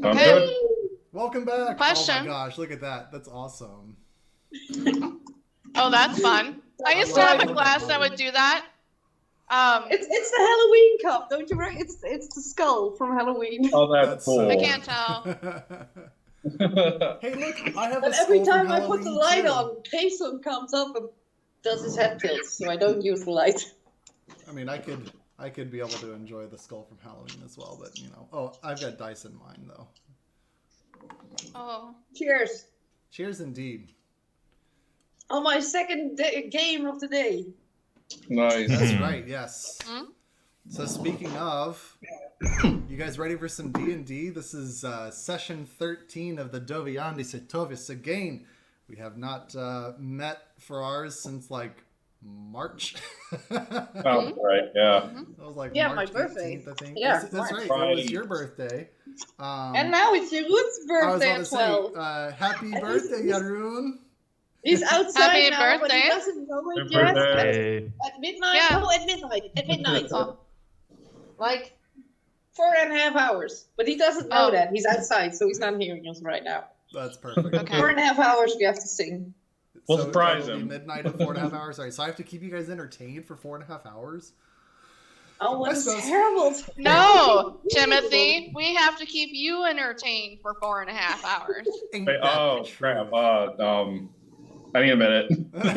Sounds Okay. good. Welcome back. Oh Question. my gosh, look at that. That's awesome. Oh, that's fun. I used to have a class that would do that. It's the Halloween cup, don't you? Right? It's the skull from Halloween. Oh, that's cool. I can't tell. Hey, look, I have But a every skull from time I put the Halloween, light too. on, Jason comes up and does his head tilt, so I don't use the light. I mean, I could be able to enjoy the skull from Halloween as well, but you know. Oh, I've got dice in mine though. Oh. Cheers. Cheers, indeed. On my second game of the day. Nice. That's right. Yes. Hmm? So speaking of, you guys ready for some D&D? This is session 13 of the Dovie'andi tovya sagain. We have not met for ours since like March. Sounds right, yeah. That was like Yeah, March my birthday. 18th, I think. Yeah, that's March. right. It Right. was your birthday. And now it's Jeroen's birthday I was as about well. to say, happy birthday, Jeroen. He's outside Happy now, but he birthday. doesn't know it Happy yet. birthday. At midnight? Yeah. No, at midnight. At midnight. Oh. Like 4.5 hours. But he doesn't know Oh. that. He's outside, so he's not hearing us right now. That's perfect. Okay. 4.5 hours we have to sing. We'll So surprise it'll be him. midnight at 4.5 hours. Sorry, so I have to keep you guys entertained for 4.5 hours. Oh, what I a suppose- terrible. No, Timothy, we have to keep you entertained for 4.5 hours. Ain't Wait, that oh, the crap. truth? I need a minute. Oh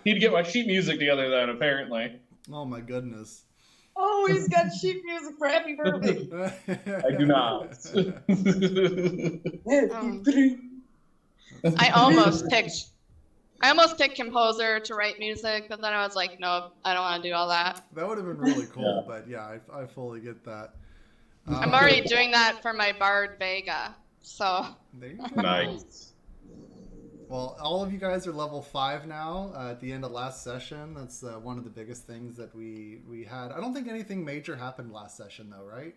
Need to get my sheet music together then, apparently. my goodness. Oh, he's got sheet music for happy birthday. I do not. I almost picked composer to write music, but then I was like, nope, I don't want to do all that. That would have been really cool, Yeah. but yeah, I fully get that. I'm already doing that for my Bard Vega, so There you go. Nice. Well, all of you guys are level 5 now. At the end of last session, that's one of the biggest things that we had. I don't think anything major happened last session, though, right?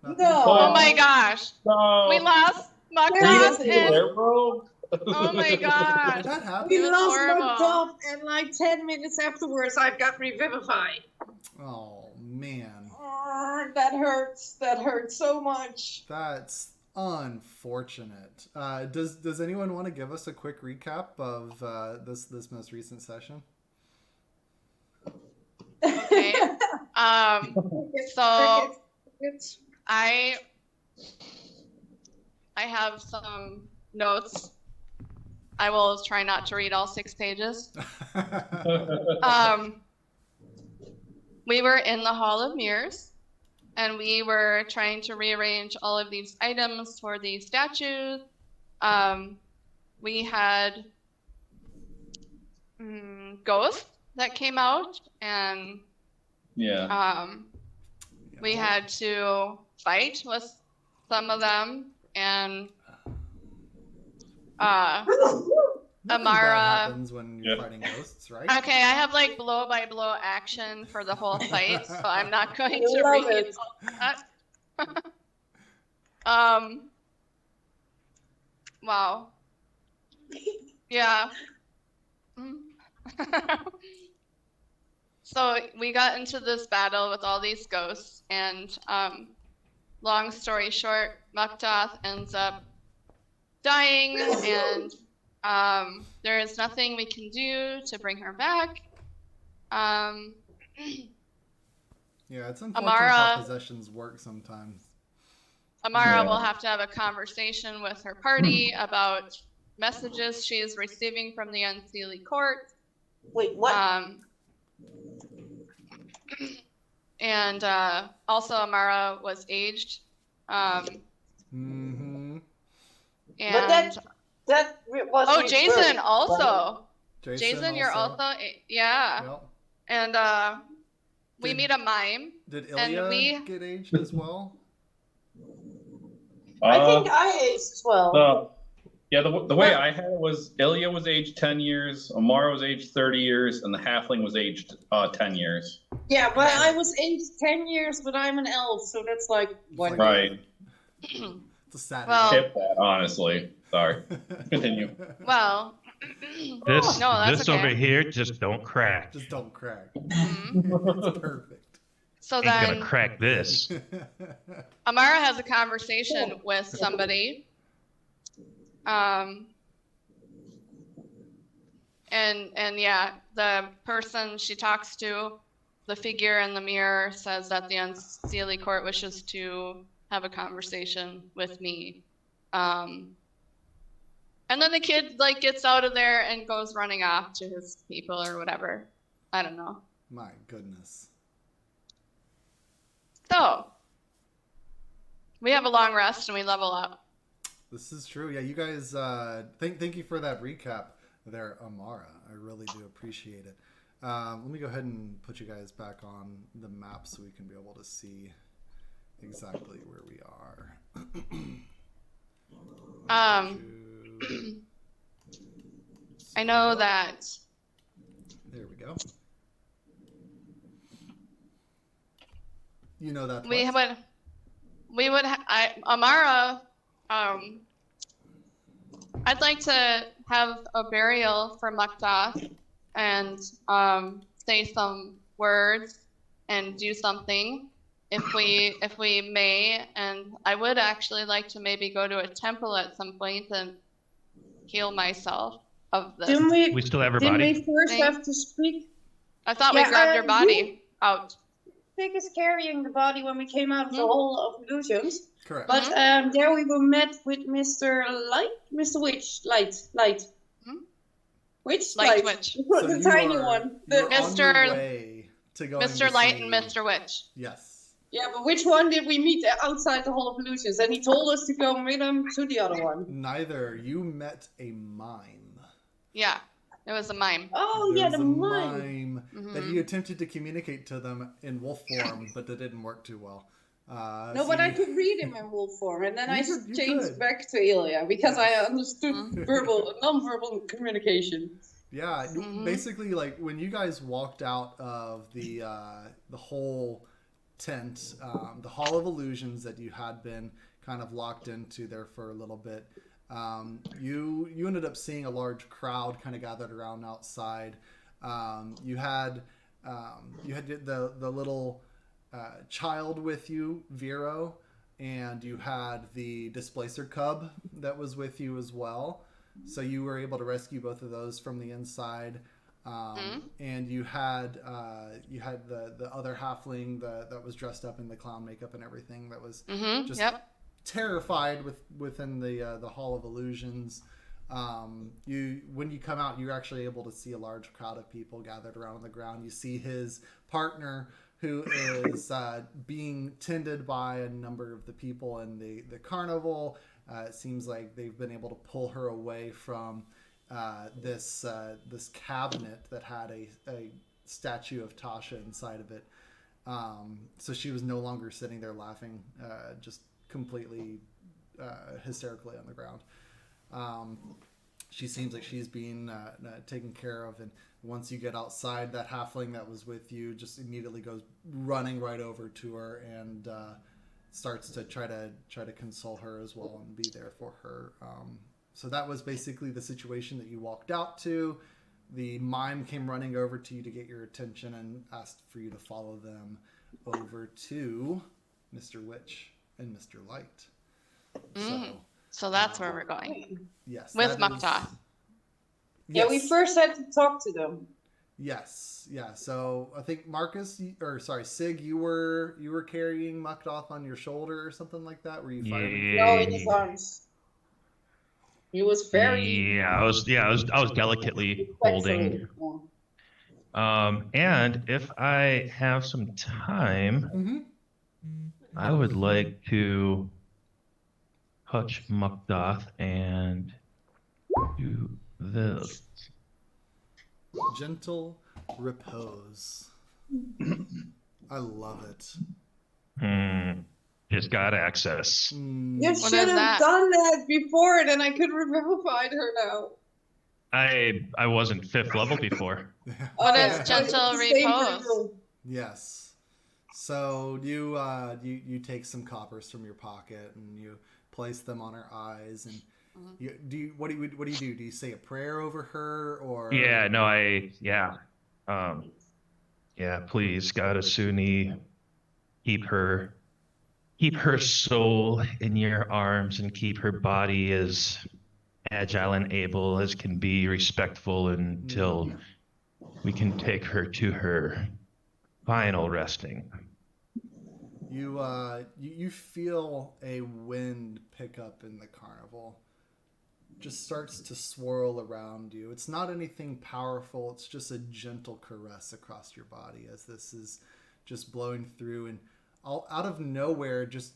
Nothing? No. oh my gosh, No. we lost Are you Muktas Seriously? and there, bro? oh my gosh, Did that happen? We It was lost horrible. my dog, and like 10 minutes afterwards, I got revivified. Oh man, Oh, that hurts. That hurts so much. that's unfortunate. Does anyone want to give us a quick recap of this most recent session? okay. So I have some notes. I will try not to read all 6 pages. We were in the Hall of Mirrors, and we were trying to rearrange all of these items for the statues. We had ghosts that came out, and Yeah. we had to fight with some of them, and Nothing Amara- bad happens when you're Yeah. fighting ghosts, right? okay, I have like blow by blow action for the whole fight, so I'm not going to Love read it. all that. Wow. Yeah. So we got into this battle with all these ghosts, and long story short, Muktath ends up dying, and there is nothing we can do to bring her back. Yeah, it's unfortunate Amara- how possessions work sometimes. Amara Yeah. will have to have a conversation with her party about messages she is receiving from the Unseelie Court. Wait, what? And also Amara was aged. Mm-hmm. And But that was. oh, Jason also. Jason, Jason, you're also yeah. Yep. And we Did- meet a mime. Did And Ilya we- get aged as well? I think I aged as well. Yeah, the way I had it was Ilya was aged 10 years, Amara was aged 30 years, and the halfling was aged 10 years. Yeah, but I was aged 10 years, but I'm an elf, so that's like one. Right. It's a sad. Well- Tip that, honestly. Sorry. Continue. Well, This no, that's this okay. over here just don't crack. Just don't crack. Mhm. It's perfect. So Ain't gonna then crack this. Amara has a conversation with somebody. And yeah, the person she talks to, the figure in the mirror, says that the Unseelie Court wishes to have a conversation with me. And then the kid like gets out of there and goes running off to his people or whatever. I don't know. My goodness. So we have a long rest and we level up. This is true. Yeah, you guys. Thank you for that recap there, Amara. I really do appreciate it. Let me go ahead and put you guys back on the map so we can be able to see exactly where we are. I know that. There we go. You know that. Amara. I'd like to have a burial for Mukta and say some words and do something if we may, and I would actually like to maybe go to a temple at some point and heal myself of this. We still have her body. Didn't we first have to speak? I thought we grabbed her body out. Pig is carrying the body when we came out of the hole of illusions. Correct. But there we were met with Mr. Light. Which Light Light? Witch. The tiny one. Mr. Mr. Light and Mr. Witch. Yes. Yeah, but which one did we meet outside the Hall of Illusions? And he told us to go meet him to the other one. Neither. You met a mime. Yeah, it was a mime. Oh, There yeah, was the a mime. that you attempted to communicate to them in wolf form, but that didn't work too well. No, but I could read him in wolf form, and then I You changed could. back to Ilya because I understood non-verbal communication. Yeah, basically, like when you guys walked out of the whole tent, the Hall of Illusions that you had been kind of locked into there for a little bit, you ended up seeing a large crowd kind of gathered around outside. You had the little child with you, Vero, and you had the displacer cub that was with you as well. So you were able to rescue both of those from the inside. And you had the other halfling that was dressed up in the clown makeup and everything that was just terrified within the Hall of Illusions. When you come out, you're actually able to see a large crowd of people gathered around on the ground. You see his partner, who is being tended by a number of the people in the carnival. It seems like they've been able to pull her away from this cabinet that had a statue of Tasha inside of it. So she was no longer sitting there laughing, just completely hysterically on the ground. She seems like she's being taken care of, and once you get outside, that halfling that was with you just immediately goes running right over to her and starts to try to console her as well and be there for her. So that was basically the situation that you walked out to. The mime came running over to you to get your attention and asked for you to follow them over to Mr. Witch and Mr. Light. So that's where we're going. Yes. With Mukta. Yeah, we first had to talk to them. Yes. Yeah. So I think Sig, you were carrying Mukta on your shoulder or something like that. Were you fighting? No, in his arms. He was very. Yeah, I was delicately holding. And if I have some time, I would like to touch Mukdoth and do this. Gentle repose. I love it. Just got access. You should have done that before, then I could revivify her now. I wasn't 5th level before. What is gentle repose? Yes. So you take some coppers from your pocket and you place them on her eyes, and what do you do? Do you say a prayer over her, or? Yeah, no, please, God Asuni, keep her keep her soul in your arms and keep her body as agile and able as can be, respectful until we can take her to her final resting. You feel a wind pick up in the carnival. Just starts to swirl around you. It's not anything powerful. It's just a gentle caress across your body as this is just blowing through, and all out of nowhere, just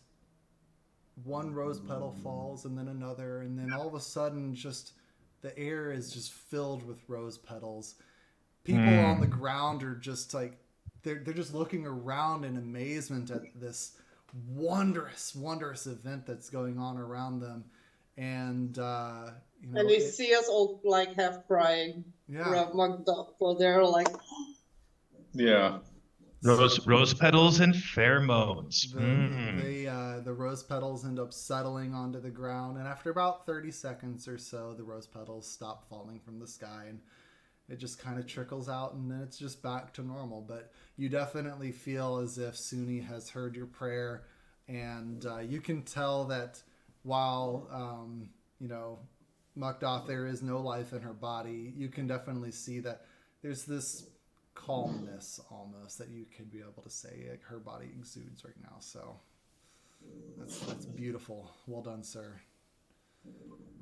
one rose petal falls, and then another, and then all of a sudden, just the air is just filled with rose petals. People on the ground are just like they're just looking around in amazement at this wondrous event that's going on around them, and and they see us all like half crying. Yeah. Mugged up, so they're like, Yeah. Rose petals and pheromones. The rose petals end up settling onto the ground, and after about 30 seconds or so, the rose petals stop falling from the sky, and it just kind of trickles out, and then it's just back to normal. But you definitely feel as if Suni has heard your prayer, and you can tell that while Mukdoth, there is no life in her body, you can definitely see that there's this calmness almost that you could be able to say like her body exudes right now. So that's beautiful. Well done, sir.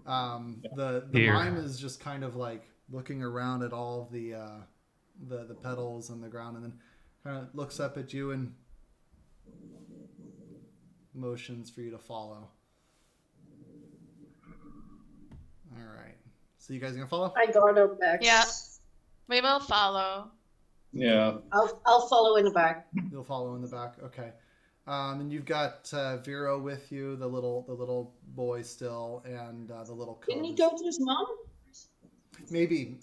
The mime is just kind of like looking around at all of the petals on the ground, and then kind of looks up at you and motions for you to follow. All right. So you guys gonna follow? I guard up back. Yeah. We will follow. Yeah. I'll follow in the back. You'll follow in the back. Okay. And you've got Vero with you, the little boy still, and the little cub. Didn't he go to his mom? Maybe.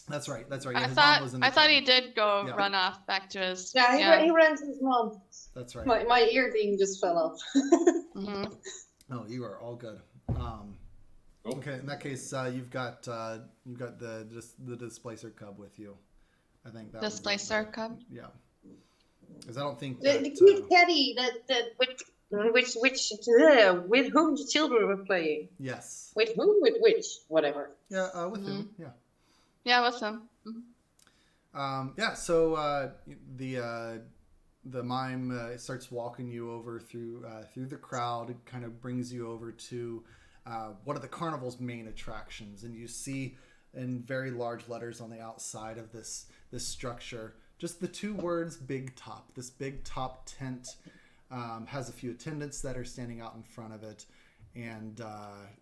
That's right. Yeah, I his mom was in the thought car. he did go Yeah. run off back to his. Yeah, he ran to his mom. That's right. My ear thing just fell off. Mhm. No, you are all good. Okay, in that case, you've got the displacer cub with you. I think that Displacer cub. Yeah, because I don't think The cute caddy with whom the children were playing. Yes. With whom? With which? Whatever. Yeah, with him. Yeah. Yeah, with him. Mhm. Yeah. So the mime starts walking you over through the crowd. It kind of brings you over to one of the carnival's main attractions, and you see in very large letters on the outside of this structure just the two words "Big Top." This Big Top tent has a few attendants that are standing out in front of it, and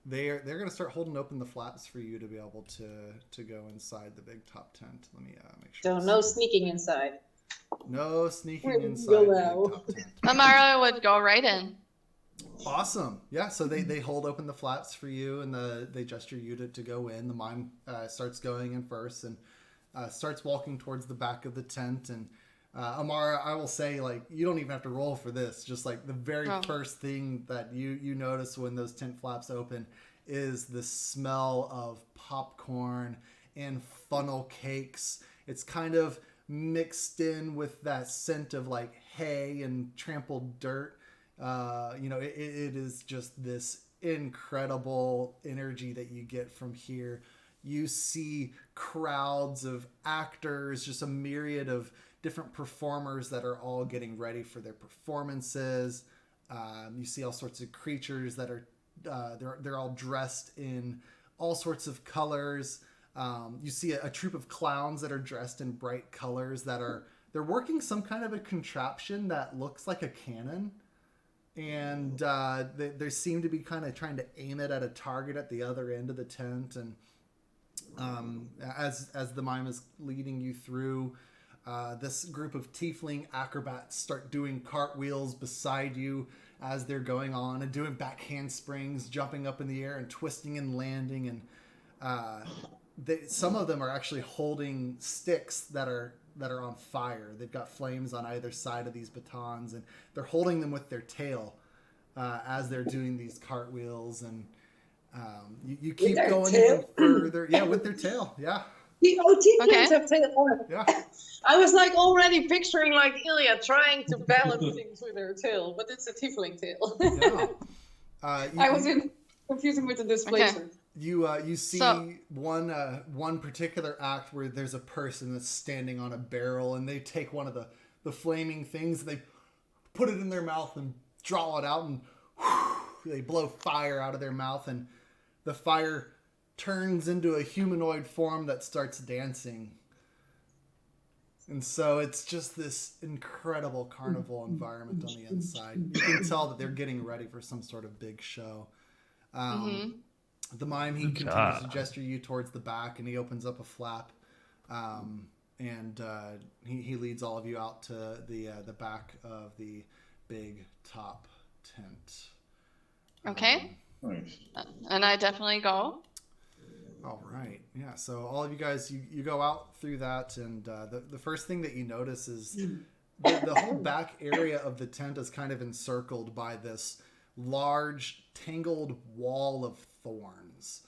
they're going to start holding open the flaps for you to be able to go inside the Big Top tent. Let me make sure. So no sneaking inside. No sneaking Where would you inside go the now? Big Top tent. Amara would go right in. Awesome. Yeah, so they hold open the flaps for you, and they gesture you to go in. The mime starts going in first and starts walking towards the back of the tent. And Amara, I will say, like, you don't even have to roll for this. Just like the very first thing that you notice when those tent flaps open is the smell of popcorn and funnel cakes. It's kind of mixed in with that scent of like hay and trampled dirt. It is just this incredible energy that you get from here. You see crowds of actors, just a myriad of different performers that are all getting ready for their performances. You see all sorts of creatures that are they're all dressed in all sorts of colors. You see a troupe of clowns that are dressed in bright colors they're working some kind of a contraption that looks like a cannon. And they seem to be kind of trying to aim it at a target at the other end of the tent. And as the mime is leading you through, this group of tiefling acrobats start doing cartwheels beside you as they're going on and doing back handsprings, jumping up in the air and twisting and landing. And some of them are actually holding sticks that are on fire. They've got flames on either side of these batons, and they're holding them with their tail as they're doing these cartwheels. And you keep going even further. Yeah, with their tail. Yeah. tieflings Okay. have tail. Yeah. I was like already picturing like Ilya trying to balance things with her tail, but it's a tiefling tail. Yeah. I was confusing with the displacer. You see So- one particular act where there's a person that's standing on a barrel, and they take one of the flaming things, and they put it in their mouth and draw it out, and they blow fire out of their mouth, and the fire turns into a humanoid form that starts dancing. And so it's just this incredible carnival environment on the inside. You can tell that they're getting ready for some sort of big show. The mime, he continues to gesture you towards the back, and he opens up a flap, and he leads all of you out to the back of the big top tent. Okay. Nice. And I definitely go. All right. Yeah. So all of you guys, you go out through that, and the first thing that you notice is the whole back area of the tent is kind of encircled by this large, tangled wall of thorns.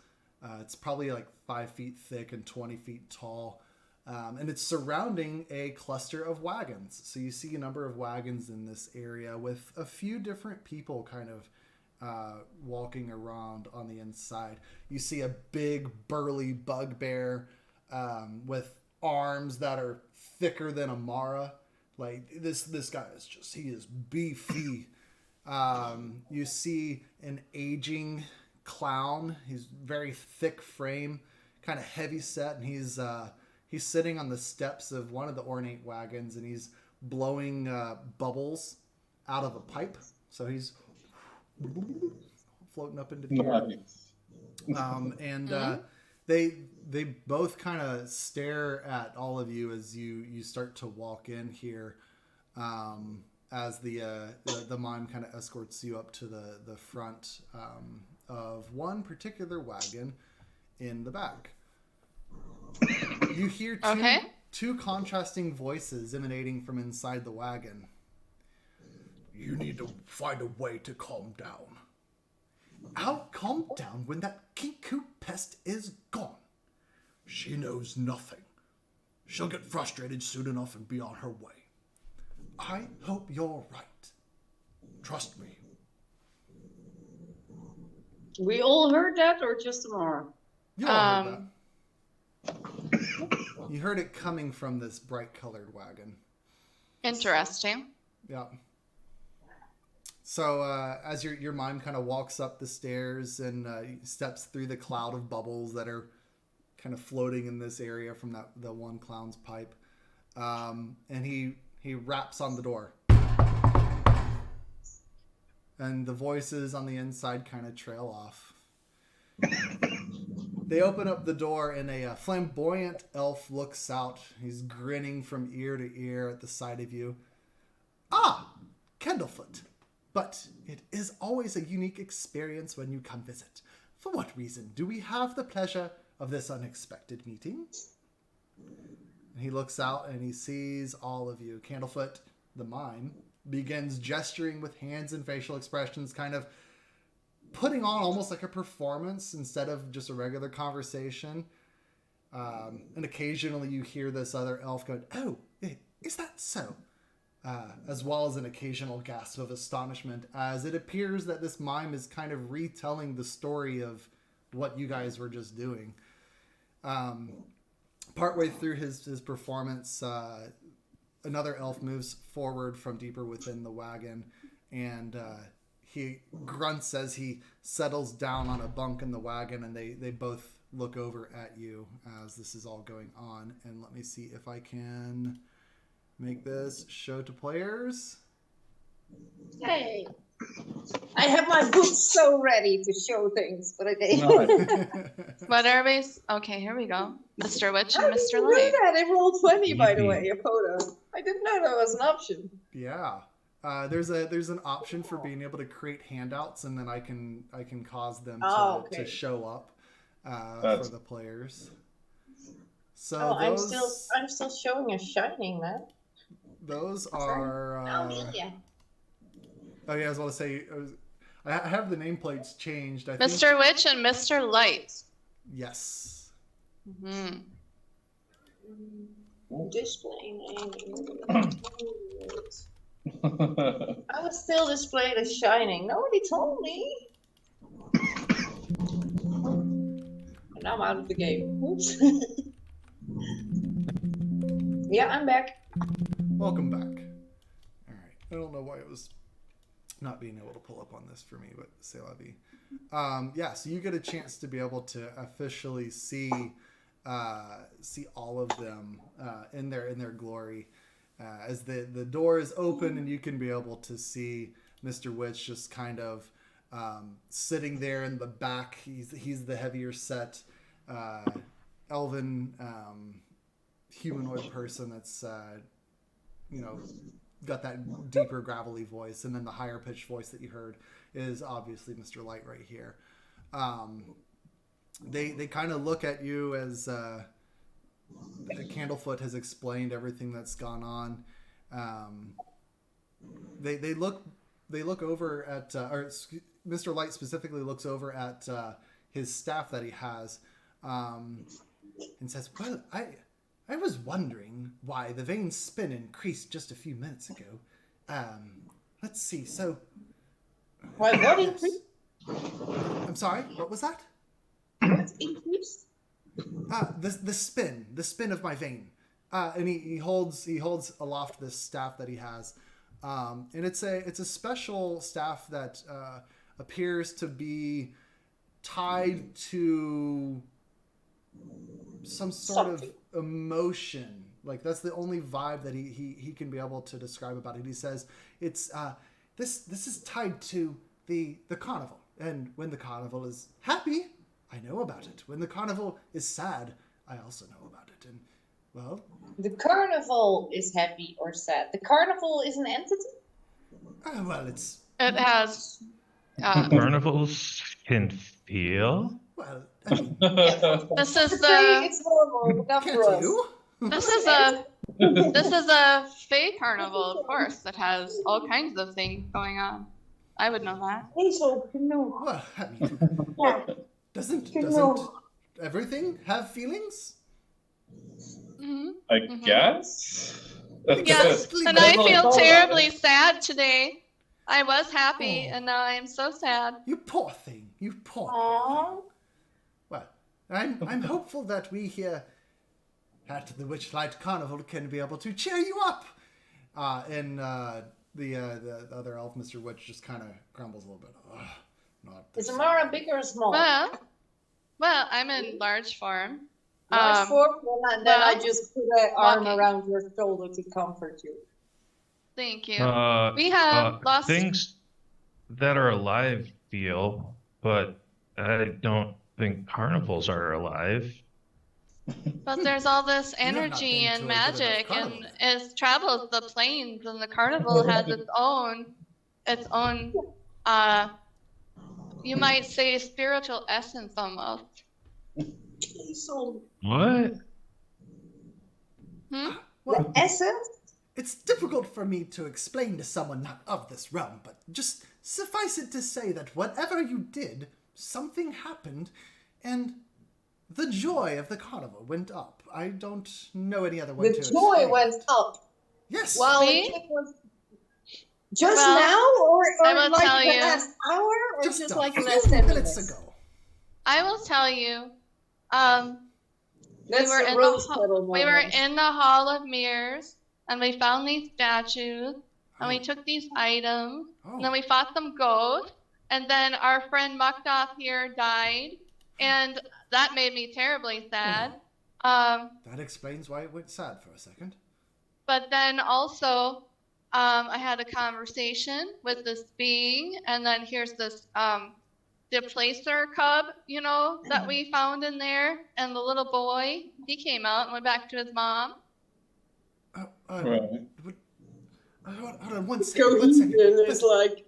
It's probably like 5 feet thick and 20 feet tall. And it's surrounding a cluster of wagons. So you see a number of wagons in this area with a few different people kind of walking around on the inside. You see a big burly bugbear with arms that are thicker than a Mara. Like this guy is he is beefy. You see an aging clown. He's very thick frame, kind of heavy set, and he's sitting on the steps of one of the ornate wagons, and he's blowing bubbles out of a pipe. So he's floating up into the air. They both kind of stare at all of you as you start to walk in here, as the mime kind of escorts you up to the front of one particular wagon in the back. You hear two contrasting voices emanating from inside the wagon. You need to find a way to calm down. I'll calm down when that Kinku pest is gone. She knows nothing. She'll get frustrated soon enough and be on her way. I hope you're right. Trust me. We all heard that, or just Amara? You all heard that. You heard it coming from this bright-colored wagon. Interesting. Yeah. So as your mime kind of walks up the stairs and steps through the cloud of bubbles that are kind of floating in this area from the one clown's pipe, and he raps on the door, and the voices on the inside kind of trail off. They open up the door, and a flamboyant elf looks out. He's grinning from ear to ear at the sight of you. Ah, Candlefoot. But it is always a unique experience when you come visit. For what reason do we have the pleasure of this unexpected meeting? And he looks out and he sees all of you. Candlefoot, the mime, begins gesturing with hands and facial expressions, kind of putting on almost like a performance instead of just a regular conversation. And occasionally you hear this other elf go, "Oh, is that so?" As well as an occasional gasp of astonishment, as it appears that this mime is kind of retelling the story of what you guys were just doing. Partway through his performance, another elf moves forward from deeper within the wagon, and he grunts as he settles down on a bunk in the wagon, and they both look over at you as this is all going on. And let me see if I can make this show to players. Hey, I have my boots so ready to show things, but okay. What are we? Okay, here we go. Mr. Witch and How did Mr. you Light. do that? I rolled 20, by the way, a photo. I didn't know that was an option. Yeah. There's an option for being able to create handouts, and then I can cause them to show up for the players. So I'm still showing a shining, man. Those are. Yeah. Oh yeah, I was about to say. I have the nameplates changed. I think. Mr. Witch and Mr. Light. Yes. Mm-hmm. Display name. I was still displayed as shining. Nobody told me. And now I'm out of the game. Oops. Yeah, I'm back. Welcome back. All right. I don't know why it was not being able to pull up on this for me, but c'est la vie. Yeah, so you get a chance to be able to officially see all of them in their glory as the door is open, and you can be able to see Mr. Witch just kind of sitting there in the back. He's the heavier set elven humanoid person that's got that deeper gravelly voice, and then the higher pitched voice that you heard is obviously Mr. Light right here. They kind of look at you as Candlefoot has explained everything that's gone on. They look over at Mr. Light specifically looks over at his staff that he has, and says, "Well, I was wondering why the vein spin increased just a few minutes ago. Let's see. So, Why, what increased? I'm sorry. What was that? What increased? The spin of my vein." And he holds aloft this staff that he has, and it's a special staff that appears to be tied to some sort of emotion. Like, that's the only vibe that he can be able to describe about it. He says it's this is tied to the carnival, and when the carnival is happy, I know about it. When the carnival is sad, I also know about it. And well, The carnival is happy or sad. The carnival is an entity? well, It has. Carnivals can feel. well. I mean, This is Say the. it's normal, not can't for us. you? This is a fey carnival, of course, that has all kinds of things going on. I would know that. Hazel, no. Well, I mean, Yeah. doesn't No. everything have feelings? Hmm I Mhm. guess. Yes, Exactly, and but- I feel terribly sad today. I was happy, Oh. and now I am so sad. You poor thing. You poor. Aww. Well, I'm hopeful that we here at the Witchlight Carnival can be able to cheer you up. And the other elf, Mr. Witch, just kind of grumbles a little bit. Ugh, not Is this Amara again." big or small? Well, I'm in large form. Large form? And then I well, just put an arm walking. around your shoulder to comfort you. Thank you. Uh, We have lost. Things that are alive feel, but I don't think carnivals are alive. But there's all this have not energy been and to a good magic, enough and carnival. it travels the plains, and the carnival has its own, you might say, spiritual essence almost. So, What? Hmm? Well, the essence? it's difficult for me to explain to someone not of this realm, but just suffice it to say that whatever you did, something happened, and the joy of the carnival went up. I don't know any other way The to joy explain went it. up. Yes. Well, See? it was just Well, now, or I will like tell the you. last hour, or just a like the few last 10 minutes minutes? ago. I will tell you. That's were the in rose the petal we were moment. in the Hall of Mirrors, and we found these statues, and we Oh. took these items, and then Oh. we fought some ghosts, and then our friend Mukdoth here died, and that made me terribly sad. That explains why it went sad for a second. But then also, I had a conversation with this being, and then here's this displacer cub, that we found in there, and the little boy, he came out and went back to his mom. Right. Hold on one second. One second. It's like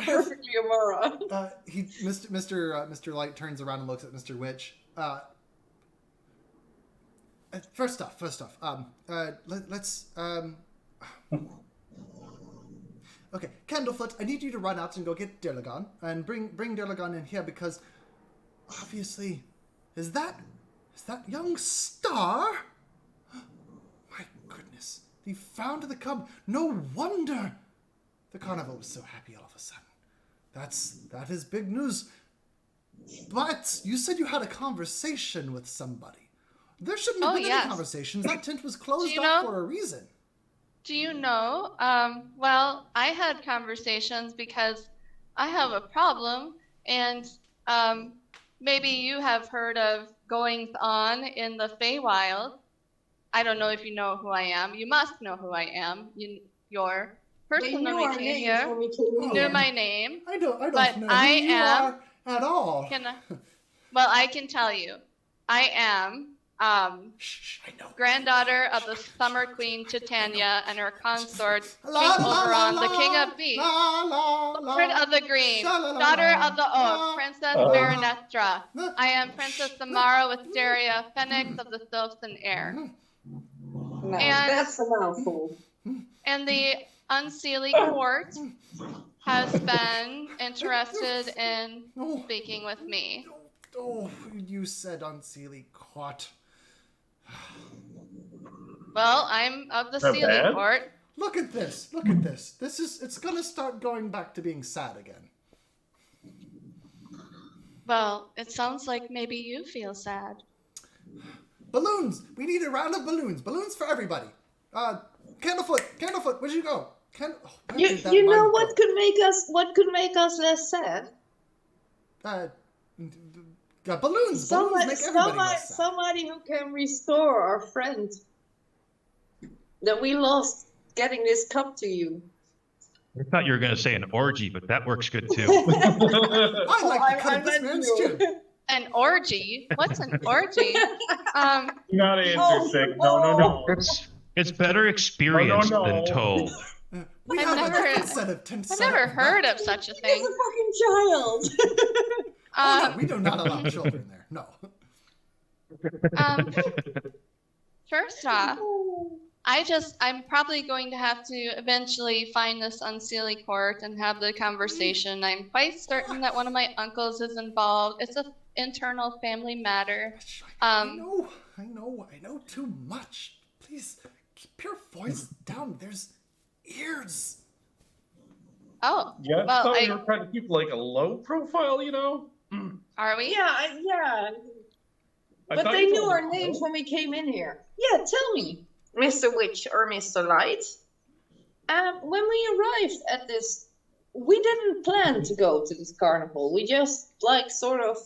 perfectly Amara. Mr. Light turns around and looks at Mr. Witch. First off, let's okay, Candlefoot, I need you to run out and go get Durlagon and bring Durlagon in here, because obviously, is that young star They found the cub. No wonder the carnival was so happy all of a sudden. That is big news. But you said you had a conversation with somebody. There shouldn't have been yes. any conversations. That tent was closed you off know- for a reason. Do you know? Well, I had conversations because I have a problem, and maybe you have heard of goings on in the Feywild. I don't know if you know who I am. You must know who I am. Your They person knew when our we came names here when we came in knew here. my name. I don't But know I who you am- are at all. Well, I can tell you. I am Shh, I know. granddaughter of the Summer Queen Titania and her consort, King La, la, Oberon, la, the King of Beasts. la, la, la, Lord of the Green, sha-la-la-la, daughter of the la, Oak, Princess Oh. Baronestra. I am Princess Samara with Daria, Phoenix of the Sylphs and Air. No, And- that's a mouthful. And the Unseelie Court has been interested in Oh, speaking with me. oh, you said unseelie court. Well, I'm of the That Sealy bad? Court. Look at this. Look at this. It's gonna start going back to being sad again. Well, it sounds like maybe you feel sad. Balloons. We need a round of balloons. Balloons for everybody. Candlefoot, where'd you go? Where did that You know mind what go? could make us less sad? Balloons. Balloons make everybody less sad. Somebody who can restore our friend that we lost getting this cup to you. I thought you were going to say an orgy, but that works good too. I like the cut of this meant man's you. chin. An orgy? What's an orgy? Do not answer, Oh, Sig. No. It's better experienced no. than told. We I've have never- a different set of tents. I've set never up heard back. of such a He's thing. a fucking child. Oh, no, we do not allow children there. No. First off, I'm probably going to have to eventually find this Unseelie Court and have the conversation. I'm quite certain that one of my uncles is involved. It's an internal family matter. I know too much. Please keep your voice down. There's ears. Oh, Yeah, I well, thought we were trying to keep like a low profile, you know? are we? Yeah. I But thought they you knew told our me names so. when we came in here. Yeah, tell me, Mr. Witch or Mr. Light. When we arrived at this, we didn't plan to go to this carnival. We just sort of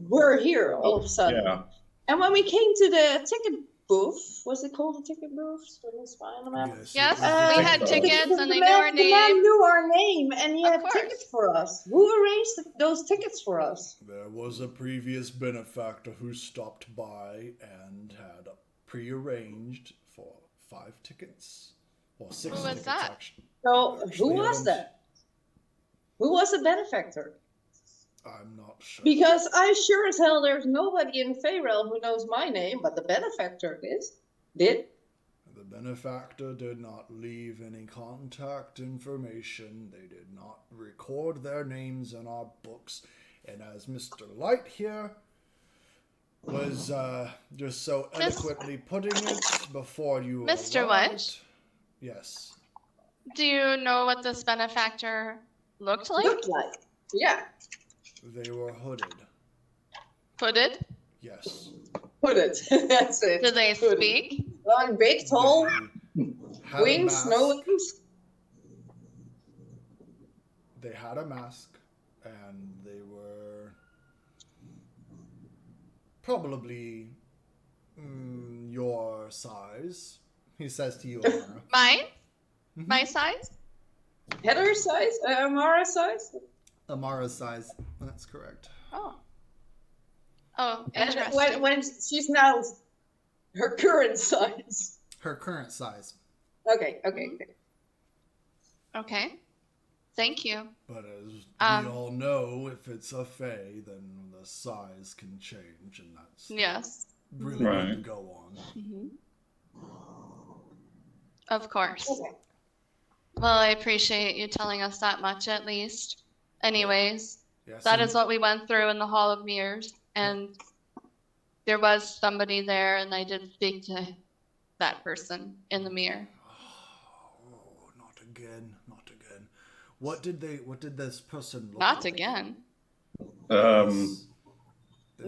were here all of a sudden. Yeah. And when we came to the ticket booth, was it called the ticket booth? Let me spy on the map. Yes, Uh, we had the- tickets and they the knew our man, the man name. knew our name, and he Of had course. tickets for us. Who arranged those tickets for us? There was a previous benefactor who stopped by and had prearranged for 5 tickets. Or 6 Who was tickets, that? actually. So, who Actually, I was don't- that? Who was the benefactor? I'm not sure. Because I sure as hell there's nobody in Feyrealm who knows my name, but the benefactor did. The benefactor did not leave any contact information. They did not record their names in our books. And as Mr. Light here was just so Miss- eloquently putting it before you Mr. arrived. Witch? Yes. Do you know what this benefactor looked like? Looked like. Yeah. They were hooded. Hooded? Yes. Put it. That's it. Do they Hooded. speak? Long, big, tall, They had a wings, mask. no wings. They had a mask, and they were probably your size. He says to you, Amara. Mine? Mhm. My size? Heather size? Amara size? Amara's size. That's correct. Oh. Oh, And interesting. when she's now her current size. Her current size. Okay. Okay. Thank you. But as Um, we all know, if it's a fae, then the size can change, and that's Yes. really Right. good to go on. Mm-hmm. Of course. Okay. Well, I appreciate you telling us that much at least. Anyways, Yes, that and is what we went through in the Hall of Mirrors, and there was somebody there, and I did speak to that person in the mirror. Oh, not again, not again. What did this person look Not like? again. There's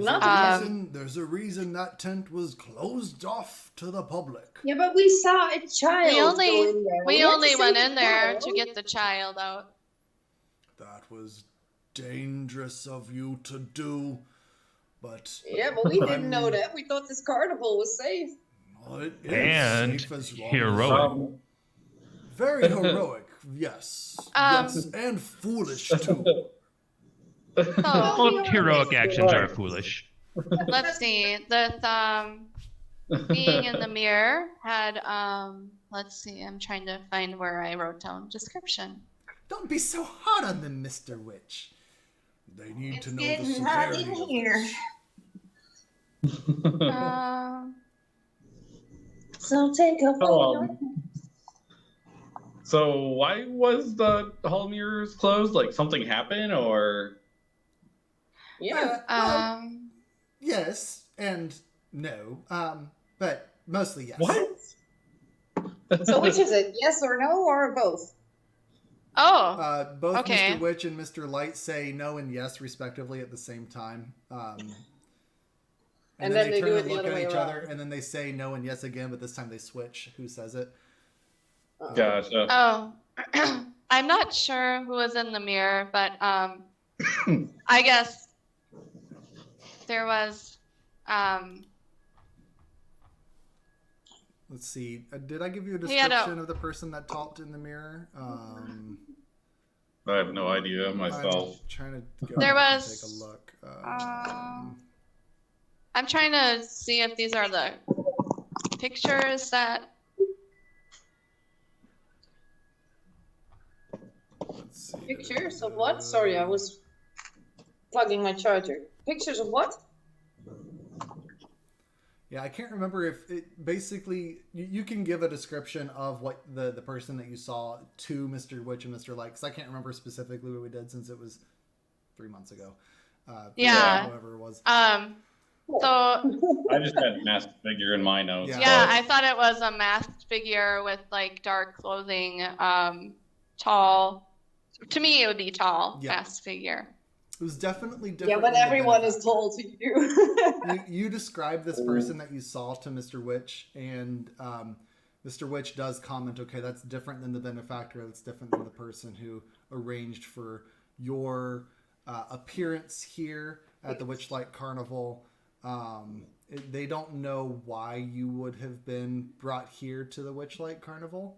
Not a again. reason. There's a reason that tent was closed off to the public. Yeah, but we saw a child We only go in there. we had to only save went the in there to child. get the child out. That was dangerous of you to do, but Yeah, but we didn't know that. We thought this carnival was safe. well, it is And safe as long heroic. Very heroic, yes. Yes, and foolish too. So Both heroic actions are foolish. let's see. The being in the mirror had let's see. I'm trying to find where I wrote down description. Don't be so hard on them, Mr. Witch. They need It's to know the getting hot severity in of here. this. So take a photo. So why was the hall mirrors closed? Like something happened, or? Yeah. Well, yes and no. But mostly yes. What? So which is it? Yes or no, or both? Oh, Both Okay. Mr. Witch and Mr. Light say no and yes respectively at the same time. And then they turn do it and the look other at way each around. other, and then they say no and yes again, but this time they switch. Who says it? Gotcha. oh. I'm not sure who was in the mirror, but I guess there was Let's see. Did I give you a He had a- description of the person that talked in the mirror? I have no idea I'm myself. trying to go There back and was- take a look. I'm trying to see if these are the pictures that Let's see. Pictures of what? Sorry, I was plugging my charger. Pictures of what? Yeah, I can't remember if it basically you can give a description of what the person that you saw to Mr. Witch and Mr. Light, because I can't remember specifically what we did since it was 3 months ago. Yeah. Whatever it was. so I just had masked figure in my notes. yeah, but- I thought it was a masked figure with like dark clothing, tall. To me, it would be tall, Yeah. masked figure. It was definitely different. Yeah, but than the everyone is benefactor. told to you. You describe this person that you saw to Mr. Witch, and Mr. Witch does comment, okay, that's different than the benefactor, that's different than the person who arranged for your appearance here at the Witchlight Carnival. They don't know why you would have been brought here to the Witchlight Carnival.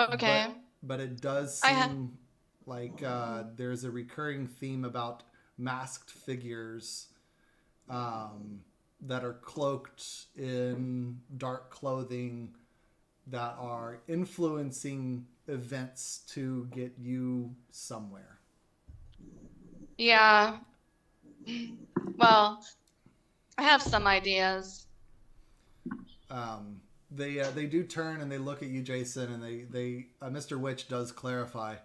Okay. But it does I ha- seem like there's a recurring theme about masked figures that are cloaked in dark clothing that are influencing events to get you somewhere. Yeah. Well, I have some ideas. They do turn and they look at you, Jason, and they Mr. Witch does clarify.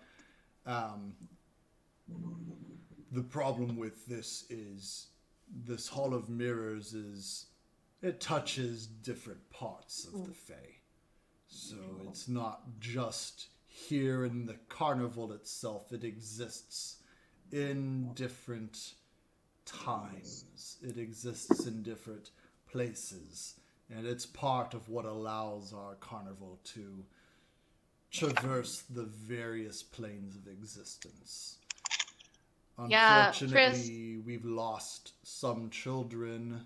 The problem with this is this Hall of Mirrors it touches different parts of the Fae. So it's not just here in the carnival itself. It exists in different times. It exists in different places. And it's part of what allows our carnival to traverse the various planes of existence. Yeah, Unfortunately, we've lost some children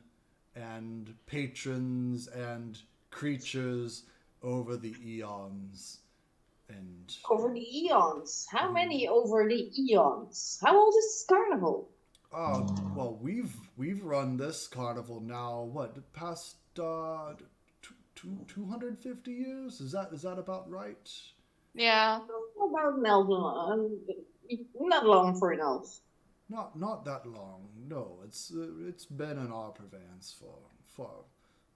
and patrons and creatures over the eons. And Over the eons. How many over the eons? How old is this carnival? well, we've run this carnival now. What, the past 250 years? Is that about right? Yeah. About an elf. Not long for an elf. Not that long. No, it's been in our purveyance for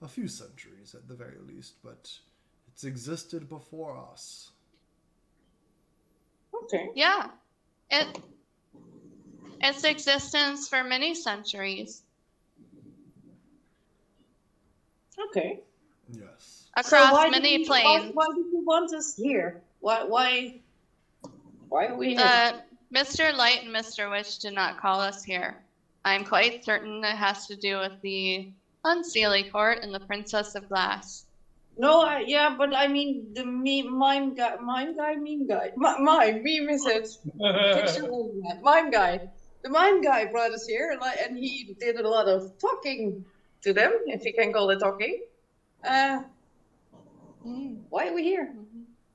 a few centuries at the very least, but it's existed before us. Okay. Yeah. Its existence for many centuries. Okay. Yes. across why many did planes. why did you want us here? Why are we here? Mr. Light and Mr. Witch did not call us here. I'm quite certain it has to do with the Unseelie Court and the Princess of Glass. No, yeah, but I mean the mime guy, mime guy, mime is it? Picture of that. Mime guy. The mime guy brought us here, and he did a lot of talking to them, if you can call it talking. Why are we here?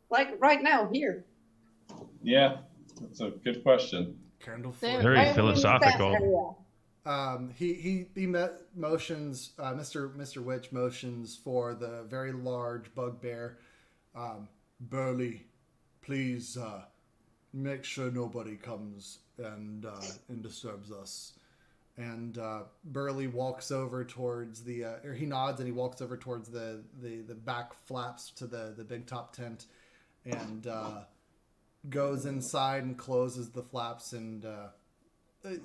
Like right now, here. Yeah, that's a good question. Candle There- flame. Very Why are we in the philosophical. staff area? He motions. Mr. Witch motions for the very large bugbear. Burley, please make sure nobody comes and disturbs us. And Burley walks over towards or he nods and he walks over towards the back flaps to the big top tent, and goes inside and closes the flaps, and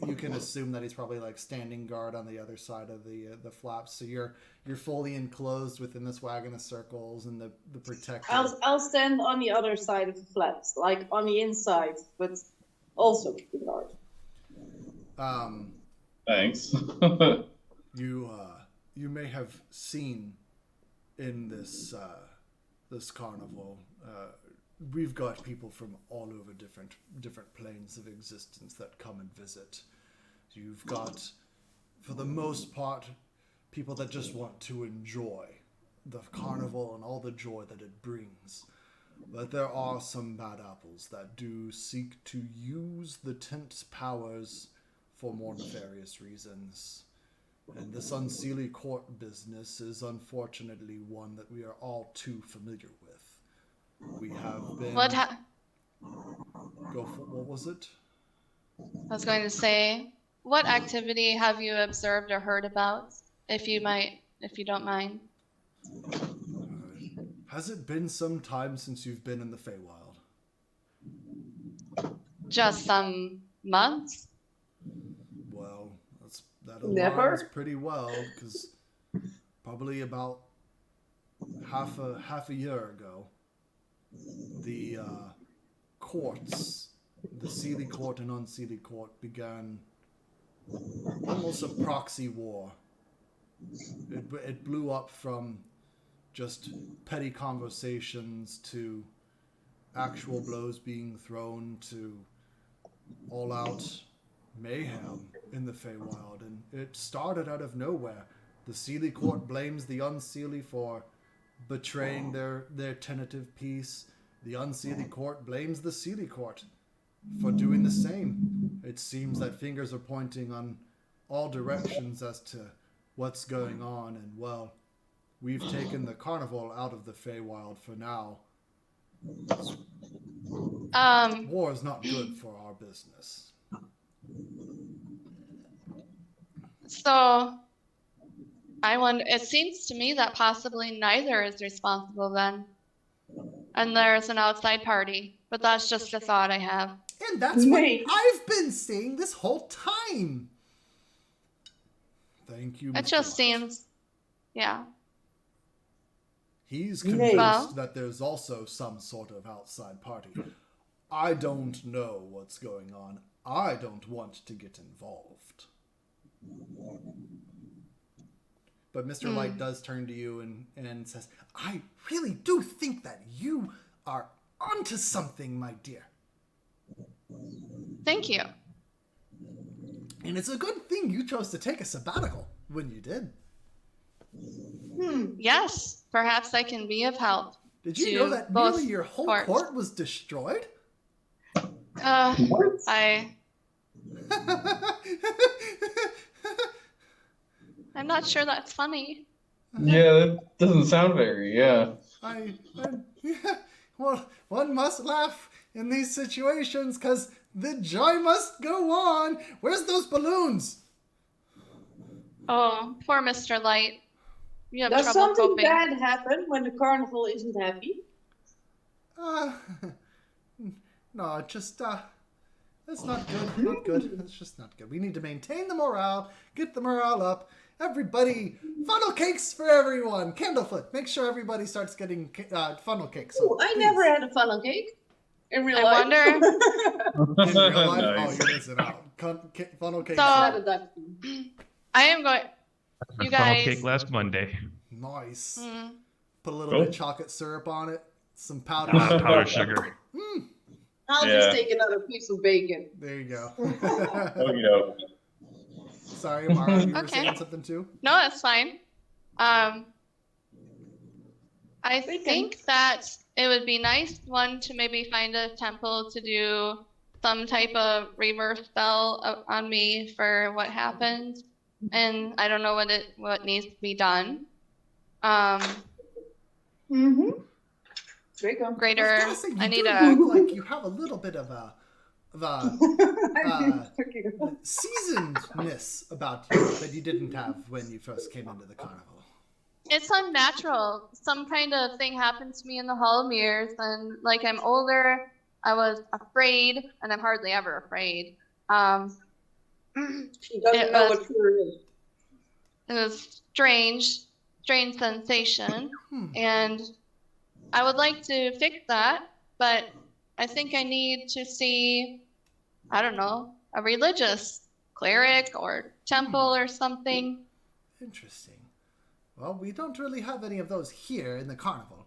you can assume that he's probably like standing guard on the other side of the flaps. So you're fully enclosed within this wagon of circles and the protector. I'll stand on the other side of the flaps, like on the inside, but also keeping guard. Thanks. You may have seen in this carnival. We've got people from all over different planes of existence that come and visit. You've got, for the most part, people that just want to enjoy the carnival and all the joy that it brings. But there are some bad apples that do seek to use the tent's powers for more nefarious reasons. And this Unseelie Court business is unfortunately one that we are all too familiar with. We have been... What was it? I was going to say, what activity have you observed or heard about, if you don't mind? Has it been some time since you've been in the Feywild? Just some months? Well, that Never. aligns pretty well, because probably about half a year ago, the courts, the Seelie Court and Unseelie Court, began almost a proxy war. It blew up from just petty conversations to actual blows being thrown to all-out mayhem in the Feywild, and it started out of nowhere. The Seelie Court blames the Unseelie for betraying their tentative peace. The Unseelie Court blames the Seelie Court for doing the same. It seems that fingers are pointing on all directions as to what's going on, and well, we've taken the carnival out of the Feywild for now. War is not good for our business. So, I wonder, it seems to me that possibly neither is responsible then. And there's an outside party, but that's just a thought I have. And that's what Mate. I've been saying this whole time. Thank you, It Mr. just White. seems, yeah. He's Mate. convinced Well- that there's also some sort of outside party. I don't know what's going on. I don't want to get involved. But Mr. Light does turn to you and says, I really do think that you are onto something, my dear. Thank you. And it's a good thing you chose to take a sabbatical when you did. Yes, perhaps I can be of help. Did you To know that both nearly your whole courts. court was destroyed? I'm not sure that's funny. Yeah, that doesn't sound very, yeah. Yeah, well, one must laugh in these situations because the joy must go on. Where's those balloons? Oh, poor Mr. Light. You have Does trouble something coping. bad happen when the carnival isn't happy? No, just That's not good. Not good. That's just not good. We need to maintain the morale, get the morale up. Everybody, funnel cakes for everyone. Candlefoot, make sure everybody starts getting funnel cakes. So Ooh, I please. never had a funnel cake in real I life. wonder. In real life, oh, Nice. you're missing out. Funnel cakes. So- Not a duck. I am going. Our You funnel guys- cake last Monday. Nice. Mm, Put a little bit Oh. of chocolate syrup on it. Some powdered Powdered sugar. I'll Yeah. just take another piece of bacon. There you go. Okie doke. Sorry, Mara, you were Okay. saying something too? no, that's fine. I think that it would be nice, one, to maybe find a temple to do some type of reverse spell on me for what happened, and I don't know what needs to be done. Mm-hmm. There you go. Greater. I was gonna say, I you need do a. look like you have a little bit of a seasonedness about you that you didn't have when you first came into the carnival. It's unnatural. Some kind of thing happened to me in the Hall of Mirrors, and like I'm older, I was afraid, and I'm hardly ever afraid. She doesn't It know was- what fear is. It was strange sensation, and I would like to fix that, but I think I need to see, I don't know, a religious cleric or temple or something. Interesting. Well, we don't really have any of those here in the carnival.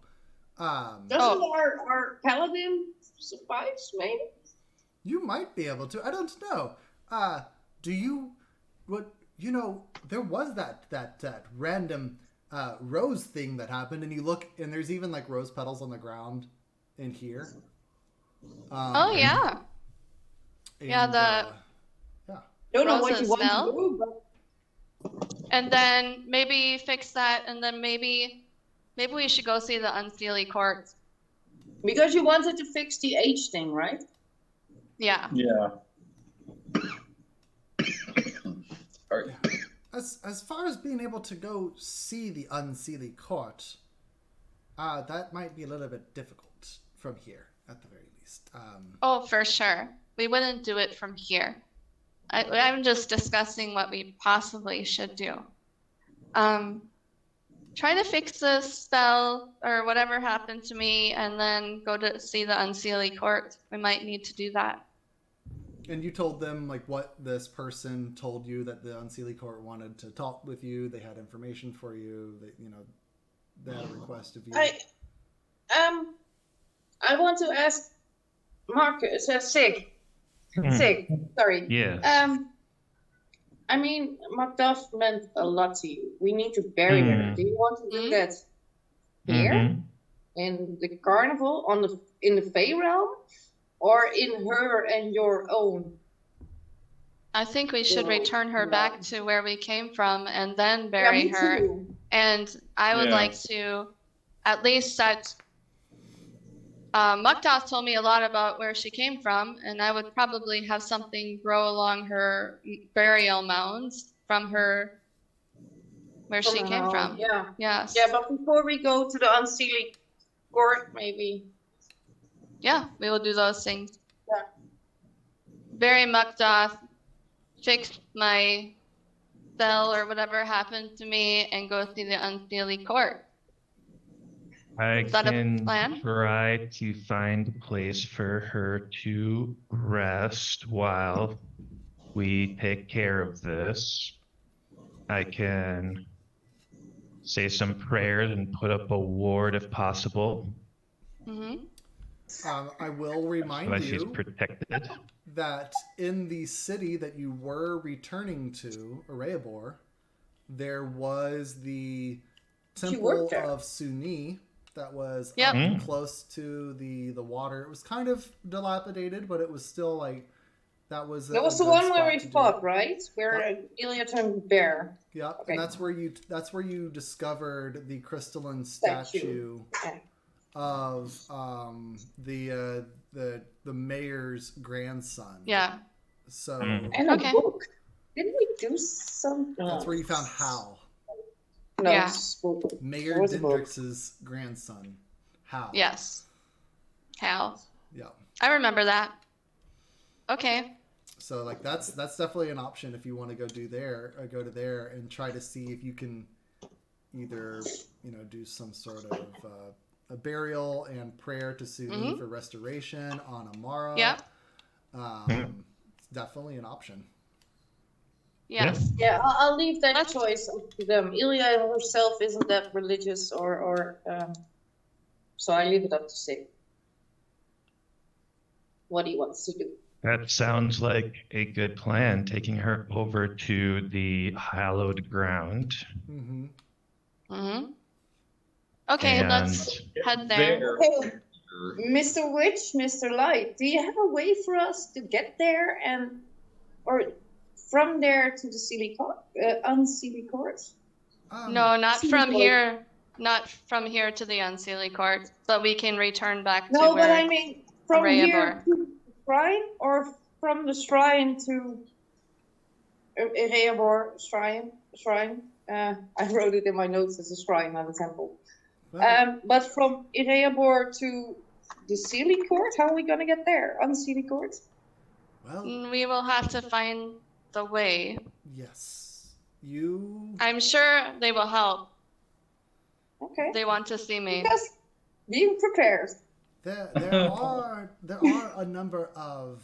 Doesn't our paladin suffice, maybe? You might be able to. I don't know. Do you? What? You know, there was that random rose thing that happened, and you look, and there's even like rose petals on the ground in here. Oh yeah. Yeah, and, the- Don't know what Roses you want smell? to do, but And then maybe fix that, and then maybe we should go see the Unseelie Court. because you wanted to fix the age thing, right? Yeah. Yeah. Sorry. As far as being able to go see the Unseelie Court, that might be a little bit difficult from here, at the very least. Oh, for sure. We wouldn't do it from here. I'm just discussing what we possibly should do. Try to fix this spell or whatever happened to me, and then go to see the Unseelie Court. We might need to do that. And you told them like what this person told you, that the Unseelie Court wanted to talk with you. They had information for you. They had a request of you. I want to ask Marcus, Sig, sorry. Yeah. I mean, Macduff meant a lot to you. We need to bury her. Do you want to do that here Mhm. in the carnival in the Fey realm, or in her and your own? I think we should return her back to where we came from and then Yeah, bury me her. too. And I would Yeah. like to at least set. Muktas told me a lot about where she came from, and I would probably have something grow along her burial mounds from her where she From came her from. own, Yeah. Yes. Yeah, but before we go to the Unseelie Court, maybe. Yeah, we will do those things. Yeah. Bury Muktas, fix my spell or whatever happened to me, and go see the Unseelie Court. I Is that a can plan? try to find a place for her to rest while we take care of this. I can say some prayers and put up a ward if possible, Hmm. I will remind so that she's you protected. that in the city that you were returning to, Erebor, there was the Temple worked there. of Suni that was Yep. up close to the water. It was kind of dilapidated, but it was still like that was. That a was the good one where spot we to do fought, it. right? Where Ilya turned bear. Yeah, Okay. and that's where you discovered the crystalline statue Okay. of the mayor's grandson. Yeah. So And Okay. a book. Didn't we do something? that's where you found Hal, No, Yeah. it's book. Mayor There was a book. Dendrix's grandson. Hal. Yes. Hal. Yeah. I remember that. Okay. So like that's definitely an option if you want to go to there and try to see if you can either do some sort of a burial and prayer to Suli for restoration on Amara. Yep. It's definitely an option. Yes. Yeah, I'll leave that Let's- choice up to them. Ilya herself isn't that religious, so I leave it up to Sig. What he wants to do. That sounds like a good plan, taking her over to the hallowed ground. Mm-hmm. Mm-hmm. Okay, And- let's head there. Okay, Mr. Witch, Mr. Light, do you have a way for us to get there or from there to the unseelie court? No, not Seelie from court. here. Not from here to the unseelie court, but we can return back to No, but where. I mean from Araya here Bar. to the shrine, or from the shrine to Araya Bar shrine. I wrote it in my notes as a shrine, not a temple. Well, But from Ireabor to the Sealy Court, how are we gonna get there? On the Sealy Court? well, We will have to find the way. yes. You I'm sure they will help. Okay. They want to see me. Just being prepared. there are a number of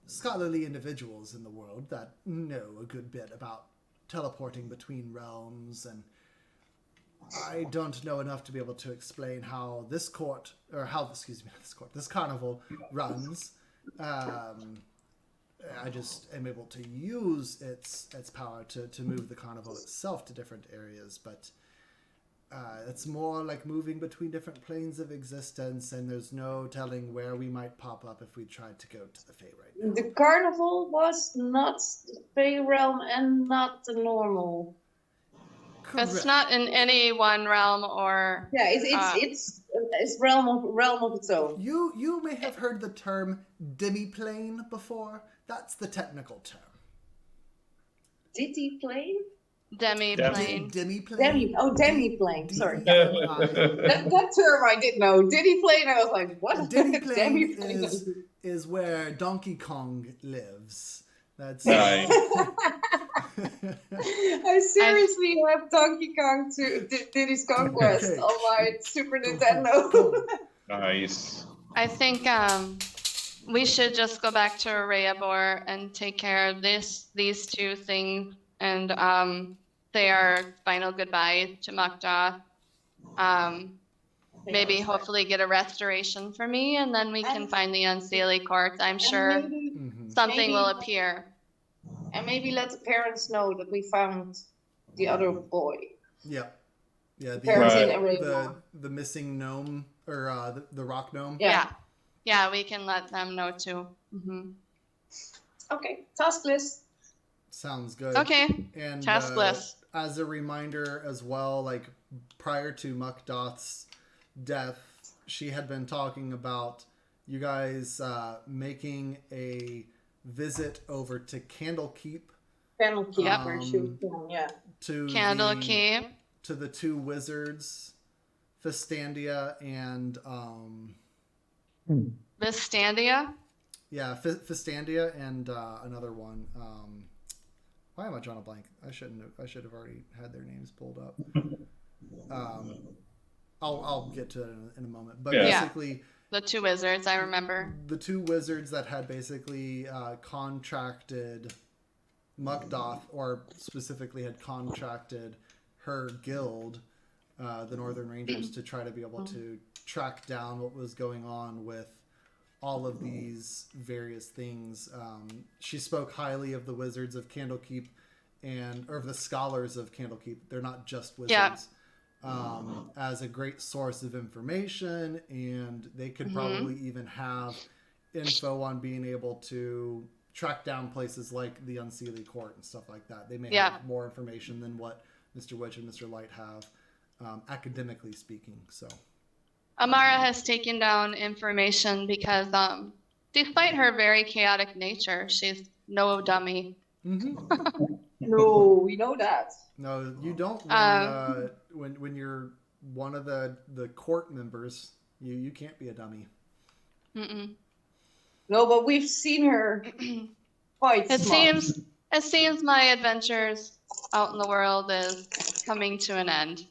scholarly individuals in the world that know a good bit about teleporting between realms, and I don't know enough to be able to explain how this carnival runs. I just am able to use its power to move the carnival itself to different areas, but it's more like moving between different planes of existence, and there's no telling where we might pop up if we tried to go to the Fae right now. The carnival was not the Fey realm and not the normal. It's not in any one realm or. Yeah, it's realm of its own. You may have heard the term demiplane before. That's the technical term. Diddy plane? Demi-plane. Demiplane. Demiplane. Sorry. D-E-M-I. That term I didn't know. Diddy plane. I was like, what? Demiplane Demiplane. is where Donkey Kong lives. That's Nice. I seriously have Donkey Kong to Diddy's Conquest Okay. on my Super Nintendo. Nice. I think we should just go back to Arayabor and take care of these two things and say our final goodbye to Makda. Maybe hopefully get a restoration for me, and then we can And- find the Unseelie Court. I'm sure Mhm. something maybe- will appear. And maybe let the parents know that we found the other boy. Yeah. Yeah, Parents in Right. Arabia. the missing gnome, or the rock gnome. Yeah. Yeah, we can let them know too. Hmm. Okay, task list. Sounds good. Okay, And task list. as a reminder as well, like prior to Mukdoth's death, she had been talking about you guys making a visit over to Candlekeep Penalty Yep. for shoot. Yeah. to Candlekeep. to the two wizards, Fistandia and Vistandia. Fistandia and another one. Why am I drawing a blank? I should have already had their names pulled up. I'll get to it in a moment. But Yeah. basically, The two wizards, I remember. the two wizards that had basically contracted Mukdoth, or specifically had contracted her guild, the Northern Rangers, to try to be able to track down what was going on with all of these various things. She spoke highly of the wizards of Candlekeep or of the scholars of Candlekeep. They're not just wizards. Yeah. As a great source of information, and they could probably even have info on being able to track down places like the Unseelie Court and stuff like that. They may have more information than what Mr. Witch and Mr. Light have, academically speaking. So Amara has taken down information because, despite her very chaotic nature, she's no dummy. No, we know that. no, you don't. When you're one of the court members, you can't be a dummy. Mm-mm. No, but we've seen her quite It smart. seems my adventures out in the world is coming to an end.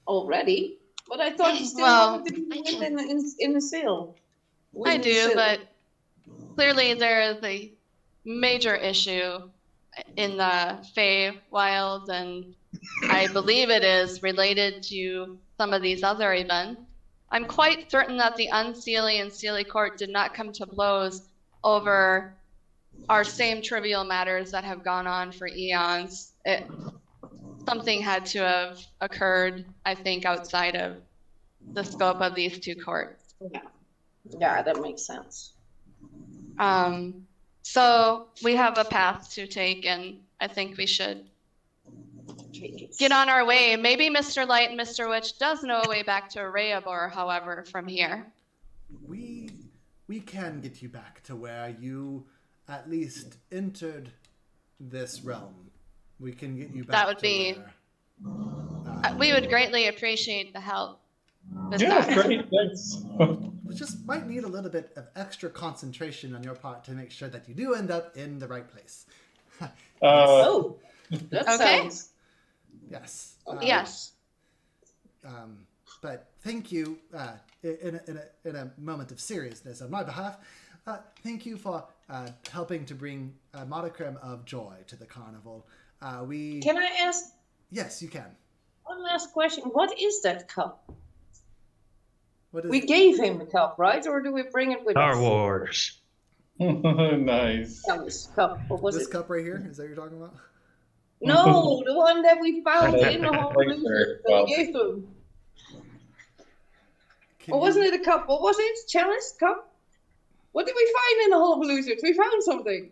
Already? But I thought you still Well, wanted to be in the sail. I With the do, sail. but clearly there is a major issue in the Feywild, and I believe it is related to some of these other events. I'm quite certain that the Unseelie and Seelie Court did not come to blows over our same trivial matters that have gone on for eons. Something had to have occurred, I think, outside of the scope of these two courts. Yeah, that makes sense. So we have a path to take, and I think we should get on our way. Maybe Mr. Light and Mr. Witch does know a way back to Reabor, however, from here. We can get you back to where you at least entered this realm. We can get you back That would to be... where, we would greatly appreciate the help with Yeah, that. great. Thanks. we just might need a little bit of extra concentration on your part to make sure that you do end up in the right place. Oh, that Okay. sounds... Yes. Yes. But thank you, in a moment of seriousness on my behalf, thank you for helping to bring a modicum of joy to the carnival. Can I ask Yes, you can. one last question? What is that cup? What is We it? gave him the cup, right? Or do we bring it with Star us? Wars. Nice. Yeah, this cup. What was This it? cup right here? Is that what you're talking about? No, the one that we found in the hall Like that well, we gave to him. Can Or wasn't you- it a cup? What was it? Chalice? Cup? What did we find in the hall of losers? We found something.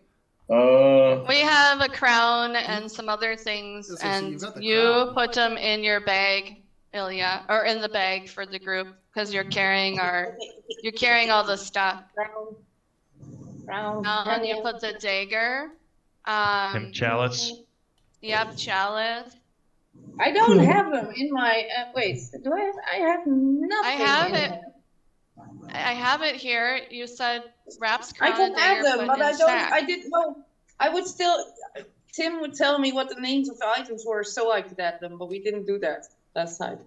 We have a crown and some other things, So and you've got the you crown. put them in your bag, Ilya, or in the bag for the group, because you're carrying all the stuff. Brown. And you put the dagger. And chalice. Yep, chalice. I don't have them in my. Wait, do I have? I have nothing. I have in it. there. I have it here. You said Rap's I crown can and dagger add them, put but in I don't. stack. I didn't know. I would still. Tim would tell me what the names of the items were, so I could add them. But we didn't do that last time,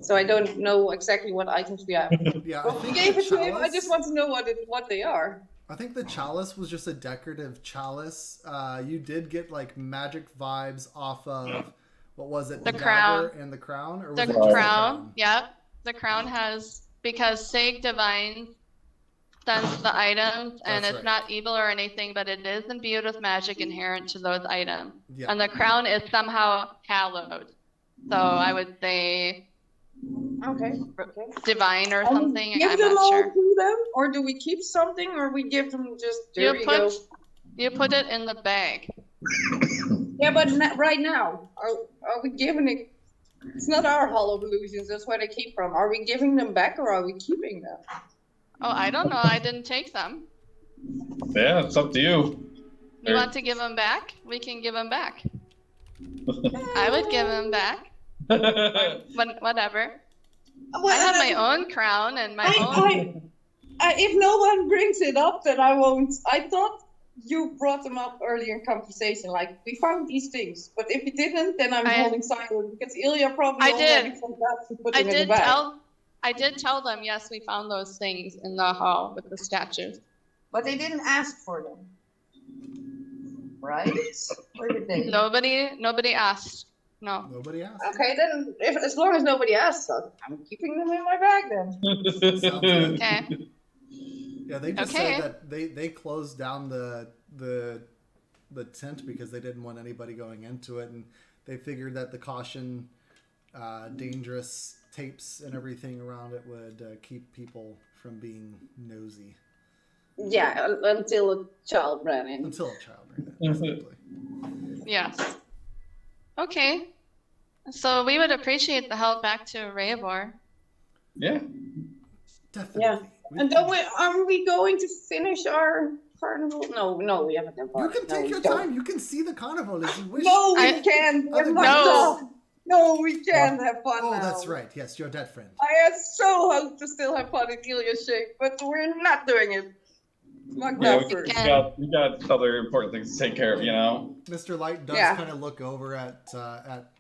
so I don't know exactly what items we have. Yeah, I Well, we think gave the it to him. I chalice- just want to know what they are. I think the chalice was just a decorative chalice. You did get like magic vibes off of what was it? The dagger crown. and the crown, or was The it just the crown. Yep. The crown has, because Sag Divine sends the items, and That's it's right. not evil or anything, but it is imbued with magic inherent to those items. Yeah. And the crown is somehow hallowed. So I would say Okay. divine or And we something. give I'm them not all sure. to them, or do we keep something, or we give them just there You you go. put it in the bag. Yeah, but right now, are we giving it? It's not our Hall of Illusions. That's where they keep from. Are we giving them back, or are we keeping them? Oh, I don't know. I didn't take them. Yeah, it's up to you. You want to give them back? We can give them back. I would give them back. Whatever. Well, I have my own crown and my own. if no one brings it up, then I won't. I thought you brought them up earlier in conversation, like we found these things. But if you didn't, then I'm holding silent because Ilya probably I already did. forgot to put I them in the did bag. I did tell them, yes, we found those things in the hall with the statues. But they didn't ask for them, right? Or did they? Nobody asked. No. Nobody asked. Okay, then as long as nobody asks, I'm keeping them in my bag then. Sounds good. Okay. Yeah, they just Okay. said that they closed down the tent because they didn't want anybody going into it, and they figured that the caution, dangerous tapes and everything around it would keep people from being nosy. Yeah, until a child ran in. Until a child ran in, exactly. Yes. Okay. So we would appreciate the help back to Reabor. Yeah. Definitely. Yeah. We And can- are we going to finish our carnival? No, we haven't done You can No, take we your don't. time. You can see the carnival as you wish. No, we I- can't. We're Other locked No. off. No, we can't have fun Oh, now. that's right. Yes, your dead friend. I had so hoped to still have fun in Ilya's shape, but we're not doing it. Mark Yeah, that first. we got other important things to take care of, you know. Mr. Light does Yeah. kind of look over at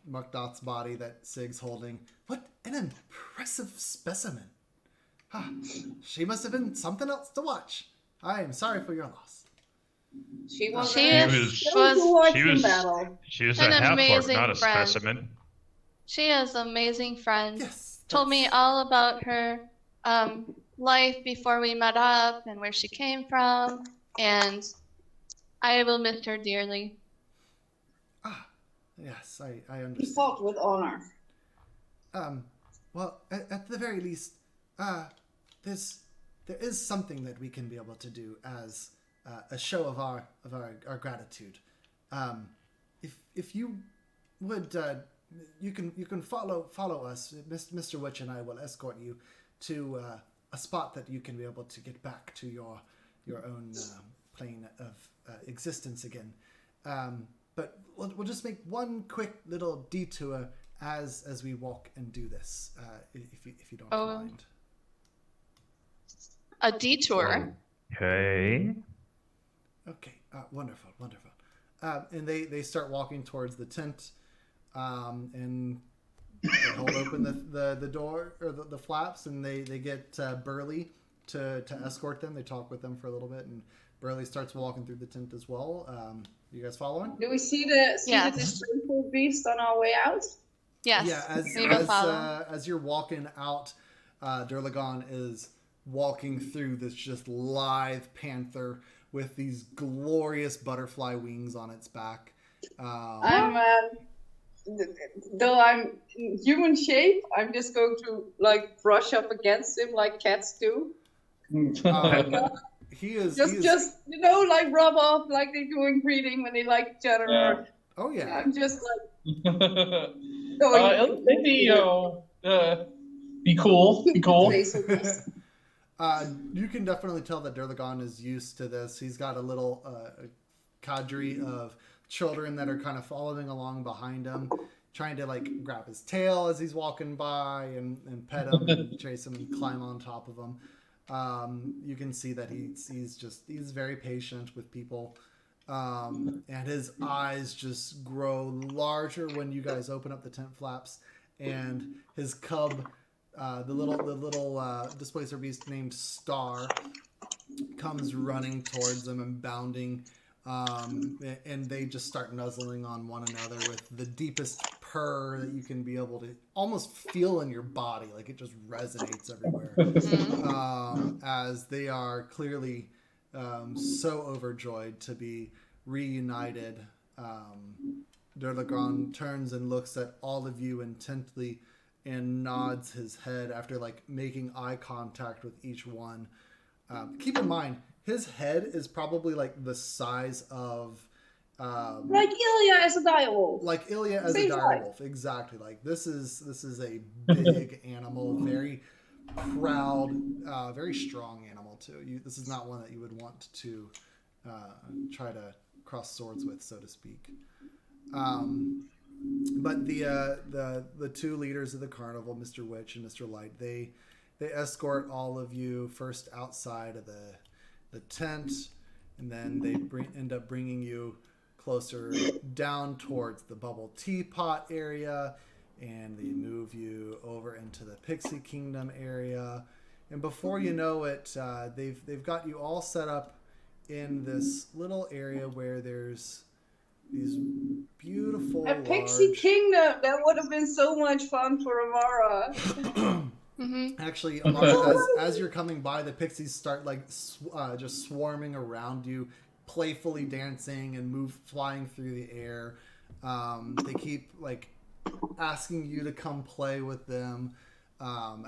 Mukdot's body that Sig's holding. What an impressive specimen. Huh. She must have been something else to watch. I am sorry for your loss. She was She an was- to watch she in was- battle. She was An a half-orc, amazing not a friend. specimen. She is an amazing friend. Yes. Told me that's- all about her life before we met up and where she came from, and I will miss her dearly. Ah, yes, I He understand. fought with honor. Well, at the very least, there is something that we can be able to do as a show of our gratitude. If you would, you can follow us. Mr. Witch and I will escort you to a spot that you can be able to get back to your own plane of existence again. But we'll just make one quick little detour as we walk and do this, if you don't mind. A detour. Okay. Okay, wonderful. And they start walking towards the tent, and they hold open the door or the flaps, and they get Burley to escort them. They talk with them for a little bit, and Burley starts walking through the tent as well. You guys following? Do we see the Yes. disgraceful beast on our way out? Yes. Yeah, we will follow. as you're walking out, Durlagon is walking through this just lithe panther with these glorious butterfly wings on its back. I'm though I'm in human shape, I'm just going to like brush up against him like cats do. He is Just like rub off like they do in breeding when they like each other. Yeah. Or, oh yeah. I'm just like going. Maybe, be cool. You can definitely tell that Durlagon is used to this. He's got a little cadre of children that are kind of following along behind him, trying to like grab his tail as he's walking by and pet him and chase him and climb on top of him. You can see that he's very patient with people. And his eyes just grow larger when you guys open up the tent flaps, and his cub, the little displacer beast named Star, comes running towards them and bounding, and they just start nuzzling on one another with the deepest purr that you can be able to almost feel in your body, like it just resonates everywhere, as they are clearly so overjoyed to be reunited. Durlagon turns and looks at all of you intently and nods his head after like making eye contact with each one. Keep in mind, his head is probably like the size of like Ilya as a direwolf. like Ilya as Same a direwolf. Exactly. Like this is a big animal, very proud, very strong animal too. This is not one that you would want to try to cross swords with, so to speak. But the two leaders of the carnival, Mr. Witch and Mr. Light, they escort all of you first outside of the tent, and then they end up bringing you closer down towards the bubble teapot area, and they move you over into the Pixie Kingdom area. And before you know it, they've got you all set up in this little area where there's these beautiful A Pixie large... Kingdom, that would have been so much fun for Amara. Actually, Amara, as you're coming by, the pixies start like just swarming around you, playfully dancing and flying through the air. They keep like asking you to come play with them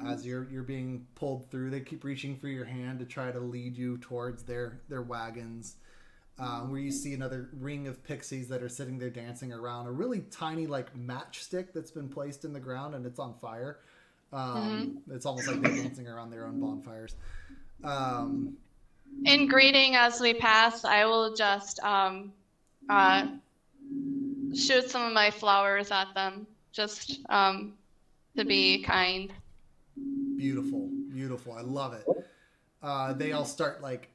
as you're being pulled through. They keep reaching for your hand to try to lead you towards their wagons. Where you see another ring of pixies that are sitting there dancing around a really tiny like matchstick that's been placed in the ground and it's on fire. It's almost like they're dancing around their own bonfires. In greeting as we pass, I will just shoot some of my flowers at them. just to be kind. Beautiful, beautiful. I love it. They all start like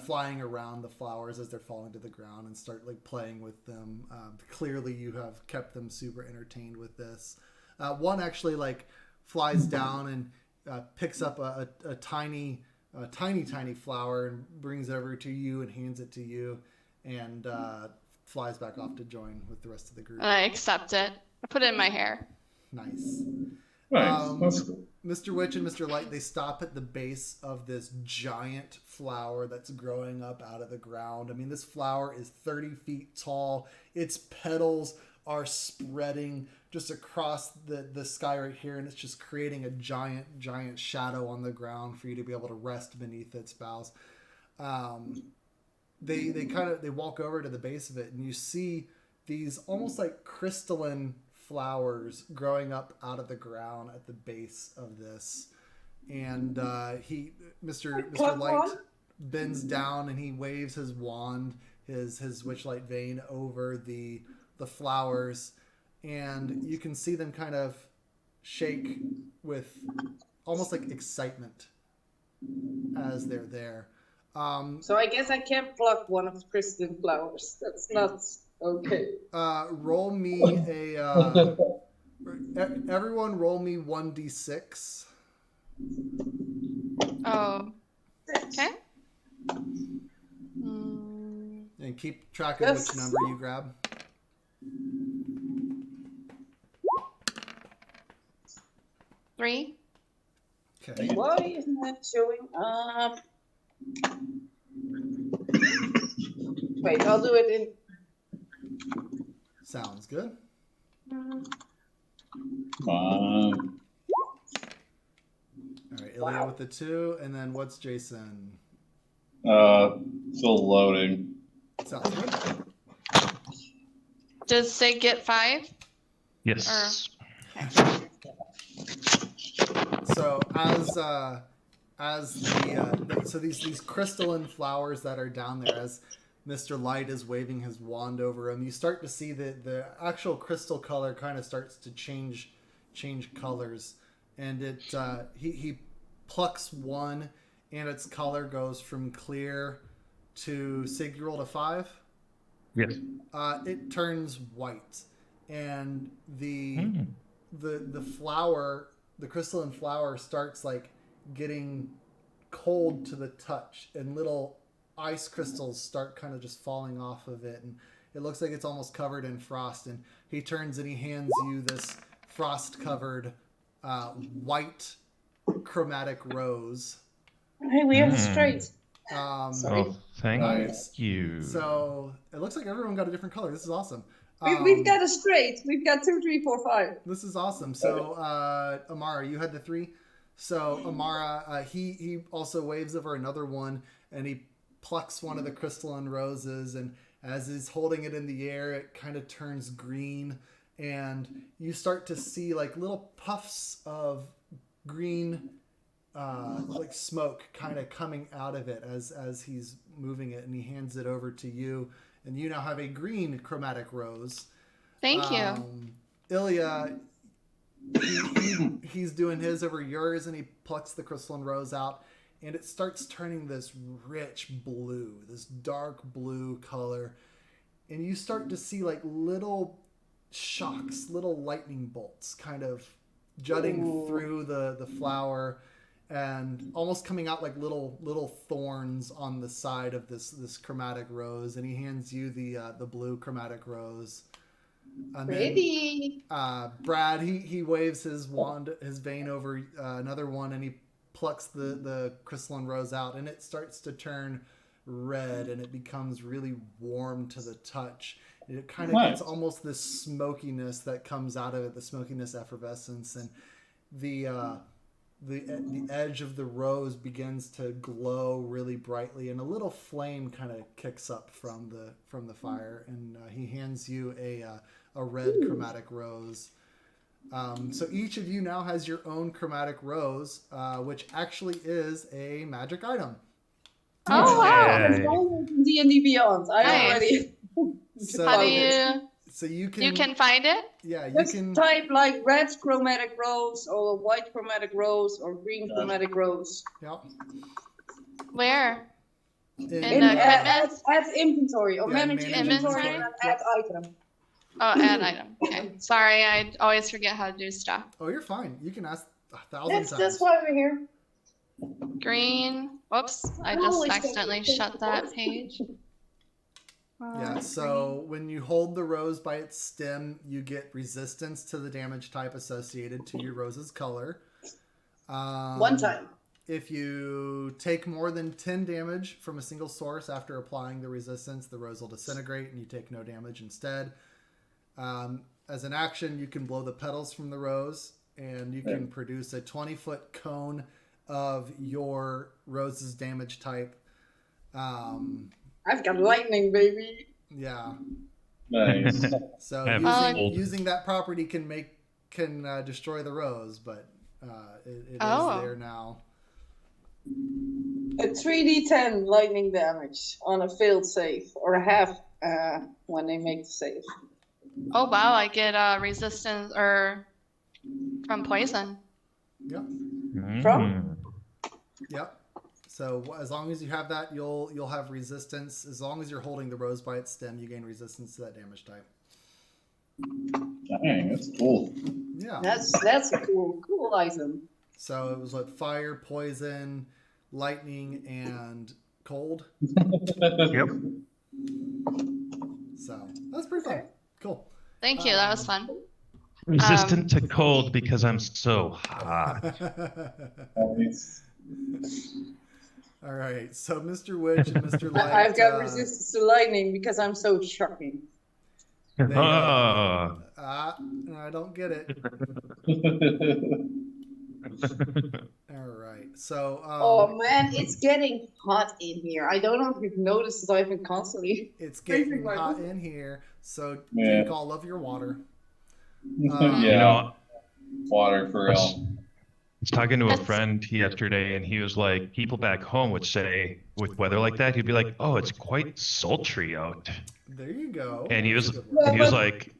flying around the flowers as they're falling to the ground and start like playing with them. Clearly, you have kept them super entertained with this. One actually like flies down and picks up a tiny flower and brings it over to you and hands it to you, and flies back off to join with the rest of the group. And I accept it. I put it in my hair. Nice. Nice. That's cool. Mr. Witch and Mr. Light, they stop at the base of this giant flower that's growing up out of the ground. I mean, this flower is 30 feet tall. Its petals are spreading just across the sky right here, and it's just creating a giant shadow on the ground for you to be able to rest beneath its boughs. They walk over to the base of it, and you see these almost like crystalline flowers growing up out of the ground at the base of this. And Mr. Light bends down and he waves his wand, his witchlight vein over the flowers, and you can see them kind of shake with almost like excitement as they're there. So I guess I can't pluck one of the crystalline flowers. That's not okay. Roll me a everyone roll me 1d6. Oh. Okay. And keep track of which number you grab. Three. Okay. Why isn't that showing up? Wait, I'll do it in. Sounds good. All right, Ilya with the 2, and then what's Jason? Still loading. Sounds good. Does Sig get 5? Yes. So so these crystalline flowers that are down there, as Mr. Light is waving his wand over them, you start to see the actual crystal color kind of starts to change colors, and he plucks one, and its color goes from clear to Sig. You rolled a 5. Yes. It turns white, and the flower, the crystalline flower, starts like getting cold to the touch, and little ice crystals start kind of just falling off of it, and it looks like it's almost covered in frost. And he turns and he hands you this frost-covered white chromatic rose. Hey, we have straight. Oh, thank you. So it looks like everyone got a different color. This is awesome. We've got a straight. We've got 2, 3, 4, 5. This is awesome. So Amara, you had the 3. So Amara, he also waves over another one, and he plucks one of the crystalline roses, and as he's holding it in the air, it kind of turns green, and you start to see like little puffs of green like smoke kind of coming out of it as he's moving it, and he hands it over to you, and you now have a green chromatic rose. Thank you. Ilya, he's doing his over yours, and he plucks the crystalline rose out, and it starts turning this rich blue, this dark blue color, and you start to see like little shocks, little lightning bolts kind of jutting through the flower, and almost coming out like little thorns on the side of this chromatic rose. And he hands you the blue chromatic rose. And Pretty. then Brad, he waves his wand, his vein over another one, and he plucks the crystalline rose out, and it starts to turn red, and it becomes really warm to the touch. And it kind of gets almost this smokiness that comes out of it, the smokiness effervescence, and the edge of the rose begins to glow really brightly, and a little flame kind of kicks up from the fire, and he hands you a red chromatic rose. So each of you now has your own chromatic rose, which actually is a magic item. Oh, wow. D&D Beyond. I already. So How do you So you You can find it? Yeah, you Just can. type like red chromatic rose or white chromatic rose or green chromatic rose. Yeah. Where? In In, the add, equipment? add inventory or Yeah, manage manage inventory inventory. and add item. Oh, add item. Okay. Sorry, I always forget how to do stuff. Oh, you're fine. You can ask 1,000 times. That's why we're here. Green. Whoops. I just always accidentally think shut that page. Yeah, so when you hold the rose by its stem, you get resistance to the damage type associated to your rose's color. One time. If you take more than 10 damage from a single source after applying the resistance, the rose will disintegrate and you take no damage instead. As an action, you can blow the petals from the rose and you can produce a 20-foot cone of your rose's damage type. I've got lightning, baby. Yeah. Nice. So have using that property can destroy the rose, but it is there now. A 3d10 lightning damage on a failed save, or a half when they make the save. Oh wow, I get resistance or from poison. Yep. From? Yep. So as long as you have that, you'll have resistance. As long as you're holding the rose by its stem, you gain resistance to that damage type. Dang, that's cool. Yeah. That's a cool item. So it was fire, poison, lightning, and cold. Yep. So that's pretty fun. Cool. Thank you. That was fun. Resistant to cold because I'm so hot. Nice. All right. So Mr. Witch and Mr. Light. I've got resistance to lightning because I'm so shocking. Oh. I don't get it. All right. So. Oh man, it's getting hot in here. I don't know if you've noticed that I've been constantly. It's getting hot in here. So drink all of your water. Yeah. Water for real. I was talking to a friend yesterday, and he was like, people back home would say, with weather like that, he'd be like, "Oh, it's quite sultry out." There you go. And he was like,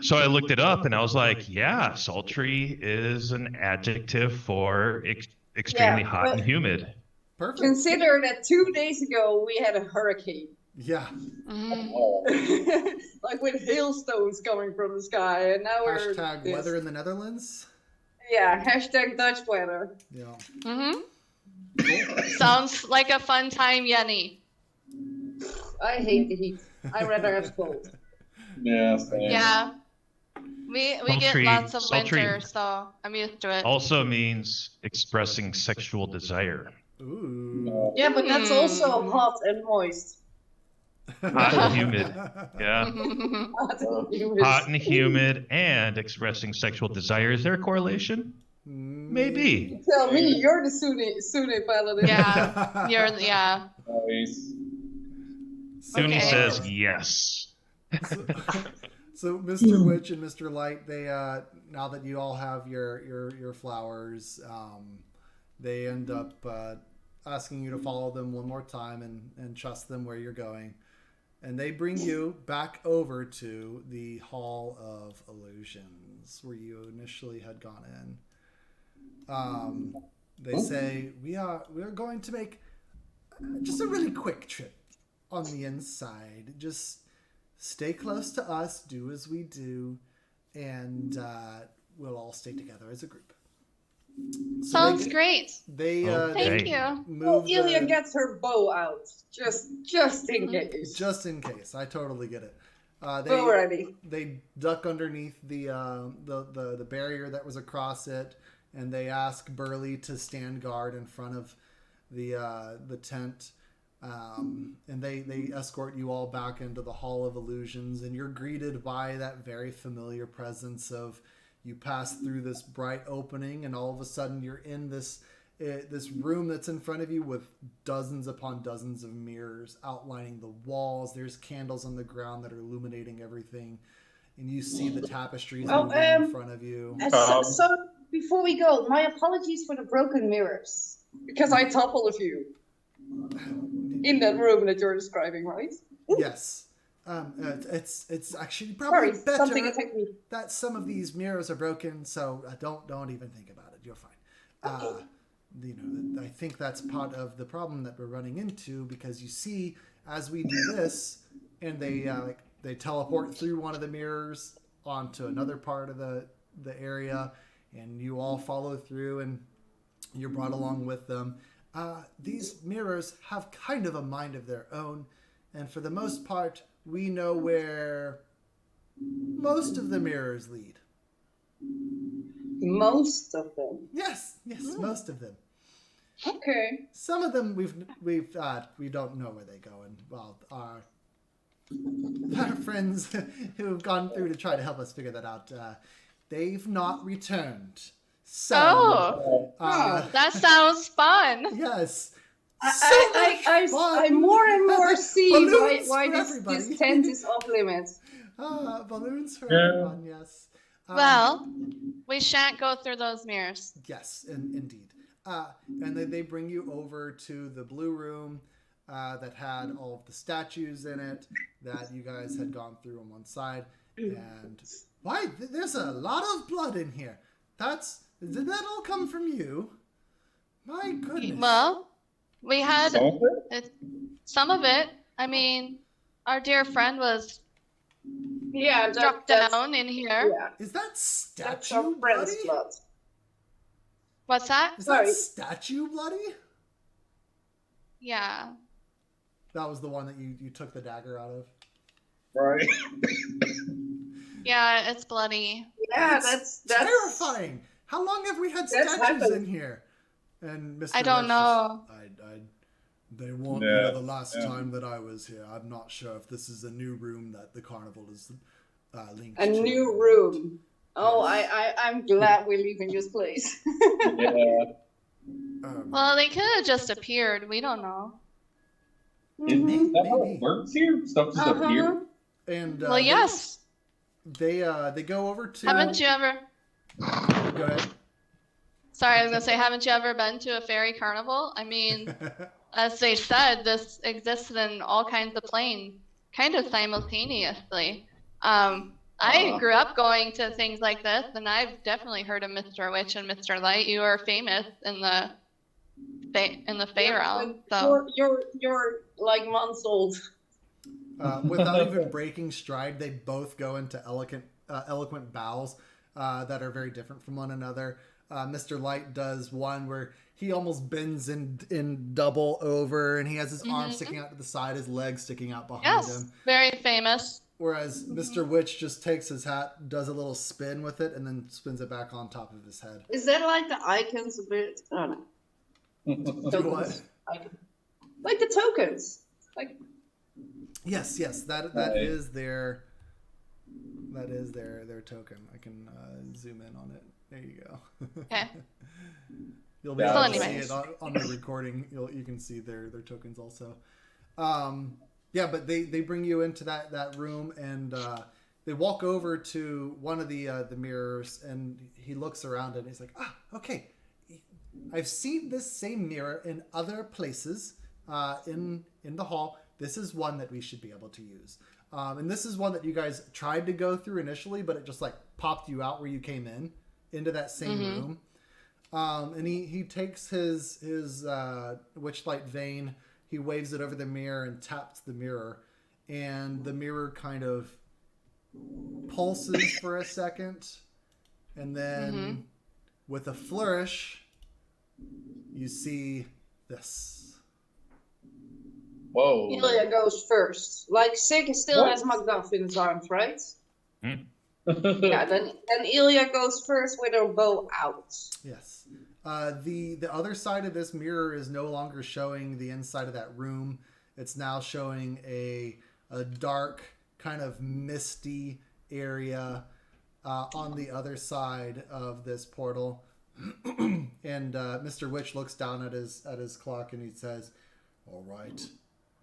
so I looked it up, and I was like, yeah, sultry is an adjective for extremely hot and humid. Perfect. Consider that 2 days ago we had a hurricane. Yeah. Like with hailstones coming from the sky, and now we're Hashtag weather in the Netherlands. Yeah, hashtag Dutch weather. Yeah. Sounds like a fun time, Yenny. I hate the heat. I'd rather have cold. Yeah. Same. Yeah. We get lots of winter, so I'm used to it. Also means expressing sexual desire. Ooh. Yeah, but that's also hot and moist. Hot and humid. Yeah. Hot and humid and expressing sexual desire. Is there a correlation? Maybe. Tell me, you're the Sune paladin. Yeah. Nice. Suni says yes. So Mr. Witch and Mr. Light, they now that you all have your flowers, they end up asking you to follow them one more time and trust them where you're going. And they bring you back over to the Hall of Illusions, where you initially had gone in. They say, we are going to make just a really quick trip on the inside. Just stay close to us, do as we do, and we'll all stay together as a group. So Sounds great. They Thank you. Well, Ilya gets her bow out, just in case. Just in case. I totally get it. Alrighty. They duck underneath the barrier that was across it, and they ask Burley to stand guard in front of the tent. And they escort you all back into the Hall of Illusions, and you're greeted by that very familiar presence of you pass through this bright opening, and all of a sudden you're in this room that's in front of you with dozens upon dozens of mirrors outlining the walls. There's candles on the ground that are illuminating everything, and you see the tapestries moving in front of you. So before we go, my apologies for the broken mirrors, because I toppled a few in that room that you're describing, right? Yes. It's actually probably Sorry, better something attacked me. that some of these mirrors are broken, so don't even think about it. You're fine. I think that's part of the problem that we're running into, because you see, as we do this, and they teleport through one of the mirrors onto another part of the area, and you all follow through, and you're brought along with them. These mirrors have kind of a mind of their own, and for the most part, we know where most of the mirrors lead. Most of them. Yes, most of them. Okay. Some of them we don't know where they go, and well, our friends who've gone through to try to help us figure that out, they've not returned. So, That sounds fun. yes. I more and more see why balloons for this tent is off limits. Balloons for Yeah. everyone, yes. Well, we shan't go through those mirrors. Yes, indeed. And then they bring you over to the blue room that had all of the statues in it that you guys had gone through on one side. And why? There's a lot of blood in here. Did that all come from you? My goodness. Well, we had Some of it? some of it. I mean, our dear friend was Yeah, struck that's down in here. yeah. Is that That's our statue friend's bloody? blood. What's that? Is Sorry. that statue bloody? Yeah. That was the one that you took the dagger out of. Right. Yeah, it's bloody. Yeah, That's that's terrifying. How long have we had That's statues happened. in here? And Mr. I don't Lynch know. They weren't Yeah, here the last yeah. time that I was here. I'm not sure if this is a new room that the carnival is linked a to. new room. Oh, I'm glad we're leaving this place. Yeah. Well, they could have just appeared. We don't know. Is that how Maybe. it works here? Stuff just appears? And Well, yes. they go over to. Haven't you ever? Go ahead. Sorry, I was gonna say, haven't you ever been to a fairy carnival? I mean, as they said, this existed in all kinds of planes, kind of simultaneously. I grew up going to things like this, and I've definitely heard of Mr. Witch and Mr. Light. You are famous in the Fae realm. So You're like months old. Without even breaking stride, they both go into eloquent bows that are very different from one another. Mr. Light does one where he almost bends in double over, and he has his arms sticking out to the side, his legs sticking out behind yes, him. very famous. Whereas Mr. Witch just takes his hat, does a little spin with it, and then spins it back on top of his head. Is that like the icons a bit? Oh no. Do what? Like the tokens. Like Yes, that Right. is their token. I can zoom in on it. There you go. Okay. You'll be Yeah, able Well, to see anyways. it on the recording. You can see their tokens also. Yeah, but they bring you into that room, and they walk over to one of the mirrors, and he looks around and he's like, okay, I've seen this same mirror in other places in the hall. This is one that we should be able to use. And this is one that you guys tried to go through initially, but it just like popped you out where you came into that same room. And he takes his witchlight vein, he waves it over the mirror and taps the mirror, and the mirror kind of pulses for a second, and then with a flourish, you see this. Whoa. Ilya goes first. Like Sig still What? has Macduff in his arms, right? Hmm. Yeah, then Ilya goes first with her bow out. Yes. The other side of this mirror is no longer showing the inside of that room. It's now showing a dark, kind of misty area on the other side of this portal. And Mr. Witch looks down at his clock and he says, All right,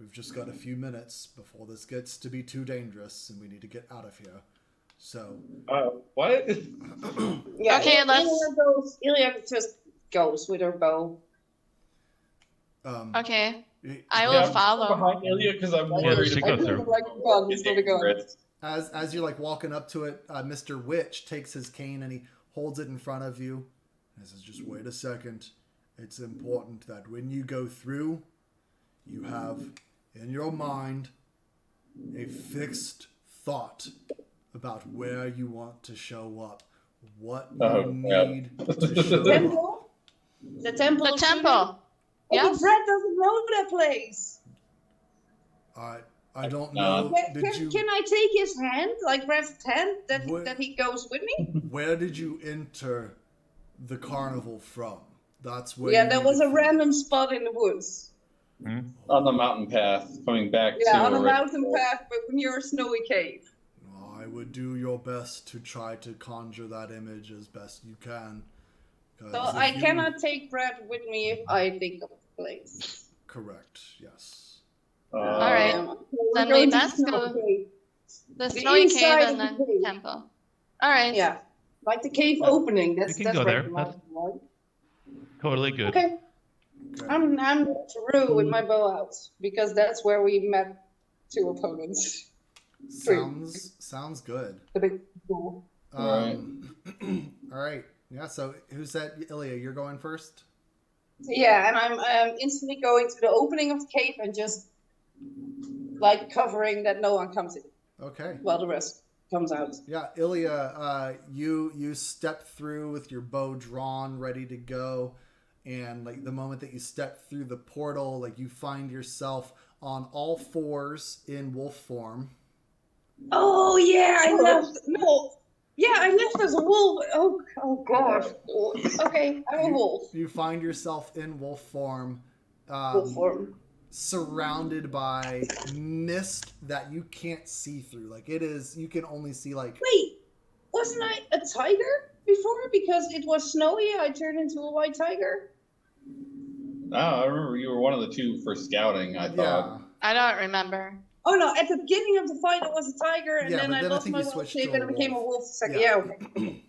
we've just got a few minutes before this gets to be too dangerous, and we need to get out of here. So, What? Yeah, Okay, Ilya just goes with her bow. Okay. I will Yeah, I'm follow. behind Ilya because I'm Yeah, worried just go about through. Like a gun, it's not a gun. Secrets. As you're like walking up to it, Mr. Witch takes his cane and he holds it in front of you. He says, "Just wait a second. It's important that when you go through, you have in your mind a fixed thought about where you want to show up, what you Oh, crap. need to show up." Temple? The temple. The of shooting? temple. Oh, Yes. but Brad doesn't know that place. I don't know. Can I take his hand, like Brad's hand, What- that he goes with me? Where did you enter the carnival from? That's where. Yeah, you that need was to a find random out. spot in the woods. On the mountain path, coming back to. Yeah, on a mountain path, but near a snowy cave. I would do your best to try to conjure that image as best you can. 'Cause So if I you- cannot take Brad with me if I think of the place. Correct. Yes. All right. We're Then going we to best the go- snowy cave. The The snowy inside cave of and the then cave. temple. All right. Yeah, like the cave opening. That's can that's go there. recognized, right? Totally good. Okay, Okay. I'm through with my bow out because that's where we met two opponents. Sounds good. The big pool. All right. Yeah. So who's that? Ilya, you're going first. Yeah, and I'm instantly going to the opening of the cave and just like covering that no one comes in Okay. while the rest comes out. Yeah, Ilya, you step through with your bow drawn, ready to go, and like the moment that you step through the portal, like you find yourself on all fours in wolf form. Oh yeah, I left. No, yeah, I left as a wolf. Oh gosh. Okay, I'm a wolf. You find yourself in wolf form, Wolf form. surrounded by mist that you can't see through. Like it is, you can only see like. Wait, wasn't I a tiger before? Because it was snowy, I turned into a white tiger. Oh, I remember you were one of the two for scouting, I thought. I don't remember. Oh no, at the beginning of the fight it was a tiger, and Yeah, then but I then I lost think my you wolf switched shape to and a I became a wolf. wolf second. Yeah. Yeah, okay.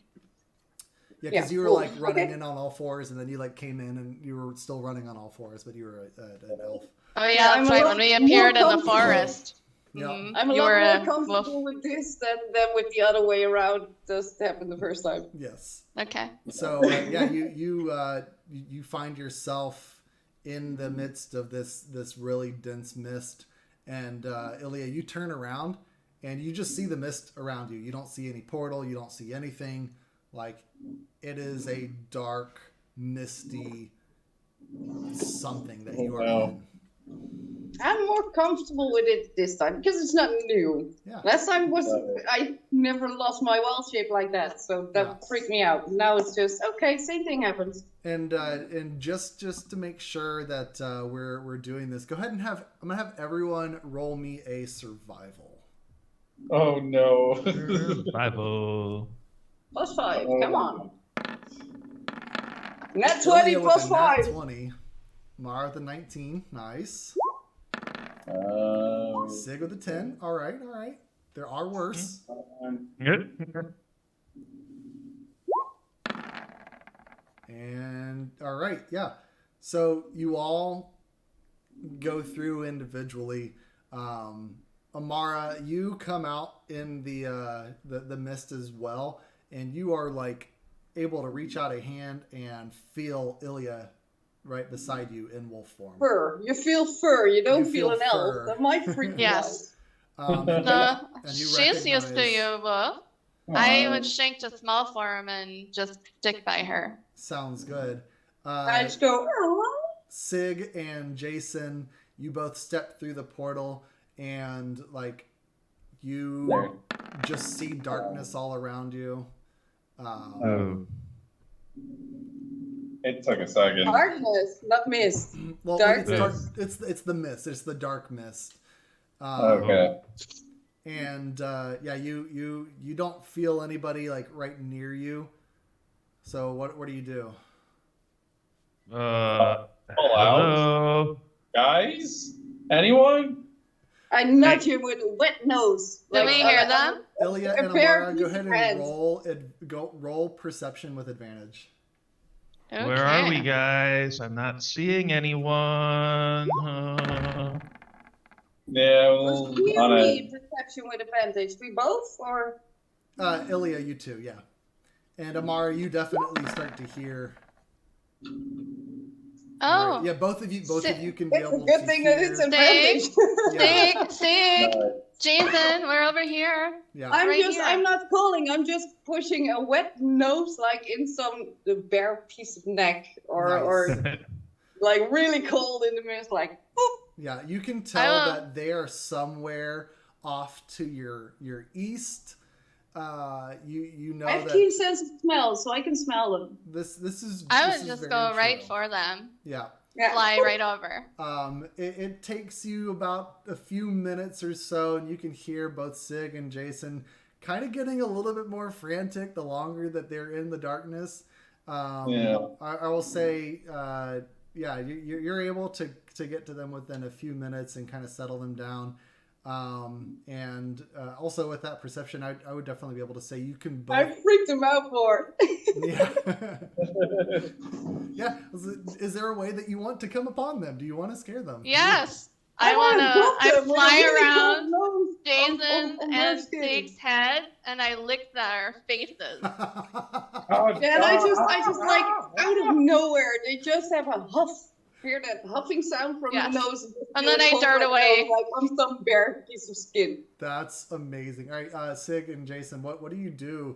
Yeah, because Yeah, you were cool. like running Okay. in on all fours, and then you like came in, and you were still running on all fours, but you were an elf. Oh yeah, Yeah, that's I'm a right. lot When we more appeared in the comfortable. forest. Yeah. Mhm. I'm a You lot were more a comfortable wolf. with this than with the other way around. Just happened the first time. Yes. Okay. So yeah, you find yourself in the midst of this really dense mist, and Ilya, you turn around and you just see the mist around you. You don't see any portal. You don't see anything. Like it is a dark, misty something that you are in. I'm more comfortable with it this time because it's not new. Yeah. Last time was I never lost my wild shape like that, so that Yeah. freaked me out. Now it's just okay. Same thing happens. And just to make sure that we're doing this, go ahead and I'm gonna have everyone roll me a survival. Oh no. Survival. +5. Come on. Nat 20 Ilya with a nat +5. 20. Mara with a 19. Nice. Uh, Sig with a 10. All right. There are worse. Good. And all right, yeah. So you all go through individually. Amara, you come out in the mist as well, and you are like able to reach out a hand and feel Ilya right beside you in wolf form. Fur. You feel fur. You don't You feel feel an fur. elf. That might freak me Yes. And you She's used to recognize- you, Wolf. I would shrink to small form and just stick by her. Sounds good. out. I just go, oh. Sig and Jason, you both step through the portal, and like you just see darkness all around you. Oh. it took a second. Darkness, not mist. Well, Dark it's dark. mist. It's the mist. It's the dark mist. Okay. And yeah, you don't feel anybody like right near you. So what do you do? Call out. Hello. Guys? Anyone? I nudge him with a wet nose. Do we hear them? Ilya and A pair Amara, of go ahead and friends. roll perception with advantage. Where are we, Okay. guys? I'm not seeing anyone. Yeah, Was well, you on and a me perception with advantage? We both, or Ilya, you too, yeah. And Amara, you definitely start to hear. All right. Oh, Yeah, both of you can be it's a able good to thing hear. that it's advantage. Yeah, Sig, no, Jason, we're over here. yeah. I'm not calling. I'm just pushing a wet nose like in some bare piece of neck, or Nice. like really cold in the mist, like boop. Yeah, you can tell will- that they are somewhere off to your east. You know I have that keen sense of smell, so I can smell them. this is. I this would is just very go right true. for them. Yeah. Yeah. Fly right over. It takes you about a few minutes or so, and you can hear both Sig and Jason kind of getting a little bit more frantic the longer that they're in the darkness. Yeah. I will say, yeah, you're able to get to them within a few minutes and kind of settle them down. And also with that perception, I would definitely be able to say you can I both. freaked them out for. Yeah. Yeah. Is there a way that you want to come upon them? Do you want to scare them? Yes. I I them with a fly really around cold nose Jason on their and skin. Sig's head and I lick their faces. Oh, Yeah, and I just like out of nowhere, they just have a huff. Hear that huffing sound from Yes. the nose, And then I dart away. like on some bare piece of skin. That's amazing. All right, Sig and Jason, what do you do?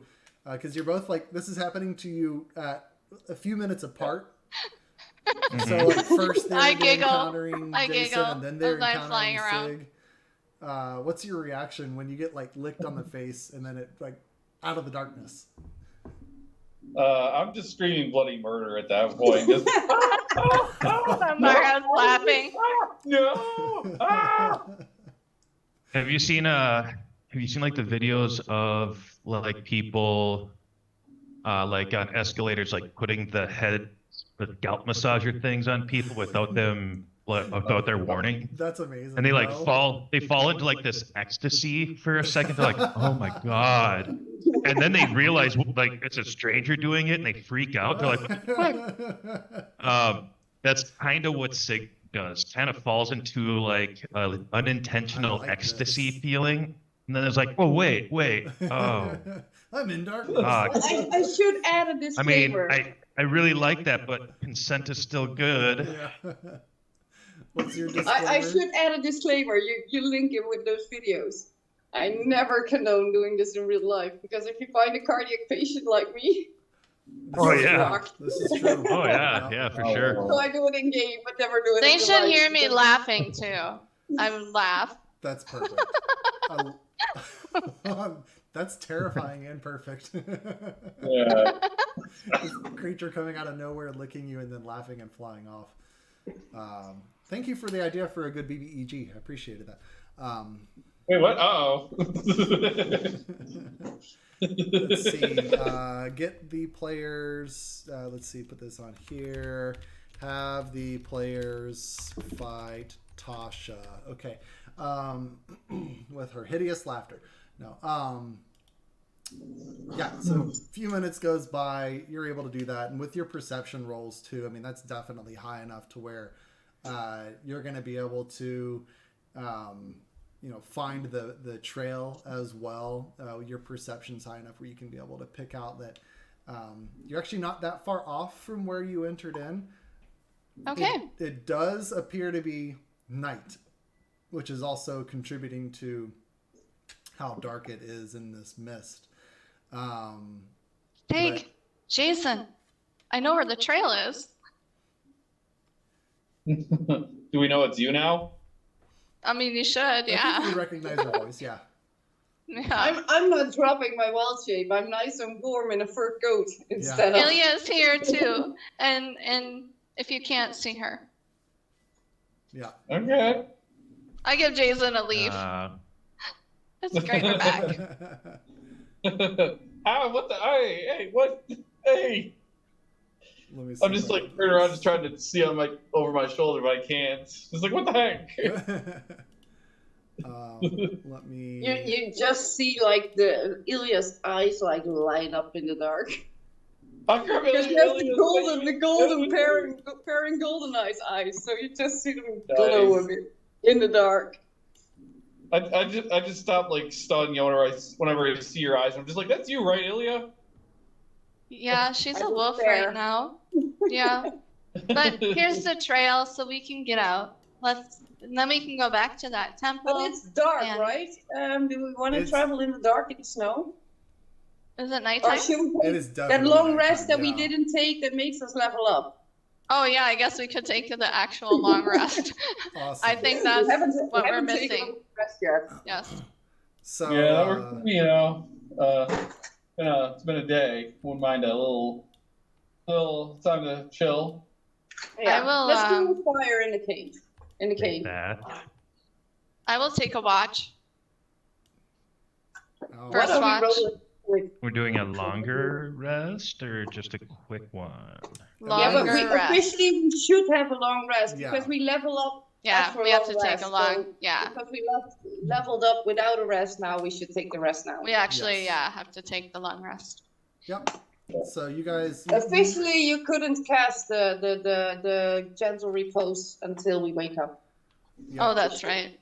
Because you're both like, this is happening to you at a few minutes apart. So like first I they're giggle. encountering I Jason, giggle and then they're as I'm encountering flying around. Sig. What's your reaction when you get like licked on the face and then it like out of the darkness? I'm just screaming bloody murder at that point. Just, Mara's laughing. no! Ah! Have you seen like the videos of like people like on escalators, like putting the scalp massager things on people without their warning? That's amazing. And they like No? fall into like this ecstasy for a second. They're like, oh my God. And then they realize like it's a stranger doing it and they freak out. They're like, what the fuck? That's kind of what Sig does. Kind of falls into like an unintentional I like ecstasy this. feeling. And then it's like, oh, wait. Oh, I'm in darkness. I should add a I mean, disclaimer. I really like that, but consent is still good. Yeah. What's your disclaimer? I should add a disclaimer. You link it with those videos. I never condone doing this in real life because if you find a cardiac patient like me, Oh, This is yeah. true. This is true. Oh, yeah, for sure. so I do it in game, but never do it. They in real should life hear me because- laughing too. I would laugh. That's perfect. That's terrifying and perfect. Yeah. This creature coming out of nowhere, licking you, and then laughing and flying off. Thank you for the idea for a good BBEG. I appreciated that. Wait, what? Uh-oh. Let's see. Get the players. Let's see. Put this on here. Have the players fight Tasha. Okay. With her hideous laughter. No. Yeah. So a few minutes goes by. You're able to do that, and with your perception rolls too. I mean, that's definitely high enough to where you're going to be able to. Find the trail as well. Your perception's high enough where you can be able to pick out that you're actually not that far off from where you entered in. Okay. It does appear to be night, which is also contributing to how dark it is in this mist. Sig, Jason, I know where the trail is. Do we know it's you now? I mean, you should, I think yeah. you recognize her voice, yeah. Yeah. I'm not dropping my wild shape. I'm nice and warm in a fur coat instead of. Ilya's here too, and if you can't see her, Yeah. Okay. I give Jason a leaf. That's great. We're back. What the? Hey, what? Hey. Let me see I'm just if I like can- turning around, just trying to see on over my shoulder, but I can't. Just like, what the heck? Let me. You just see like the Ilya's eyes like light up in the dark. I'm from Because you have the golden Ilya. pairing golden eyes, so you just see them Nice. glow a bit in the dark. I just stop like stunned, you know, whenever I see your eyes. I'm just like, that's you, right, Ilya? Yeah, she's I a was wolf there. right now. Yeah. But here's the trail so we can get out. And then we can go back to that temple. But it's dark, and- right? Do we want to It's- travel in the dark in the snow? Is it Or nighttime? should we It take is that definitely long nighttime, rest that we yeah. didn't take that makes us level up? Oh yeah, I guess we could take the actual long rest. Awesome. I think that's we haven't what we're taken missing. a rest yet. Yes. So Yeah, that works for me, you know. It's been a day. Wouldn't mind a little time to chill. Yeah. will, Let's do a fire in the cave. In the Take cave. that. I will take a watch. oh, First What are we watch. rolling with? We're doing a longer rest or just a quick one? Yeah, but Longer rest. officially we should have a long rest Yeah. because we level up. Yeah, after we a have to long take rest, a long. so Yeah, Because we leveled up without a rest now, we should take the rest now. we actually Yes. have to take the long rest. Yep. So you guys. Officially, you couldn't cast the gentle repose until we wake up. Yep. Oh, that's right.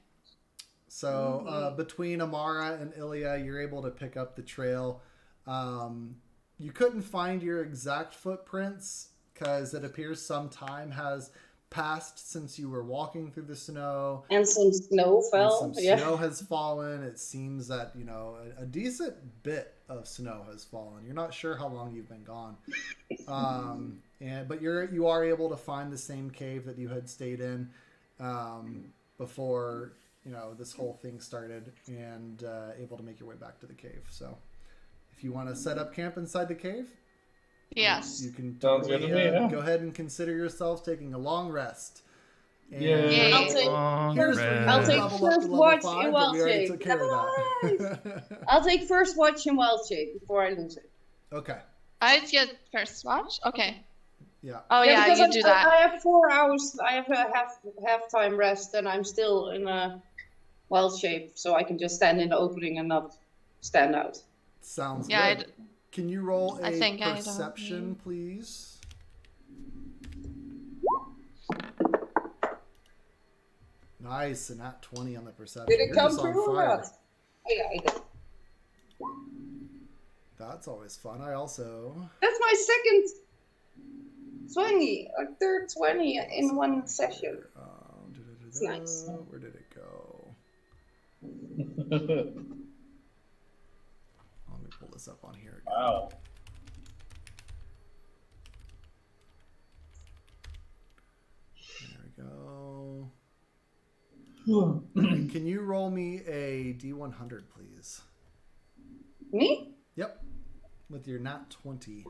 So between Amara and Ilya, you're able to pick up the trail. You couldn't find your exact footprints because it appears some time has passed since you were walking through the snow. And some snow fell. And some Yeah. snow has fallen. It seems that, you know, a decent bit of snow has fallen. You're not sure how long you've been gone. But you are able to find the same cave that you had stayed in before, you know, this whole thing started, and able to make your way back to the cave. So if you want to set up camp inside the cave, Yes. you can Sounds totally good to me, yeah. go ahead and consider yourselves taking a long rest. And Yay. I'll take- Long here's where you I'll rest. take level up to first level watch 5, in but wild we already shape. took care of that. I'll take first watch in wild shape before I lose it. Okay. I get first watch. Okay. Yeah. Oh yeah, because you do that. I have 4 hours. I have a half time rest, and I'm still in a wild shape, so I can just stand in the opening and not stand out. Sounds Yeah, good. Can you roll I a think I don't perception, need- please? Nice, and at 20 on the perception. Did it You're come just on through or fire. not? Oh, yeah, I did. That's always fun. I also. That's my second 20, or third 20 in one session. It's nice. Where did it go? Let me pull this up on here again. Wow. There we go. Can you roll me a D100, please? Me? Yep. With your nat 20.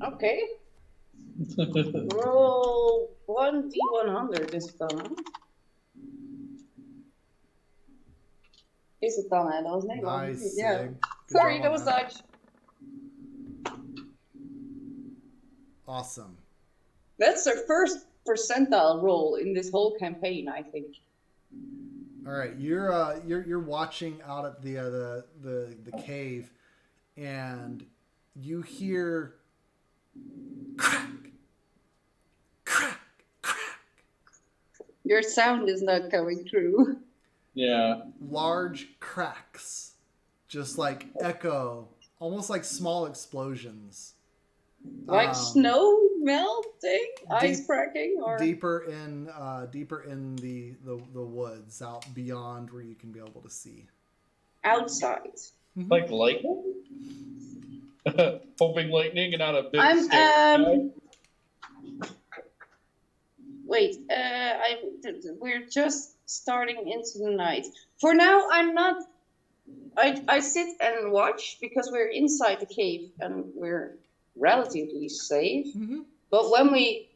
Okay. Roll 1d100 is done. Is het dan, hè? Dat was Nederlands. Nice. Yeah. Sig. Good Sorry, job that on was Dutch. Awesome. That's their first percentile roll in this whole campaign, I think. All right, you're watching out at the cave, and you hear crack, crack, crack. Your sound is not coming through. Yeah. Large cracks, just like echo, almost like small explosions. Like snow melting, ice deep- cracking, or deeper in the woods, out beyond where you can be able to see. outside. Like lightning? Hoping lightning and not a big I'm stick. Wait, we're just starting into the night. For now, I'm not. I sit and watch because we're inside the cave and we're relatively safe. Mm-hmm. But when we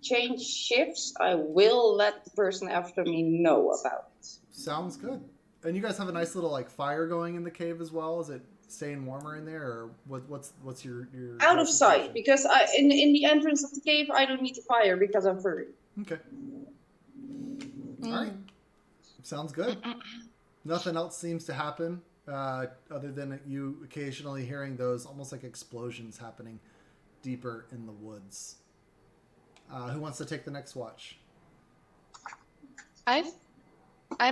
change shifts, I will let the person after me know about it. Sounds good. And you guys have a nice little like fire going in the cave as well. Is it staying warmer in there, or what's your Out of sight, situation? because in the entrance of the cave, I don't need to fire because I'm furry. Okay. All right. Sounds good. Nothing else seems to happen other than you occasionally hearing those almost like explosions happening deeper in the woods. Who wants to take the next watch? I'm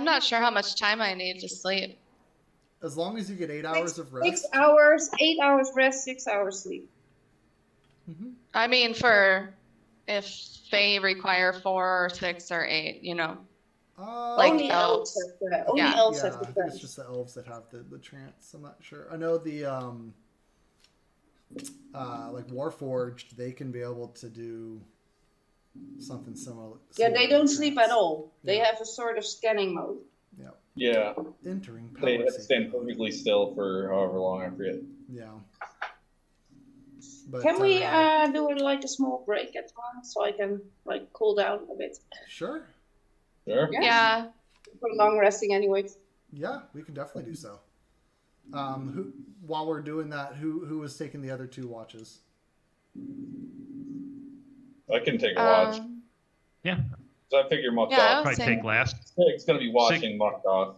not sure how much time I need to sleep. As long as you get 8 hours of rest. 6 hours, 8 hours rest, 6 hours sleep. Mm-hmm. I mean, for if they require 4 or 6 or 8, you know. Like Only elves elves. have that. Only Yeah. elves Yeah, have I the think it's trance. just the elves that have the trance. I'm not sure. I know the like Warforged, they can be able to do something similar. Yeah, they to don't sleep trance. at all. They Yeah. have a sort of scanning mode. Yeah. Yeah. Entering power They have to saving stand mode. perfectly still for however long, I forget. Yeah. But, Can we do like a small break at once so I can like cool down a bit? Sure. Sure. Yeah. For long resting anyway. Yeah, we can definitely do so. While we're doing that, who was taking the other 2 watches? I can take a watch. Yeah. So I figure Mucked Yeah, I Off. was Probably saying- take last. It's going to be watching Mucked Off.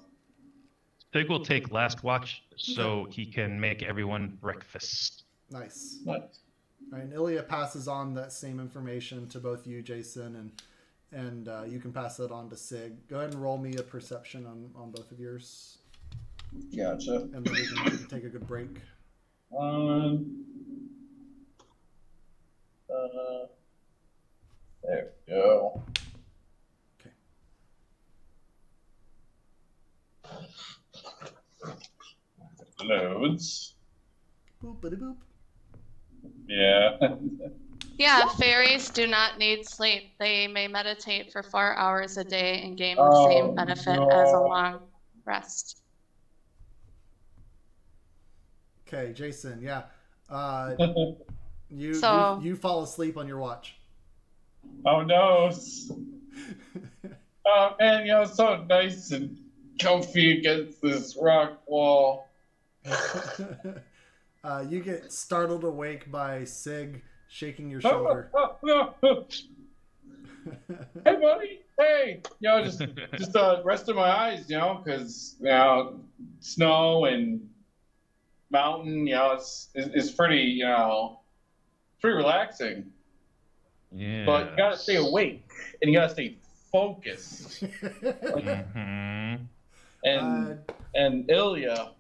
Sig will take last watch so he can make everyone breakfast. Nice. Nice. All right, and Ilya passes on that same information to both you, Jason, and you can pass that on to Sig. Go ahead and roll me a perception on both of yours, Gotcha. and then we can take a good break. There we go. Okay. Loads. Boop-a-de-boop. Yeah. Yeah, fairies do not need sleep. They may meditate for 4 hours a day and gain the Oh, same benefit as a no. long rest. Okay, Jason. Yeah. So- You fall asleep on your watch. Oh no. Oh man, it's so nice and comfy against this rock wall. You get startled awake by Sig shaking your shoulder. Hey buddy, hey, just resting my eyes, because snow and mountain, it's pretty, pretty relaxing. Yeah. But you gotta stay awake and you gotta stay focused. Mm-hmm. And Ilya.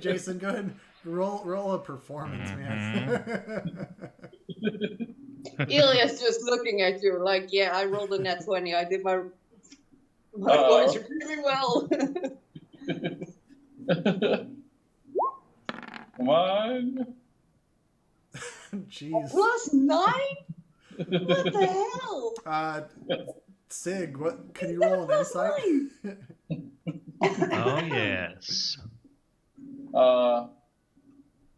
Jason, go ahead and roll a performance, man. Ilya's just looking at you like, yeah, I rolled a net 20. I did my Uh-oh. watch really well. Come on. Jeez. +9? What the hell? Sig, what can you roll an insight? Oh yes.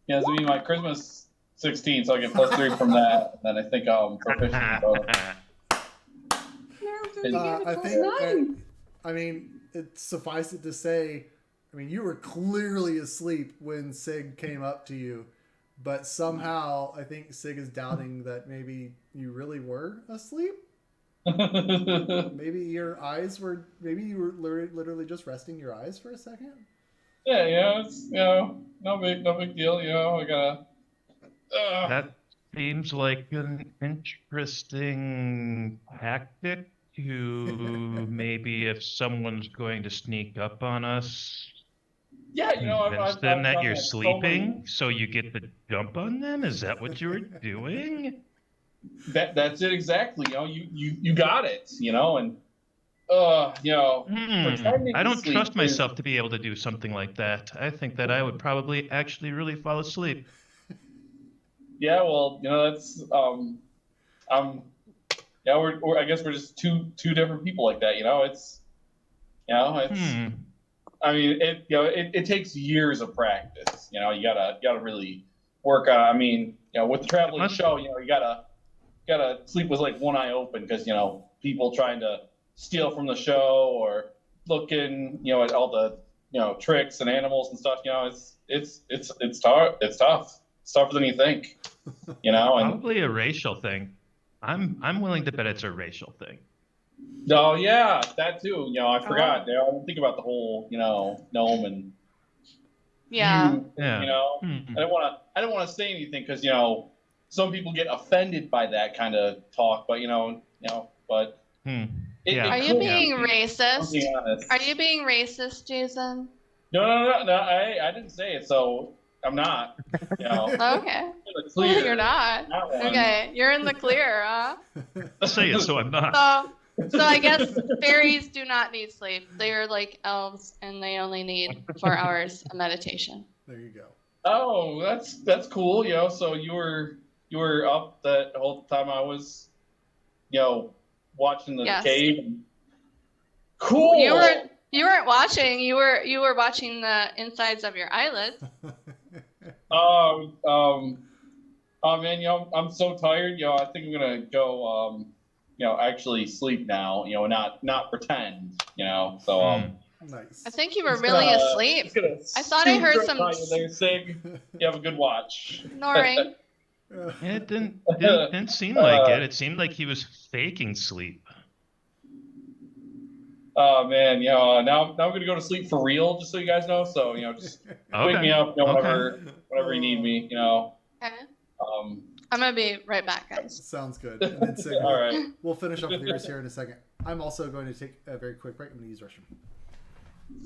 Yeah, so my Christmas 16, so I get +3 from that. And then I think I'm proficient in both. I think, I mean, suffice it to say, I mean, you were clearly asleep when Sig came up to you, but somehow I think Sig is doubting that maybe you really were asleep. Maybe your eyes were, maybe you were literally just resting your eyes for a second. Yeah, it's no big deal. I gotta. That seems like an interesting tactic to maybe if someone's going to sneak up on us, Yeah, convince I've them that done you're that so sleeping many- so you get the jump on them. Is that what you were doing? That's it exactly. You got it. And pretending I to don't sleep trust is- myself to be able to do something like that. I think that I would probably actually really fall asleep. Yeah, well, that's I guess we're just two different people like that. It's I mean, it takes years of practice. You gotta really work on. I mean, with the traveling show, you gotta sleep with like one eye open because people trying to steal from the show or looking at all the tricks and animals and stuff. It's tough. It's tough. It's tougher than you think. And Probably a racial thing. I'm willing to bet it's a racial thing. Oh yeah, that too. I forgot. I don't think about the whole, gnome and Yeah. you. Yeah. I don't want to. I don't want to say anything because some people get offended by that kind of talk. But but Yeah. Are you could being be, I'll be racist? honest. Are you being racist, Jason? No. I didn't say it, so I'm not. Okay. It's clear. You're not. Not one. Okay, you're in the clear, huh? Say it so I'm not. So I guess fairies do not need sleep. They are like elves, and they only need 4 hours of meditation. There you go. Oh, that's cool. So you were up that whole time I was, watching the Yes. cave. Cool. You weren't watching. You were watching the insides of your eyelids. Oh man, I'm so tired. I think I'm gonna go. Actually sleep now. Not pretend. So Nice. I think you were really asleep. I thought I heard some There, Sig. You have a good watch. snoring. It didn't seem like it. It seemed like he was faking sleep. Oh man, now I'm gonna go to sleep for real, just so you guys know. So just wake me up, whenever you need me. Okay. I'm gonna be right back, guys. Sounds good. And then Sig, All right. we'll finish up with yours here in a second. I'm also going to take a very quick break. I'm going to use the restroom.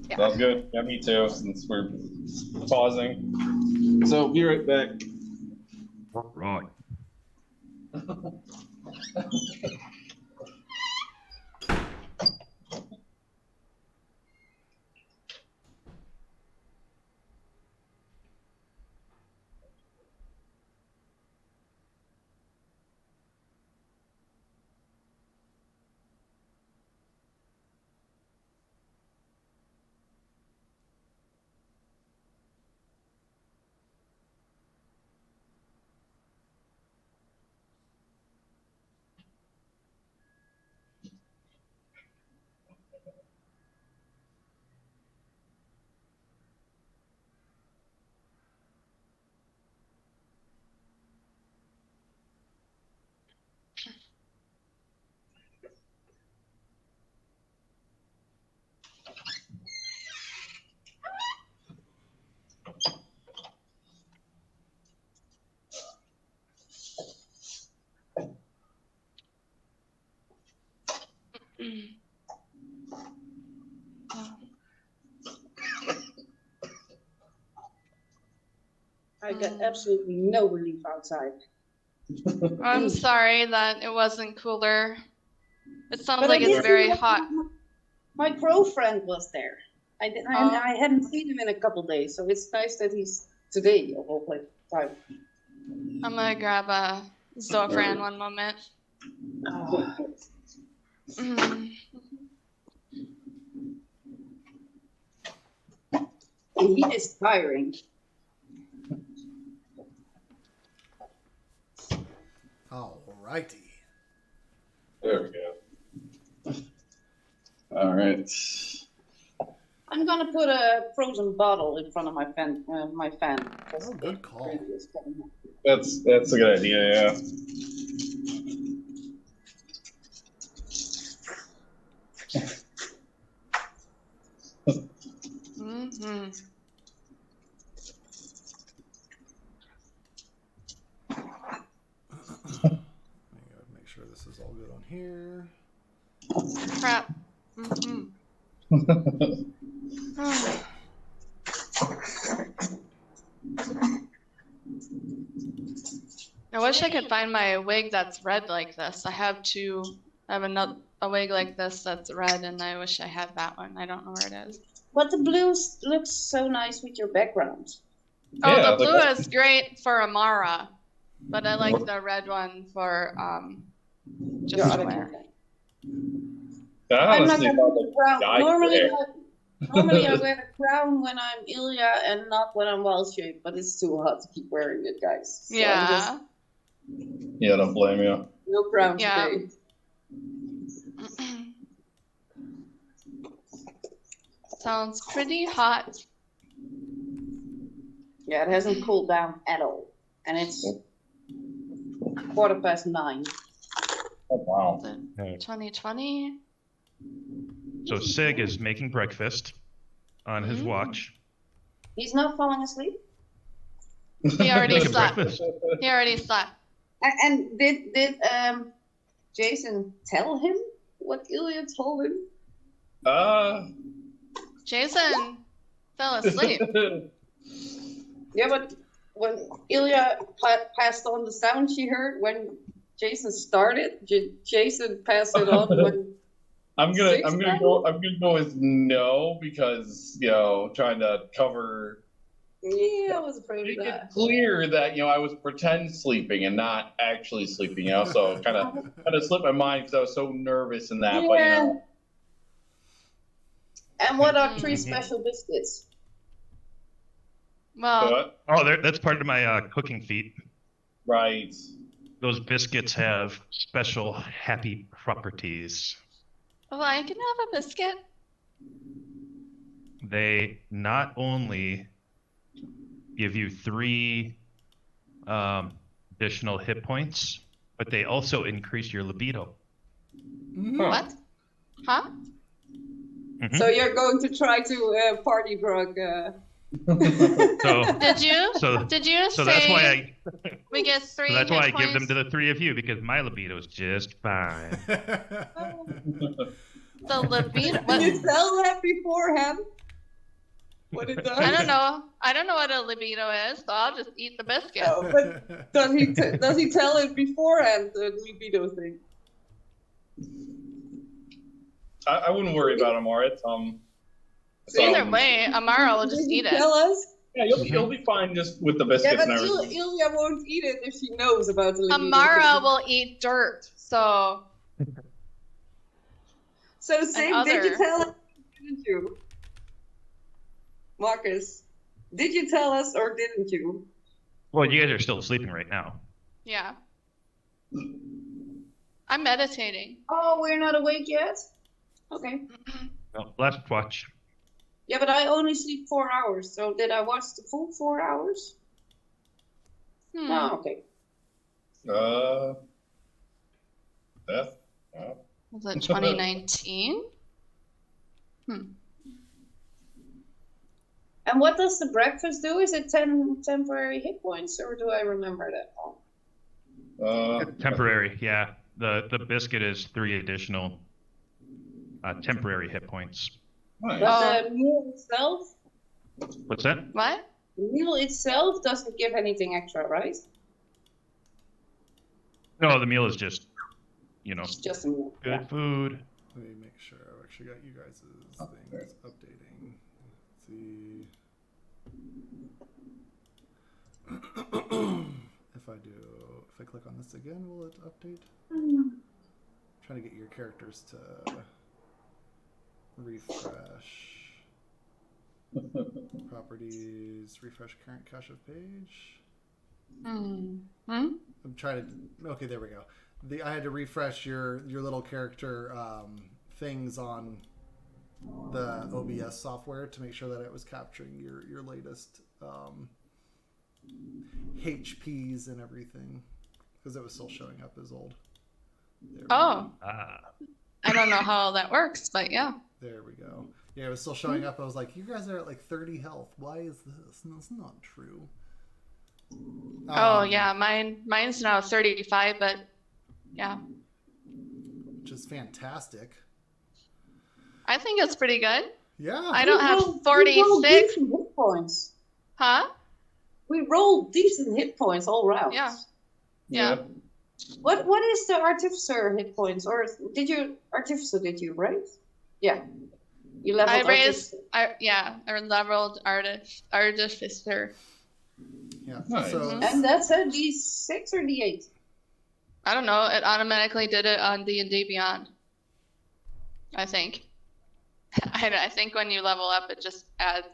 Yeah. Sounds good. Yeah, me too. Since we're pausing, so be right back. Right. I got absolutely no relief outside. I'm sorry that it wasn't cooler. It sounds But like I it's did very see hot. My crow friend was there. I hadn't seen him in a couple days, so it's nice that he's today of all time. I'm gonna grab a Zofran one moment. Oh. He is tiring. Alrighty. There we go. All right. I'm gonna put a frozen bottle in front of my fan. Oh, good call. That's a good idea. Yeah. Make sure this is all good on here. Crap. I wish I could find my wig that's red like this. I have a wig like this that's red, and I wish I had that one. I don't know where it is. But the blue looks so nice with your background. Oh, Yeah, the blue is great for Amara, but I like the red one for just to wear. I'm not gonna thought wear the crown. dyed Normally I wear the crown when I'm Ilya and not when I'm well shaped, but it's too hot to keep wearing it, guys. So Yeah. Yeah, don't blame you. No crown Yeah. today. Sounds pretty hot. Yeah, it hasn't cooled down at all. And it's 9:15. Oh, wow. Okay. 2020. So Sig is making breakfast on his watch. He's not falling asleep. He already Making slept. breakfast. He already slept. And did Jason tell him what Ilya told him? Jason fell asleep. Yeah, but when Ilya passed on the sound she heard when Jason started, Jason passed it on when. I'm gonna go with no, because trying to cover. Yeah, I was afraid Make of it that. clear that I was pretend sleeping and not actually sleeping. So kind of slipped my mind because I was so nervous in that. Yeah. But And what are 3 special biscuits? Well, Oh, that's part of my cooking feat. right. Those biscuits have special happy properties. well, I can have a biscuit. They not only give you 3 additional hit points, but they also increase your libido. What? Huh? Mhm. So you're going to try to party drug. So Did you? So- Did you so say that's why we get 3 so that's why I hit give them points? to the 3 of you, because my libido is just fine. The libido. Can What? you tell that beforehand? What it does? I don't know. I don't know what a libido is, so I'll just eat the biscuit. Oh, but does he tell it beforehand, the libido thing? I wouldn't worry about him, or it's Either way, Amara will just Did he eat it. tell us? Yeah, you'll be fine just with the Yeah, biscuits but and everything. Ilya won't eat it if she knows about the libido Amara thing. will eat dirt. So So, Sim, did you other- tell us, didn't you? Marcus, did you tell us or didn't you? Well, you guys are still sleeping right now. yeah. I'm meditating. Oh, we're not awake yet? Okay. Well, last watch. Yeah, but I only sleep 4 hours, so did I watch the full 4 hours? No, okay. Beth? Was it 2019? And what does the breakfast do? Is it 10 temporary hit points, or do I remember that wrong? Temporary, yeah. The biscuit is 3 additional temporary hit points. Nice. But the meal itself, What's that? What? the meal itself doesn't give anything extra, right? No, the meal is just, It's just a meal. good food. Let me make sure I've actually got you guys' things updating. Let's see. If I click on this again, will it update? Trying to get your characters to refresh. Properties, refresh current cache of page. I'm trying to. Okay, there we go. I had to refresh your little character things on the OBS software to make sure that it was capturing your latest HPs and everything, because it was still showing up as old. There we Oh, go. I don't know how that works, but yeah. There we go. Yeah, it was still showing up. I was like, you guys are at like 30 health. Why is this? And that's not true. Oh yeah, mine's now 35, but yeah. Which is fantastic. I think it's pretty good. Yeah. I don't have We rolled 46. decent hit points. Huh? We rolled decent hit points all round. Yeah. What is the artificer hit points? Or did you right? Yeah. You leveled I raised. artificer. I leveled artificer. Yeah. Nice. So And that's a D6 or D8? I don't know. It automatically did it on D&D Beyond. I think. I think when you level up, it just adds.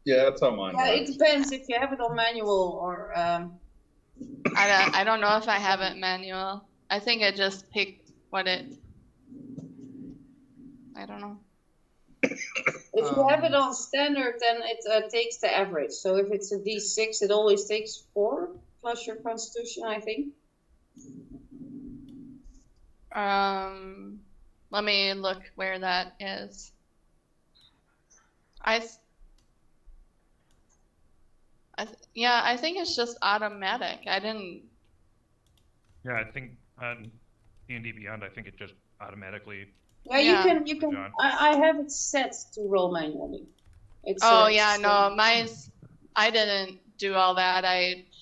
Yeah, that's how mine Yeah, it works. depends if you have it on manual or. I don't know if I have it manual. I think it just picked what it. I don't know. If you have it on standard, then it takes the average. So if it's a D6, it always takes 4 plus your constitution, I think. Let me look where that is. I think it's just automatic. I didn't. Yeah, I think on D&D Beyond, I think it just automatically. Yeah, Yeah. you can. John. I have it set to roll manually. It's. Oh yeah, no, mine's. I didn't do all that.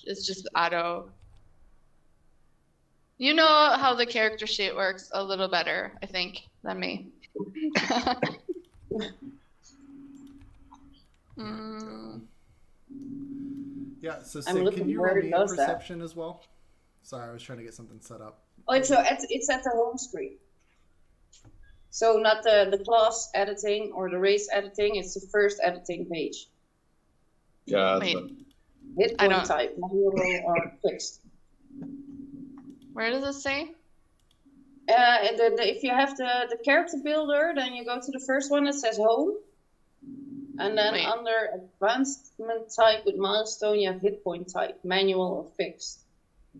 It's just auto. You know how the character sheet works a little better, I think, than me. Mm, Yeah, so I'm Sid, looking can you where roll it me a does that. perception as well? Sorry, I was trying to get something set up. Oh, it's at the home screen. So not the class editing or the race editing. It's the first editing page. Yeah. wait, Hit I point don't- type, manual or fixed. where does it say? And then if you have the character builder, then you go to the first one that says home. And then Wait. under advancement type with milestone, you have hit point type, manual or fixed.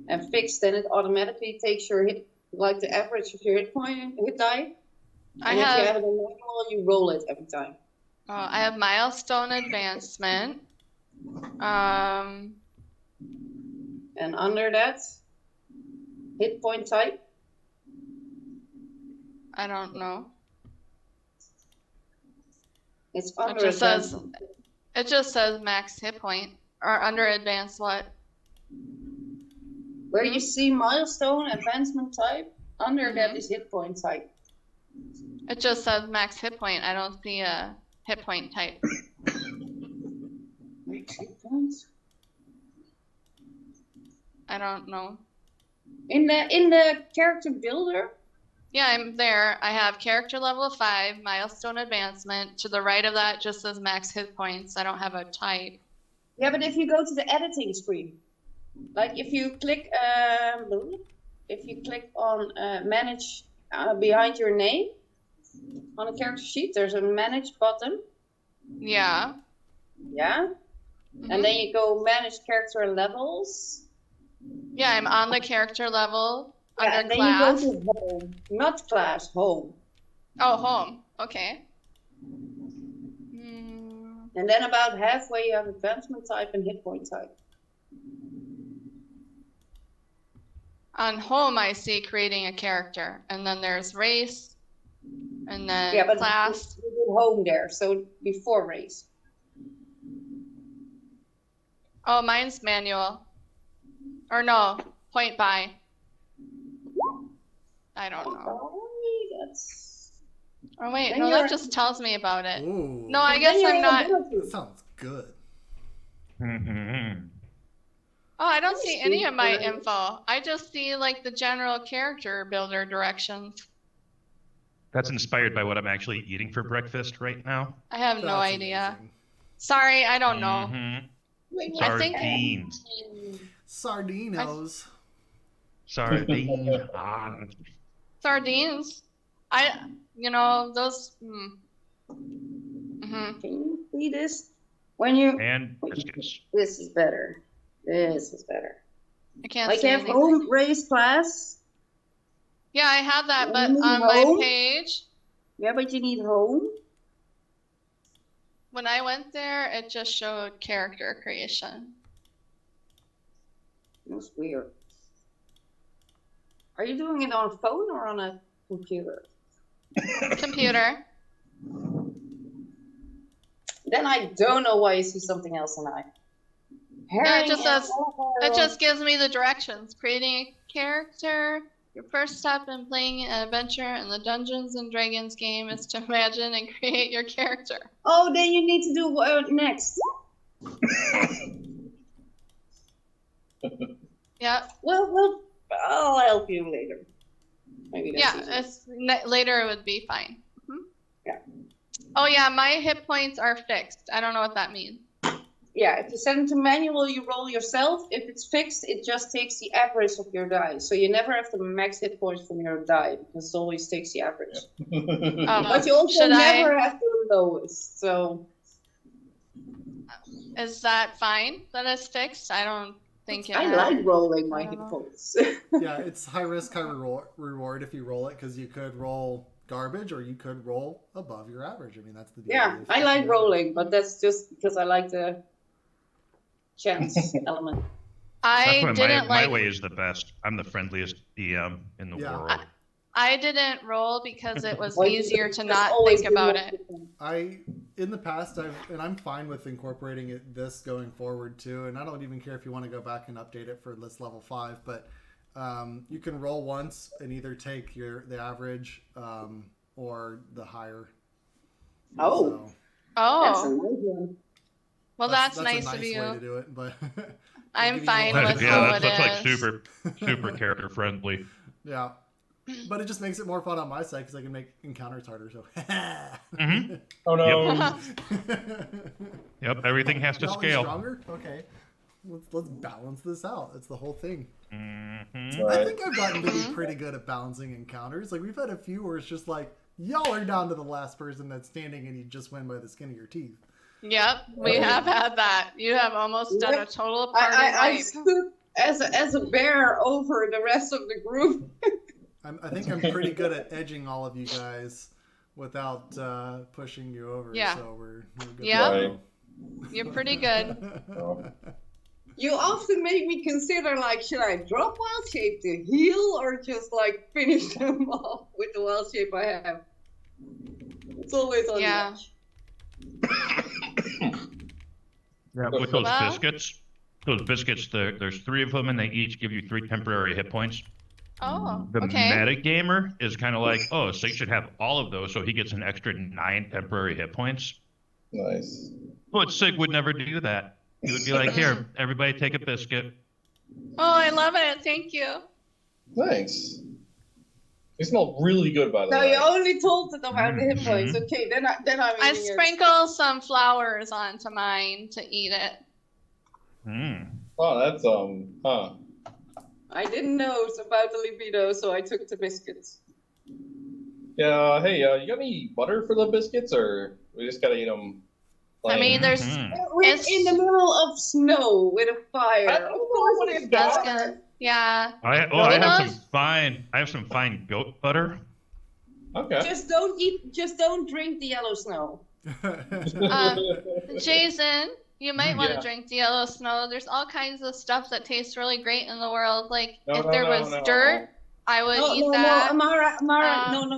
And fixed, then it automatically takes your hit, like the average of your hit die. I And if you have. have it on manual, you roll it every time. I have milestone advancement. And under that, hit point type. I don't know. It's It under just says. advancement. It just says max hit point or under advanced what? Where you see milestone advancement type, under that Mhm. is hit point type. It just says max hit point. I don't see a hit point type. Max hit points. I don't know. In the character builder, Yeah, I'm there. I have character level 5, milestone advancement. To the right of that just says max hit points. I don't have a type. yeah, but if you go to the editing screen, like if you click on manage behind your name on a character sheet, there's a manage button. Yeah. Yeah. Mhm. And then you go manage character levels. Yeah, I'm on the character level Yeah, under and then class. you go to home, not class, home. Oh, home. Okay. Mm, And then about halfway you have advancement type and hit point type. on home, I see creating a character, and then there's race, and then Yeah, but class. you do home there, so before race. Oh, mine's manual. Or no, point by. I don't know. Oh, that's. Oh wait, Then no, you're- that just tells me about it. Ooh. No, I Then guess you're I'm in not. ability. That sounds good. Mm-hmm. Oh, I don't Let me see any see. of my info. I just see like the general character builder directions. That's inspired by what I'm actually eating for breakfast right now. I have no That's idea. amazing. Sorry, I don't know. Mhm. I think- Sardines. Sardinos. Sardines. Sardines. Those. Mm-hmm. Can you see this? When you. And biscuits. This is better. This is better. I can't Like see you have anything. home race class. Yeah, I have that, but Only on my home? page, Yeah, but you need home. when I went there, it just showed character creation. That's weird. Are you doing it on a phone or on a computer? Computer. Then I don't know why you see something else than I. Yeah, it just Herring says. and It just gives me the directions. Creating a character. Your first step in playing an adventure in the Dungeons and Dragons game is to imagine and create your character. Oh, then you need to do what next? Yeah, Well, I'll help you later. Maybe that's yeah. easier. Later it would be fine. Mhm. Yeah. Oh yeah, my hit points are fixed. I don't know what that means. Yeah, if you set it to manual, you roll yourself. If it's fixed, it just takes the average of your die. So you never have the max hit points from your die because it always takes the average. But you also Should never have the lowest. So Is that fine that it's fixed? I don't think it I had. like rolling my I don't hit know. points. Yeah, it's high risk, high reward if you roll it, because you could roll garbage or you could roll above your average. I mean, that's the beauty Yeah, of I like the rolling, but that's just because I like the chance element. That's I why didn't my like. way is the best. I'm the friendliest DM in the Yeah. world. I didn't roll because it was Well, easier to there's not always think the about most it. different. In the past, I'm fine with incorporating this going forward too, and I don't even care if you want to go back and update it for this level 5, but you can roll once and either take the average or the higher. Oh, So, that's a Oh, nice one. well, that's a nice nice of way to you. do it, but I'm give you a fine little with extra how Yeah, it that's like is. super character friendly. Yeah. But it just makes it more fun on my side because I can make encounters harder. So. Mhm. Oh no. Yep, everything has to Y'all scale. stronger? Okay. Let's balance this out. That's the whole thing. Mhm. I think I've gotten to be pretty good at balancing encounters. Like, we've had a few where it's just like, y'all are down to the last person that's standing and you just win by the skin of your teeth. Yep, we have had that. You have almost done a total party I wipe. stood as a bear over the rest of the group. I think I'm pretty good at edging all of you guys without pushing you over. Yeah. So we're good. Yeah. to go. You're pretty good. You often make me consider, like, should I drop wild shape to heal or just like finish them off with the wild shape I have? It's always on Yeah. the edge. Yeah, with those Well- biscuits, there's 3 of them, and they each give you 3 temporary hit points. Oh, The okay. metagamer is kind of like, oh, so you should have all of those, so he gets an extra 9 temporary hit points. Nice. But Sig would never do that. He would be like, here, everybody take a biscuit. Oh, I love it. Thank you. Thanks. They smell really good, by the Now way. you only told it about the hit points. Mhm. Okay, then I'm I eating it. sprinkle some flowers onto mine to eat it. Mm. Oh, that's huh. I didn't know about the libido, so I took the biscuits. Yeah. Hey, you got any butter for the biscuits, or we just gotta eat them? I mean, there's. Mhm. We're It's- in the middle of snow with a fire. I Of don't course, know it's what That's it's butter. good. Yeah. I You have know- some fine goat butter. Okay. Just don't drink the yellow snow. Jason, you might want to Yeah. drink the yellow snow. There's all kinds of stuff that tastes really great in the world. Like, No, if no, there no, was no. dirt, I would No, eat no, that. no, Amara, Um,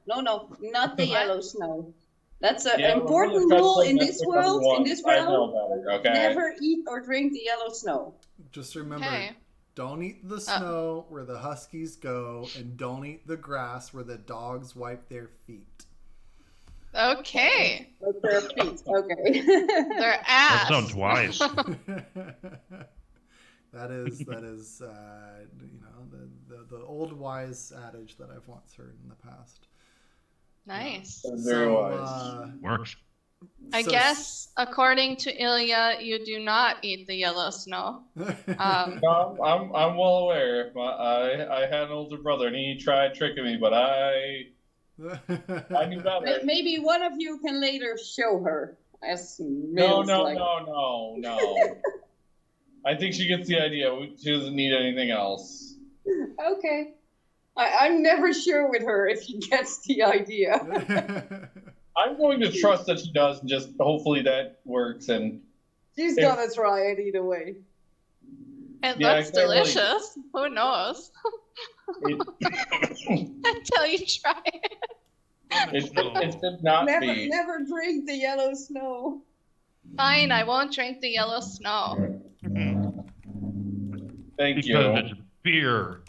no, not the What? yellow snow. That's an Yeah, important we're rule in that's this the world. one. In this I know realm, better. Okay. never eat or drink the yellow snow. Just remember, Okay. don't eat the snow where the huskies go, and don't eat the grass where the dogs wipe their feet. Okay. With their feet. Okay. Their ass. That sounds wise. that is you know, the old wise adage that I've once heard in the past. Nice. Very wise. Works. I so- guess, according to Ilya, you do not eat the yellow snow. Um, No, I'm well aware. I had an older brother, and he tried tricking me, but I knew better. Maybe one of you can later show her. As No, males no, like. no. I think she gets the idea. She doesn't need anything else. Okay. I'm never sure with her if she gets the idea. I'm going to trust that she does, and just hopefully that works. And She's If- gonna try it either way. It Yeah, looks exactly. delicious. Who knows? it, Until you try it. it should not be. Never drink the yellow snow. Fine, I won't drink the yellow snow. Thank Because you. it's beer.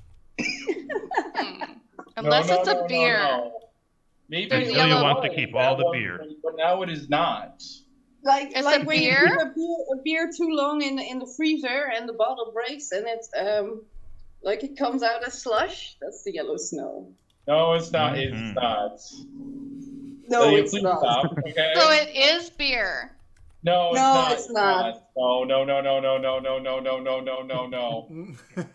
Unless it's a No, beer. no. Maybe There's it yellow- was, wants to keep all the that beer. was, but now it is not. Like It's like a when beer? you keep a beer too long in the freezer and the bottle breaks and it's like it comes out as slush. That's the yellow snow. No, it's not. Mhm. It's not. No, Will you it's please not. Stop, okay? So it is beer. No, No, it's it's not. No, no, no, no, no, no, no, no, no, no, no, no, no.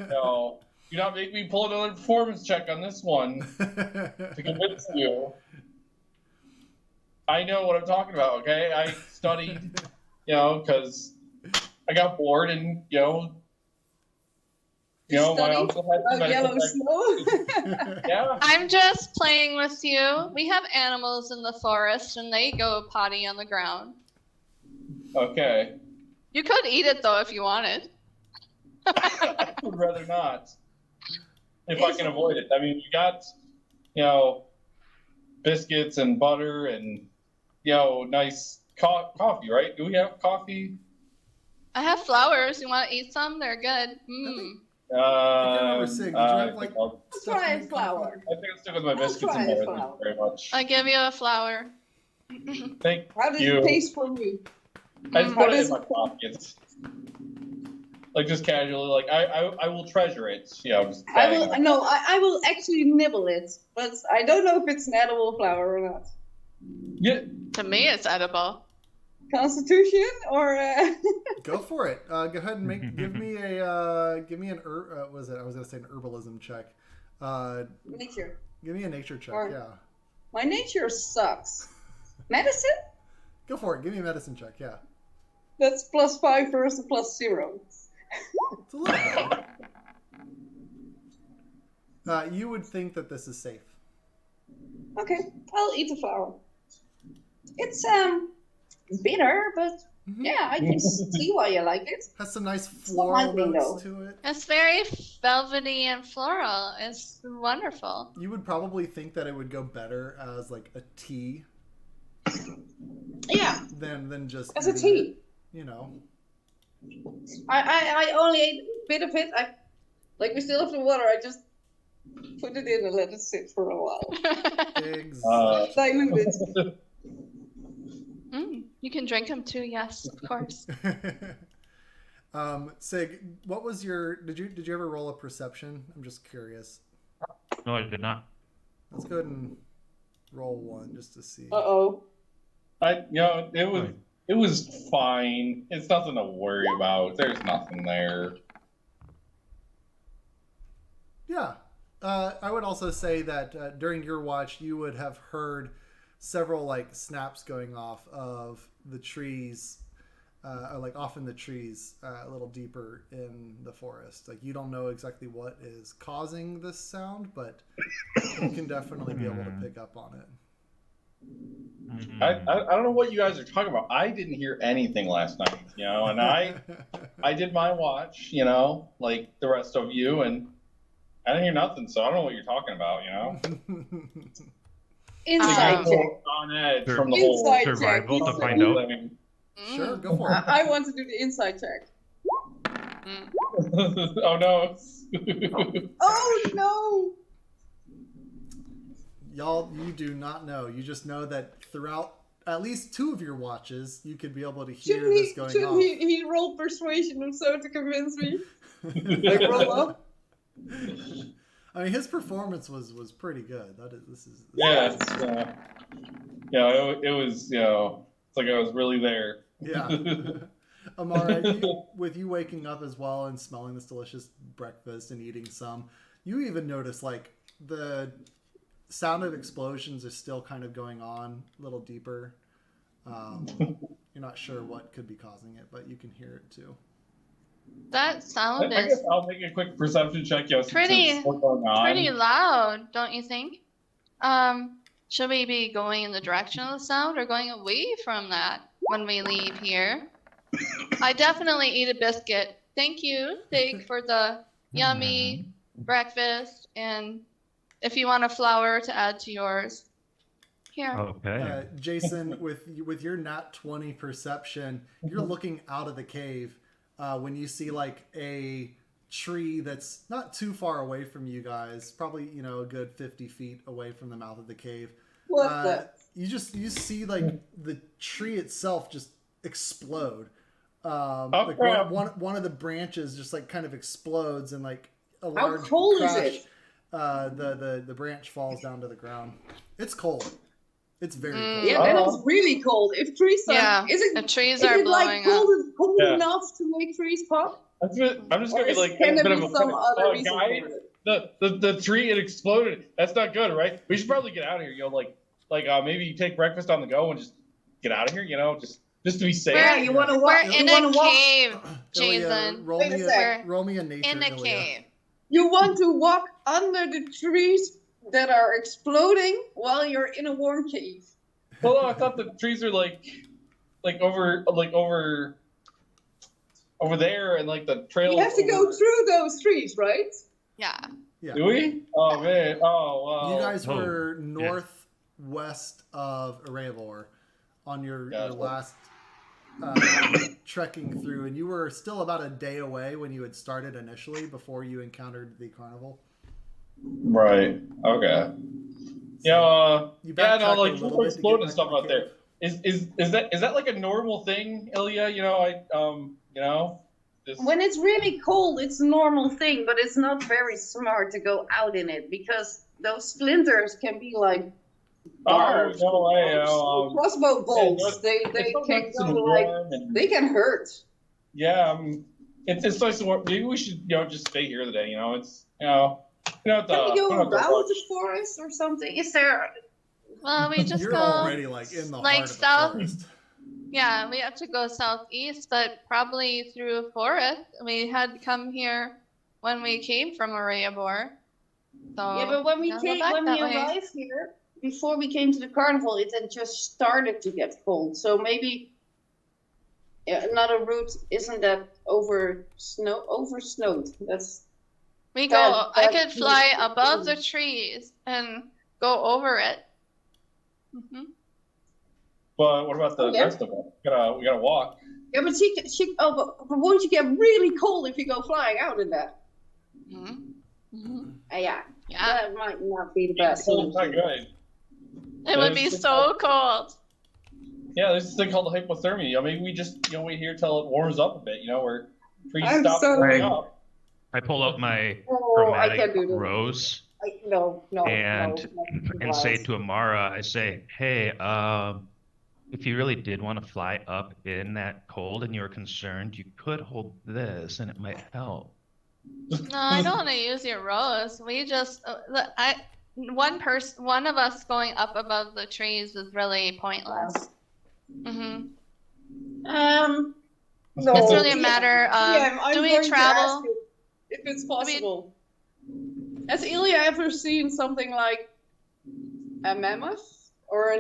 No. Do not make me pull another performance check on this one to convince you. I know what I'm talking about, okay? I studied, because I got bored and, You know, my Study uncle had some about yellow medical snow. Yeah. I'm just playing with you. We have animals in the forest and they go potty on the ground. Okay. You could eat it though if you wanted. I would rather not. If I can avoid it. I mean, you got, you know, biscuits and butter and, you know, nice coffee, right? Do we have coffee? I have flowers. You want to eat some? They're good. Mm. I can't remember, Sig, did you have I like think I'll stuff to Try a make coffee? flower. stick with my biscuits try and a butter. Thank flower. you very much. I give you a flower. Thank How does you. it taste for you? I just Mm. put How it in does my pockets. Like just casually, like I will treasure it. You know, just I batting will. it. No, I will actually nibble it, but I don't know if it's an edible flower or not. Yeah. To me, it's edible. Constitution or Go for it. Go ahead and give me an what is it? I was gonna say an herbalism check. nature. Give me a nature check. Or- Yeah. My nature sucks. Medicine? Go for it. Give me a medicine check. Yeah. That's +5 versus +0. It's a little bad. You would think that this is safe. Okay, I'll eat the flower. It's bitter, but yeah, I can see why you like it. Has some nice not floral my thing, notes though. to it. It's very velvety and floral. It's wonderful. You would probably think that it would go better as like a tea Yeah, than just as a eating it, tea. you know. I only ate a bit of it. We still have the water. I just put it in and let it sit for a while. Exactly. Dilute it. You can drink them too. Yes, of course. Sig, what was your? Did you ever roll a perception? I'm just curious. No, I did not. Let's go ahead and roll one just to see. Uh-oh. It was fine. It's nothing to worry about. There's nothing there. Yeah. I would also say that during your watch, you would have heard several like snaps going off of the trees, like off in the trees, a little deeper in the forest. Like you don't know exactly what is causing this sound, but you can definitely be able to pick up on it. I don't know what you guys are talking about. I didn't hear anything last night, you know, and I did my watch, you know, like the rest of you, and I didn't hear nothing, so I don't know what you're talking about, you know. Inside check. On edge from the whole Inside survival check. to find out. I mean, Sure, go for it. I want to do the inside check. oh no. Oh no! Y'all, you do not know. You just know that throughout at least two of your watches, you could be able to hear this going Shouldn't on. he roll persuasion or so to convince me? Like roll up? I mean, his performance was pretty good. This is Yeah, it was, you know, it's like I was really there. Yeah. Amara, with you waking up as well and smelling this delicious breakfast and eating some, you even notice like the sound of explosions is still kind of going on a little deeper. You're not sure what could be causing it, but you can hear it too. That sound I guess is I'll make a quick perception check. You know, pretty since what's going on. pretty loud, don't you think? Should we be going in the direction of the sound or going away from that when we leave here? I definitely eat a biscuit. Thank you, Steak, for the yummy breakfast. And if you want a flower to add to yours, here. Okay. Jason, with your nat 20 perception, you're looking out of the cave when you see like a tree that's not too far away from you guys, probably, you know, a good 50 feet away from the mouth of the cave. What the? You see like the tree itself just explode. Like crap. one of the branches just like kind of explodes and like a How large cold crash. is it? The branch falls down to the ground. It's cold. It's very cold. Yeah, then it's really cold. If trees are, Yeah, the trees is are it blowing like up. cold Yeah. enough to make trees pop? I'm just Or gonna be like can a there bit be of a some other reason guy. for it? The tree, it exploded. That's not good, right? We should probably get out of here. You know, like maybe you take breakfast on the go and just get out of here. You know, just to be safe. Yeah, you want to walk? We're You in want a to walk? cave, Ilya, Jason. roll Wait a me sec. roll me a nature. In a Ilya. cave. You want to walk under the trees that are exploding while you're in a warm cave. Well, I thought the trees are like over there, and like the trail. You have to go through those trees, right? Yeah. Yeah. Do we? Oh man! Oh wow! You guys Oh, were yeah. northwest of Erebor on your Gotcha. last trekking through, and you were still about a day away when you had started initially before you encountered the carnival. Right. Okay. Yeah. You Yeah. backtracked No. Like a little people bit to explode get and back stuff to the out there. cave. Is that like a normal thing, Ilya? You know. Just... When it's really cold, it's a normal thing, but it's not very smart to go out in it because those splinters can be like barbs no way! or crossbow bolts. They can go like they can hurt. Yeah. It's nice to work. Maybe we should just stay here today. It's Can we go around the forest or something? Is there? Well, we just You're go already like in the like heart of south. the forest. Yeah, we have to go southeast, but probably through a forest. We had come here when we came from Erebor. So Yeah, but when we gotta go back that way. arrived here, before we came to the carnival, it had just started to get cold. So maybe another route isn't that over snowed. That's We go. I could fly above the trees and go over it. Mm-hmm. But what about the rest of them? We gotta walk. yeah, but but won't you get really cold if you go flying out in that? Mm-hmm. Mm-hmm. Yeah, Yeah, that might not be the best. Cold's not good. it would be so cold. Yeah, there's this thing called hypothermia. Maybe we just wait here till it warms up a bit. Where trees I'm stop so- warming up. I pull out my Oh, I chromatic can't do this. rose No. and say to Amara, I say, hey, if you really did want to fly up in that cold and you're concerned, you could hold this and it might help. No, I don't want to use your rose. We just, one of us going up above the trees is really pointless. Mm-hmm. No. It's really a matter of I'm do we going to travel? ask you if it's possible. Has Ilya ever seen something like a mammoth or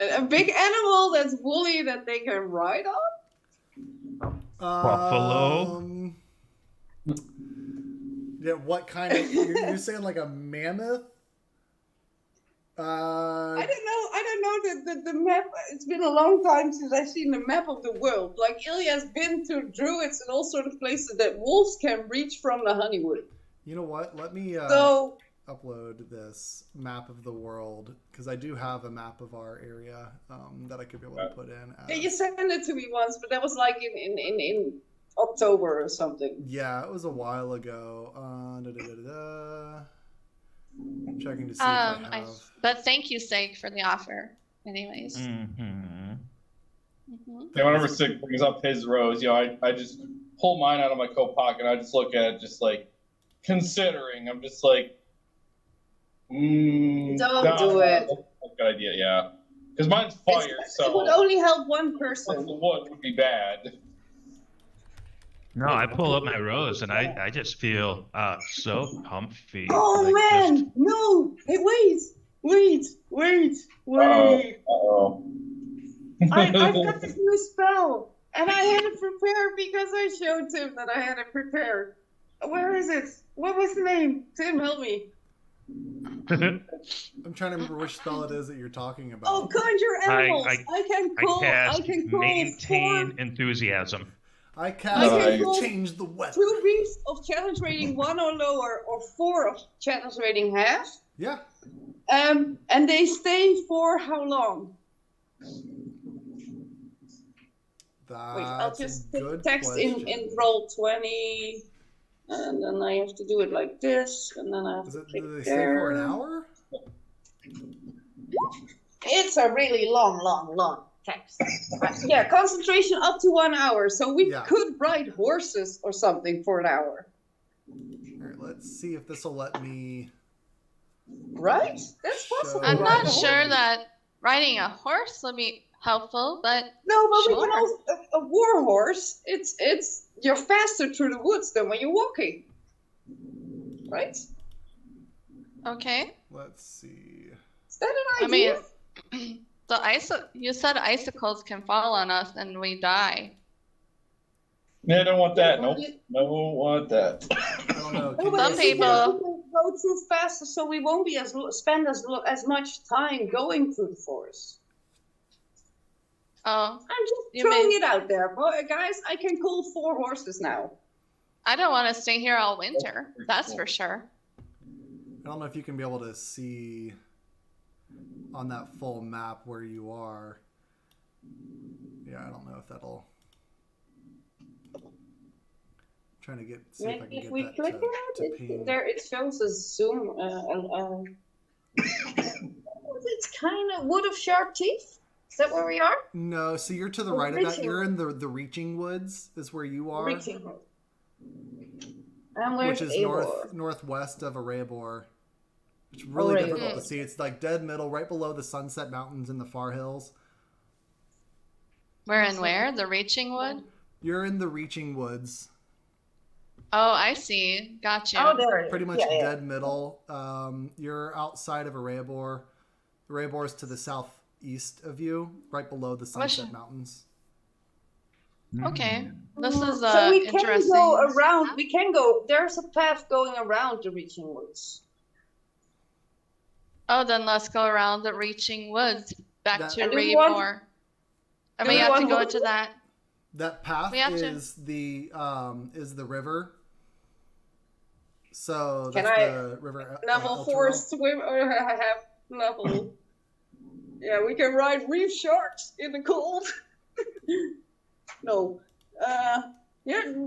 a big animal that's woolly that they can ride on? Buffalo? Yeah, what kind of? You're saying like a mammoth? I don't know the map. It's been a long time since I've seen the map of the world. Like Ilya's been to druids and all sort of places that wolves can reach from the honeywood. You know what? Let me So upload this map of the world because I do have a map of our area that I could be able to put in. yeah, you sent it to me once, but that was like in October or something. Yeah, it was a while ago. Checking to see if I have. But thank you, Sake, for the offer. Anyways. Mm-hmm. Mm-hmm. Whenever Sig brings up his rose, I just pull mine out of my coat pocket. I just look at it, just like considering. I'm just like, Don't do it. That's a good idea, yeah. Because mine's fire, so It would only help one the person. wood would be bad. No, I pull up my rose and I just feel so comfy. Oh like man, just- no! Hey, wait! Uh-oh. I've got this new spell, and I had it prepared because I showed Tim that I had it prepared. Where is it? What was the name? Tim, help me. I'm trying to remember which spell it is that you're talking about. Oh, conjure animals! I can call. cast I can call maintain enthusiasm. I cast Nice. change the weapon. 2 beats of challenge rating 1 or lower, or 4 of challenge rating half. Yeah. And they stay for how long? That's Wait, I'll just a good text question. in roll 20, and then I have to do it like this, and then I have to click Do they stay for an there. hour? It's a really long text. Yeah, concentration up to 1 hour. So we could ride horses or something for an hour. All right, let's see if this will let me. Right? That's possible. I'm Ride not a sure horse. that riding a horse would be helpful, but No, but we Sure. can also a war horse. It's you're faster through the woods than when you're walking. right? Okay. Let's see. Is that I an idea? mean, you said icicles can fall on us and we die. Yeah, don't want that. Nope. You- Don't want that. I don't know. No, Can but Some you if we see people- that? can go through faster, so we won't be spend as much time going through the forest. Oh, I'm just You throwing mean- it out there, but guys, I can call 4 horses now. I don't want to stay here all winter. That's for sure. I don't know if you can be able to see on that full map where you are. Yeah, I don't know if that'll. Trying to see if I can If get we that click to it, ping. there it shows a zoom. It's kind of Wood of Sharp Teeth. Is that where we are? No, so you're to the Oh, right of that. Reaching You're in the Reaching Woods is where you are, Reaching. And where's which is Eivor? northwest of Erebor. It's really Erebor. difficult to see. It's like dead middle, right below the Sunset Mountains in the far hills. Where and where? The Reaching Wood? You're in the Reaching Woods, Oh, I see. Gotcha. Oh, there it is. pretty much Yeah, yeah. dead middle. You're outside of Erebor. Erebor is to the southeast of you, right below the Sunset Mountains. Okay. This is So we can interesting. go around. We can go. There's a path going around the Reaching Woods. Oh, then let's go around the Reaching Woods back That- to And do we want- Reebor. And do we we have to want go horses? to that. That path We have to- is the river. So Can that's I- the river. Level El 4 Toro. swim or have level. Yeah, we can ride reef sharks in the cold. No. Yeah.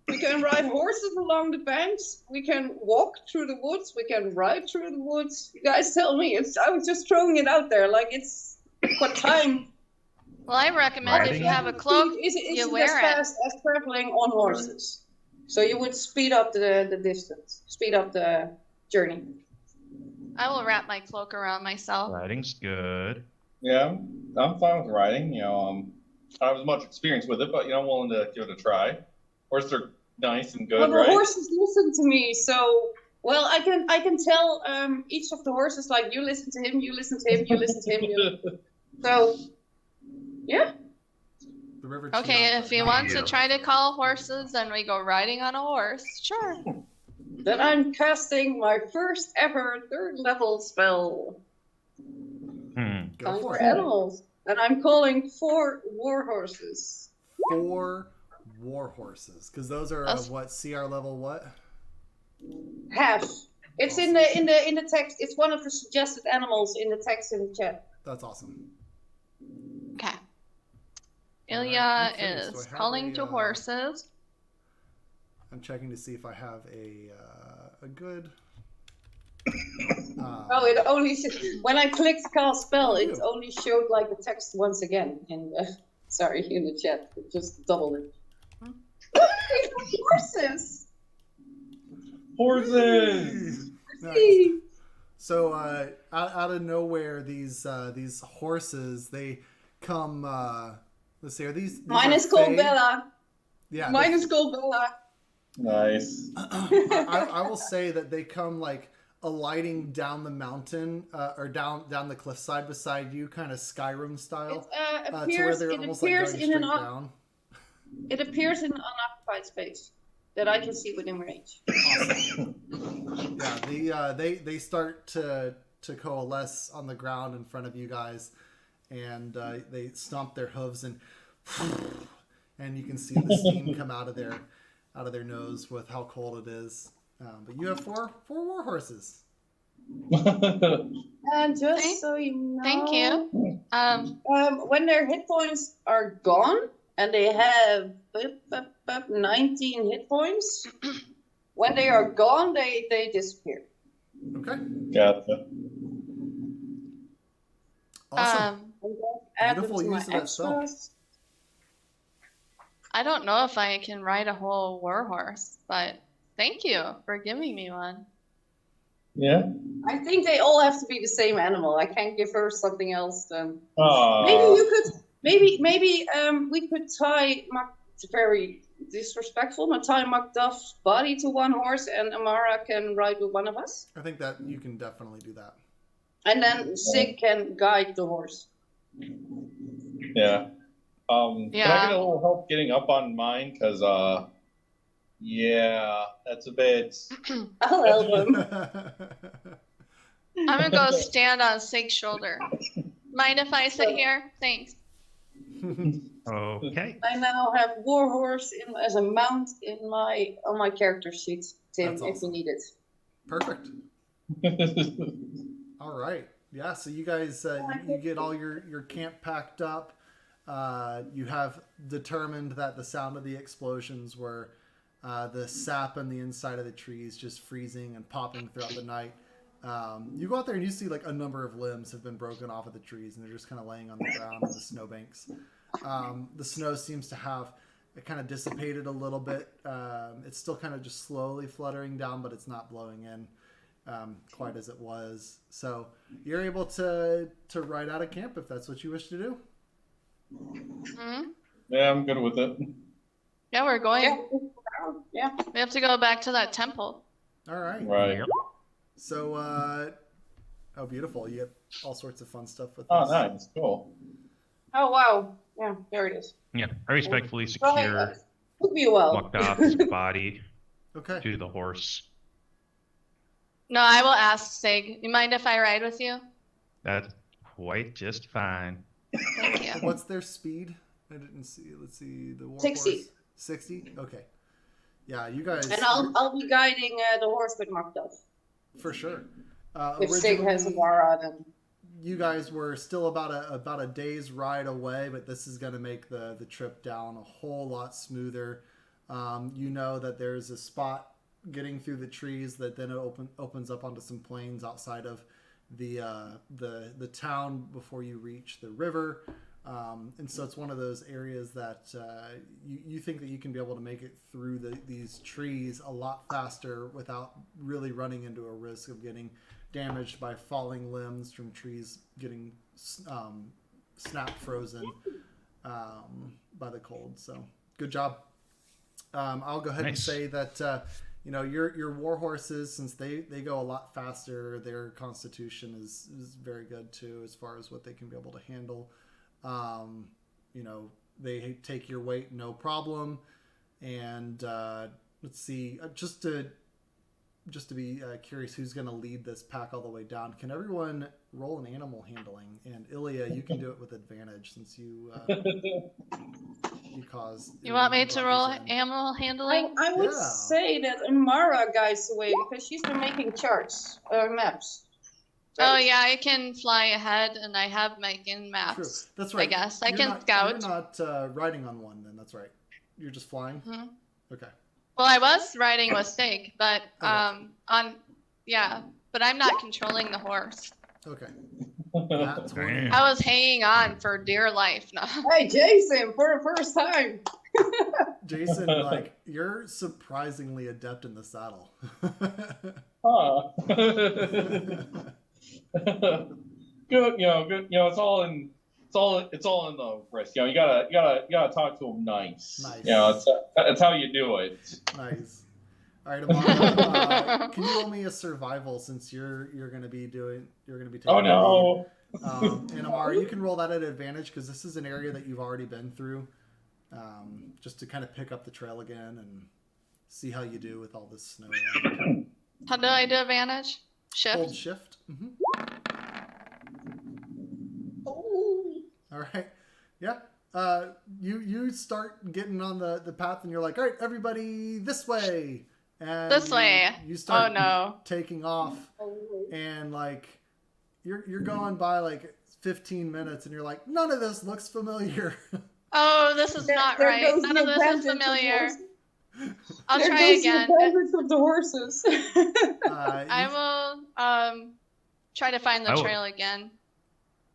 We can ride horses along the banks. We can walk through the woods. We can ride through the woods. You guys tell me. I was just throwing it out there. Like, it's what time. Well, I recommend if Riding? you have a cloak, Is you it wear as it. fast as traveling on horses? So you would speed up the distance, speed up the journey. I will wrap my cloak around myself. Riding's good. Yeah, I'm fine with riding. I don't have as much experience with it, but I'm willing to give it a try. Horses are nice and good, Well, the right? horses listen to me, so well I can tell each of the horses, like, you listen to him, you listen to him, you listen to him. So yeah, The river. Okay, Chion. if you want to try to call horses and we go riding on a horse, sure. then I'm casting my first ever 3rd level spell Go on for for it. animals, and I'm calling 4 war horses. 4 war horses, because those are That's- what CR level what? Half. It's in the text. It's one of the suggested animals in the text in the chat. That's awesome. Okay. Alright, Ilya I'm curious, do I is have calling a, to horses. I'm checking to see if I have a good. Oh, it only when I clicked cast spell, Oh, it you. only showed like the text once again in the in the chat. It just doubled it. Horses. Horses. Nice. So out of nowhere, these horses, they come. Let's see, are these Mine are is called Fae? Bella. Yeah. Mine is called Bella. Nice. I will say that they come like alighting down the mountain or down the cliffside beside you, kind of Skyrim style, It to where appears. they're It almost like appears going in straight an. down. It appears in an unoccupied space that I can see within range. Awesome. Yeah, they start to coalesce on the ground in front of you guys, and they stomp their hooves and you can see the steam come out of their nose with how cold it is. But you have four war horses. And just Okay. so you know, Thank you. when their hit points are gone and they have 19 hit points, when they are gone, they disappear. Okay. Gotcha. Awesome. I'm going to add them Beautiful to my use of that spell. extras. I don't know if I can ride a whole war horse, but thank you for giving me one. Yeah. I think they all have to be the same animal. I can't give her something else. Then maybe Aww. you could. Maybe we could tie. It's very disrespectful. I tie Macduff's body to one horse, and Amara can ride with one of us. I think that you can definitely do that. And then Sig can guide the horse. Yeah. Can I Yeah. get a little help getting up on mine? Because, yeah, that's a bit. I'll help him. I'm gonna go stand on Sig's shoulder. Mind if I sit here? Thanks. Okay. I now have Warhorse as a mount on my character sheet, Tim, That's if you awesome. need it. Perfect. All right. Yeah. So you guys, you get all your camp packed up. You have determined that the sound of the explosions were the sap in the inside of the trees just freezing and popping throughout the night. You go out there and you see like a number of limbs have been broken off of the trees and they're just kind of laying on the ground in the snowbanks. The snow seems to have it kind of dissipated a little bit. It's still kind of just slowly fluttering down, but it's not blowing in quite as it was. So you're able to ride out of camp if that's what you wish to do. Hmm? Yeah, I'm good with it. Yeah, we're going. Yeah. We have to go back to that temple. All right. Right. So, oh, beautiful. You have all sorts of fun stuff with Oh, this. nice. Cool. Oh, wow. Yeah, there it is. Yeah. I respectfully Well, secure took me a while. Macduff's body Okay. to the horse. No, I will ask Sig. You mind if I ride with you? That's quite just fine. Thank you. What's their speed? I didn't see. Let's see. The war 60. horse. 60? Okay. Yeah, you guys. And I'll be guiding the horse with Macduff. For sure. If Sig has Originally, Amara, then. you guys were still about a day's ride away, but this is going to make the trip down a whole lot smoother. You know that there's a spot getting through the trees that then opens up onto some plains outside of the town before you reach the river. And so it's one of those areas that you think that you can be able to make it through these trees a lot faster without really running into a risk of getting damaged by falling limbs from trees getting snap frozen by the cold. So good job. I'll go ahead and Nice. say that your war horses, since they go a lot faster, their constitution is very good too as far as what they can be able to handle. They take your weight no problem. And let's see, just to be curious, who's going to lead this pack all the way down? Can everyone roll an animal handling? And Ilya, you can do it with advantage since you caused. You want me brought to this roll in. animal handling? I would Yeah. say that Amara guides the way because she's been making charts or maps. Oh yeah, I can fly ahead, and I have making True. maps. That's right. I guess I You're can not, scout. You're not riding on one, then. That's right. You're just flying. Mhm. Okay. Well, I was riding with Sig, but Okay. but I'm not controlling the horse. Okay. That's Damn. I was hanging on for dear life. No. Hey, Jason, for the first time. Jason, like, you're surprisingly adept in the saddle. Huh. Good. Good. It's all in the wrist. You gotta talk to them nice. Nice. That's how you do it. Nice. All right, Amara, can you roll me a survival since you're gonna be taking Oh the no. lead? And Amara, you can roll that at advantage because this is an area that you've already been through, just to kind of pick up the trail again and see how you do with all this snow. How do I do advantage? Hold Shift. shift. Oh. All right. Yeah. You start getting on the path and you're like, all right, everybody this way. And This way. You start Oh no. taking off and like you're going by like 15 minutes and you're like, none of this looks familiar. Oh, this is not There right. goes None the of this is advantage of familiar. horses. I'll There try goes again. The advantage of the horses. I will try to find the I will- trail again.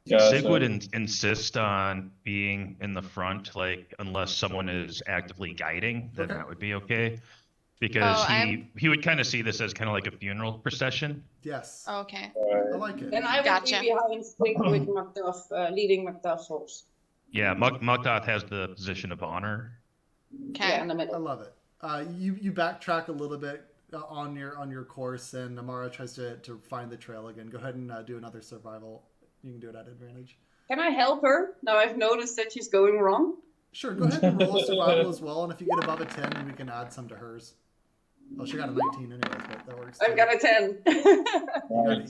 Sig would insist on being in the front, like unless someone is actively guiding, then Okay. that would be okay. Because Oh, he would kind of see this as kind of like a funeral procession. Yes. Okay. I like it. And I would Gotcha. be behind Stick with Macduff, leading Macduff's horse. Yeah, Macduff has the position of honor. Okay. Yeah, in the I middle. love it. You backtrack a little bit on your course, and Amara tries to find the trail again. Go ahead and do another survival. You can do it at advantage. Can I help her? Now I've noticed that she's going wrong. Sure, go ahead and roll a survival as well, and if you get above a 10, then we can add some to hers. Oh, she got a 19 anyways, but that works too. I've got a 10. You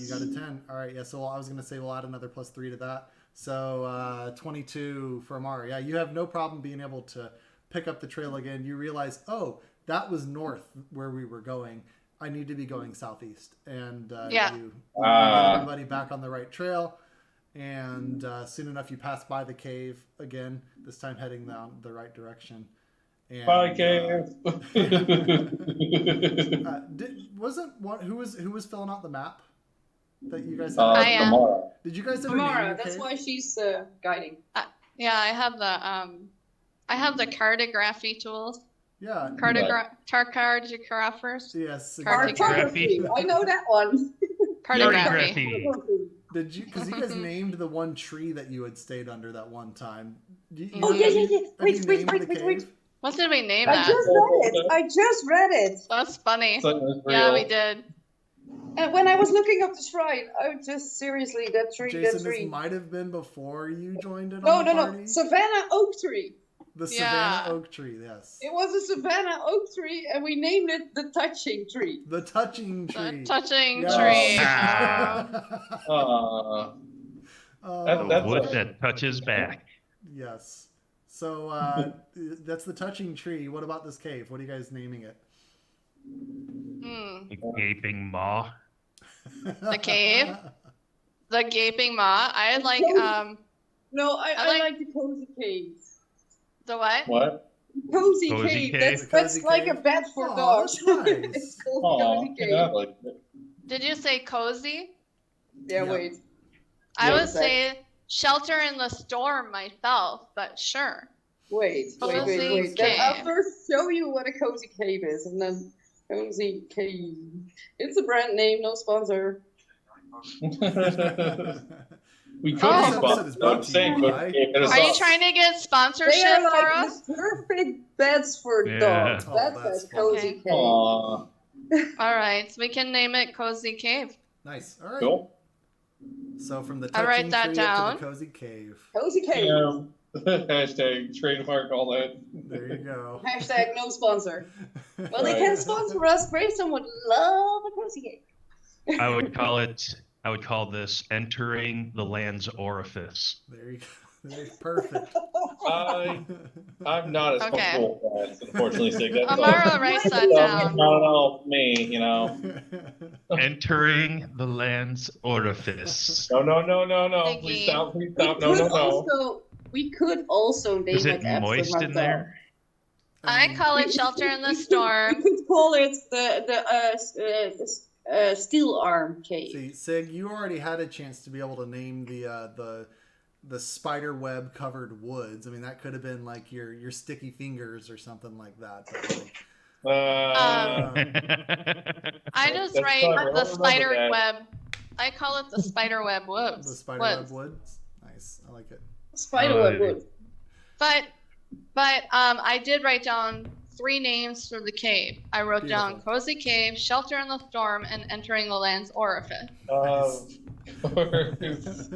got a 10. All right, yeah, so I was going to say we'll add another +3 to that. So 22 for Amara. Yeah, you have no problem being able to pick up the trail again. You realize, oh, that was north where we were going. I need to be going southeast. And you get everybody back on the right trail. And soon enough, you pass by the cave again, this time heading down the right direction. And, Bye, cave. who was filling out the map that you guys had? I am. Tomorrow. Did you guys ever name Amara, your that's cave? why she's guiding. Yeah, I have the cartography tools. Yeah. Cartographers. Yes. Cartography. I know that one. Cartography. Did you? Because you guys named the one tree that you had stayed under that one time. Oh, yeah. Have you Wait. named the cave? What did we name I that? just read it. That's funny. So Yeah, we did. And when I was looking up the shrine, I just seriously that tree. Jason, this might have been before you joined it. No, on the party? Savannah oak tree. The Yeah. Savannah oak tree, yes. It was a Savannah oak tree, and we named it the touching tree. The touching tree. The touching Yes. tree. The wood that touches back. Yes. So that's the touching tree. What about this cave? What are you guys naming it? A gaping maw. The cave. The gaping maw. I like No, I I like the cozy cave. the what? What? Cozy Cozy cave. cave? That's Cozy like cave? a bed for Aw, dogs. that's nice. It's called Oh, cozy cave. yeah, like Did you say cozy? Yeah, Yeah. wait. I Yeah, would exactly. say shelter in the storm myself, but sure. Wait. Cozy Then cave. I'll first show you what a cozy cave is, and then cozy cave. It's a brand name, no sponsor. we could Oh. be This episode is sponsored. brought I'm to saying, you but by- hit us Are you up. trying to get They sponsorship are for like us? the perfect beds for Yeah. dogs. Oh, That's that's a cozy fun. cave. Aw, All right, so we can name it Cozy Cave. Nice. All right. cool. So from the I'll write touching that tree down. up to the cozy cave. Cozy cave. Yeah. Hashtag trademark all that. There you go. Hashtag no sponsor. Well, they Right. can sponsor us. Grayson would love a cozy cave. I would call this entering the land's orifice. There you go. There, perfect. I'm not as Okay. comfortable with that, unfortunately, Sig. That's Amara writes that down. not at all me, you know. Entering the land's orifice. No. Thank Please you. stop. Please stop. No. We could also name Is it it after moist my in dog. there? I call it Shelter in the We Storm. could call it the steel arm cave. See, Sig, you already had a chance to be able to name the spider web covered woods. I mean, that could have been like your sticky fingers or something like that. But I just That's write clever. I'll the remember spider that. web. I call it the spider web woods. the spider web woods. Nice. I like it. Spiderweb wood. But I did write down 3 names for the cave. I wrote down Beautiful. Cozy Cave, Shelter in the Storm, and Entering the Land's Orifice. Of course.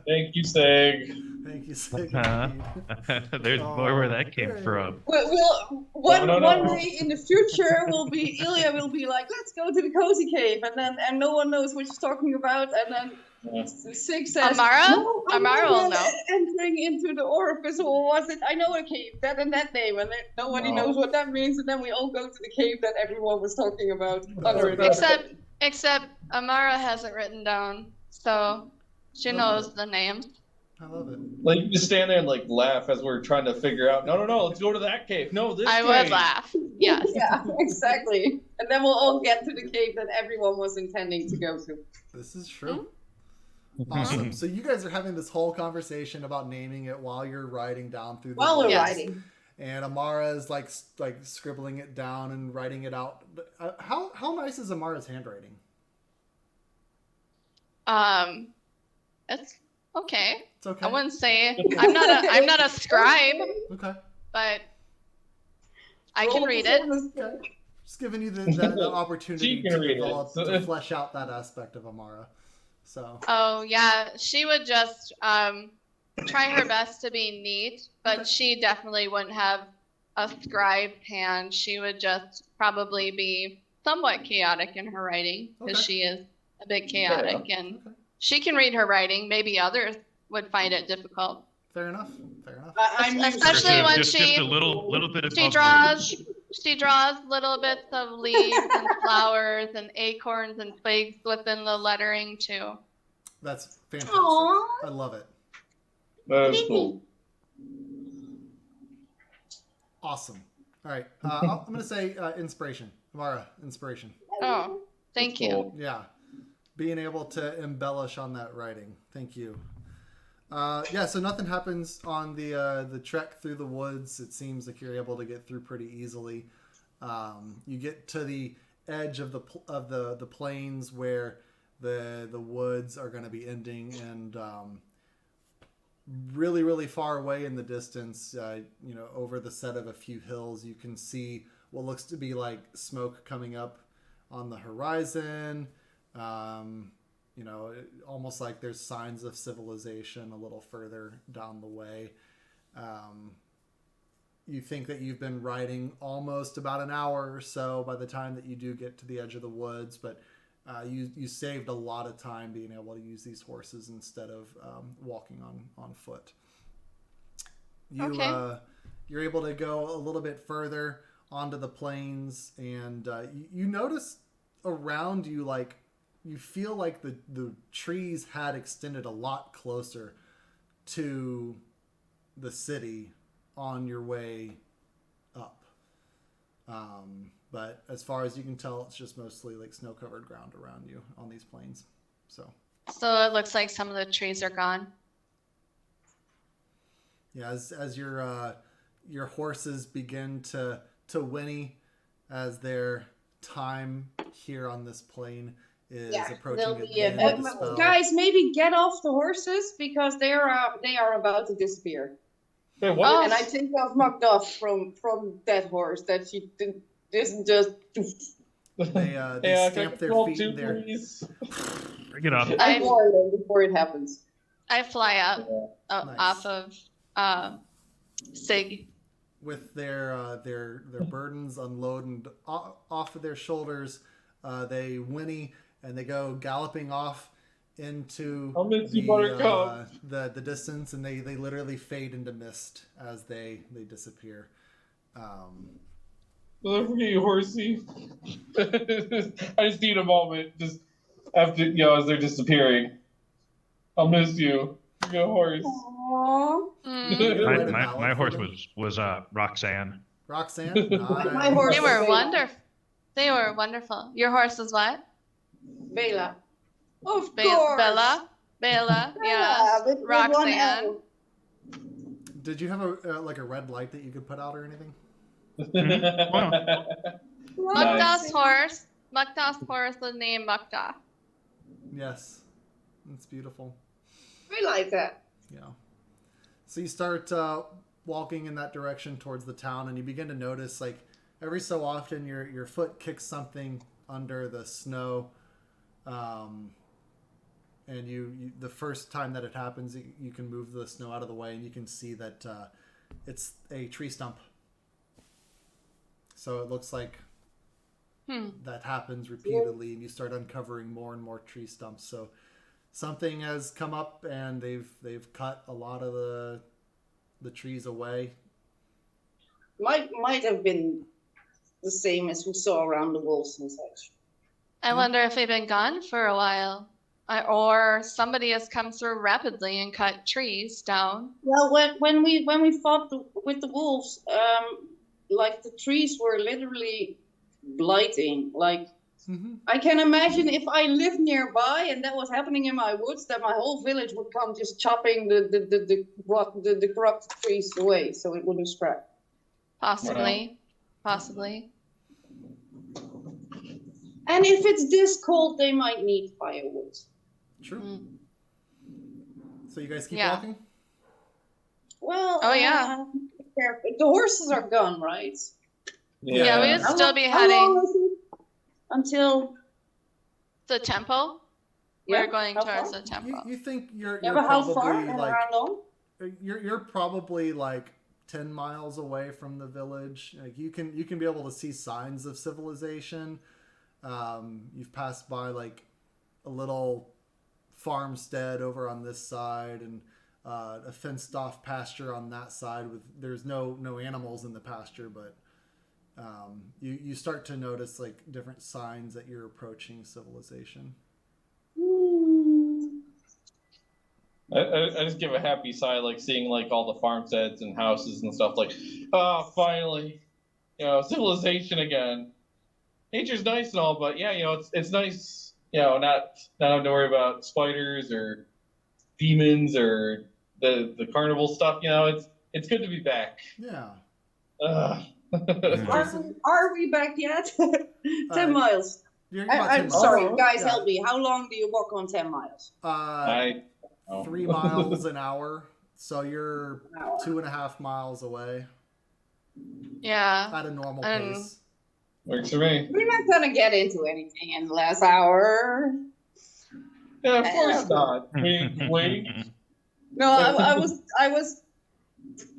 Thank you, Sig. Thank you, Sig. There's more where that came from. We'll one day in the future Ilya will be like, let's go to the cozy cave, and no one knows what she's talking about, and then Sig says, Amara? no, I'm Amara not will know. entering into the orifice, or was it? I know a cave, that and that name, and then nobody No. knows what that means, and then we all go to the cave that everyone was talking about. Under it. Except Amara hasn't written down, so she knows the names. I love it. Like, you just stand there and like laugh as we're trying to figure out. No, let's go to that cave. No, this I cave. would laugh. Yes. Yeah, exactly. And then we'll all get to the cave that everyone was intending to go to. This is true. Awesome. So you guys are having this whole conversation about naming it while you're riding down through the While we're woods. Yes. riding. And Amara is like scribbling it down and writing it out. How nice is Amara's handwriting? It's okay. It's okay. I wouldn't say I'm not a scribe, Okay. but I can Roll read it. performance. Okay. Just giving you the opportunity She can to read it. develop, to flesh out that aspect of Amara. So. Oh yeah, she would just try her best to be neat, but Okay. she definitely wouldn't have a scribe hand. She would just probably be somewhat chaotic in her writing because Okay. she is a bit chaotic, and Okay. she can read her writing. Maybe others would find it difficult. Fair enough. Fair enough. I'm used to Especially it. when just a little bit she above draws she draws little bits of leaves and flowers and acorns and twigs within the lettering too. That's fantastic. Aww. I love it. That is cool. Awesome. All right. I'm going to say inspiration. Amara, inspiration. Oh, thank you. Cool. Yeah. Being able to embellish on that writing. Thank you. Yeah, so nothing happens on the trek through the woods. It seems like you're able to get through pretty easily. You get to the edge of the plains where the woods are going to be ending, and really, really far away in the distance, over the set of a few hills, you can see what looks to be like smoke coming up on the horizon. Almost like there's signs of civilization a little further down the way. You think that you've been riding almost about an hour or so by the time that you do get to the edge of the woods, but you saved a lot of time being able to use these horses instead of walking on foot. You're able to go a little bit further onto the plains, and you notice around you, like, you feel like the trees had extended a lot closer to the city on your way up. But as far as you can tell, it's just mostly like snow-covered ground around you on these plains. So it looks like some of the trees are gone. yeah, as your horses begin to whinny as their time here on this plain is approaching they'll the be end of the spell. guys, maybe get off the horses because they are about to disappear. Hey, what? Oh. And I take off Macduff from that horse that she isn't just. They stamp their feet in there. Bring it up. I warn them before it happens. I fly up Nice. off of Sig. With their burdens unloaded off of their shoulders, they whinny and they go galloping off into the distance, and they literally fade into mist as they disappear. Don't forget you, horsey. I just need a moment, just after as they're disappearing. I'll miss you. Good horse. Aww. Mm. My horse was Roxanne. Roxanne? My horse. They were wonderful. They were wonderful. Your horse is what? Bela. Of course. Bella, yeah. with Roxanne. one Did you have a red light that you could put out or anything? Mukdah's horse. Mukdah's horse was named Mukdah. Yes, it's beautiful. We like that. Yeah. So you start walking in that direction towards the town, and you begin to notice, like, every so often your foot kicks something under the snow, and you the first time that it happens, you can move the snow out of the way, and you can see that it's a tree stump. So it looks like that happens repeatedly, and you start uncovering more and more tree stumps. So something has come up, and they've cut a lot of the trees away. Might have been the same as we saw around the wolves and such. I wonder if they've been gone for a while, or somebody has come through rapidly and cut trees down. Well, when we fought with the wolves, like the trees were literally blighting. Like I can imagine if I lived nearby and that was happening in my woods, that my whole village would come just chopping the corrupt trees away, so it wouldn't spread. Possibly. And if it's this cold, they might need firewood. True. So you guys keep Yeah. walking? Well, Oh, yeah. the horses are gone, right? Yeah, we would How still long- be how heading long is it until? the temple. Yeah, We're going how towards far? the temple. You think you're Yeah, but how far probably and like how long? you're probably like 10 miles away from the village. Like you can be able to see signs of civilization. You've passed by like a little farmstead over on this side and a fenced off pasture on that side with there's no animals in the pasture, but you start to notice like different signs that you're approaching civilization. I just give a happy sigh, like seeing like all the farmsteads and houses and stuff. Like, finally, civilization again. Nature's nice and all, but yeah, it's nice. Not having to worry about spiders or demons or the carnival stuff. It's good to be back. Yeah. Are we back yet? 10 miles. You're about 10 I'm miles. sorry, guys, Yeah. help me. How long do you walk on 10 miles? 3 miles an hour. So you're An hour. 2.5 miles away Yeah. at a normal pace. Works for me. We're not gonna get into anything in the last hour. Yeah, of course not. Wait. No, I was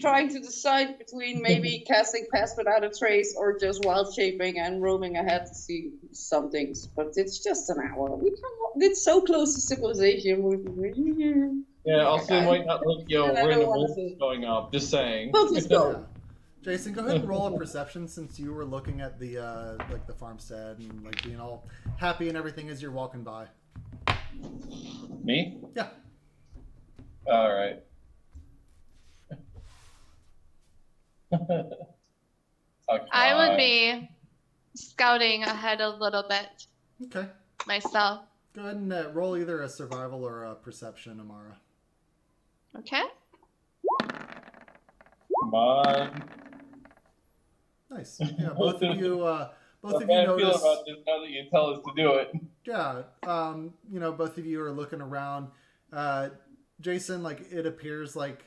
trying to decide between maybe casting Pass Without a Trace or just wild shaping and roaming ahead to see some things. But it's just an hour. It's so close to civilization. Yeah, also might not look, And I we're in the don't wanna wolves see. going up. Just saying. Well, let's go. Yeah. Jason, go ahead and roll a perception since you were looking at the like the farmstead and like being all happy and everything as you're walking by. Me? Yeah. All right. I would be scouting ahead a little bit Okay. myself. Go ahead and roll either a survival or a perception, Amara. Okay. Come on. Nice. Yeah, both of you. Both of How you I feel notice. about this now that you tell us to do it. Yeah. Both of you are looking around. Jason, like it appears like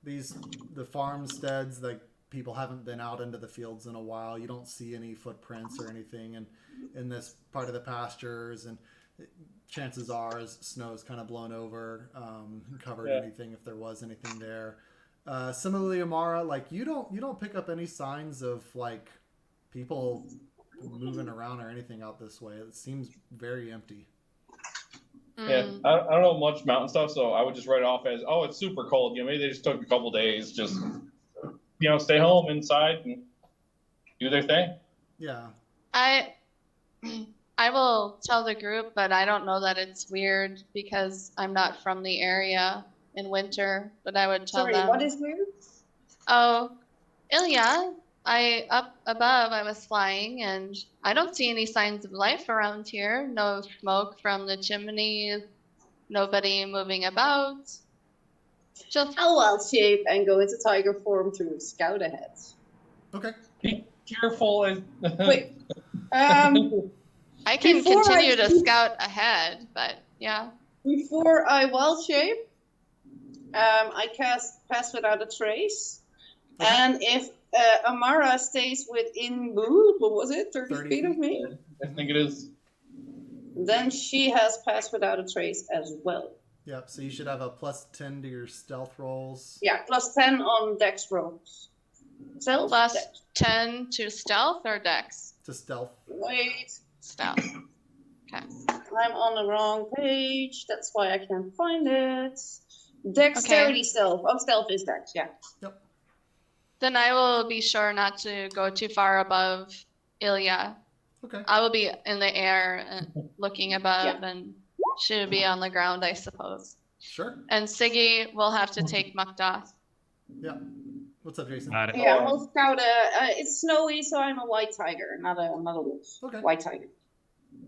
the farmsteads, like people haven't been out into the fields in a while. You don't see any footprints or anything in this part of the pastures, and chances are as snow's kind of blown over, covered anything if there was anything there. Similarly, Amara, like you don't pick up any signs of like people moving around or anything out this way. It seems very empty. Yeah, I don't know much mountain stuff, so I would just write it off as, oh, it's super cold. Maybe they just took a couple days, just stay home inside and do their thing. Yeah. I will tell the group, but I don't know that it's weird because I'm not from the area in winter, but I would tell Sorry, them. what is weird? Oh, Ilya, up above I was flying and I don't see any signs of life around here. No smoke from the chimneys, nobody moving about. Just I'll wild shape and go into tiger form to scout ahead. Okay. Be careful. Wait. I can Before continue I- to scout ahead, but yeah. Before I wild shape, I cast Pass Without a Trace. Okay. And if Amara stays within move, what was it, 30 30 feet of feet. me, I think it is. then she has Pass Without a Trace as well. Yep. So you should have a +10 to your stealth rolls. Yeah, plus 10 on dex rolls. Stealth? Plus Dex. 10 to stealth or dex? To stealth. Wait, Stealth. Okay. I'm on the wrong page. That's why I can't find it. Dexterity stealth. Oh, stealth is dex, yeah. Yep. Then I will be sure not to go too far above Ilya. Okay. I will be in the air and looking above, and she will be on the ground, I suppose. Sure. And Siggy will have to take Mukdoth. Yeah. What's up, Jason? Got it. Yeah, I'll scout it's snowy, so I'm a white tiger, not a wolf. Okay. White tiger.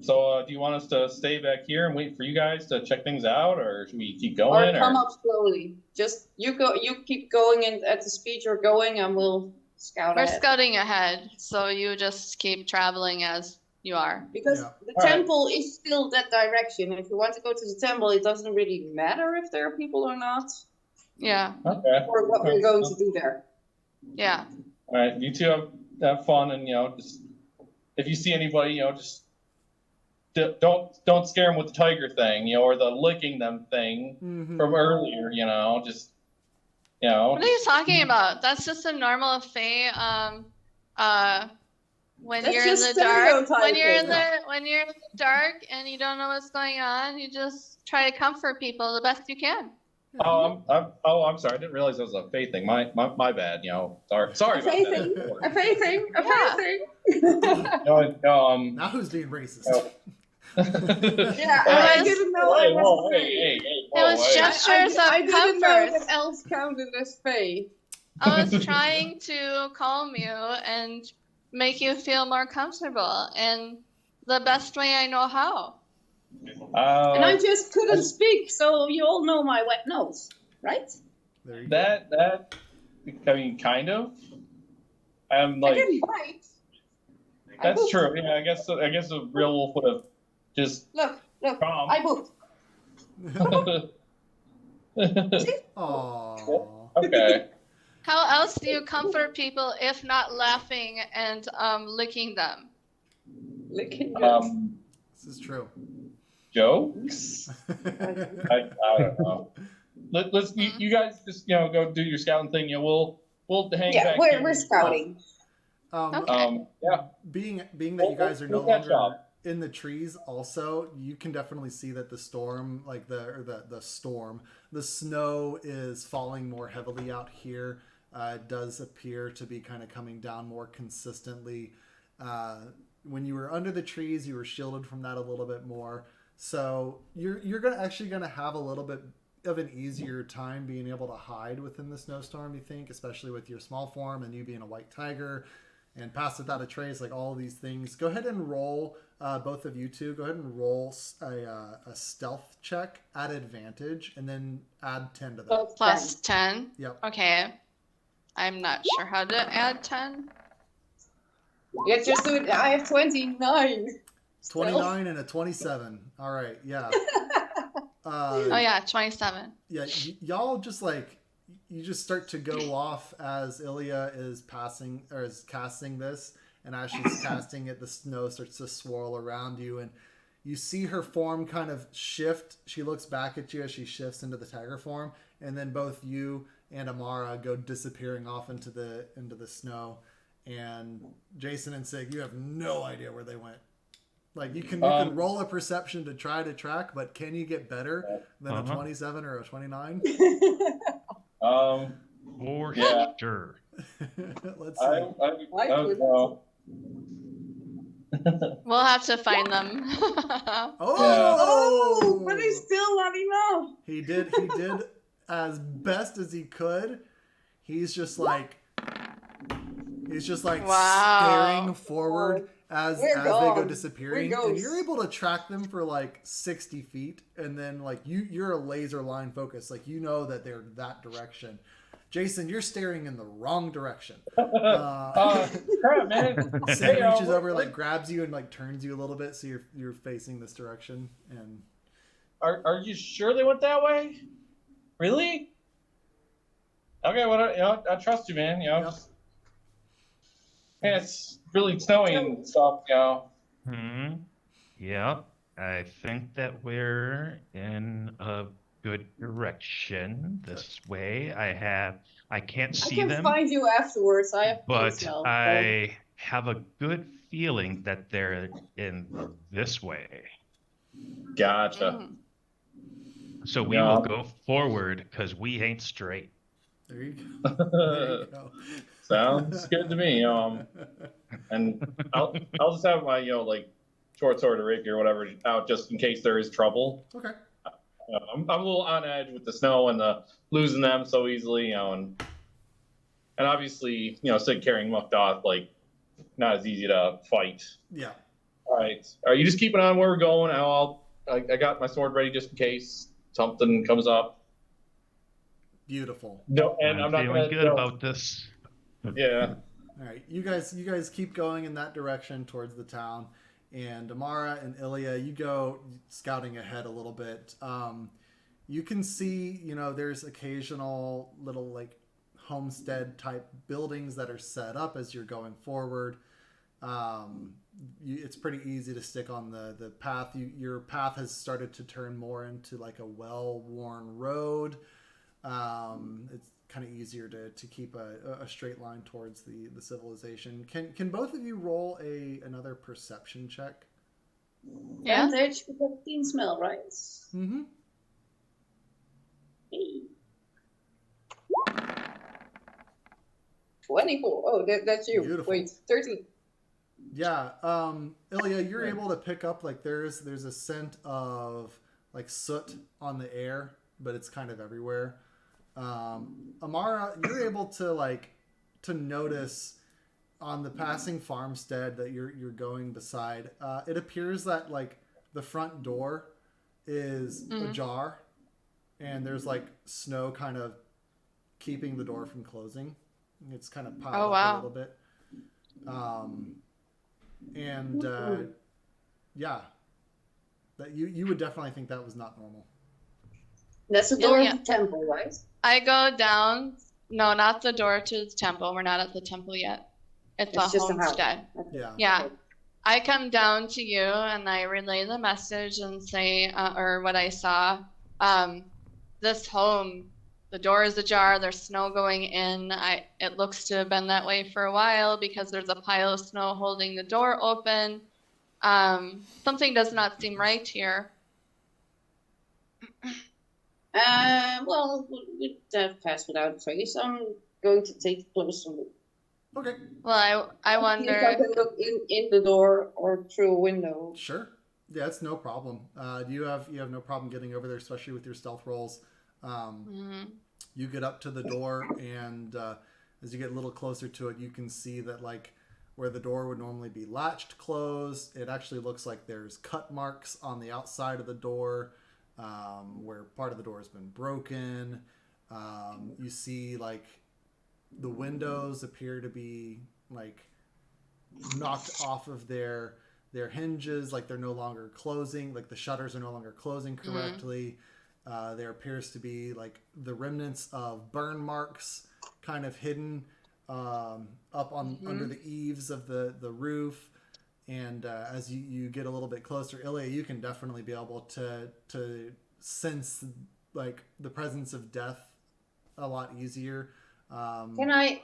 So, do you want us to stay back here and wait for you guys to check things out, or should we keep Or going? come up slowly. Just you keep going in at the speed you're going, and we'll scout We're ahead. scouting ahead, so you just keep traveling as you are. Because Yeah. the All right. temple is still that direction. If you want to go to the temple, it doesn't really matter if there are people or not, Yeah, Okay. or what we're going to do there. yeah. All right. You two have have fun, and just if you see anybody, just don't scare them with the tiger thing, or the licking them thing from earlier, just What are you talking about? That's just a normal Fae. When That's you're in just the dark, stereotyping. when you're in the dark and you don't know what's going on, you just try to comfort people the best you can. Oh, I'm sorry. I didn't realize that was a faith thing. My bad. Sorry A about Fae that. thing. A Fae thing. A Yeah. Fae thing. Now who's being racist? Yeah, I I didn't know I was a Fae. Hey, It was gestures of I didn't know comfort. that elves counted as Fae. I was trying to calm you and make you feel more comfortable in the best way I know how. And I just couldn't speak, so you all know my wet nose, right? There you go. that I mean, kind of. I'm I like, didn't bite. that's true. Yeah, I guess the real wolf would have just Look, calm. I booked. Aww. Okay. How else do you comfort people if not laughing and licking them? Licking good. This is true. Jokes. I don't know. Let's you guys just go do your scouting thing. We'll hang Yeah, back here. we're scouting. Okay. Yeah. Being that you guys are no We'll catch longer up. in the trees, also you can definitely see that the storm, like the snow is falling more heavily out here. It does appear to be kind of coming down more consistently. When you were under the trees, you were shielded from that a little bit more. So you're gonna have a little bit of an easier time being able to hide within the snowstorm, you think, especially with your small form and you being a white tiger and pass without a trace, like all of these things. Go ahead and roll, both of you two, go ahead and roll a stealth check at advantage and then add 10 to that. Plus 10? Yep. Okay. I'm not sure how to add 10. Yeah, just do it. I have 29. 29 and a 27. All right, yeah. Oh yeah, 27. Yeah, y'all just you just start to go off as Ilya is passing or is casting this, and as she's casting it, the snow starts to swirl around you, and you see her form kind of shift. She looks back at you as she shifts into the tiger form, and then both you and Amara go disappearing off into the snow. And Jason and Sig, you have no idea where they went. Like you can roll a perception to try to track, but can you get better than a 27 or a 29? For Yeah. sure. Let's see. We'll have to find them. Oh, but it's still not enough. He did as best as he could. He's just like Wow. staring forward as they go disappearing, and you're able to track them for like 60 feet, and then like you're a laser line focus, like you know that they're that direction. Jason, you're staring in the wrong direction. Crap, man. Sam reaches over, like grabs you and like turns you a little bit, so you're facing this direction. And are you sure they went that way? Really? Okay, well, I trust you, man. Yep. Man, it's really snowy and stuff. Yeah, I think that we're in a good direction this way. I can't see them, find you afterwards. I have but I have a good feeling that they're in this way. Gotcha. So we will go forward because we ain't straight. there you go. There you go. Sounds good to me. And I'll just have my like short sword or rapier or whatever out just in case there is trouble. Okay. I'm a little on edge with the snow and the losing them so easily, and obviously, Sid carrying Mukdoth, like not as easy to fight. Yeah. All right. Are you just keeping on where we're going? I got my sword ready just in case something comes up. Beautiful. No, and I'm not feeling good about this. Yeah. All right, you guys keep going in that direction towards the town, and Amara and Ilya, you go scouting ahead a little bit. You can see, there's occasional little like homestead type buildings that are set up as you're going forward. It's pretty easy to stick on the path. Your path has started to turn more into like a well-worn road. It's kind of easier to keep a straight line towards the civilization. Can both of you roll another perception check? Yeah. Advantage because keen smell, right? Mm-hmm. Hey. 24. Oh, that's you. Beautiful. Wait, 13. Yeah, Ilya, you're able to pick up like there's a scent of like soot on the air, but it's kind of everywhere. Amara, you're able to notice on the passing farmstead that you're going beside. It appears that like the front door is ajar, and there's like snow kind of keeping the door from closing. It's kind of piled up a little bit. Yeah, that you would definitely think that was not normal. That's the door of the temple, right? I go down. No, not the door to the temple. We're not at the temple yet. It's a just homestead. Yeah. Yeah. I come down to you and I relay the message and say, or what I saw. This home, the door is ajar. There's snow going in. It looks to have been that way for a while because there's a pile of snow holding the door open. Something does not seem right here. Well, we pass without a trace. I'm going to take a closer look. Okay. Well, I wonder. If I can look in the door or through a window. Sure. Yeah, it's no problem. You have no problem getting over there, especially with your stealth rolls. You get up to the door, and as you get a little closer to it, you can see that like where the door would normally be latched closed, it actually looks like there's cut marks on the outside of the door, where part of the door has been broken. You see like the windows appear to be like knocked off of their hinges, like they're no longer closing, like the shutters are no longer closing correctly. There appears to be like the remnants of burn marks kind of hidden up on under the eaves of the roof. And as you get a little bit closer, Ilya, you can definitely be able to sense like the presence of death a lot easier. Can I,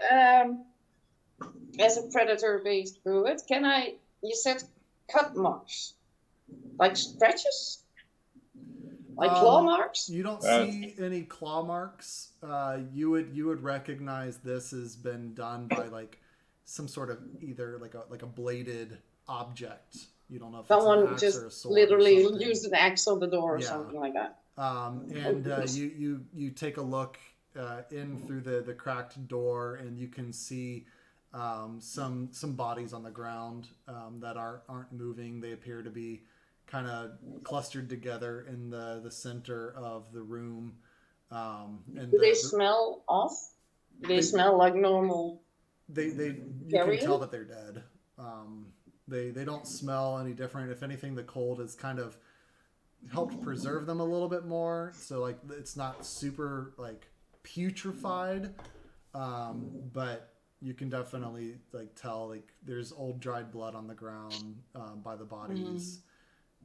as a predator-based druid, you said cut marks? Like scratches? Like claw marks? You don't see any claw marks. You would recognize this has been done by like some sort of either like a bladed object. You don't know if someone it's an axe just or a sword literally or used an axe on the door or Yeah. something like that. You take a look in through the cracked door, and you can see some bodies on the ground that aren't moving. They appear to be kind of clustered together in the center of the room. And Do they smell off? Do they smell like normal? You can tell that they're dead. They don't smell any different. If anything, the cold has kind of helped preserve them a little bit more. So like it's not super like putrefied, but you can definitely like tell like there's old dried blood on the ground by the bodies.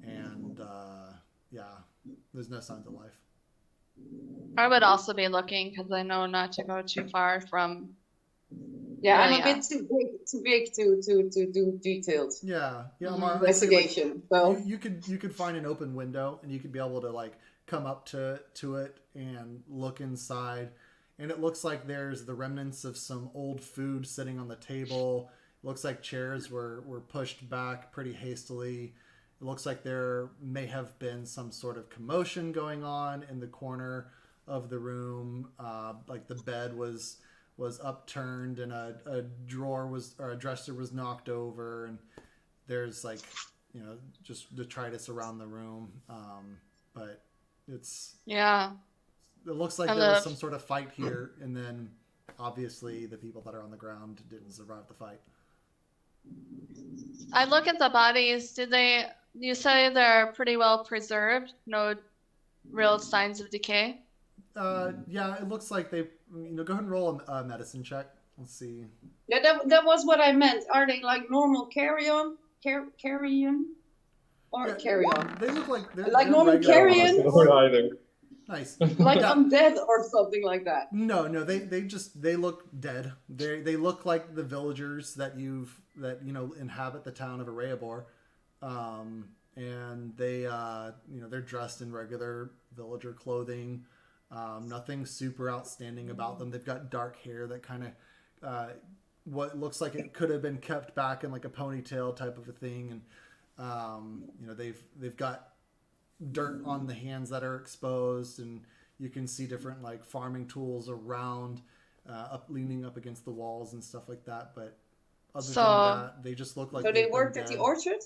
And there's no signs of life. I would also be looking because I know not to go too far from. Yeah, I'm a bit too big to do detailed investigation. So you could find an open window, and you could be able to like come up to it and look inside. And it looks like there's the remnants of some old food sitting on the table. It looks like chairs were pushed back pretty hastily. It looks like there may have been some sort of commotion going on in the corner of the room. Like the bed was upturned, and a dresser was knocked over, and there's like just detritus around the room. But it looks like there was some sort of fight here, and then obviously the people that are on the ground didn't survive the fight. I look at the bodies. You say they're pretty well preserved? No real signs of decay? Yeah, it looks like they. Go ahead and roll a medicine check. Let's see. Yeah, that was what I meant. Are they like normal carry-on? Carry-on? Or Yeah, carry-on? They look like they're Like normal regular carrion? monsters. Or either. Nice. Like Yeah. undead or something like that. No, they look dead. They look like the villagers that inhabit the town of Areabor, and they're dressed in regular villager clothing. Nothing super outstanding about them. They've got dark hair that kind of what looks like it could have been kept back in like a ponytail type of a thing, and they've got dirt on the hands that are exposed, and you can see different like farming tools around leaning up against the walls and stuff like that, but other than that they just look like So they worked at the orchard?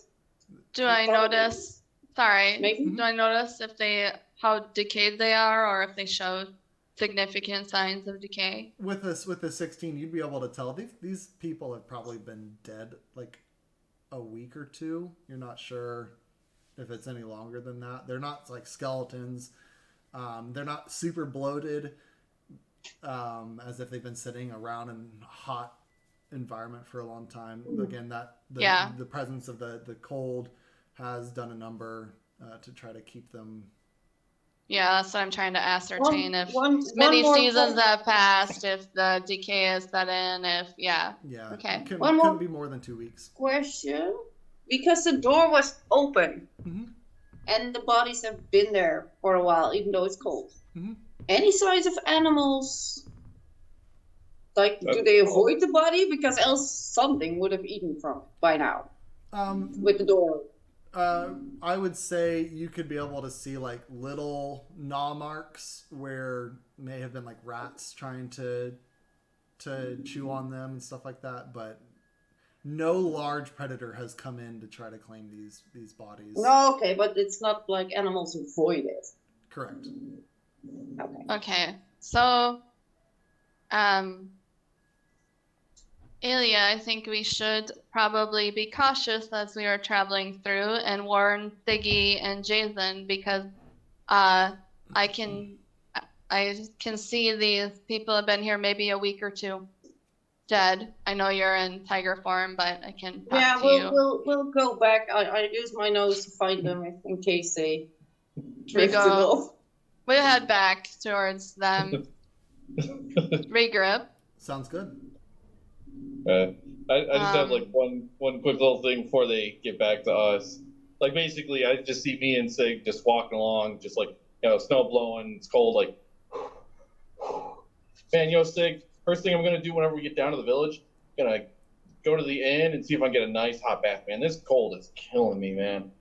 Do I notice? Sorry. Maybe. Do I notice how decayed they are, or if they show significant signs of decay? with the 16 you'd be able to tell these people have probably been dead like a week or two. You're not sure if it's any longer than that. They're not like skeletons. They're not super bloated, as if they've been sitting around in a hot environment for a long time. Again, the presence of the cold has done a number to try to keep them. Yeah, that's what I'm trying to ascertain. If One many more seasons question. have passed, if the decay is set in, Yeah. Okay. It One more- couldn't be more than 2 weeks. Question? Because the door was open Mhm. and the bodies have been there for a while, even though it's cold. Mhm. Any signs of animals? Like, do they avoid the body? Because else something would have eaten from it by now with the door. I would say you could be able to see like little gnaw marks where may have been like rats trying to chew on them and stuff like that, but no large predator has come in to try to claim these bodies. No, okay, but it's not like animals avoid it. Correct. Okay. Okay. So, Ilya, I think we should probably be cautious as we are traveling through and warn Thiggy and Jason, because I can see these people have been here maybe a week or two dead. I know you're in tiger form, but I can talk Yeah, to you. we'll go back. I use my nose to find them in case they drifted go. off. We'll head back towards them. Regroup. Sounds good. I just have like one quick little thing before they get back to us. Like basically, I just see me and Sig just walking along, just like snow blowing, it's cold. Like, man, Sig. First thing I'm gonna do whenever we get down to the village, I'm gonna go to the inn and see if I can get a nice hot bath. Man, this cold is killing me, man.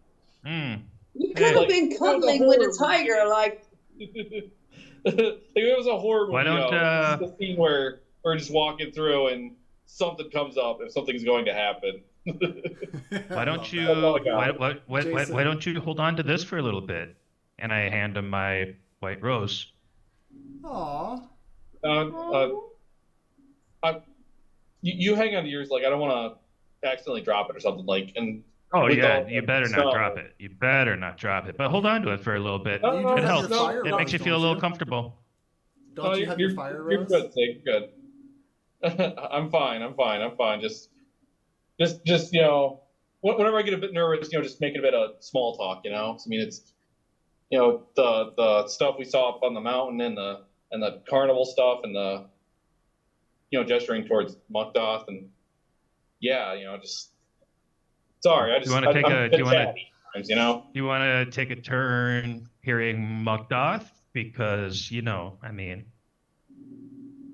You could have been cuddling with a tiger, like. Like it was a horror movie. Why don't, the scene where we're just walking through and something comes up and something's going to happen. Why don't you Jason. why don't you hold on to this for a little bit? And I hand him my white rose. Aw. You hang on to yours. Like I don't want to accidentally drop it or something. Like and. Oh with yeah, all you the better snow- not drop it. You better not drop it. But hold on to it for a little bit. No, no, It no, helps. no, fire It makes you rose, feel a don't little you? comfortable. Don't you have your fire rose? You're good, Sig. Good. I'm fine. Just whenever I get a bit nervous, just making a bit of small talk. I mean, it's the stuff we saw up on the mountain and the carnival stuff and the gesturing towards Mukdoth and just sorry. You want to take a? Do you want to? Sometimes, You want to take a turn hearing Mukdoth? Because I mean,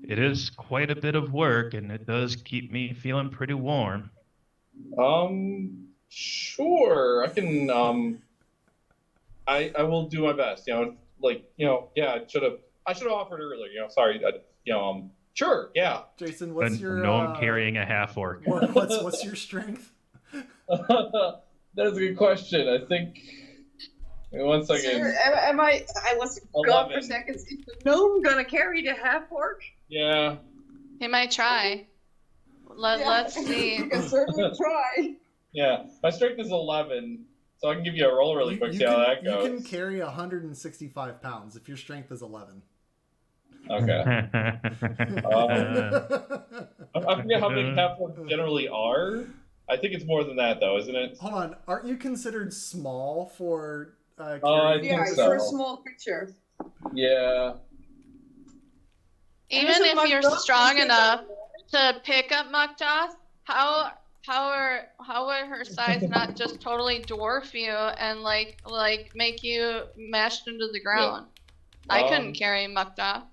it is quite a bit of work, and it does keep me feeling pretty warm. Sure. I can. I will do my best. Yeah. I should have offered earlier. Sorry. Sure. Yeah. Jason, A what's your gnome carrying a half orc. what's your strength? That is a good question. I think. Wait, 1 second. Sir, am I was gone for 11. seconds. Is the gnome gonna carry the half orc? Yeah. He might try. Let's see. You can certainly try. Yeah. My strength is 11, so I can give you a roll really quick. See how that goes. You can carry 165 pounds if your strength is 11. Okay. I forget how big half-orcs generally are. I think it's more than that, though, isn't it? Hold on, aren't you considered small for I carrying think Yeah, this? so. you're a small creature. Yeah. Even if you're strong enough to pick up Muktoth, how are her size not just totally dwarf you and like make you mashed into the ground? I couldn't carry Muktoth.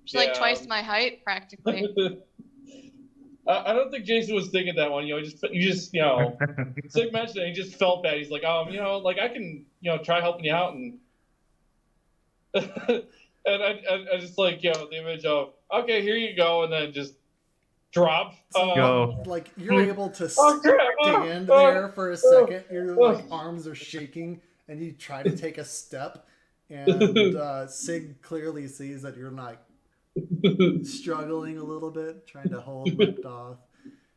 She's like twice my height practically. I don't think Jason was thinking that one. You just Sig mentioned it. He just felt bad. He's like, like I can, try helping you out, and and I just like, the image of, okay, here you go, and then just drop. Go. Like you're able to crap. stand there for a second. Your like arms are shaking, and you try to take a step, and Sig clearly sees that you're like struggling a little bit, trying to hold Muktoth,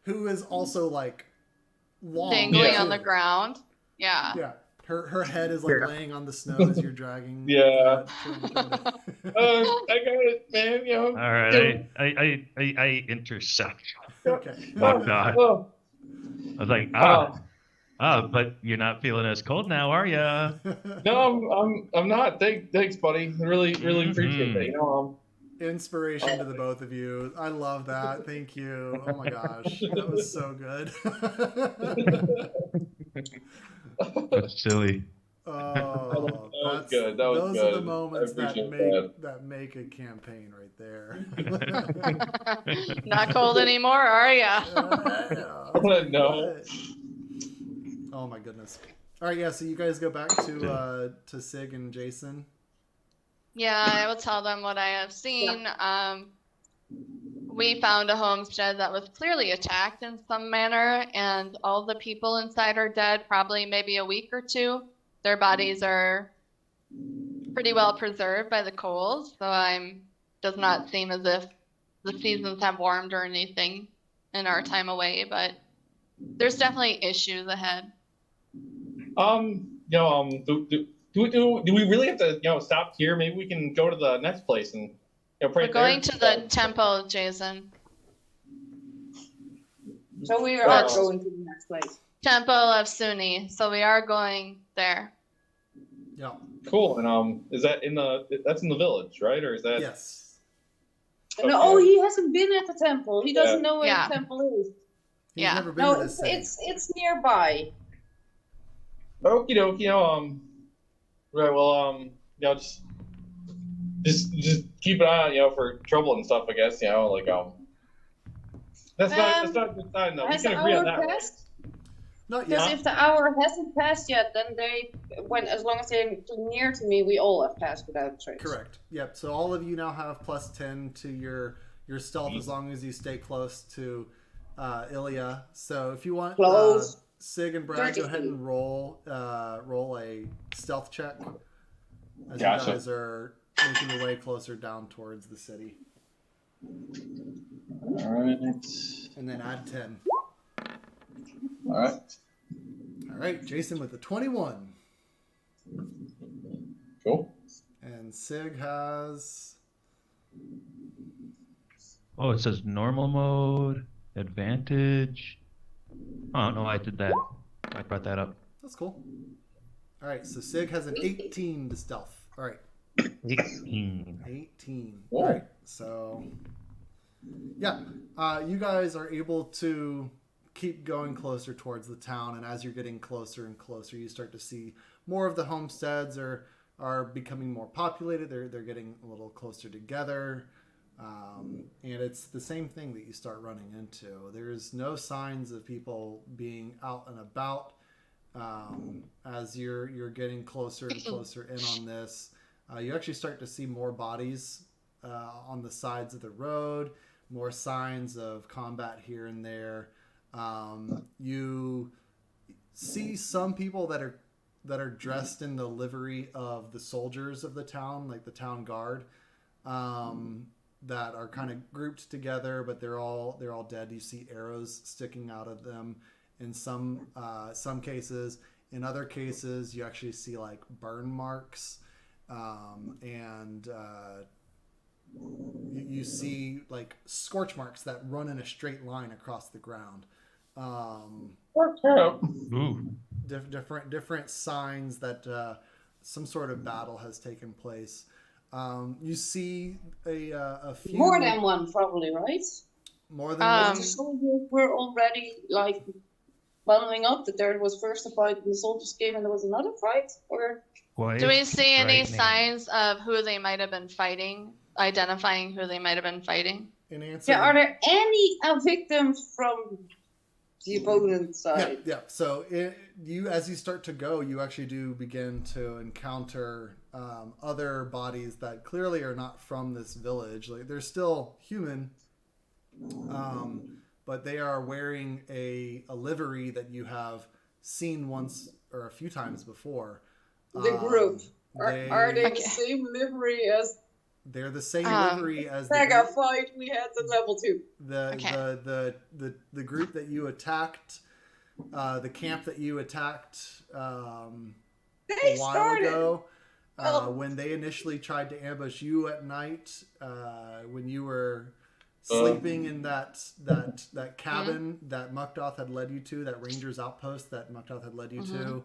who is also like long, dangling too. on the ground. Yeah. Yeah, her head is like laying on the snow as you're dragging. Yeah. Trying to... I got it, man. All right, I intercept. Okay. Muktoth. Oh. I was like, but you're not feeling as cold now, are ya? No, I'm not. Thanks, buddy. I really appreciate that. Inspiration to the both of you. I love that. Thank you. Oh my gosh, that was so good. That's silly. Oh, That was good. That was those good. are the moments I appreciate that make a campaign right there. Not cold anymore, are ya? No. Oh my goodness. All right, yeah. So you guys go back to Sig and Jason. Yeah, I will tell them what I have seen. We found a homestead that was clearly attacked in some manner, and all the people inside are dead, probably maybe a week or two. Their bodies are pretty well preserved by the cold, so does not seem as if the seasons have warmed or anything in our time away, but there's definitely issues ahead. Do we really have to stop here? Maybe we can go to the next place and pray. We're going to the temple, Jason. So we are going to the next place. Temple of Suni. So we are going there. Yeah. Cool. And is that that's in the village, right? Or is that? Yes. Okay. No, he hasn't been at the temple. He doesn't know where the temple is. He's Yeah. never been No, to this city. it's nearby. Okie dokie. Right. Well. Just keep an eye out, for trouble and stuff. I guess. That's not a good sign though. We Has can the agree on hour that. passed? Not Because yet. if the hour hasn't passed yet, then as long as they're too near to me, we all have passed without trace. Correct. Yep. So all of you now have +10 to your stealth as long as you stay close to Ilya. So if you want, Close. Sig and Brad, go ahead and roll a stealth check as Gotcha. you guys are making your way closer down towards the city. All right. And then add 10. All right. All right, Jason with the 21. Cool. And Sig has... Oh, it says normal mode, advantage. Oh, no, I did that. I brought that up. That's cool. All right, so Sig has an 18 to stealth. All right. 18. 18. Cool. All right, so... Yeah, you guys are able to keep going closer towards the town, and as you're getting closer and closer, you start to see more of the homesteads are becoming more populated. They're getting a little closer together, and it's the same thing that you start running into. There's no signs of people being out and about. As you're getting closer and closer in on this, you actually start to see more bodies on the sides of the road, more signs of combat here and there. You see some people that are dressed in the livery of the soldiers of the town, like the town guard, that are kind of grouped together, but they're all dead. You see arrows sticking out of them in some cases. In other cases, you actually see like burn marks and you see like scorch marks that run in a straight line across the ground. Ooh. Different signs that some sort of battle has taken place. You see a few More than one, probably, right? more than Um, one. The soldiers were already like bundling up that there was first a fight and the soldiers came and there was another fight, or Quite do we see any frightening. signs of who they might have been fighting? Identifying who they might have been fighting? In answer, yeah, are there any victims from the opponent yeah, side? yeah. So as you start to go, you actually do begin to encounter other bodies that clearly are not from this village. Like they're still human, but they are wearing a livery that you have seen once or a few times before. The group. They, Are they Okay. the same livery as they're the same Um, livery as Saga fight we had at level 2? Okay. the group that you attacked, the camp that you attacked They a while started. ago. Oh. When they initially tried to ambush you at night, when you were sleeping in that cabin that Mukdoth had led you to, that ranger's outpost that Mukdoth had led you to,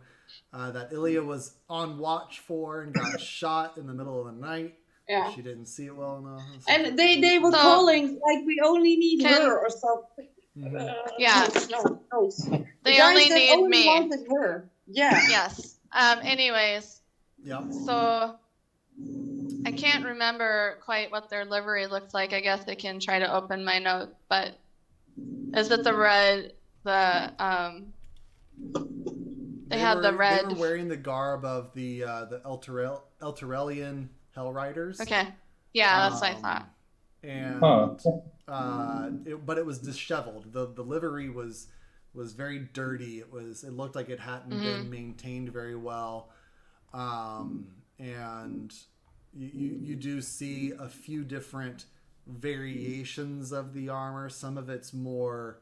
that Ilya was on watch for and got shot in the middle of the night. Yeah. She didn't see it well enough. And they were So- calling like we only need Can- her or something. Mhm. Yeah. No. They The guys only that need only me. wanted her. Yeah. Yes. Anyways, Yep. so I can't remember quite what their livery looked like. I guess I can try to open my note, but is it the red? They had the red. They were wearing the garb of the Elturelian Hell Riders. Okay. Yeah, that's what I thought. And Huh. but it was disheveled. The livery was very dirty. It looked like it hadn't been maintained very well. And you do see a few different variations of the armor. Some of it's more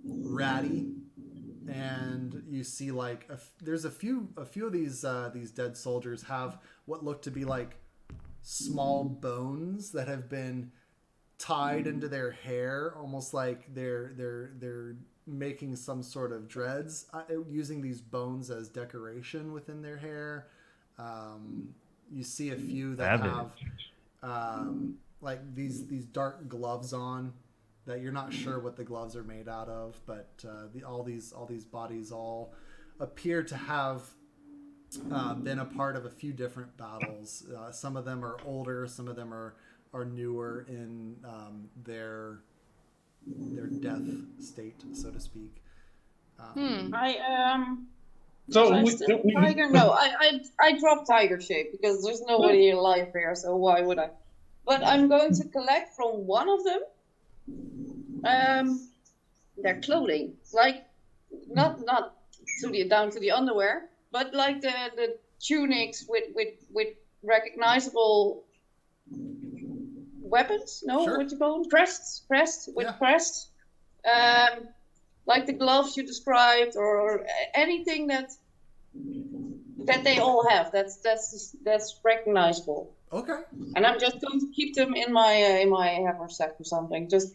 ratty, and you see like there's a few of these dead soldiers have what look to be like small bones that have been tied into their hair, almost like they're making some sort of dreads, using these bones as decoration within their hair. You see a few that have like these dark gloves on that you're not sure what the gloves are made out of, but all these bodies all appear to have been a part of a few different battles. Some of them are older, some of them are newer in their death state, so to speak. So Tiger. No, I dropped Tiger shape because there's nobody alive here, so why would I? But I'm going to collect from one of them their clothing, like not to the down to the underwear, but like the tunics with recognizable weapons. No, Sure. what you call them? Crests with Yeah. crests. Like the gloves you described, or anything that they all have. That's recognizable. Okay. And I'm just going to keep them in my haversack or something, just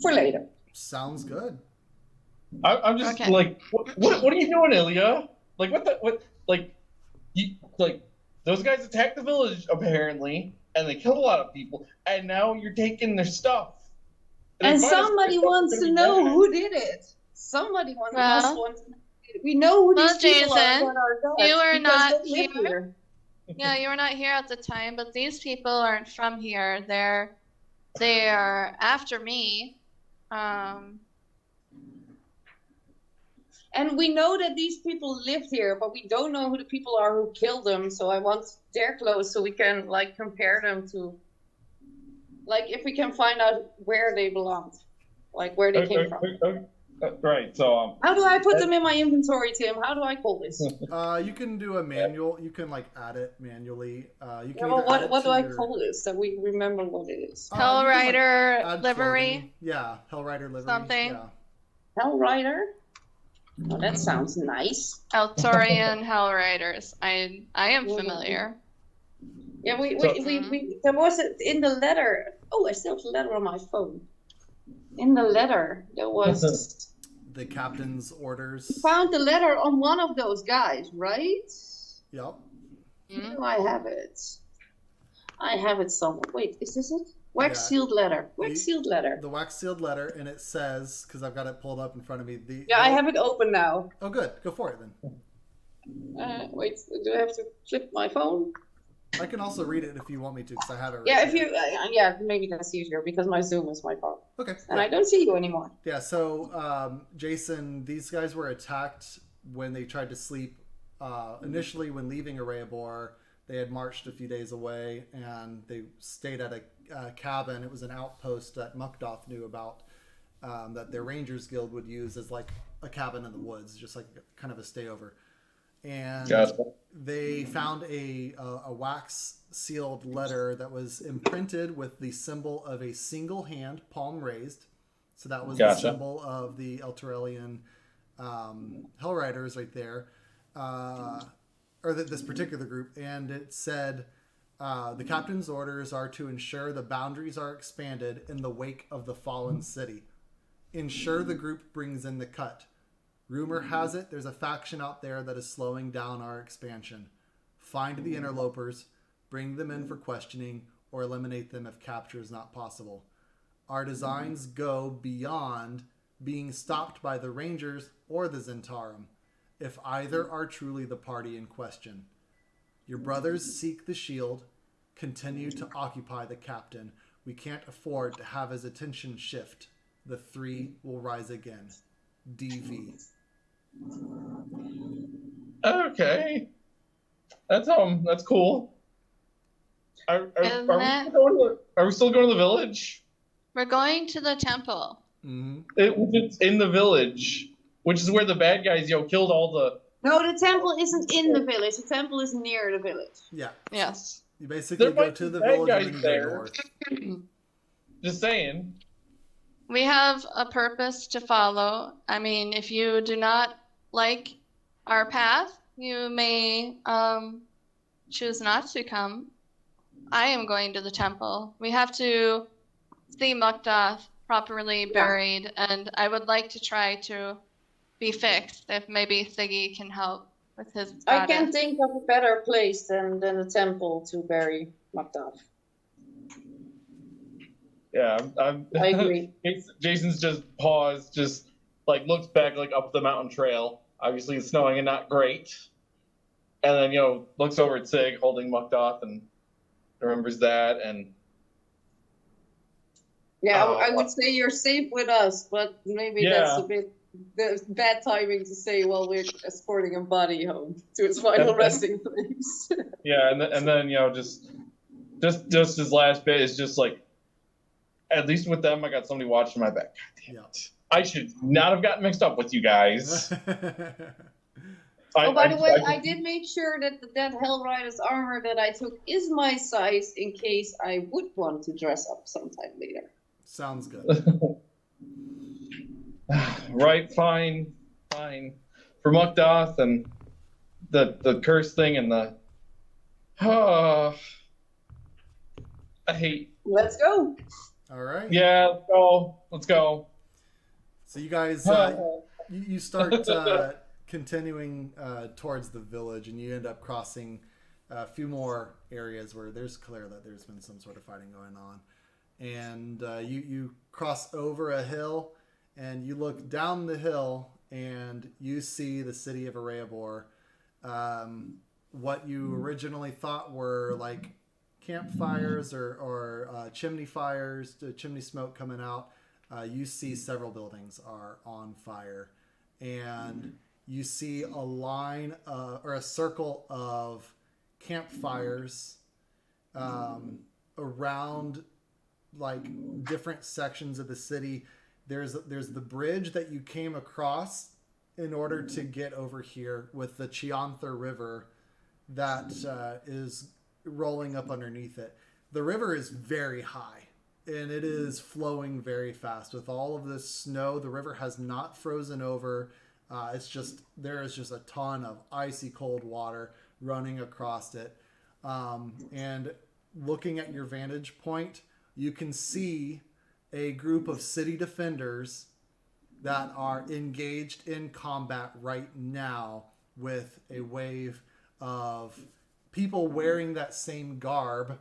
for later. Sounds good. I'm just Okay. like, what are you doing, Ilya? Like, those guys attacked the village apparently, and they killed a lot of people, and now you're taking their stuff. And they find us- somebody wants to know who did it. Somebody must want to know who did it. We know who these people are. Jason, that are dead you were because not they live here. Yeah, you were not here at the time, but these people aren't from here. They're after me. And we know that these people lived here, but we don't know who the people are who killed them. So I want their clothes so we can like compare them to, like, if we can find out where they belonged, like where they came from. Right. So How do I put them in my inventory, Tim? How do I call this? You can do a manual. You can like add it manually. You can Yeah, well, either add it what do to I your- call this? That we remember what it is. you can, like, Hellrider add livery. clothing. Yeah, Hellrider livery. Something. Yeah. Hellrider? Oh, that sounds nice. Eltorian Hellriders. I am familiar. Yeah, So- there was in the letter. Oh, I still have the letter on my phone. In the letter, there was. The captain's orders. Found the letter on one of those guys, right? Yep. Mhm. No, I have it. I have it somewhere. Wait, is this it? Wax Yeah. sealed letter. Wax sealed letter. The wax sealed letter, and it says, because I've got it pulled up in front of me. Yeah, I have it open now. Oh, good. Go for it then. Wait, do I have to flip my phone? I can also read it if you want me to, because I have it. Yeah, right if here. you, yeah, maybe that's easier because my Zoom is my phone, Okay. and I don't see you anymore. Yeah. So, Jason, these guys were attacked when they tried to sleep. Initially, when leaving Erebor, they had marched a few days away, and they stayed at a cabin. It was an outpost that Mukdoth knew about, that their Rangers Guild would use as like a cabin in the woods, just like kind of a stayover. And Gotcha. they found a wax sealed letter that was imprinted with the symbol of a single hand, palm raised. So that was the Gotcha. symbol of the Elturelian Hell Riders right there, or this particular group. And it said, the captain's orders are to ensure the boundaries are expanded in the wake of the fallen city. Ensure the group brings in the cut. Rumor has it there's a faction out there that is slowing down our expansion. Find the interlopers, bring them in for questioning, or eliminate them if capture is not possible. Our designs go beyond being stopped by the Rangers or the Zentarum, if either are truly the party in question. Your brothers seek the shield, continue to occupy the captain. We can't afford to have his attention shift. The three will rise again. DV. Okay. That's cool. Are we still going to the village? We're going to the temple. Mm-hmm. It's in the village, which is where the bad guys, killed all the. No, the temple isn't in the village. The temple is near the village. Yeah. Yes. You basically There go might to be the bad village guys and then you there. go north. Just saying. We have a purpose to follow. I mean, if you do not like our path, you may choose not to come. I am going to the temple. We have to see Mukdoth properly buried, and I would like to try to be fixed if maybe Siggy can help with his I goddess. can't think of a better place than the temple to bury Mukdoth. Yeah, I agree. Jason's just paused, just like looks back like up the mountain trail. Obviously, it's snowing and not great. And then looks over at Sig holding Mukdoth and remembers that. And Yeah, I would say you're safe with us, but maybe that's a bit bad timing to say while we're escorting a body home to its final resting place. yeah, and then just his last bit is just like, at least with them, I got somebody watching my back. God damn it. I should not have gotten mixed up with you guys. By the way, I did make sure that that Hell Rider's armor that I took is my size in case I would want to dress up sometime later. Sounds good. Right, fine. For Mukdoth and the curse thing and the I hate. Let's go. All right. Yeah, let's go. So you guys, you start continuing towards the village, and you end up crossing a few more areas where there's clear that there's been some sort of fighting going on. And you cross over a hill, and you look down the hill, and you see the city of Erebor. What you originally thought were like campfires or chimney fires, chimney smoke coming out, you see several buildings are on fire, and you see a line or a circle of campfires around like different sections of the city. There's the bridge that you came across in order to get over here with the Chianther River that is rolling up underneath it. The river is very high and it is flowing very fast. With all of this snow, the river has not frozen over. There is just a ton of icy cold water running across it. And looking at your vantage point, you can see a group of city defenders that are engaged in combat right now with a wave of people wearing that same garb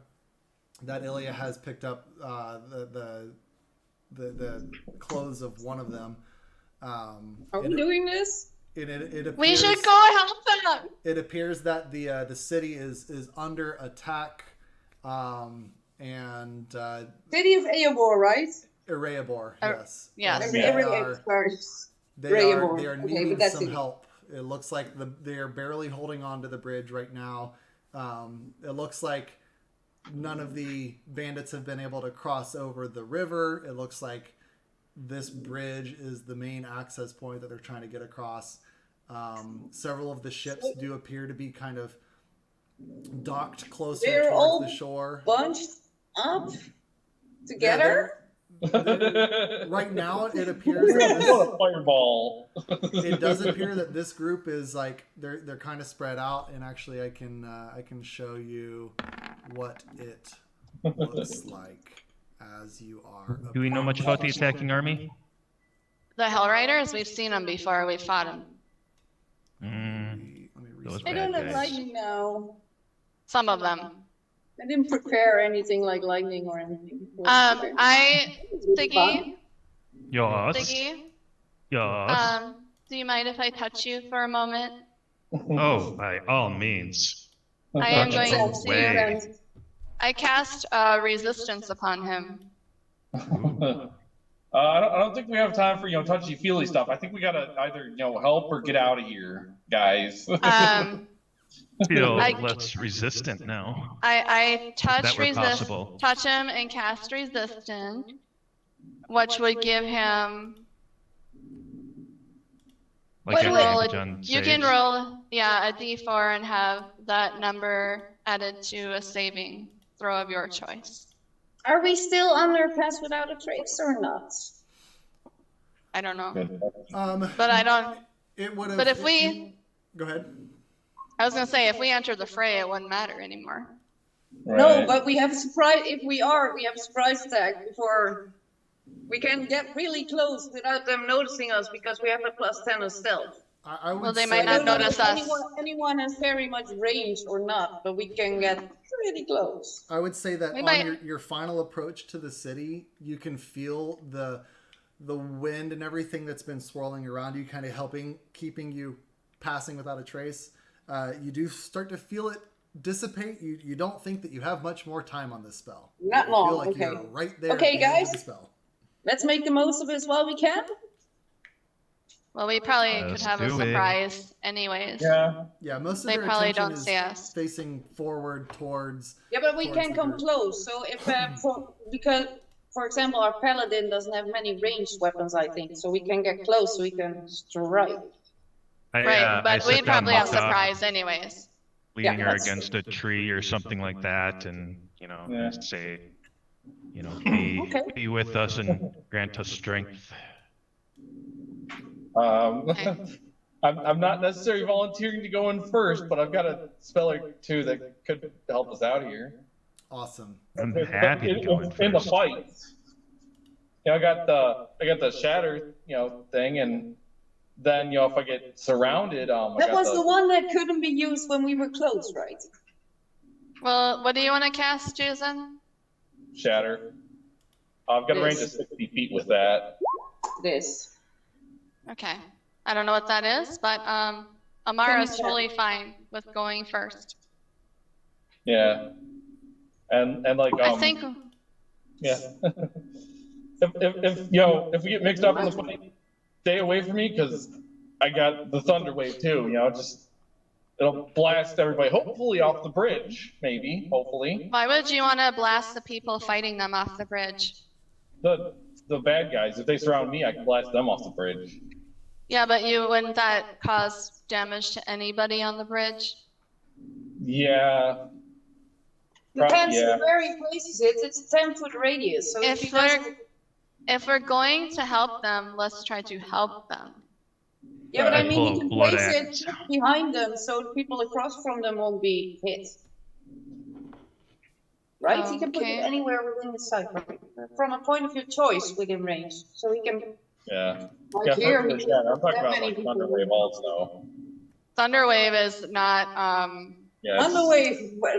that Ilya has picked up, the clothes of one of them. Are we doing this? It appears, We should go help them. It appears that the city is under attack, and City of Eobor, right? Erebor, yes. Yes. And Every they are Okay, needing but that's some it. help. It looks like they are barely holding on to the bridge right now. It looks like none of the bandits have been able to cross over the river. It looks like this bridge is the main access point that they're trying to get across. Several of the ships do appear to be kind of docked closer They're all towards the shore. bunched up together. Right now, it appears What that a fireball. it does appear that this group is like they're kind of spread out, and actually I can show you what it looks like as you are. Do we know much about the attacking army? The Hellriders, we've seen them before. We fought them. Let me Those I reset. don't have guys. lightning now. Some of them. I didn't prepare anything like lightning or anything. Thiggy, Yes. Thiggy, Yes. do you mind if I touch you for a moment? Oh, by all means. I am Touch going away. to. I cast resistance upon him. I don't think we have time for touchy feely stuff. I think we gotta either help or get out of here, guys. Feel I- less resistant now. I touch That were possible. touch him and cast resistance, which would give him. Like you advantage roll on You can saves. roll, a d4 and have that number added to a saving throw of your choice. Are we still under pass without a trace or not? I don't know, But but I don't. It would have. But if we, go ahead. I was gonna say, if we enter the fray, it wouldn't matter anymore. No, but we have a surprise. If we have a surprise attack before we can get really close without them noticing us because we have a +10 of stealth. I would Well, they say might not I don't know notice if us. anyone has very much range or not, but we can get pretty close. I would say that We on might- your final approach to the city, you can feel the wind and everything that's been swirling around you, kind of keeping you passing without a trace. You do start to feel it dissipate. You don't think that you have much more time on this spell. Not You long, feel like okay. you're right there. Okay, at the end of guys. the spell. Let's make the most of it while we can. Well, we probably Let's could have a do it. surprise anyways. Yeah. Yeah, most of They their probably attention don't is see us. facing forward towards. Yeah, but we Towards can the come group. close. So if because for example our paladin doesn't have many ranged weapons, I think, so we can get close. So we can strike. Right, but we we'd probably have surprise anyways. leaning Yeah, her that's against a tree or something like that, and Yeah. say, Okay. be with us and grant us strength. Okay. I'm not necessarily volunteering to go in first, but I've got a spell or two that could help us out here. Awesome. I'm happy to go in In the first. fight. I got the shatter, thing, and then if I get surrounded, I That got was the one that couldn't be used when we were close, right? Well, what do you want to cast, Jason? shatter. I've got a range of Yes. 60 feet with that. This. Okay. I don't know what that is, but Amara's Finish it. totally fine with going first. Yeah. And like I think yeah. if we get mixed up in the fight, stay away from me because I got the thunder wave too. It'll blast everybody. Hopefully off the bridge, maybe. Hopefully why would you want to blast the people fighting them off the bridge? the bad guys. If they surround me, I can blast them off the bridge. Yeah, but wouldn't that cause damage to anybody on the bridge? Yeah. Depends Yeah. where he places it. It's a 10-foot radius. So if he doesn't. If we're going to help them, let's try to help them. Yeah, but I Right. mean, you Pull a can blood place axe. it behind them so the people across from them won't be hit. right? Oh, He can put okay. it anywhere within the site, right? From a point of view choice within range. So he can, Yeah. like Yeah, here, for he sure. I'm talking that about many like people. Thunderwave also. Thunderwave is not Yeah. it's- Thunderwave, well,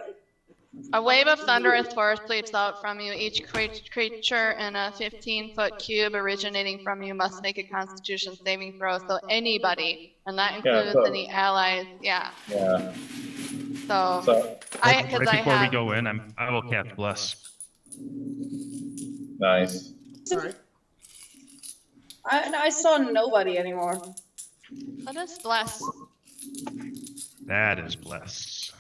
a wave of thunderous force sweeps out from you. Each creature in a 15-foot cube originating from you must make a Constitution saving throw. So anybody, and that includes so- any allies. Yeah. Yeah. So So Right because I before we have. go in, I will cast Bless. nice. All right. I saw nobody anymore. Let us bless. That is Bless.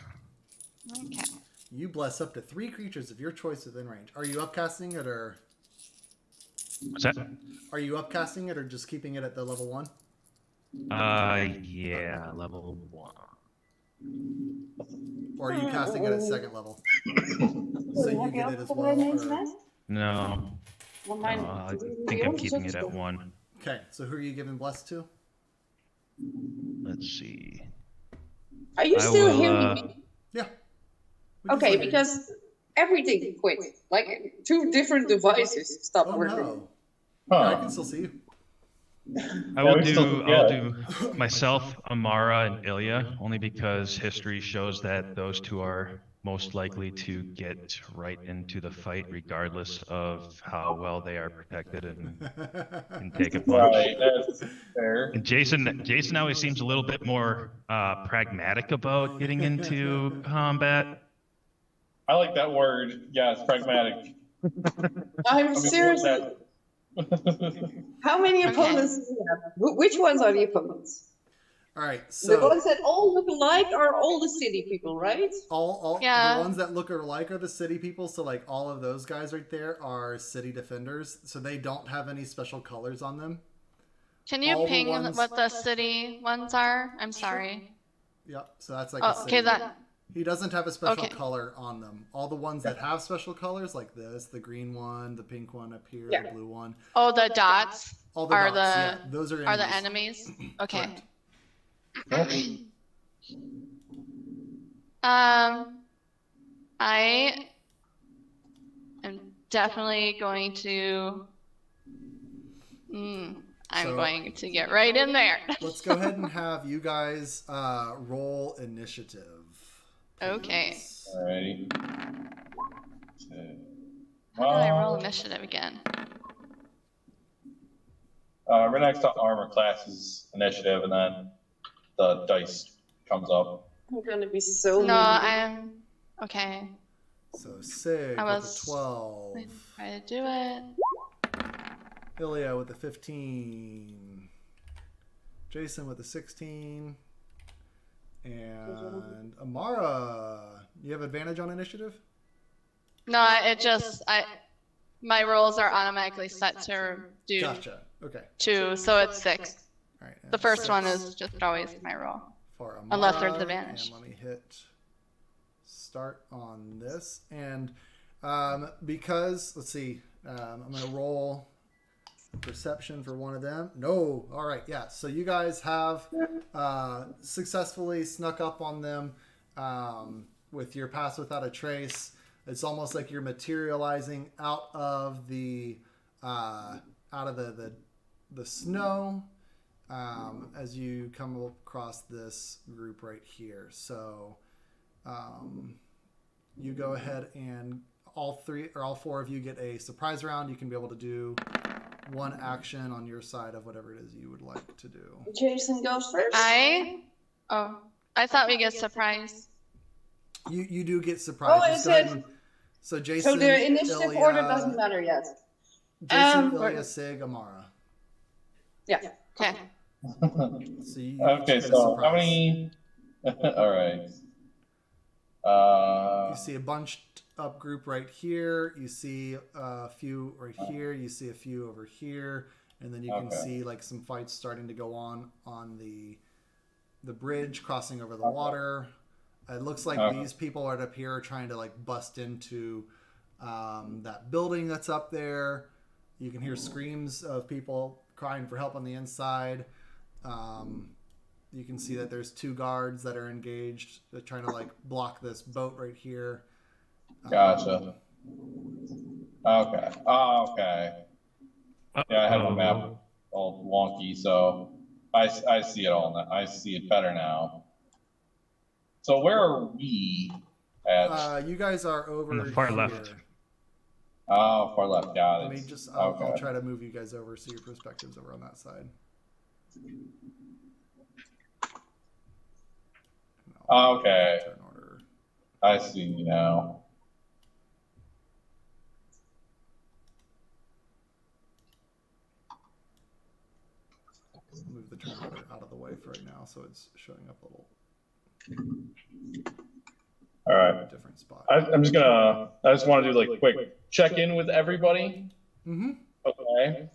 Okay. You bless up to 3 creatures of your choice within range. Are you upcasting it, or What's that? are you upcasting it, or just keeping it at the level 1? Yeah, level 1. Or are you casting it at 2nd level? So you get it as well? Or... No, Well, I think I'm keeping it at 1. Okay, so who are you giving bless to? Let's see. Are you I still will, hearing me? Yeah. We can Okay, still hear you. because everything quit. Like 2 different devices stopped Oh working. no. Yeah, I Huh. can still see you. I will we still- do. yeah. I'll do myself, Amara, and Ilya, only because history shows that those 2 are most likely to get right into the fight, regardless of how well they are protected and can take a punch. Right. That's fair. And Jason always seems a little bit more pragmatic about getting into combat. I like that word. Yeah, it's pragmatic. I'm I mean, seriously. that- How many Okay. opponents do you have? Which ones are the opponents? All right, The so ones that all look alike are all the city people, right? all Yeah. the ones that look alike are the city people. So like all of those guys right there are city defenders. So they don't have any special colors on them. Can you All the ping ones- what the city ones are? I'm sorry. Yep. So that's like a Oh, city. okay, that. He doesn't have a special Okay. color on them. All the ones that have special colors, like this, the green one, the pink one up here, Yeah. the blue one, Oh, the dots all the are dots, the yeah, those are are the enemies. enemies. Okay. Correct. I am definitely going to. I'm So- going to get right in there. Let's go ahead and have you guys roll initiative. Okay. please. Alrighty. How do I roll initiative again? Right next to armor classes initiative, and then the dice comes up. I'm gonna be so. No, mean. I'm okay. So Sig I with was- a 12. Try to do it. Ilya with a 15. Jason with a 16. And Amara, you have advantage on initiative? No, it just my rolls are automatically set to do Gotcha. Okay. 2, so it's 6. All right. The and first 6 one is just always my roll. for Amara, unless there's advantage. And let me hit start on this. And because, let's see, I'm going to roll perception for one of them. No. All right. Yeah. So you guys have successfully snuck up on them with your pass without a trace. It's almost like you're materializing out of the snow as you come across this group right here. So you go ahead and all 4 of you get a surprise round. You can be able to do one action on your side of whatever it is you would like to do. Jason goes first. I thought we get surprise. You do get surprised. Oh, Just it go ahead said- and- so Jason, So the initiative Ilya, order doesn't matter yet. Jason, Ilya, Sig, Amara. Yeah. Okay. So you Okay, each get a so how surprise. many? All right. You see a bunched up group right here. You see a few right here. You see a few over here, and then you can Okay. see like some fights starting to go on the bridge crossing over the water. It looks like Okay. these people right up here are trying to like bust into that building that's up there. You can hear screams of people crying for help on the inside. You can see that there's 2 guards that are engaged. They're trying to like block this boat right here. Gotcha. Okay. Oh, okay. Yeah, I have a map Uh-oh. all wonky, so I see it all now. I see it better now. So where are we at? You guys are On over the far here. left. Oh, far left. Got Let me it. just. I'll Okay. try to move you guys over so your perspective's over on that side. Okay. Turn order. I see now. Move the turn order out of the way for right now, so it's showing up a little All right. different spot. I just want to do like quick check in with everybody. Mm-hmm. Okay.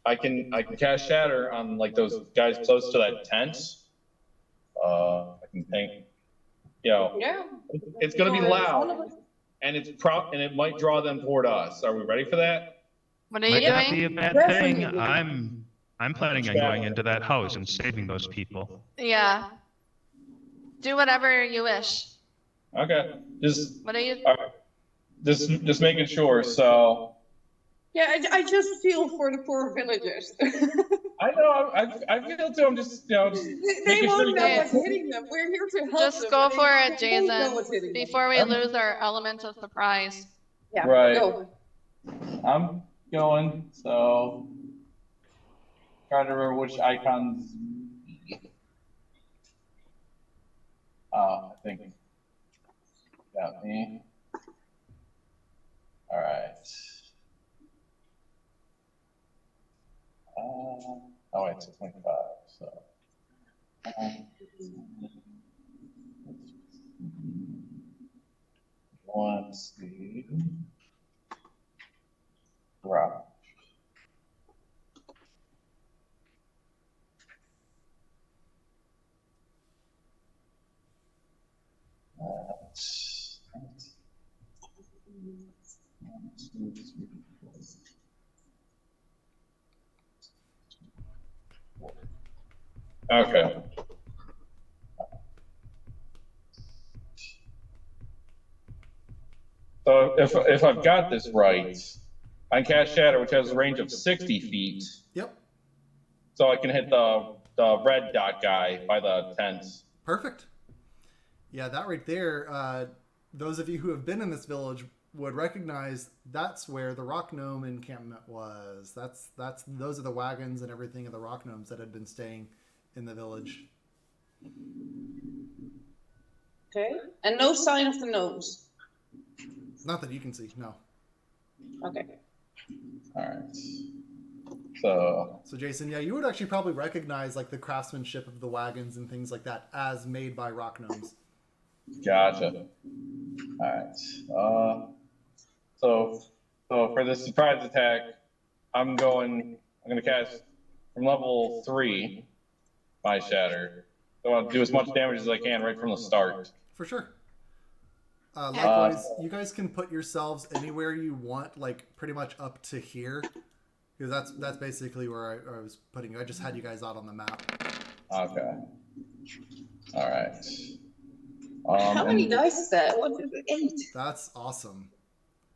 I can cast shatter on like those guys close to that tent. I can think. Yeah. It's gonna be loud, and it might draw them toward us. Are we ready for that? What are you Might not be doing? a bad thing. I'm planning on going into that house and saving those people. Yeah. Do whatever you wish. Okay. Just What are you? just making sure. So Yeah, I just feel for the poor villagers. I know I feel too. I'm just just They making sure won't you know guys. what's hitting them. We're here to help Just them. go but for they it, don't know Jason. what's hitting them. Before we lose our element of surprise. Yeah, Right. go. I'm going. So trying to remember which icons. I think got me. All right. Oh wait, it's 25. So. Let's see. Right. Okay. So if I've got this right, I can cast Shatter, which has a range of 60 feet. Yep. So I can hit the red dot guy by the tents. Perfect. Yeah, that right there. Those of you who have been in this village would recognize that's where the rock gnome encampment was. Those are the wagons and everything of the rock gnomes that had been staying in the village. Okay. And no sign of the gnomes. Not that you can see, no. Okay. All right. So Jason, yeah, you would actually probably recognize like the craftsmanship of the wagons and things like that as made by rock gnomes. gotcha. All right. So for this surprise attack, I'm gonna cast from level 3 my Shatter. I want to do as much damage as I can right from the start. For sure. Likewise, you guys can put yourselves anywhere you want, like pretty much up to here, because that's basically where I was putting you. I just had you guys out on the map. Okay. All right. How many dice is that? What is it? 8. That's awesome.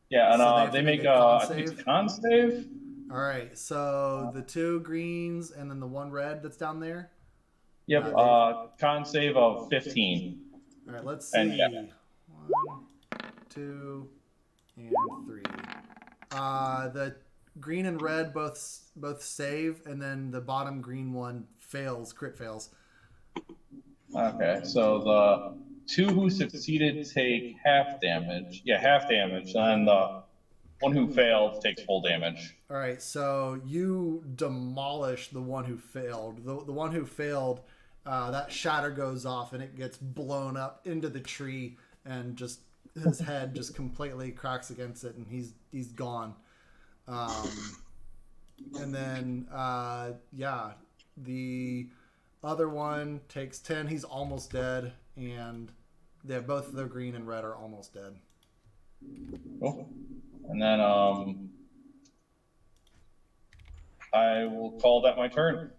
Yeah, and So they make con I think it's save? a con save. All right, so the 2 greens and then the 1 red that's down there. Yep. Con save of 15. All right, let's see. And yeah. 1, 2, and 3. The green and red both save, and then the bottom green one fails, crit fails. Okay, so the 2 who succeeded take half damage. Yeah, half damage, and the 1 who failed takes full damage. All right, so you demolish the one who failed. The one who failed, that shatter goes off and it gets blown up into the tree, and just his head just completely cracks against it, and he's gone. And then the other one takes 10. He's almost dead, and both the green and red are almost dead. Cool. And then I will call that my turn.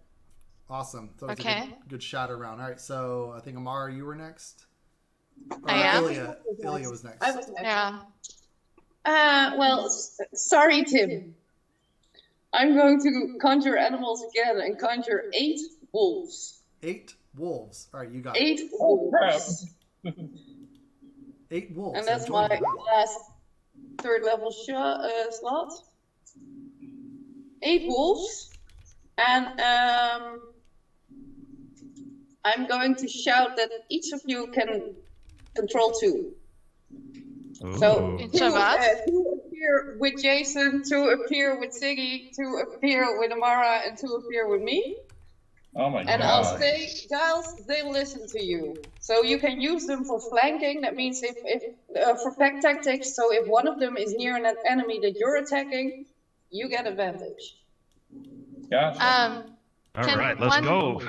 Awesome. So it's Okay. a good shatter round. All right, so I think Amara, you were next. I am? Ilya was next. I was next. Yeah. Well, sorry, Tim. I'm going to conjure animals again and conjure 8 wolves. 8 wolves. All right, you got 8 it. wolves. 8 wolves. And that's Enjoy my the battle. last 3rd level slot. 8 wolves. And I'm going to shout that each of you can control 2. So Ooh. Each of us? 2 appear with Jason, 2 appear with Siggy, 2 appear with Amara, and 2 appear with me. Oh my And god. I'll say, Giles, they listen to you. So you can use them for flanking. That means for pack tactics. So if one of them is near an enemy that you're attacking, you get advantage. Gotcha. All Can right, let's one- go.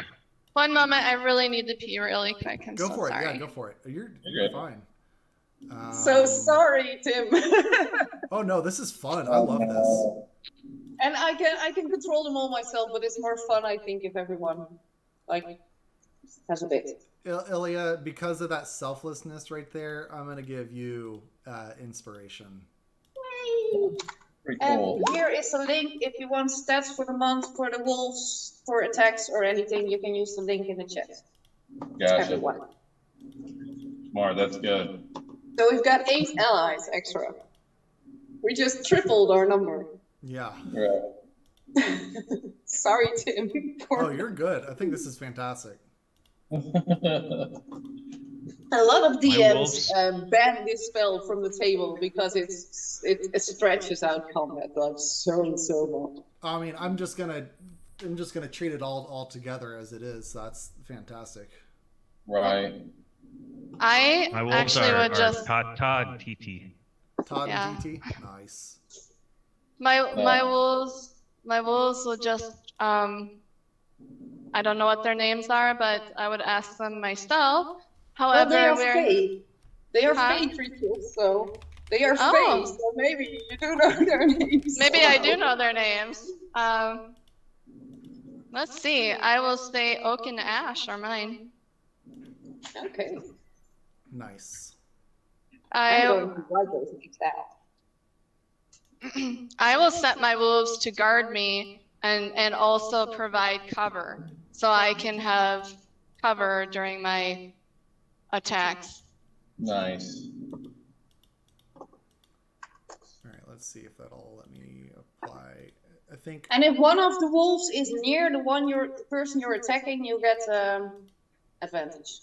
One moment, I really need to pee really quick. I'm Go so for it. sorry. Yeah, go for it. You're good. fine. So sorry, Tim. Oh no, this is fun. I love this. And I can control them all myself, but it's more fun, I think, if everyone has a bit. Ilya, because of that selflessness right there, I'm gonna give you inspiration. Pretty And cool. here is a link if you want stats for the month for the wolves, for attacks or anything. You can use the link in the chat. Gotcha. Everyone. Smart. That's good. So we've got 8 allies extra. We just tripled our number. Yeah. Right. Sorry, Tim. Oh, you're good. I think this is fantastic. A lot of wolves. DMs ban this spell from the table because it stretches out combat like so much. I mean, I'm just gonna treat it all together as it is. So that's fantastic. Right. I My wolves actually are would just TtTtD. Todd Yeah. and TT, nice. my wolves will just I don't know what their names are, but I would ask them myself. Well, However, they are we're fey. They are Huh? fey creatures, so they are Oh. fey. So maybe you do know their names. maybe I do know their names. Let's see. I will say Oak and Ash are mine. Okay. Nice. I'm I going to write those names down. I will set my wolves to guard me and also provide cover, so I can have cover during my attacks. Nice. All right, let's see if that'll let me apply. I think. And if one of the wolves is near the person you're attacking, you get advantage.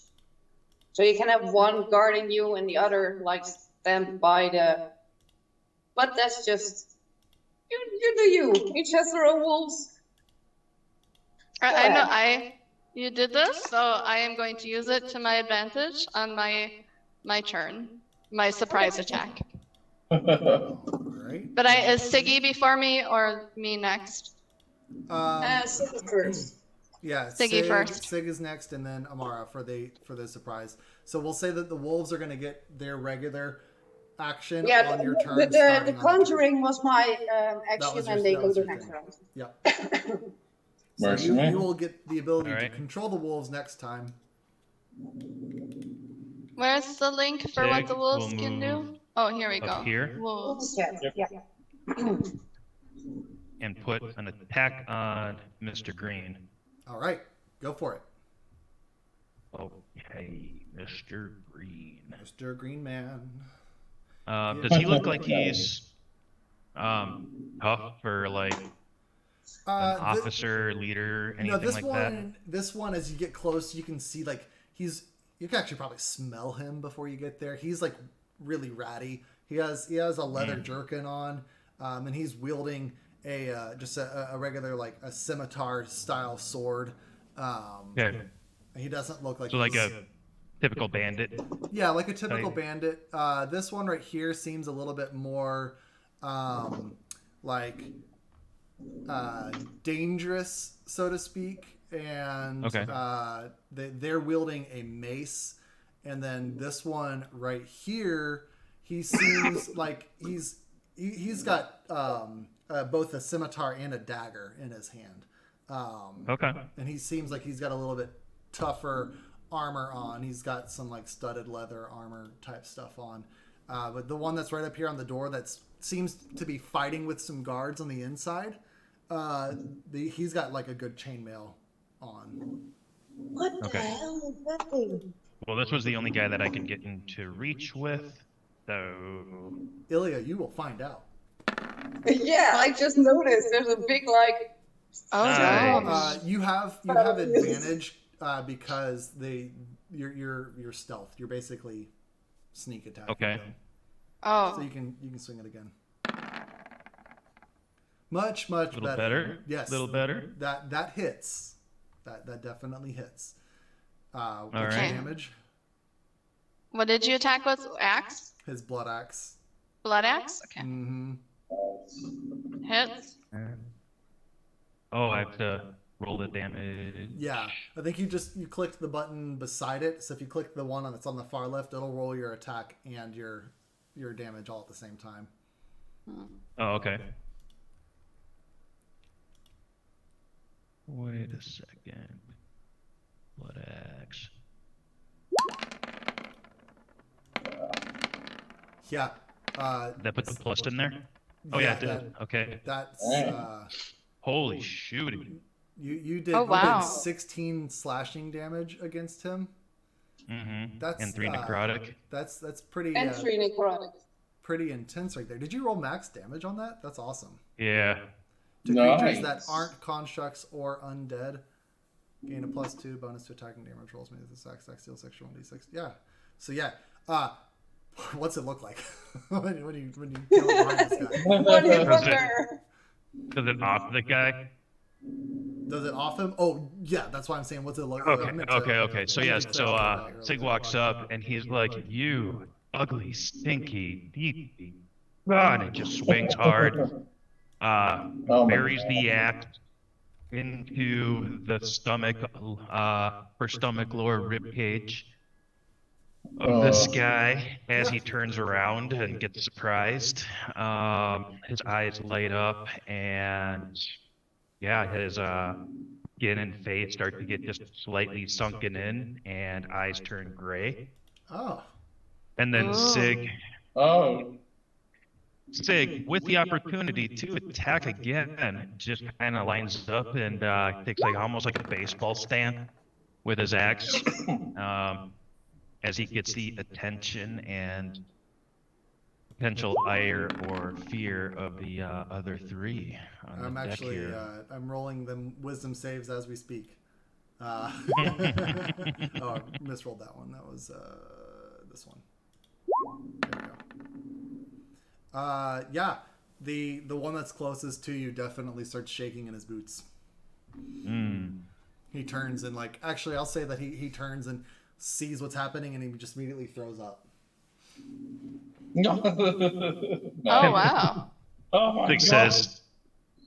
So you can have one guarding you and the other stand by the. But that's just you do you. Each has their own wolves. I know you did this, so I am going to use it to my advantage on my turn, my surprise attack. All right. But is Siggy before me or me next? Sig first. Yeah, Siggy first. Sig is next, and then Amara for the surprise. So we'll say that the wolves are going to get their regular action Yeah, on your turn. the starting on conjuring was my action, was and your- they that go was to your next thing. round. Yep. So Mercy you me. will get the ability All to right. control the wolves next time. Where's the link for what the Sig wolves will can do? move Oh, here we go. up here. Wolves. Yeah. and put an attack on Mr. Green. All right, go for it, Okay, Mr. Green. Mr. Green Man. Does he look like he's tough or like an officer, leader, anything this like one, this one, as you get close, you can see you can actually probably smell him before you get there. He's like really ratty. He has a leather jerkin on, and he's wielding a regular a scimitar style sword. Okay. He doesn't look like So like he's- a typical bandit. Yeah, like a typical Type. bandit. This one right here seems a little bit more dangerous, so to speak. And Okay. they're wielding a mace. And then this one right here, he seems like he's got both a scimitar and a dagger in his hand. Okay. And he seems like he's got a little bit tougher armor on. He's got some like studded leather armor type stuff on. But the one that's right up here on the door that seems to be fighting with some guards on the inside, he's got like a good chainmail on. What the Okay. hell is that thing? Well, this was the only guy that I could get into reach with, so... Ilya, you will find out. Yeah, I just noticed there's a big like. Oh Nice. no. You have advantage because you're stealth. You're basically sneak attacking Okay. them. Oh. So you can swing it again. Much better. Little better? Yes. Little better? That hits. That definitely hits. What's your right. damage? What did you attack with? Axe? His blood axe. Blood axe? Okay. Mm-hmm. Hits. Oh, I have to roll the damage. Yeah, I think you clicked the button beside it. So if you click the one that's on the far left, it'll roll your attack and your damage all at the same time. Oh, okay. Wait a second. Blood axe. Yeah. Did that put the plus in there? Oh yeah, it did. Okay. That's Holy shooting. you did. Oh, wow. You did 16 slashing damage against him. Mm-hmm. That's And 3 necrotic. That's pretty And 3 necrotic. pretty intense right there. Did you roll max damage on that? That's awesome. Yeah. To Nice. creatures that aren't constructs or undead, gain a +2 bonus to attacking damage rolls made with the sack steel section 1d6. Yeah. So yeah. What's it look like when you kill behind this guy? One hit Does it- wonder. Does it off the guy? Does it off him? Oh yeah, that's why I'm saying what's it look Okay, I meant to- okay. So I yeah, meant to so clarify that Sig earlier. walks up and he's like, "You ugly, stinky, deep, and it just swings hard. my Buries the axe into the stomach, for stomach lower rib cage of this guy as he turns around and gets surprised. His eyes light up and yeah, his skin and face start to get just slightly sunken in and eyes turn gray. Oh. And then Oh. Sig, with the opportunity to attack again, just kind of lines up and takes like almost like a baseball stand with his axe, as he gets the attention and potential ire or fear of the other 3 on I'm the deck actually here. I'm rolling them wisdom saves as we speak. Oh, I misrolled that one. That was this one. There we go. Yeah, the one that's closest to you definitely starts shaking in his boots. Mm. He turns and actually I'll say that he turns and sees what's happening and he just immediately throws up. Oh wow. Oh my Sig God.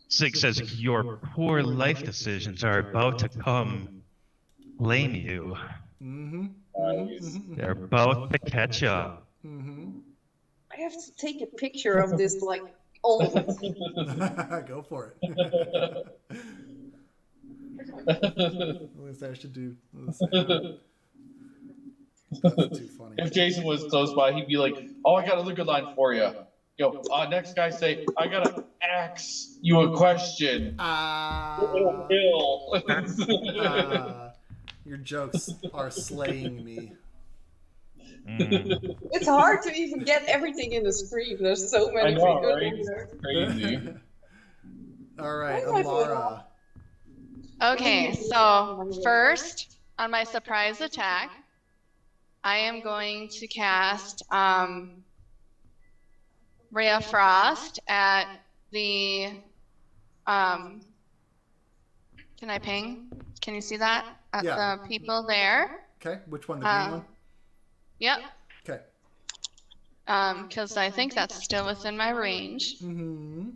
says, your poor life decisions are about to come claim you. Mm-hmm. Nice. They're about to catch up. Mm-hmm. I have to take a picture of this old. Go for it. At least I should do this. That's too funny. If Jason was close by, he'd be like, "Oh, I got a liquor line for you." Yo, next guy say, "I gotta ask you a question." Bill. Your jokes are slaying me. Mm. It's hard to even get everything in the screen. There's so I many know, things. right? Crazy. All right, Why am I Amara. Okay, so first on my surprise attack, I am going to cast Ray of Frost at the can I ping? Can you see that? At Yeah. the people there. Okay, which one? The green one? Yep. Okay. Because I think that's still within my range. Mm-hmm.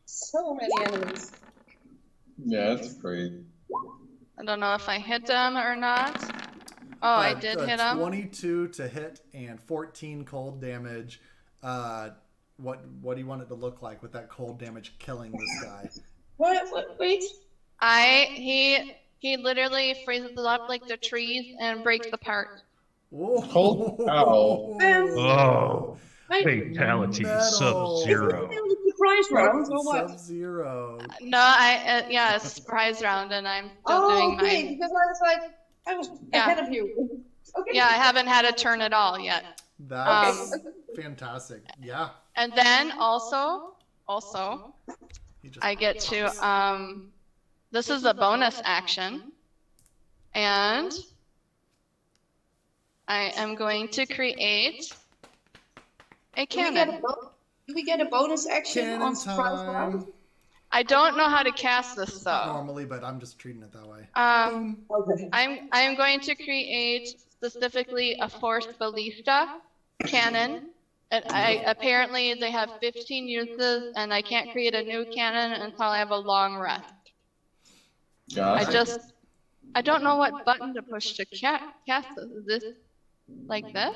So many enemies. Yeah, that's crazy. I don't know if I hit them or not. Oh, I did hit them. 22 to hit and 14 cold damage. What do you want it to look like with that cold damage killing this guy? What? Wait. He literally freezes up like the trees and breaks apart. Whoa. Cold? Oh. Oh, Wait, fatality, Metal. is this Sub-Zero. the surprise round or what? Sub-Zero. No, yeah, it's surprise round, and I'm still Oh, doing okay. mine. Because I was like, I was Yeah. ahead of you. Okay. Yeah, I haven't had a turn at all yet. That's fantastic. Yeah. And then also, He just I get to this is a bonus action, and I am going to create a cannon. Do we get a bonus action cannon on surprise time. round? I don't know how to cast this Not though. normally, but I'm just treating it that way. Okay. I'm going to create specifically a force ballista cannon. And apparently they have 15 uses, and I can't create a new cannon until I have a long rest. Gosh. I don't know what button to push to cast this. Is this like this?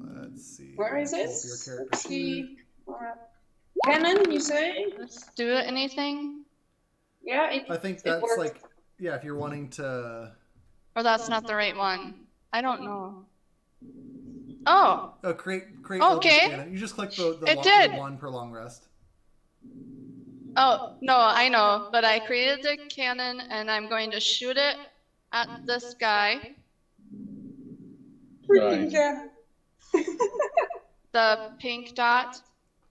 Let's see. Where is it? Pull up your character Let's sheet. see. Cannon, you say? Let's do anything? Yeah. I think it that's works. like, yeah, if you're wanting to. Or that's not the right one. I don't know. Oh, Oh, create Okay. open cannon. You just click the It did. one per long rest. oh, no, I know, but I created the cannon and I'm going to shoot it at this guy. Right. Yeah. The pink dot,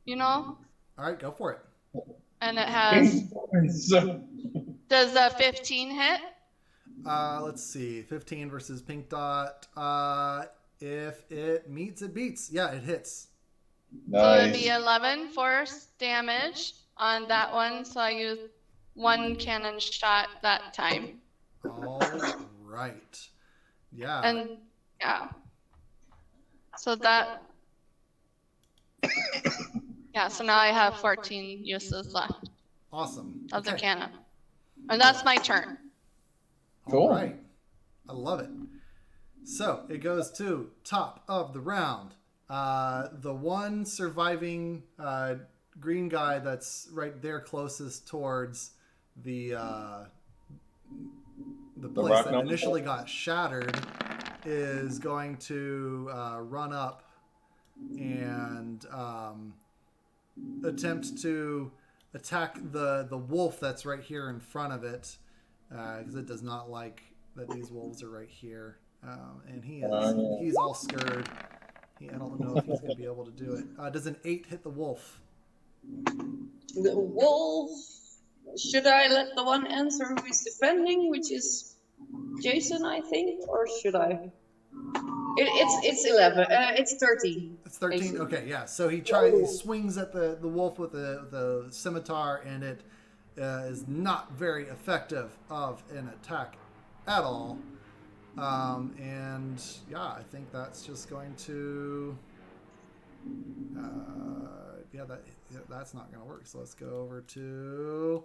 you know? All right, go for it. And it has, So, does a 15 hit? Let's see. 15 versus pink dot. If it meets, it beats. Yeah, it hits. So it'd nice. be 11 force damage on that one, so I used one cannon shot that time. All right. Yeah. And yeah. So that, yeah, so now I have 14 uses left Awesome. of the Okay. cannon. And that's my turn. Cool. All right. I love it. So it goes to top of the round. The one surviving green guy that's right there closest towards the place rock that mountain initially got shattered is going to run up and attempt to attack the wolf that's right here in front of it, because it does not like that these wolves are right here, and he's all scared. I don't know if he's going to be able to do it. Does an 8 hit the wolf? The wolf. Should I let the one answer who is defending, which is Jason, I think, or should I? It's 11. It's 13. It's 13. Basically. Okay, yeah. So he swings at the wolf with the scimitar, and it is not very effective of an attack at all. And yeah, I think that's just going to that's not going to work. So let's go over to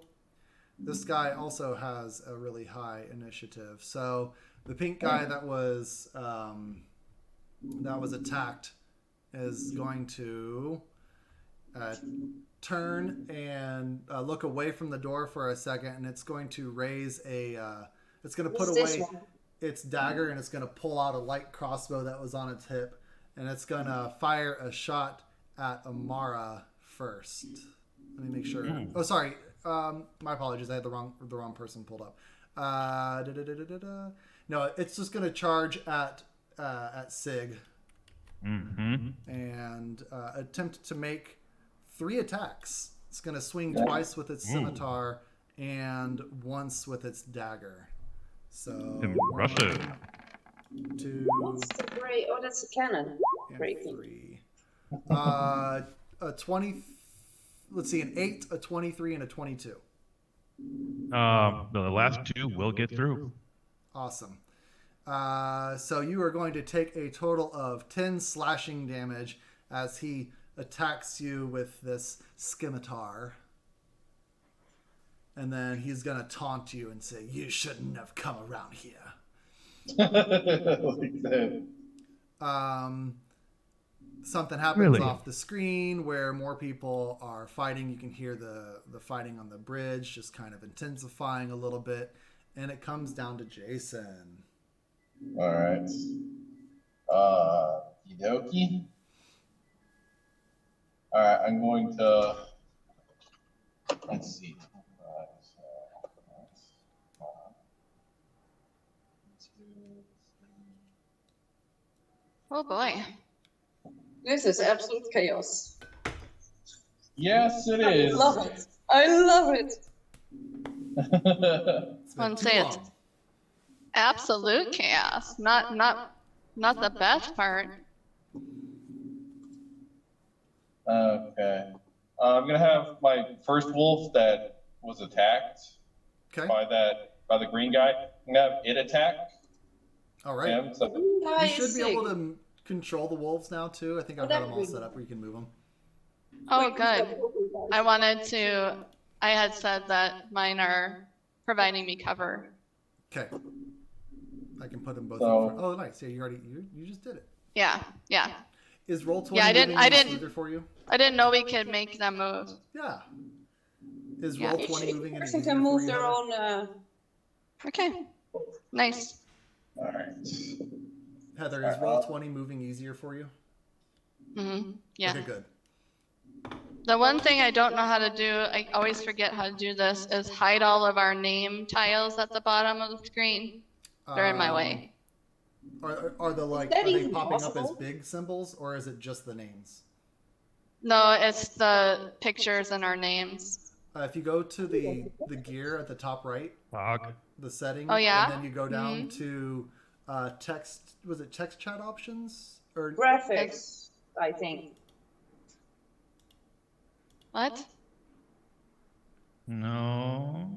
this guy. Also has a really high initiative. So the pink guy that was attacked is going to turn and look away from the door for a second, and it's going to raise it's going to put What's this away one? its dagger, and it's going to pull out a light crossbow that was on its hip, and it's going to fire a shot at Amara first. Let me make sure. Oh, sorry. My apologies. I had the wrong person pulled up. No, it's just going to charge at Sig and attempt to make 3 attacks. It's going to swing twice with its scimitar and once with its dagger. So Impressive. 1, 2, What's the gray? Oh, that's a cannon. and Breaking. 3. A 20. Let's see, an 8, a 23, and a 22. The last 2 will get through. Awesome. So you are going to take a total of 10 slashing damage as he attacks you with this scimitar. And then he's going to taunt you and say, "You shouldn't have come around here." like that. something happens Really? off the screen where more people are fighting. You can hear the fighting on the bridge just kind of intensifying a little bit, and it comes down to Jason. All right. Okie All right, I'm going to, let's see. Oh boy. This is absolute chaos. Yes, it I is. love it. I love it. It's been One too say it's long. absolute chaos. Not the best part. Okay. I'm gonna have my first wolf that was attacked Okay. by the green guy. I'm gonna have it attack All right. him. So You should be able to control the wolves now too. I think I've got them all Whatever. set up where you can move them. Oh, good. I had said that mine are providing me cover. Okay. I can put them both. So- in front. Oh, nice. Yeah, you just did it. Yeah. Is roll 20 Yeah, I didn't- moving I any didn't- smoother for you? I didn't know we could make them move. Yeah. Is Yeah. roll Each 20 moving any person easier can for move you? their Heather? own. Okay. Nice. all right. Heather, is roll 20 moving easier for you? Yeah. Okay, good. The one thing I don't know how to do, I always forget how to do this, is hide all of our name tiles at the bottom of the screen. They're in my way. Are that they even popping up as possible? big symbols, or is it just the names? No, it's the pictures and our names. If you go to the gear at the top right, Fog. the setting, Oh, yeah? and then you go down to text. Was it text chat options or? Graphics, I think. What? No.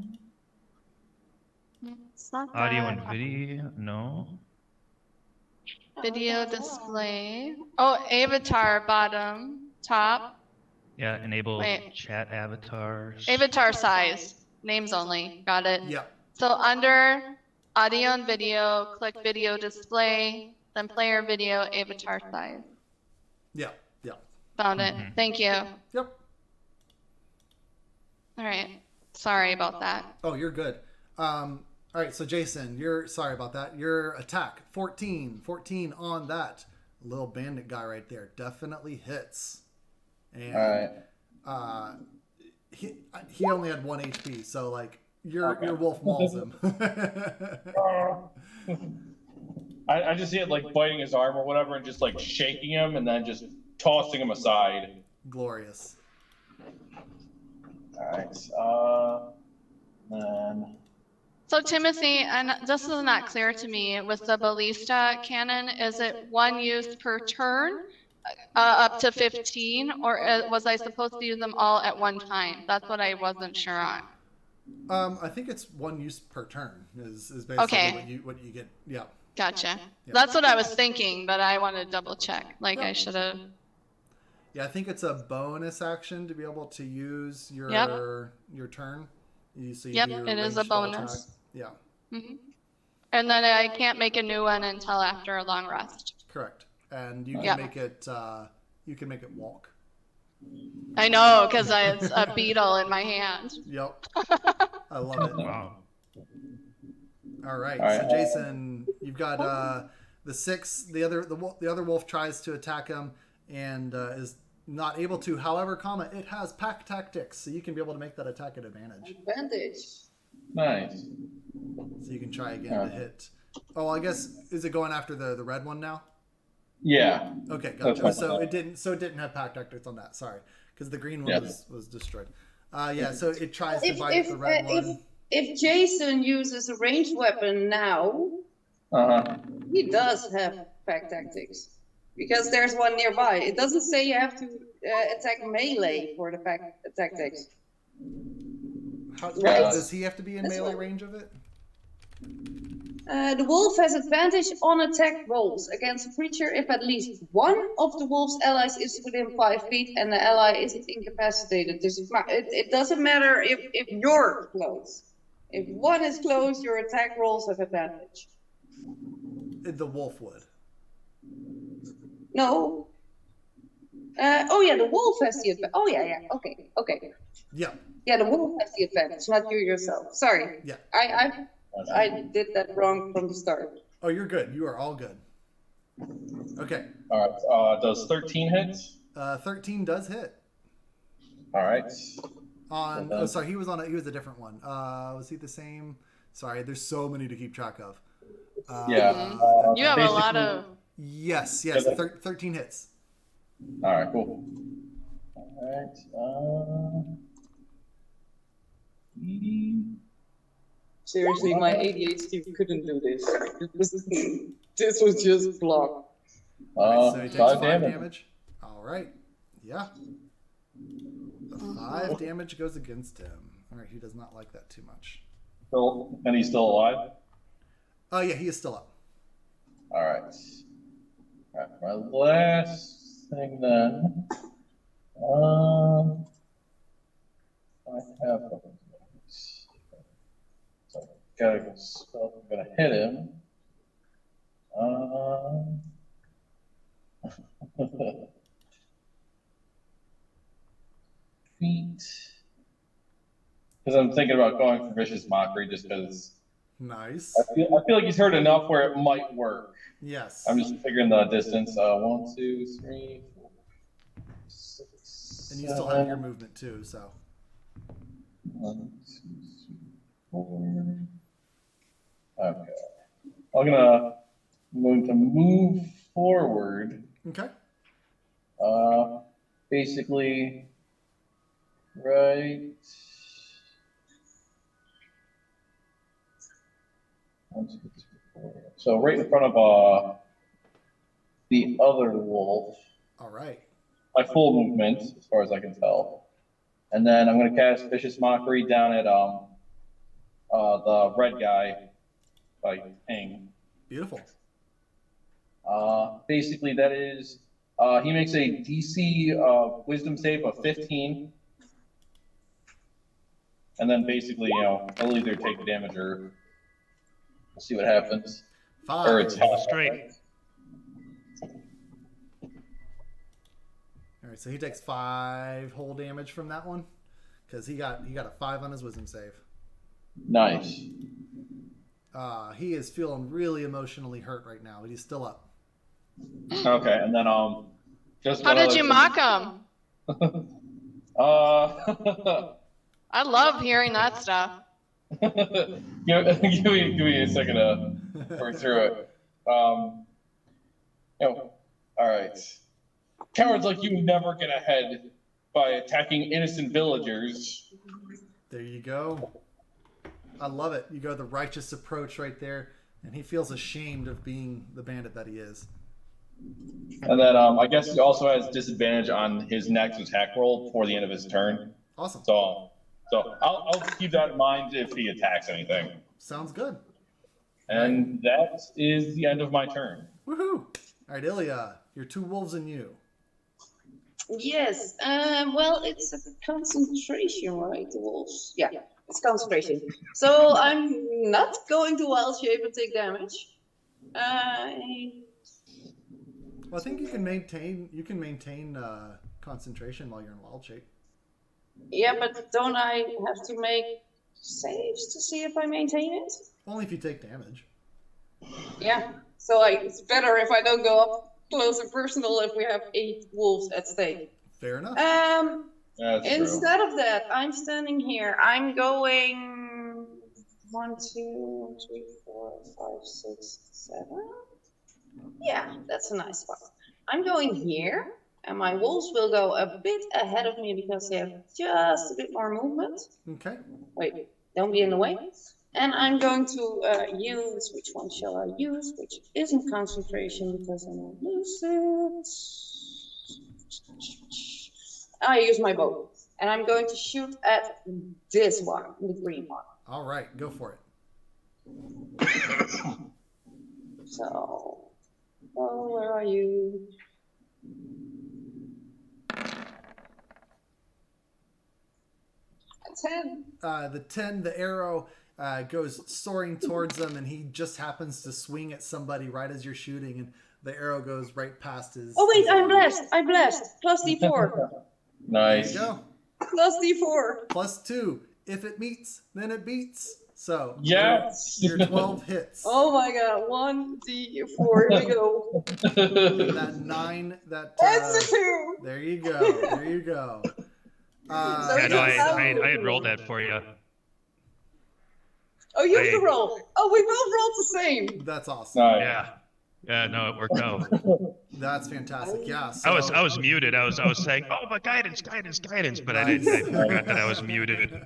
It's not Audio that. and video. No. Video display. Oh, avatar bottom, top. Yeah. Enable Wait. chat avatars. Avatar size. Names only. Got it. Yeah. So under audio and video, click video display, then player video, avatar size. Yeah. Found it. Mhm. Thank you. Yep. All right. Sorry about that. Oh, you're good. All right, so Jason, you're sorry about that. Your attack 14 on that little bandit guy right there definitely hits. And All right. he only had 1 HP, so like your wolf mauls him. I just see it like biting his arm or whatever, and just like shaking him, and then just tossing him aside. Glorious. All right. Then. So Timothy, and this is not clear to me, with the ballista cannon, is it one used per turn, up to 15, or was I supposed to use them all at one time? That's what I wasn't sure on. I think it's one use per turn is basically Okay. what you get. Yeah. Gotcha. That's what I was thinking, but I want to double check. Like I should have. Yeah, I think it's a bonus action to be able to use your turn. So you Yep, do your it is a ranged spell bonus. attack. Yeah, And then I can't make a new one until after a long rest. correct. And you can Yep. make it. You can make it walk. I know, because it's a beetle in my hand. Yep. I love it. Wow. All right. All right. So Jason, you've got the 6. The other wolf tries to attack him and is not able to. However, it has pack tactics, so you can be able to make that attack at advantage. Advantage. Nice. So you can try again to hit. Oh, I guess is it going after the red one now? Yeah. Okay, That's gotcha. fine. So it didn't have pack tactics on that. Sorry, because the green one was destroyed. Yeah. So it tries to bite the red one. If Jason uses a ranged weapon now, he does have pack tactics. Because there's one nearby. It doesn't say you have to attack melee for the pack tactics. Right. Does he have to be in melee range of it? The wolf has advantage on attack rolls against a creature if at least one of the wolf's allies is within 5 feet and the ally is incapacitated. It doesn't matter if you're close. If one is close, your attack rolls have advantage. The wolf would. No, Oh yeah, the wolf has the advantage. Oh yeah. Okay. Yeah. Yeah, the wolf has the advantage, not you yourself. Sorry. Yeah. I did that wrong from the start. Oh, you're good. You are all good. Okay. All right. Does 13 hits? 13 does hit. All right. Oh, sorry, he was a different one. Was he the same? Sorry, there's so many to keep track of. Yeah. You have a lot of. Yes. 13 hits. All right. Cool. All right. Seriously, my ADHD couldn't do this. This was just block. Alright, so he takes 5 damage. damage. Alright. Yeah. The 5 damage goes against him. Alright, he does not like that too much. And he's still alive? Oh, yeah, he is still up. All right. My last thing then. I have. So gotta go. So I'm gonna hit him. Feet. Because I'm thinking about going for vicious mockery, just because Nice. I feel like he's hurt enough where it might work. Yes. I'm just figuring the distance. 1, 2, 3, 4, 6. And you still have your movement too, so. 1, 2, 3, 4. Okay. I'm going to move forward. Okay. Basically, right. 1, 2, 3, 4. So right in front of the other wolf. All right. My full movement, as far as I can tell. And then I'm going to cast Vicious Mockery down at the red guy by Ping. Beautiful. Basically, that is, he makes a DC Wisdom save of 15. And then basically, he'll either take damage or we'll see what happens. 5. Or it's Roll straight. All right, so he takes 5 whole damage from that one because he got a 5 on his wisdom save. Nice. He is feeling really emotionally hurt right now, but he's still up. Okay, and then just How did you mock him? I love hearing that stuff. give me a second to work through it. All right. Cowards like you never get ahead by attacking innocent villagers. There you go. I love it. You go the righteous approach right there, and he feels ashamed of being the bandit that he is. And then I guess he also has disadvantage on his next attack roll before the end of his turn. Awesome. So I'll keep that in mind if he attacks anything. Sounds good. And that is the end of my turn. Woohoo! All right, Ilya, your 2 wolves and you. Yes. Well, it's a concentration, right? The wolves. Yeah, it's concentration. So I'm not going to wild shape and take damage. Well, I think you can maintain concentration while you're in wild shape. Yeah, but don't I have to make saves to see if I maintain it? Only if you take damage. Yeah. So it's better if I don't go up close and personal if we have 8 wolves at stake. Fair enough. Instead of that, I'm standing here. I'm going 1, 2, 3, 4, 5, 6, 7. Yeah, that's a nice spot. I'm going here, and my wolves will go a bit ahead of me because they have just a bit more movement. Okay. Wait, don't be in the way. And I'm going to use, which one shall I use? Which isn't concentration because I won't lose it. I use my bow. And I'm going to shoot at this one, the green one. All right, go for it. So, where are you? A 10. The 10, the arrow goes soaring towards him, and he just happens to swing at somebody right as you're shooting, and The arrow goes right past his. Oh wait, his I'm arm. blessed. I'm blessed. Plus D4. There Nice. you go. Plus D4. +2. If it meets, then it beats. So Yes. your 12 hits. Oh my god. 1D4. Here we go. That 9. That. That's a 2. There you go. There you go. Yeah, no, Yes. I had rolled that for you. Oh, you have to roll. Oh, we both rolled the same. That's awesome. Nice. Yeah. Yeah, no, it worked out. That's fantastic. Yeah. So, I was muted. I was saying, oh, my guidance, but I forgot that I was muted.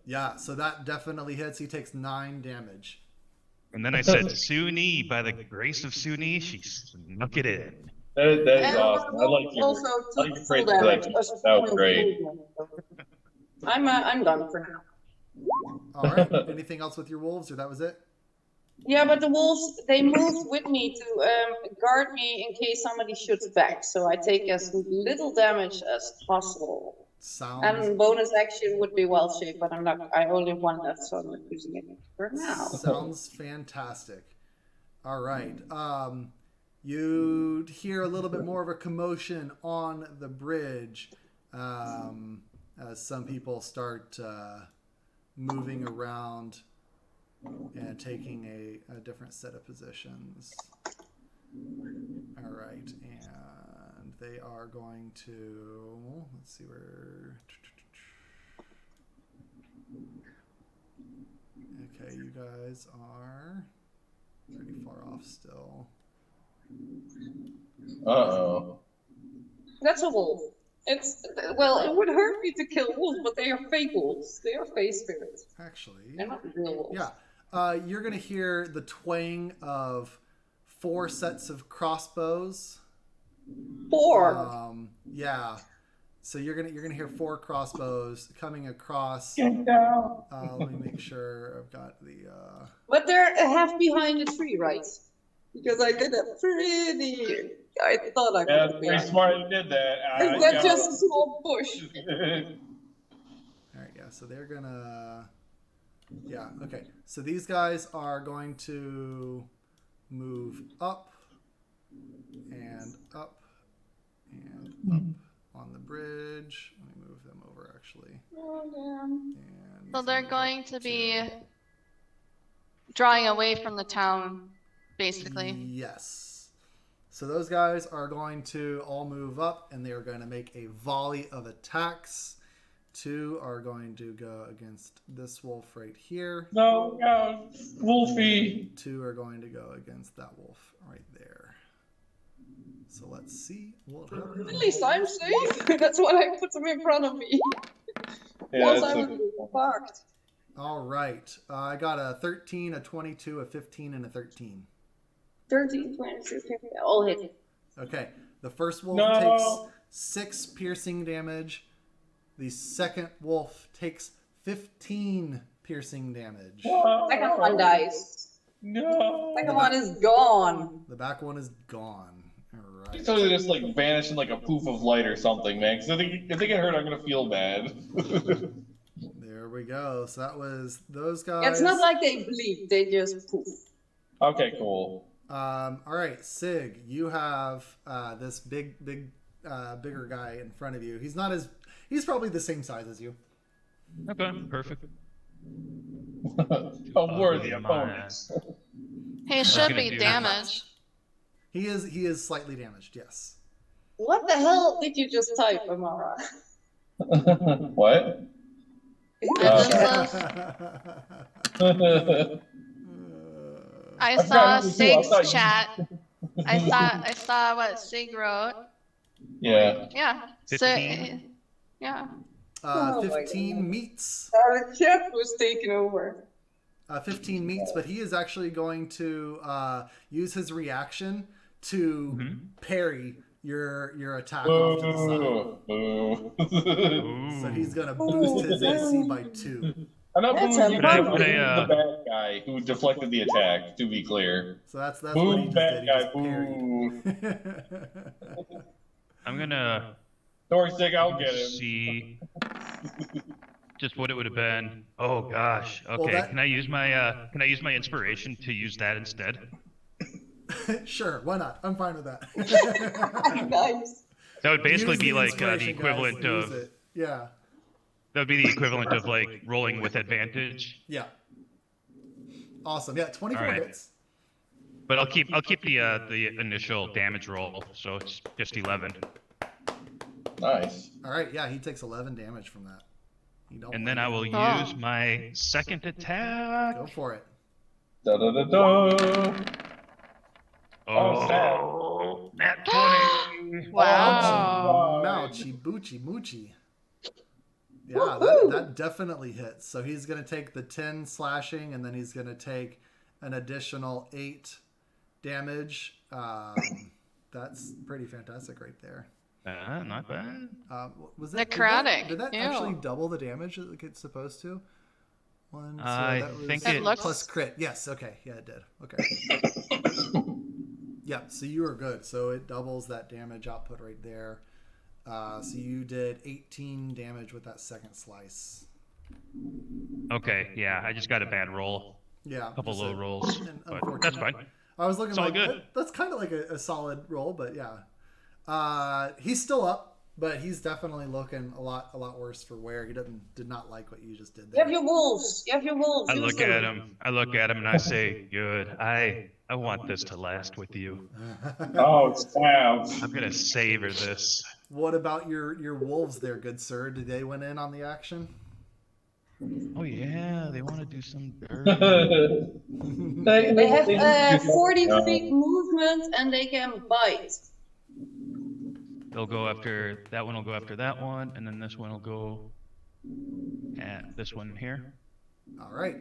Yeah. So that definitely hits. He takes 9 damage. And then I said, Suni, by the grace of Suni, she snuck it in. That is And awesome. I like your, also I like your full phrase for damage. that. That was great. I'm done for now. All right. Anything else with your wolves, or that was it? Yeah, but the wolves, they moved with me to guard me in case somebody shoots back. So I take as little damage as possible. Sounds. And bonus action would be well shaped, but I'm not. I only have one left, so I'm not using it for now. Sounds fantastic. All right. You hear a little bit more of a commotion on the bridge as some people start moving around and taking a different set of positions. All right. And they are going to, let's see where. Okay, you guys are pretty far off still. Uh-oh. That's a wolf. It's well, it would hurt me to kill wolves, but they are fake wolves. They are face spirits. Actually, They're not real wolves. yeah. You're gonna hear the twang of 4 sets of crossbows. 4. Yeah. So you're gonna hear 4 crossbows coming across. Get down. Let me make sure I've got the. But they're half behind the tree, right? Because I did a pretty. I thought I Yeah, could very smart you did that. Is that just a small bush? All right. Yeah. So they're gonna. Yeah. Okay. So these guys are going to move up and up and up on the bridge. Let me move them over actually. Oh, damn. And So they're going to be drawing away from the town, basically. Yes. So those guys are going to all move up and they are going to make a volley of attacks. 2 are going to go against this wolf right here. No, no, Wolfie. 2 are going to go against that wolf right there. So let's see what happens. At least I'm safe. That's why I put them in front of me. Yeah, Once that's I a was fucked. All right. I got a 13, a 22, a 15, and a 13. 13, 22, 50. All hit. Okay. The first wolf No. takes 6 piercing damage. The second wolf takes 15 piercing damage. Second one dies. No. Second one is gone. The back one is gone. All right. So they just like vanish in like a poof of light or something, man. Because if they get hurt, I'm gonna feel bad. There we go. So that was those guys. It's not like they bleed, they just poof. Okay, cool. All right, Sig, you have this bigger guy in front of you. He's probably the same size as you. Okay, perfect. A worthy opponent. He should be damaged. He is slightly damaged. Yes. What the hell did you just type, Amara? What? I I'm saw trying to do- I Sig's thought you- chat. I saw what Sig wrote. Yeah. Yeah. So 15? yeah. Oh my 15 God. meets. Our chat was taken over. 15 meets, but he is actually going to use his reaction to parry your attack off to the side. So he's gonna boost his AC by 2. I'm not That's booing you. a I'm Could I, the bad guy who deflected the attack. To be clear. So that's what he Boo, just bad did. He guy. just Boo. parried. I'm gonna Don't worry, Sig, I'll get him. see just what it would have been. Oh gosh. Okay. Well, that- Can I use my inspiration to use that instead? Sure, why not? I'm fine with that. Nice. That would basically Use be the like the inspiration, guys. equivalent Use of. it. Yeah. That would be the equivalent of like rolling with advantage. Yeah. Awesome. Yeah, 24 All right. hits. But I'll keep the initial damage roll, so it's just 11. Nice. All right. Yeah, he takes 11 damage from that. You don't And like then I it. will Oh. use my second attack. Go for it. Da da da da. Oh, snap. Oh, nat 20. Wow. Mouchy boochie moochie. Yeah, that definitely hits. So he's going to take the 10 slashing, and then he's going to take an additional 8 damage. That's pretty fantastic right there. Not bad. Was that Necrotic. Did that Ew. actually double the damage like it's supposed to? One. So I that was think It looks- plus crit. Yes. Okay. Yeah, it did. Okay. Yeah. So you were good. So it doubles that damage output right there. So you did 18 damage with that second slice. Okay, yeah, I just got a bad roll. Yeah. A couple just low rolls, an but unfortunate- that's fine. I was looking It's all like good. that's kind of like a solid roll, but yeah. He's still up, but he's definitely looking a lot worse for wear. He did not like what you just did You there. have your wolves. You have your wolves. I Use look them. at him. And I say, "Good. I want this to last with you. Oh, snap. I'm gonna savor this." What about your wolves there, good sir? Did they went in on the action? Oh yeah, they want to do some dirt. They have 40 feet movement and they can bite. They'll go after that one. Will go after that one, and then this one will go at this one here. All right.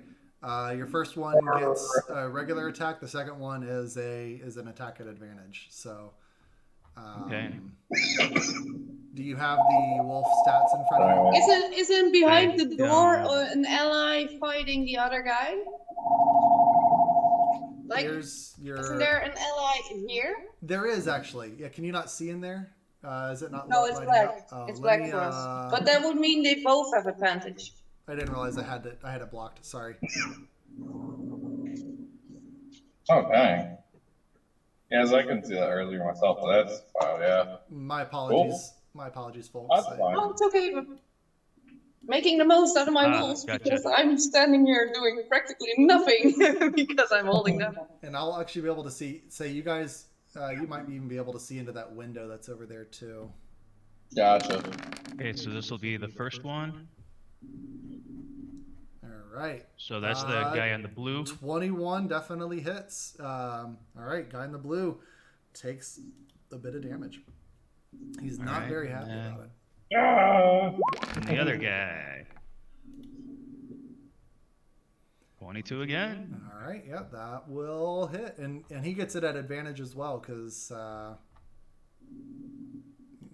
Your first one gets a regular attack. The second one is an attack at advantage. So, Okay. do you have the wolf stats in front of you? Isn't behind the door Yeah. an ally fighting the other guy? Like, Here's your. isn't there an ally here? There is actually. Yeah. Can you not see in there? Is it not? No, it's lighting black. up? Oh, It's let black me, for us. But that would mean they both have advantage. I didn't realize I had it blocked. Sorry. Oh, dang. Yes, I couldn't see that earlier myself, but that's, wow, yeah. My apologies. My apologies, folks. That's fine. Oh, it's okay. But making the most out of my wolves Gotcha. because I'm standing here doing practically nothing because I'm holding them. And I'll actually be able to see. Say, you guys, you might even be able to see into that window that's over there too. Gotcha. Okay, so this will be the first one. All right. So that's the guy in the blue. 21 definitely hits. All right, guy in the blue takes a bit of damage. He's not right, very happy about it. Ah! And the other guy. 22 again. All right, yeah, that will hit, and he gets it at advantage as well because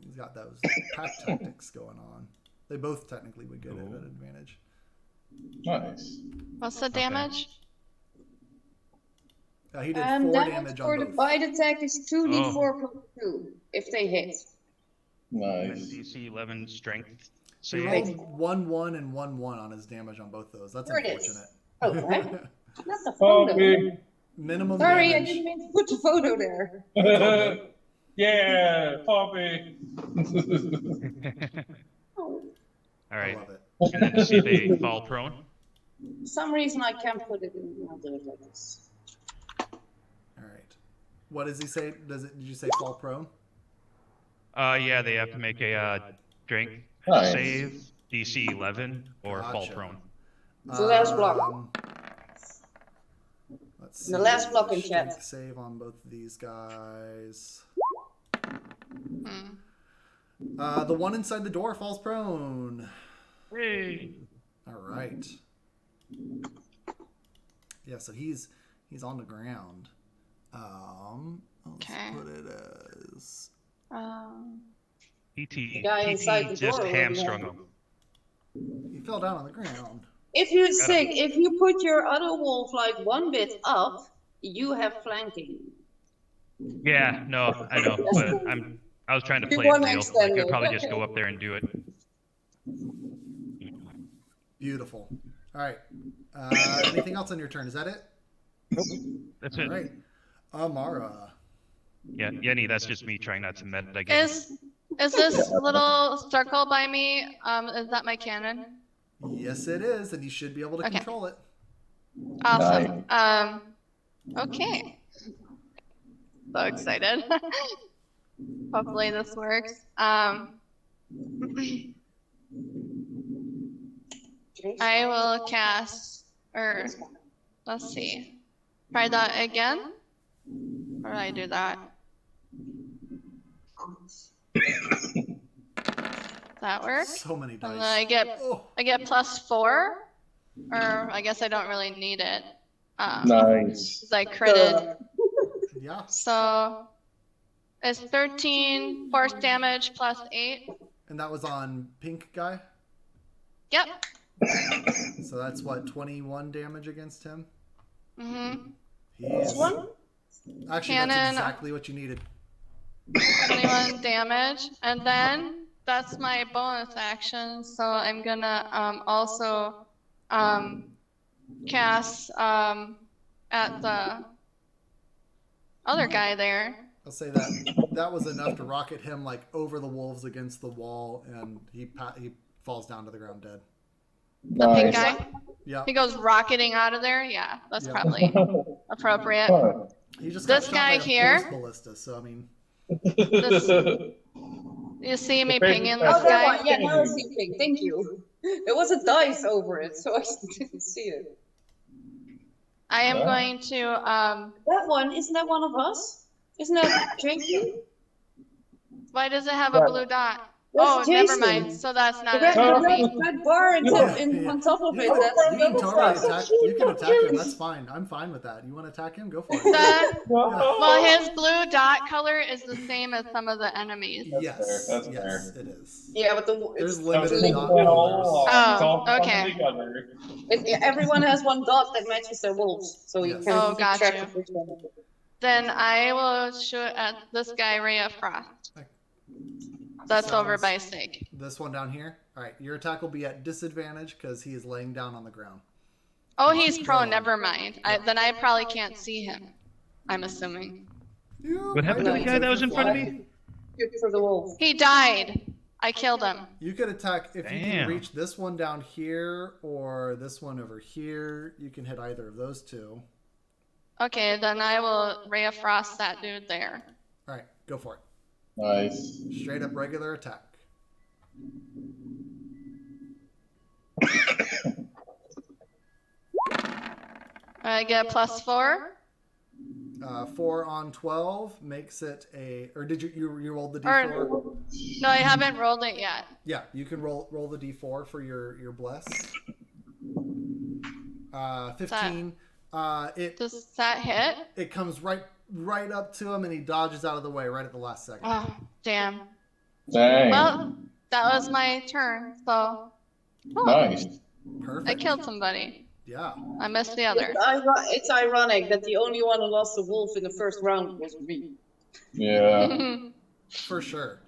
he's got those pack tactics going on. They both technically would get it at advantage. Nice. What's the damage? He did 4 damage for on the both. bite attack is 2d4 plus 2 if they hit. And Nice. DC 11 strength He save. rolled 1-1 and 1-1 on his damage on both those. That's There it is. unfortunate. Oh, right. Not the Oh, photo. big. Minimum Sorry, I damage. didn't mean to put the photo there. Yeah, Poppy. Oh, All I right. love it. And then to see if they fall prone. for some reason I can't put it in. I'll do it like this. All right. What does he say? Did you say fall prone? Yeah, they have to make a strength Nice. save, DC 11, or fall Gotcha. prone. So last block. Let's The last block in Strength chat. save on both of these guys. Hmm. The one inside the door falls prone. Hey. All right. Yeah, so he's on the ground. Let's Okay. put it as TT, guy inside the TT just door hamstrung already him. he fell down on the ground. If you're sick, if you put your other wolf like one bit up, you have flanking. Yeah, no, I know, but I was trying to You play it wanna real. I extend could it, probably just okay. go up there and do it. Beautiful. All right. Anything else on your turn? Is that it? That's All it. right. Amara. Yeah, Yenny, that's just me trying not to meta again. Is this little circle by me? Is that my cannon? Yes, it is, and you should be able to Okay. control it. Awesome. Okay. So excited. Hopefully this works. I will cast, or let's see. Try that again. Or did I do that? That works. So many dice. And then I get +4, or I guess I don't really need it. Nice. 'Cause I critted. Yeah. So it's 13 force damage +8. And that was on pink guy. Yep. So that's what, 21 damage against him. Mhm. He's actually Cannon. that's exactly what you needed. 21 damage, and then that's my bonus action. So I'm gonna also cast at the other guy there. I'll say that was enough to rocket him like over the wolves against the wall, and he falls down to the ground dead. The pink guy. Yeah. He goes rocketing out of there. Yeah, that's Yeah. probably appropriate. He just This got shot guy by a here- force ballista, so I mean. You see me pinging Oh, this that guy? one. Yeah, now I see pink. Thank you. There was a dice over it, so I didn't see it. I am going to That one, isn't that one of us? Isn't that Jason? Why does it have a blue dot? Oh, That's never Jason. mind. So that's not The red, an enemy. red bar on top of it. You That's can double totally stuff. attack. You can attack him. That's fine. I'm fine with that. You want to attack him? Go for it. Well, his blue dot color is the same as some of the enemies. Yes, That's yes, fair. it is. Yeah, but There's it's limited linked. dot colors. Oh, okay. Everyone has one dot that matches their wolves, so you Yes. can Oh, keep got track you. of which one. Then I will shoot at this guy, Ray of Frost. That's over by Sig. This one down here. All right, your attack will be at disadvantage because he is laying down on the ground. Oh, he's prone. Never mind. Then I probably can't see him. I'm assuming. What happened to the guy that was in front of me? Good for the wolf. He died. I killed him. You could attack if you can Damn. reach this one down here or this one over here. You can hit either of those two. Okay, then I will Ray of Frost that dude there. All right, go for it. Nice. Straight up regular attack. I get +4. 4 on 12 makes it a. Or did you rolled the Or- d4? No, I haven't rolled it yet. Yeah, you can roll the d4 for your bless. 15. Does that hit? It comes right up to him and he dodges out of the way right at the last second. Oh, damn. Dang. Well, that was my turn, so. Cool. Nice. Perfect. I killed somebody. Yeah. I missed the other. It's ironic that the only one who lost a wolf in the first round was me. Yeah. For sure.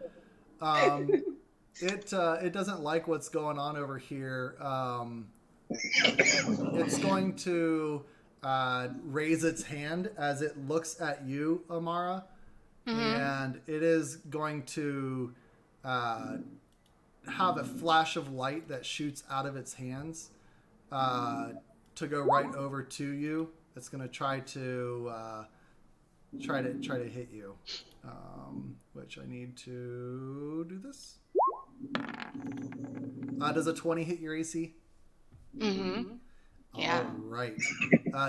It doesn't like what's going on over here. It's going to raise its hand as it looks at you, Amara, and it is going to have a flash of light that shoots out of its hands to go right over to you. It's going to try to hit you, which I need to do this. Does a 20 hit your AC? Mm-hmm. Yeah. All right.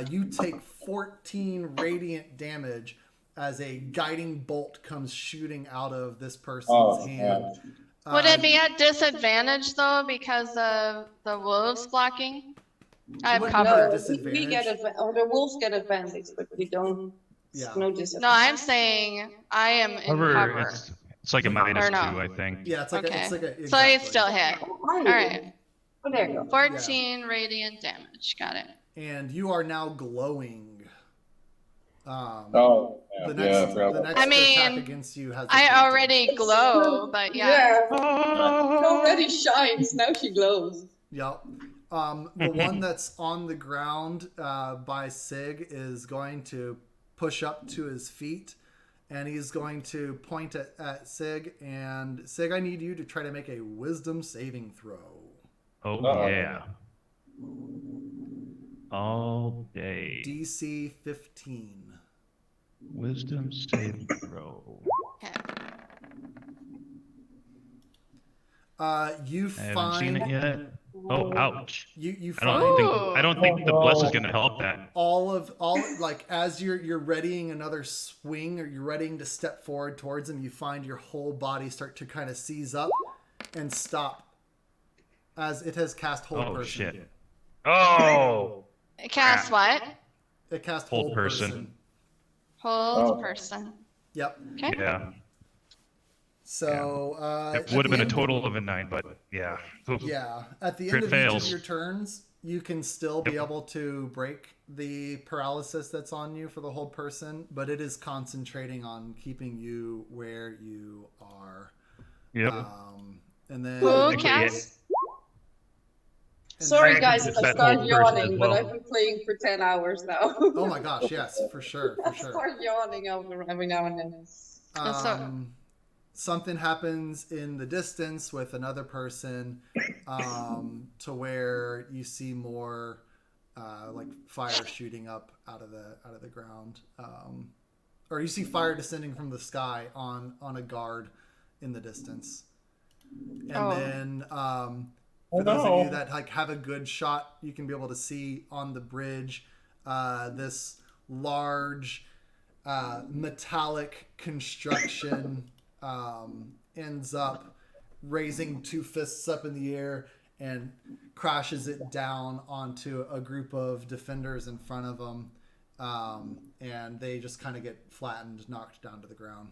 You take 14 radiant damage as a guiding bolt comes shooting out of this person's hand. Would it be at disadvantage though because of the wolves blocking? I have What- cover. no. We get the wolves get advantage, but we don't. Yeah. No disadvantage. No, I'm saying I am in cover. It's like a -2, Or no. I think. Yeah, it's like Okay. a So exactly. it still hit. All right. Oh, there you go. 14 radiant damage. Got it. And you are now glowing. Oh, The yeah, next, yeah, the next I mean, attack against you has. I advantage. already glow, but yeah. It already shines. Now she glows. Yep. The one that's on the ground by Sig is going to push up to his feet, and he's going to point at Sig. And Sig, I need you to try to make a wisdom saving throw. Oh, yeah. All day. DC 15. Wisdom saving throw. Okay. You I haven't find seen it yet. Oh, ouch. you I find don't think the bless is going to help that. all like as you're readying another swing, or you're readying to step forward towards him, you find your whole body start to kind of seize up and stop as it has cast hold Oh, person. shit. Oh! Cast what? It cast Hold hold person. person. Hold person. Yep. Okay. Yeah. So It would have been a total of a 9, but yeah. Yeah, at the end Crit of each fails. of your turns, you can still be able to break the paralysis that's on you for the whole person, but it is concentrating on keeping you where you are. Yep. And then Who cast? Sorry, then- guys, It's if I that start whole person as yawning, well. but I've been playing for 10 hours now. Oh my gosh, yes, for sure, for I sure. start yawning every now and then. Something happens in the distance with another person, to where you see more like fire shooting up out of the ground, or you see fire descending from the sky on a guard in the distance, and then for those of you that like have a good shot, you can be able to see on the bridge this large metallic construction ends up raising two fists up in the air and crashes it down onto a group of defenders in front of them, and they just kind of get flattened, knocked down to the ground.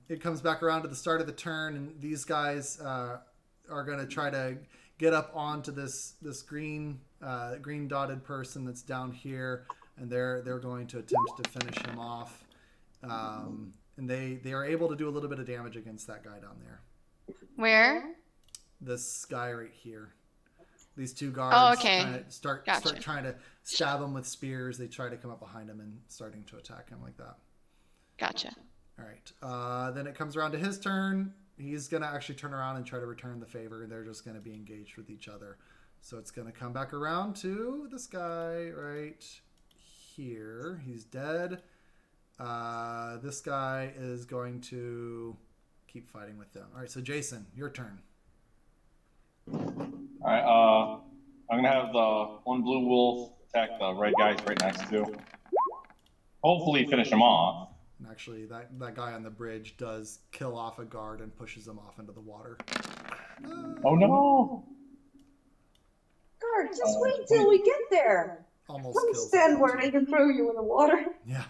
It comes back around to the start of the turn, and these guys are going to try to get up onto this green dotted person that's down here, and they're going to attempt to finish him off. And they are able to do a little bit of damage against that guy down there. Where? This guy right here. These two guards Oh, okay. kinda start trying to stab him with spears. They try to come up behind him and starting to attack him like that. Gotcha. All right. Then it comes around to his turn. He's going to actually turn around and try to return the favor. They're just going to be engaged with each other. So it's going to come back around to this guy right here. He's dead. This guy is going to keep fighting with them. All right, so Jason, your turn. All right, I'm gonna have the one blue wolf attack the red guys right next to. Hopefully, finish him off. And actually, that guy on the bridge does kill off a guard and pushes him off into the water. Oh no! Guard, just wait till we get there. Almost Don't kills stand him. where they can throw you in the water. Yeah.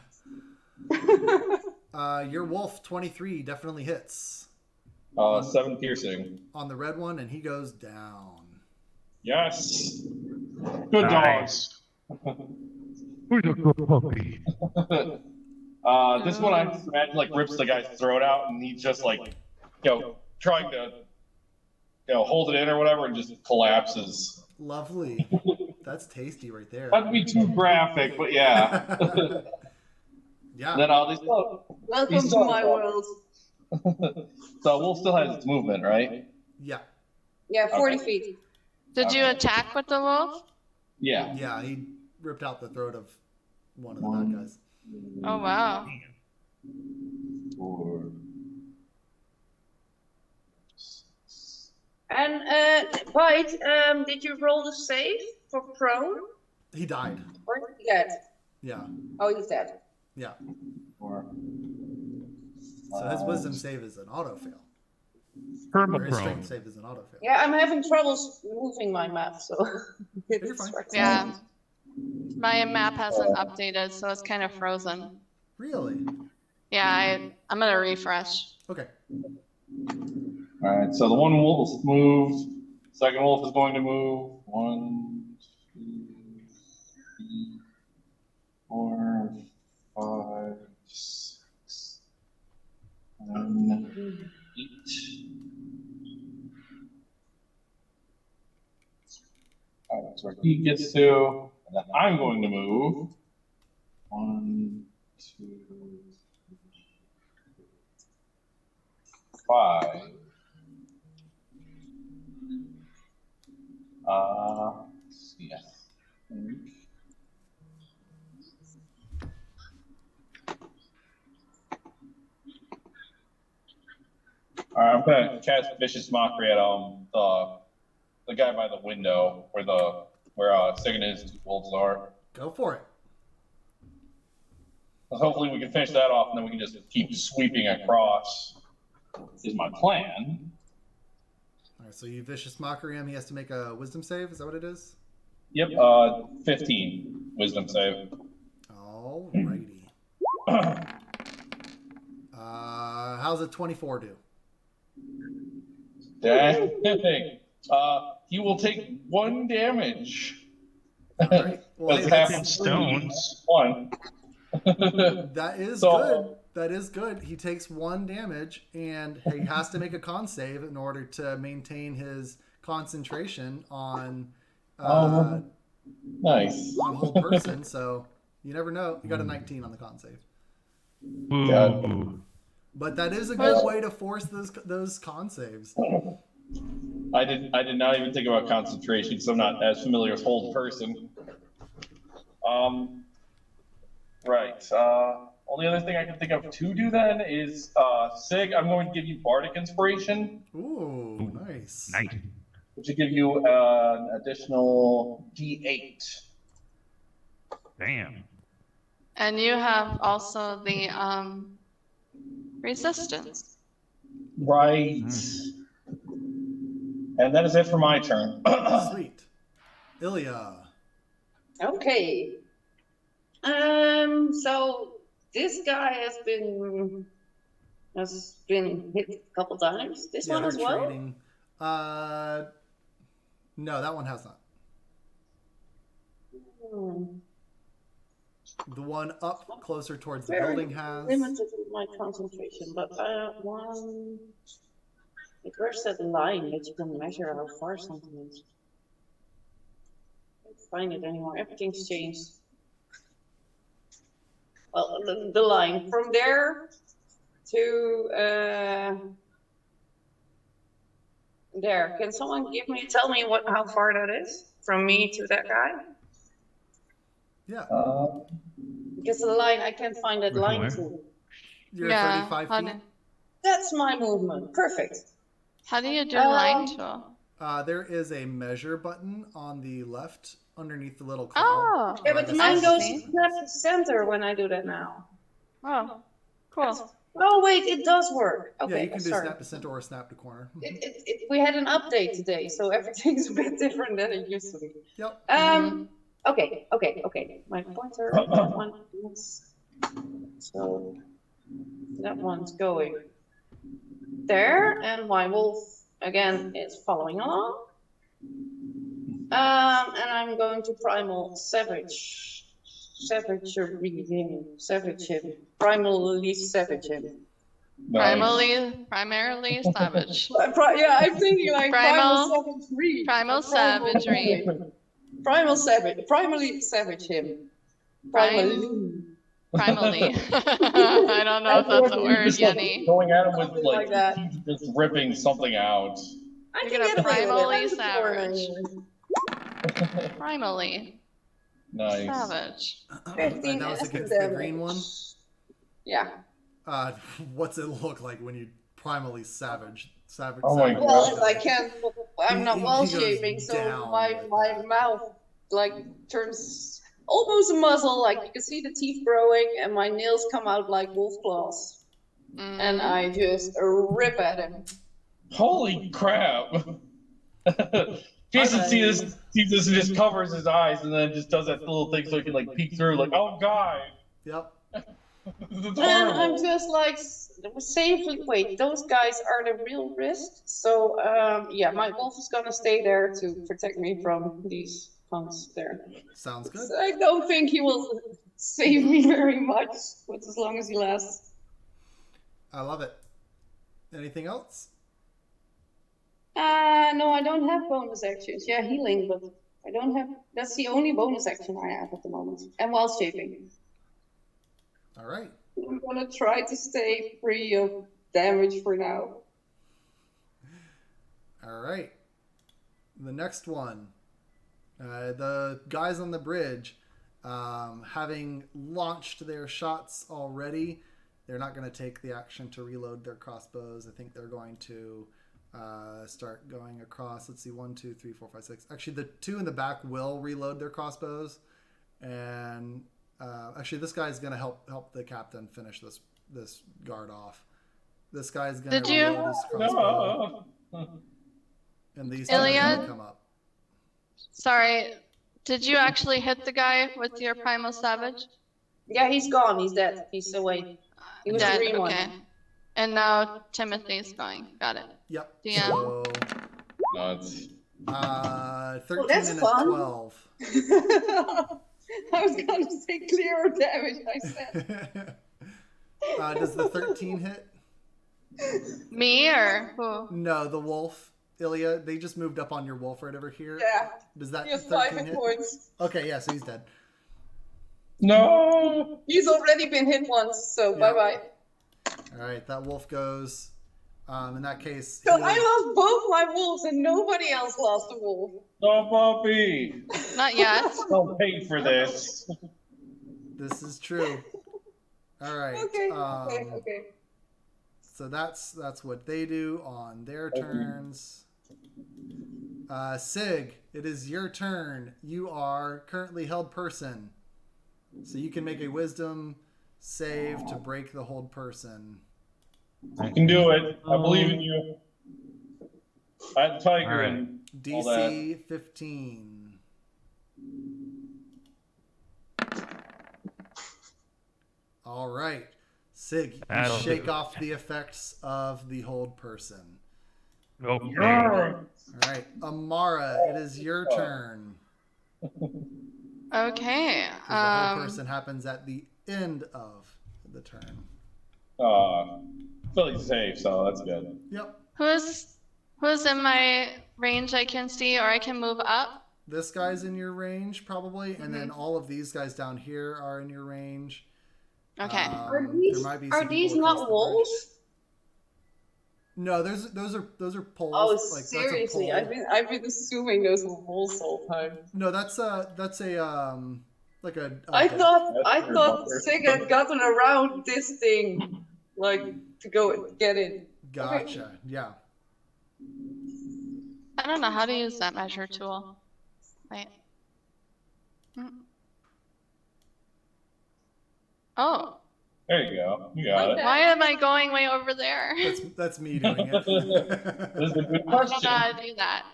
Your wolf 23 definitely hits 7 piercing. on the red one, and he goes down. Yes. Good dogs. Who's a good puppy? This one I imagine like rips the guy's throat out, and he's just like, trying to, hold it in or whatever, and just collapses. Lovely. That's tasty right there. That'd be too graphic, but yeah. Yeah. Then all these. Welcome to my world. So Wolf still has its movement, right? Yeah. Yeah, 40 Okay. feet. Did you attack with the wolf? Yeah. Yeah, he ripped out the throat of one of the bad guys. Oh wow. 4. And Bite, did you roll the save for prone? He died. Or is he dead? Yeah. Oh, he's dead. Yeah. 4. So his wisdom save is an auto fail. Purple Or his prone. strength save is an auto fail. Yeah, I'm having troubles moving my map, so You're fine. Yeah. My map hasn't updated, so it's kind of frozen. Really? Yeah, I'm gonna refresh. Okay. All right. So the one wolf is moved. Second wolf is going to move. 1, 2, 3, 4, 5, 6, 7, 8. That's where he gets to. And then I'm going to move 1, 2, 3, 5. Let's see. All right, I'm gonna cast Vicious Mockery at the guy by the window where Sagain and his 2 wolves are. Go for it. Hopefully we can finish that off, and then we can just keep sweeping across. Is my plan. All right, so you vicious mockery him. He has to make a wisdom save. Is that what it is? Yep. 15 wisdom save. Alrighty. How's a 24 do? Dang. He will take 1 damage. All right. Well, Because hey, half in stones. 1. that is So- good. That is good. He takes 1 damage, and he has to make a con save in order to maintain his concentration on Nice. on whole person. So you never know. You got a 19 on the con save, Ooh. but that is a good way to force those con saves. I did not even think about concentration because I'm not as familiar with hold person. Right. Only other thing I can think of to do then is Sig. I'm going to give you Bardic Inspiration, Ooh, nice. Nice. which will give you an additional D8. Damn. And you have also the resistance. Right. And that is it for my turn. Sweet. Ilya. Okay. So this guy has been hit a couple times. This one they're as well. trading. No, that one has not. Hmm. The one up closer towards the Very building has. limited with my concentration, but one. Like, where's that line that you can measure how far something is? I can't find it anymore. Everything's changed. Well, the line from there to there. Can someone tell me how far that is from me to that guy? Yeah, Because the line, I can't find that line Where? too. you're Yeah, 35 how feet. do- That's my movement. Perfect. How do you do line tool? There is a measure button on the left underneath the little cloud. Oh, Yeah, I but guess mine I goes see. left center when I do that now. oh, cool. Oh wait, it does work. Okay, Yeah, you can do sorry. snap to center or snap to corner. We had an update today, so everything's a bit different than it used to be. Yep. Okay. My pointer, that one is, so that one's going there, and my wolf again is following along. And I'm going to primal savage him, primarily savage him. Nice. Primarily savage. Yeah, I'm thinking like Primal- savagery. Primal savagery. Primarily savage him. Primally. I don't know if that's a word, Just, like, Yenny. going at him with Something like like that. he's just ripping something out. I You're can gonna get away with it. primally I'm just born savage. anyway. Primally Nice. savage. 15 that was acid against the damage. green one. Yeah. What's it look like when you primally savage? Oh my savage Well, God. if I can't, I'm not He wall goes shaping, so down my like mouth like turns almost a muzzle. Like you can see the teeth growing, and my nails come out like wolf claws, and I just rip at him. Holy crap! Jason sees this and just covers his eyes and then just does that little thing so he can like peek through, like, oh god. Yep. This is And I'm horrible. just like, safely, wait, those guys are the real risk. So, yeah, my wolf is gonna stay there to protect me from these punks there. Sounds good. So I don't think he will save me very much, but as long as he lasts. I love it. Anything else? No, I don't have bonus actions. Yeah, healing, but I don't have. That's the only bonus action I have at the moment. And while shaping. All right. I'm gonna try to stay free of damage for now. All right. The next one. The guys on the bridge, having launched their shots already, they're not going to take the action to reload their crossbows. I think they're going to start going across. Let's see, 1, 2, 3, 4, 5, 6. Actually, the two in the back will reload their crossbows, and actually, this guy's going to help the captain finish this guard off. This guy's going to reload his crossbow, and these two are going to come up. Sorry, did you actually hit the guy with your Primal Savage? Yeah, he's gone. He's dead. He's away. He was Dead, the green okay. one. And now Timothy's going. Got it. Yep. DM. So, Nuts. 13 that's and a fun. 12. I was gonna say clear damage. I said. Does the 13 hit? Me or who? No, the wolf. Ilya, they just moved up on your wolf right over here. Yeah. Does that He has 13 5 hit? hit points. Okay, yeah, so he's dead. No. He's already been hit once, so Yeah. bye bye. All right, that wolf goes. In that case, So he I would- lost both my wolves, and nobody else lost a wolf. No, puppy. Not yet. Don't pay for this. this is true. All right. Okay. So that's what they do on their turns. Sig, it is your turn. You are currently held person, so you can make a wisdom save to break the hold person. You can do it. I believe in you. I had the tiger All right. and all DC 15. All right. Sig, you That'll shake do. off the effects of the hold person. Okay. that. All right. Amara, it is your turn. Okay. 'Cause the hold person happens at the end of the turn. Philly's safe, so that's good. Yep. Who's in my range I can see, or I can move up? This guy's in your range, probably, and then all of these guys down here are in your range. Okay. Are There might be some Are these people across not the wolves? bridge. No, those are poles. Oh, like, seriously? That's a pole. I've been assuming those were wolves all the time. No, that's a like a. I okay. thought Sig had gotten around this thing, like to go get it. Gotcha. Yeah. I don't know how to use that measure tool. Wait. Oh, There you go. You got it. why am I going way over there? That's me doing it. This is a good I don't know question. how to do that.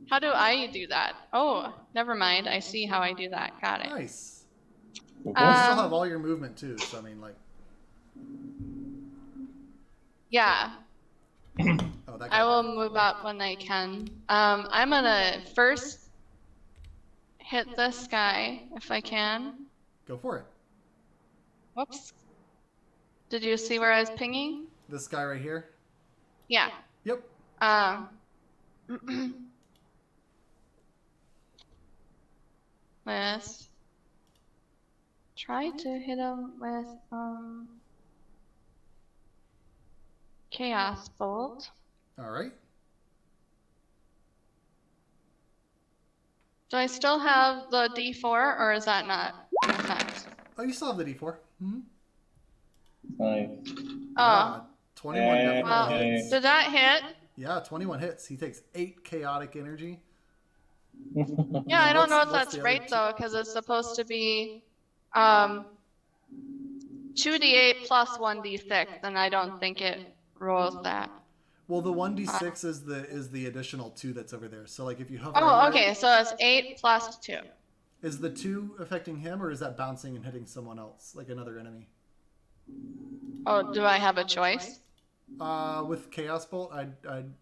How do I do that? Oh, never mind. I see how I do that. Got it. Nice. You still have Um, all your movement too, so I mean, like, Yeah, oh, that I guy. will move up when I can. I'm gonna first hit this guy if I can. Go for it. Whoops. Did you see where I was pinging? This guy right here. Yeah. Yep. Let's try to hit him with Chaos Bolt. All right. Do I still have the D4 or is that not effect? Oh, you still have the D4. Mm-hmm. Nice. Oh, 21 definitely well, hits. did that hit? Yeah, 21 hits. He takes 8 chaotic energy. Yeah, I don't know if What's that's the other right two? though, because it's supposed to be 2d8 plus 1d6, and I don't think it rolls that. Well, the 1d6 is the additional 2 that's over there. So like if you hover Oh, over it, okay, so it's 8 plus 2. is the 2 affecting him or is that bouncing and hitting someone else, like another enemy? Oh, do I have a choice? With Chaos Bolt, I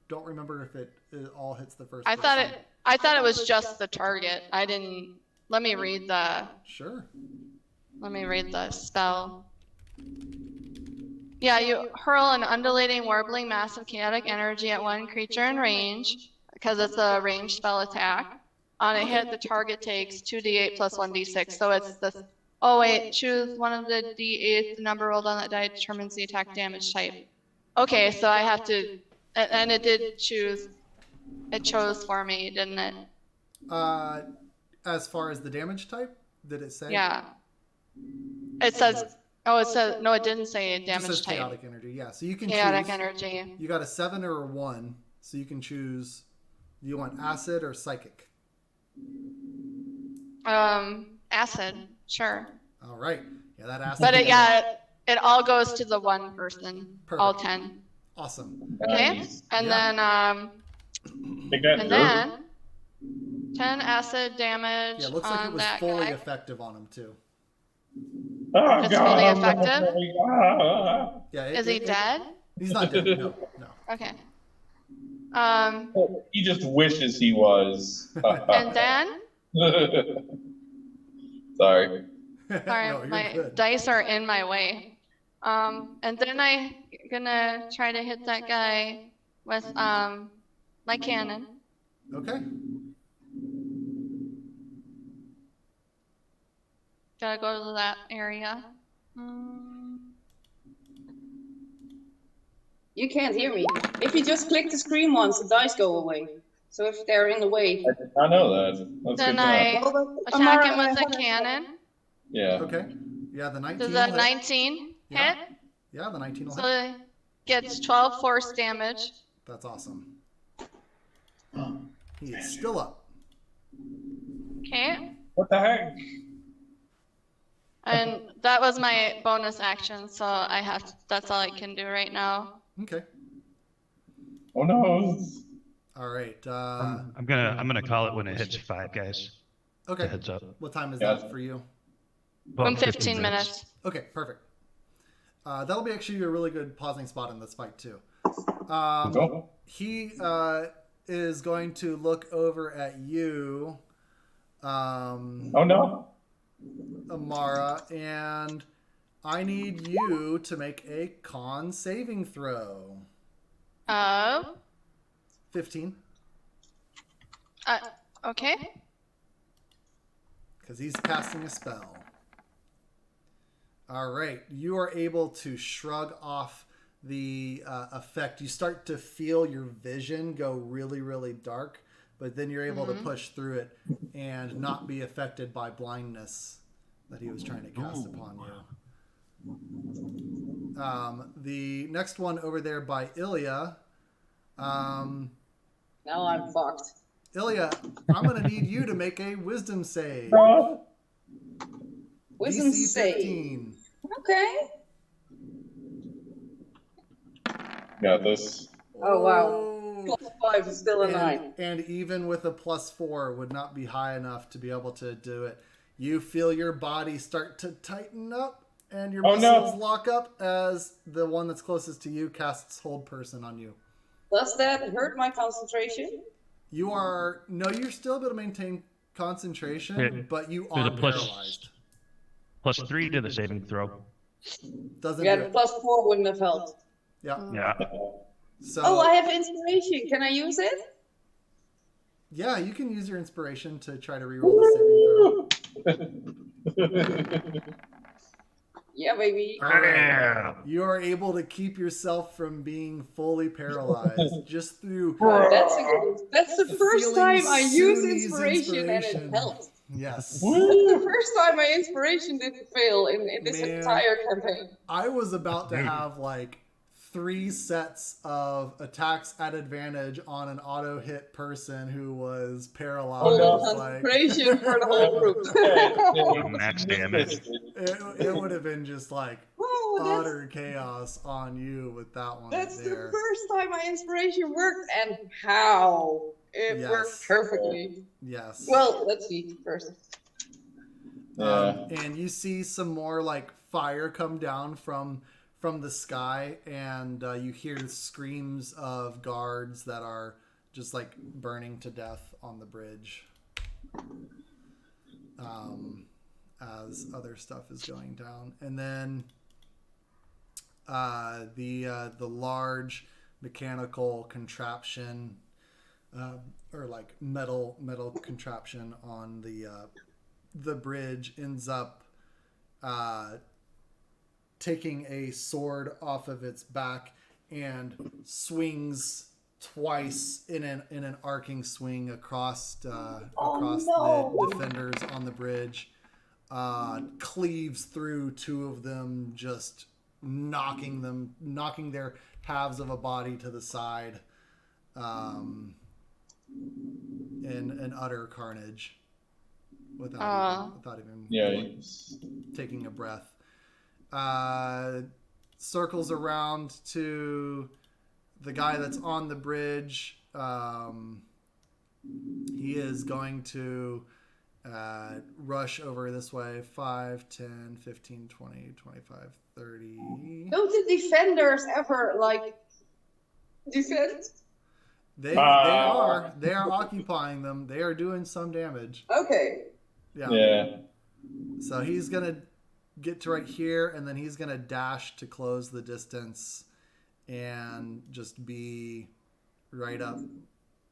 don't remember if it all hits the first I thought person. it was just the target. I didn't. Let me read the Sure. spell. Yeah, you hurl an undulating, warbling mass of chaotic energy at one creature in range, because it's a ranged spell attack. On a hit, the target takes 2d8 plus 1d6. So it's this. Oh wait, choose one of the d8. The number rolled on that die determines the attack damage type. Okay, so I have to, and it did choose. It chose for me, didn't it? As far as the damage type, did it say? Yeah. It says. Oh, it says no. It didn't say It just damage says type. chaotic energy. Yeah, so you can Chaotic choose. energy. You got a 7 or a 1, so you can choose. Do you want acid or psychic? Acid. Sure. All right. Yeah, that acid. But it all goes to the one person. Perfect. All 10. Awesome. Okay. Nice. And Yeah. then 10 acid damage. Yeah, it looks like it was that fully guy. effective on him too. Oh, It's fully effective? Yeah. Is he dead? He's not dead. No. Okay. He just wishes he was. And then Sorry. sorry, No, you're my good. dice are in my way. And then I gonna try to hit that guy with my cannon. Okay. Gotta go to that area. You can't hear me. If you just click the screen once, the dice go away. So if they're in the way, I know that. That's Then good to know. I attack him with a cannon. Yeah. Okay. Yeah, the 19. Does will the hit. 19 Yeah. hit? Yeah, the 19 will So hit. it gets 12 force damage. That's awesome. He is still up. Okay. What the heck? And that was my bonus action, so that's all I can do right now. Okay. Oh no. All right. I'm gonna call it when it hits 5 guys. Okay. Heads up. What time is Yeah. that for you? Well, In 15 minutes. Okay, perfect. That'll be actually a really good pausing spot in this fight too. Go. He is going to look over at you, Oh no. Amara, and I need you to make a con saving throw. 15, Okay. because he's casting a spell. All right, you are able to shrug off the effect. You start to feel your vision go really, really dark, but then you're able to push through it and not be affected by blindness that he was trying to cast upon you. The next one over there by Ilya. now I'm fucked. Ilya, I'm going to need you to make a wisdom save. Wisdom DC save. 15. Okay. Got this. Oh wow. Oh. +5 is still a 9. And even with a +4 would not be high enough to be able to do it. You feel your body start to tighten up and your muscles lock up as the one that's closest to you casts Hold Person on you. Does that hurt my concentration? You're still able to maintain concentration, but you are paralyzed. +3 to the saving throw. Doesn't Yeah, do the it. +4 wouldn't have helped. Yeah. Yeah. So Oh, I have inspiration. Can I use it? yeah, you can use your inspiration to try to reroll the saving throw. Yeah, baby. All right. You are able to keep yourself from being fully paralyzed just through That's the first time I used Sunni's inspiration and it helped. Yes. That's the first time my inspiration didn't fail in this Man. entire campaign. I was about to have like 3 sets of attacks at advantage on an auto hit person who was paralyzed. Hold Like, concentration for the whole group. Max damage. it would have been just like Oh, utter chaos on you with that one that's there. the first time my inspiration worked, and how it Yes. worked perfectly. Yes. Well, let's see first. And you see some more like fire come down from the sky, and you hear screams of guards that are just like burning to death on the bridge as other stuff is going down. And then the large mechanical contraption or like metal contraption on the bridge ends up taking a sword off of its back and swings twice in an arcing swing across no. the defenders on the bridge, cleaves through two of them, just knocking their halves of a body to the side, in utter carnage, without even taking a breath. Circles around to the guy that's on the bridge. He is going to rush over this way. 5, 10, 15, 20, 25, 30. Don't the defenders ever like defend? They are occupying them. They are doing some damage. Okay. Yeah. So he's gonna get to right here, and then he's gonna dash to close the distance, and just be right up.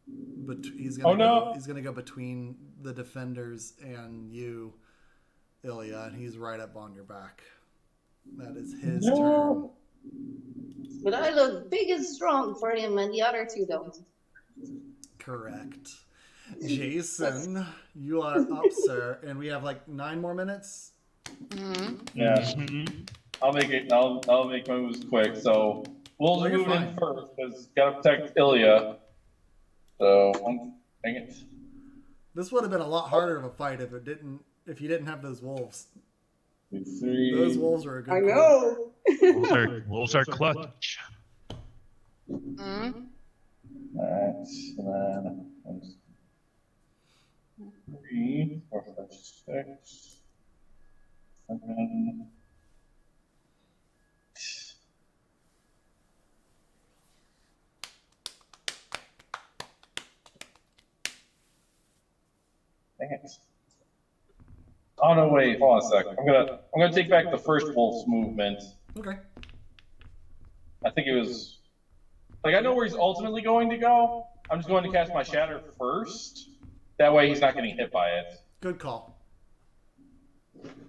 But he's gonna go between the defenders and you, Ilya, and he's right up on your back. That is his turn. But I look big and strong for him, and the other two don't. Correct. Jason, you are up, sir, and we have like 9 more minutes. Yeah. I'll make my moves quick. So Wolves are moving in first because gotta protect Ilya. So dang it. This would have been a lot harder of a fight if you didn't have those wolves. 3. Those wolves were a good. I know. Wolves are clutch. That's 3, 4, 5, 6, 7. Dang it. Oh no, wait, hold on a sec. I'm gonna take back the first wolf's movement. Okay. I think it was like I know where he's ultimately going to go. I'm just going to cast my shatter first. That way he's not getting hit by it. Good call.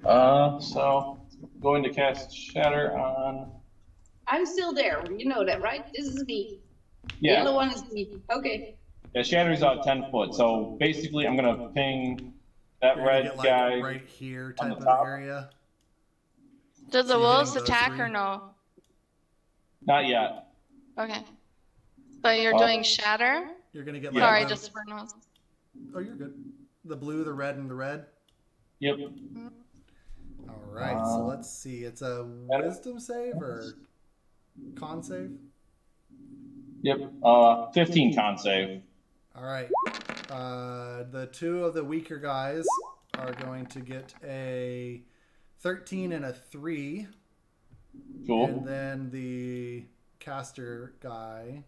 So going to cast shatter on. I'm still there. You know that, right? This is me. Yeah. The other one is me. Okay. Yeah, shatter's out 10 foot. So basically, I'm gonna ping that You're red gonna get, guy right here on type the of top. area. Does the So you're wolves hitting those attack 3? or no? Not yet. Okay. But you're doing shatter? You're gonna get Sorry, like just for nose. Oh, you're good. The blue, the red, and the red. Yep. All right. So let's see. It's a wisdom save or con save. Yep. 15 con save. All right. The 2 of the weaker guys are going to get a 13 and a 3. Cool. And then the caster guy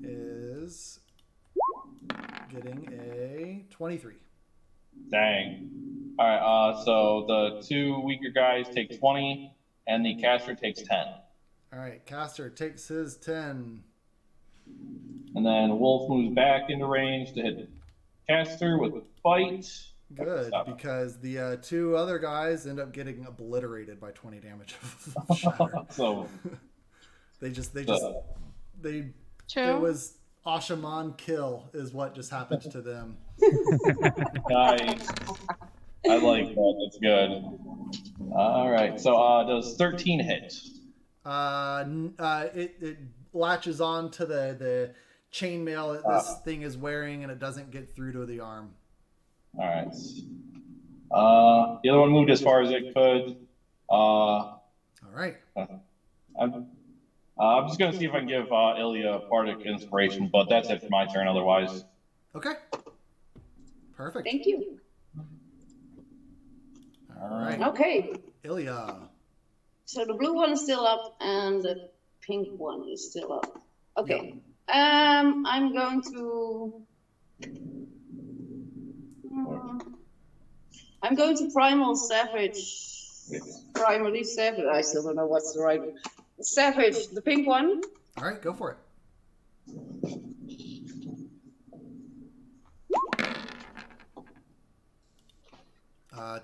is getting a 23. Dang. All right. So the 2 weaker guys take 20, and the caster takes 10. All right. Caster takes his 10. And then Wolf moves back into range to hit caster with bite. Good, because the 2 other guys end up getting obliterated by 20 damage of shatter. So It True. was Ashaman kill is what just happened to them. nice. I like that. That's good. All right. So does 13 hit? It latches on to the chainmail that this thing is wearing, and it doesn't get through to the arm. All right. The other one moved as far as it could. All right. I'm just gonna see if I can give Ilya Bardic inspiration, but that's it for my turn. Otherwise, Okay. Perfect. Thank you. All right. Okay. Ilya. So the blue one is still up, and the pink one is still up. Okay. Yep. I'm going to. I'm going to primal savage. Primarily savage. I still don't know what's the right. Savage, the pink one. All right, go for it.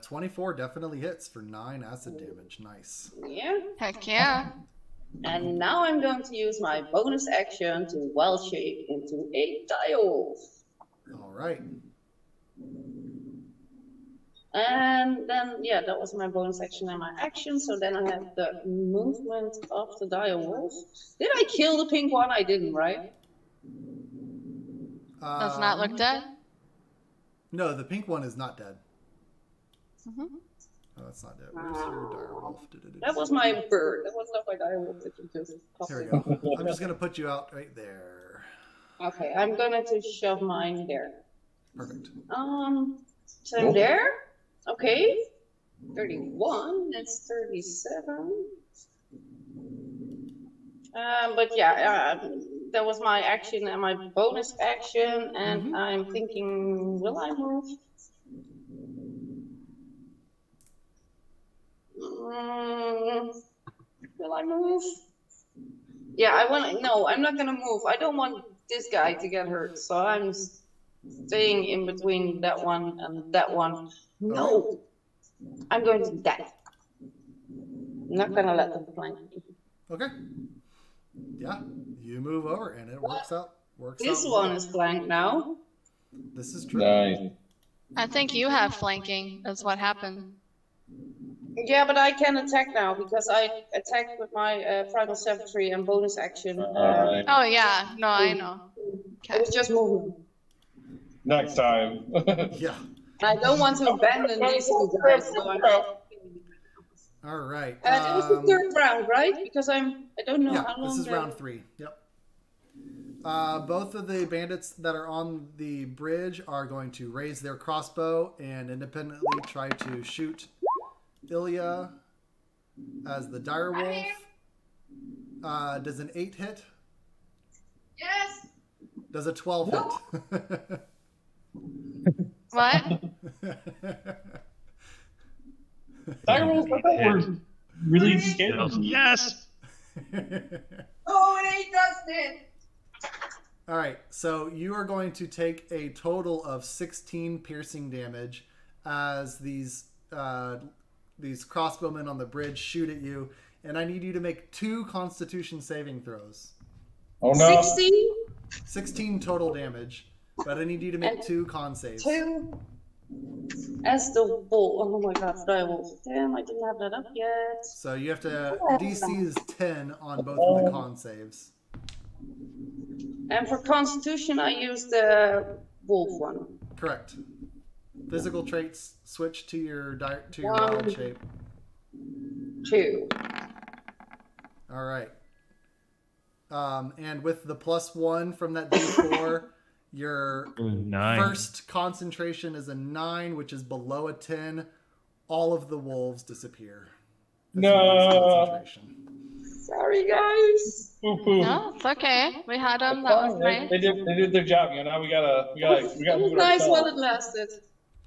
24 definitely hits for 9 acid damage. Nice. Yeah. Heck yeah. And now I'm going to use my bonus action to wild shape into a direwolf. All right. And then, yeah, that was my bonus action and my action. So then I have the movement of the direwolf. Did I kill the pink one? I didn't, right? Does not look dead. No, the pink one is not dead. Mm-hmm. Oh, that's not dead. Where's your direwolf? That was my bird. That was not my direwolf that you just Here we go. I'm just going to put you out right there. Okay, I'm gonna to shove mine there. Perfect. So I'm there. Okay. 31. That's 37. But yeah, that was my action and my bonus action, and I'm thinking, will I move? Will I move? Yeah, I want. No, I'm not gonna move. I don't want this guy to get hurt, so I'm staying in between that one and that one. No, I'm going to die. I'm not gonna let them flank me. Okay. Yeah, you move over and it works out. This one is flanked now. This is true. Nice. I think you have flanking, is what happened. Yeah, but I can attack now because I attacked with my primal savagery and bonus action. Oh yeah, no, I know. It was just movement. Next time. Yeah. I don't want to abandon these two guys, so I'm. All right. It was the third round, right? Because I don't know Yeah, how long. this is round 3. Yep. Both of the bandits that are on the bridge are going to raise their crossbow and independently try to shoot Ilya as the direwolf. Does an 8 hit? Yes. Does a 12 hit? What? Direwolves, I thought were really scary. Yes. Oh, it ain't Dustin. All right, so you are going to take a total of 16 piercing damage as these crossbowmen on the bridge shoot at you, and I need you to make 2 Constitution saving throws. Oh no. 16? 16 total damage, but I need you to make 2 con saves. 2 as the wolf. Oh my god, direwolf. Damn, I didn't have that up yet. So you have to DC is 10 on both of the con saves. And for Constitution, I used the wolf one. Correct. Physical traits switch to your One. wild shape. 2. All right. And with the +1 from that D4, your 9. first concentration is a 9, which is below a 10. All of the wolves disappear. That's your lowest No. concentration. Sorry, guys. No, it's okay. We had them. That was nice. They did their job. You know, now we gotta It was move nice ourselves. while it lasted.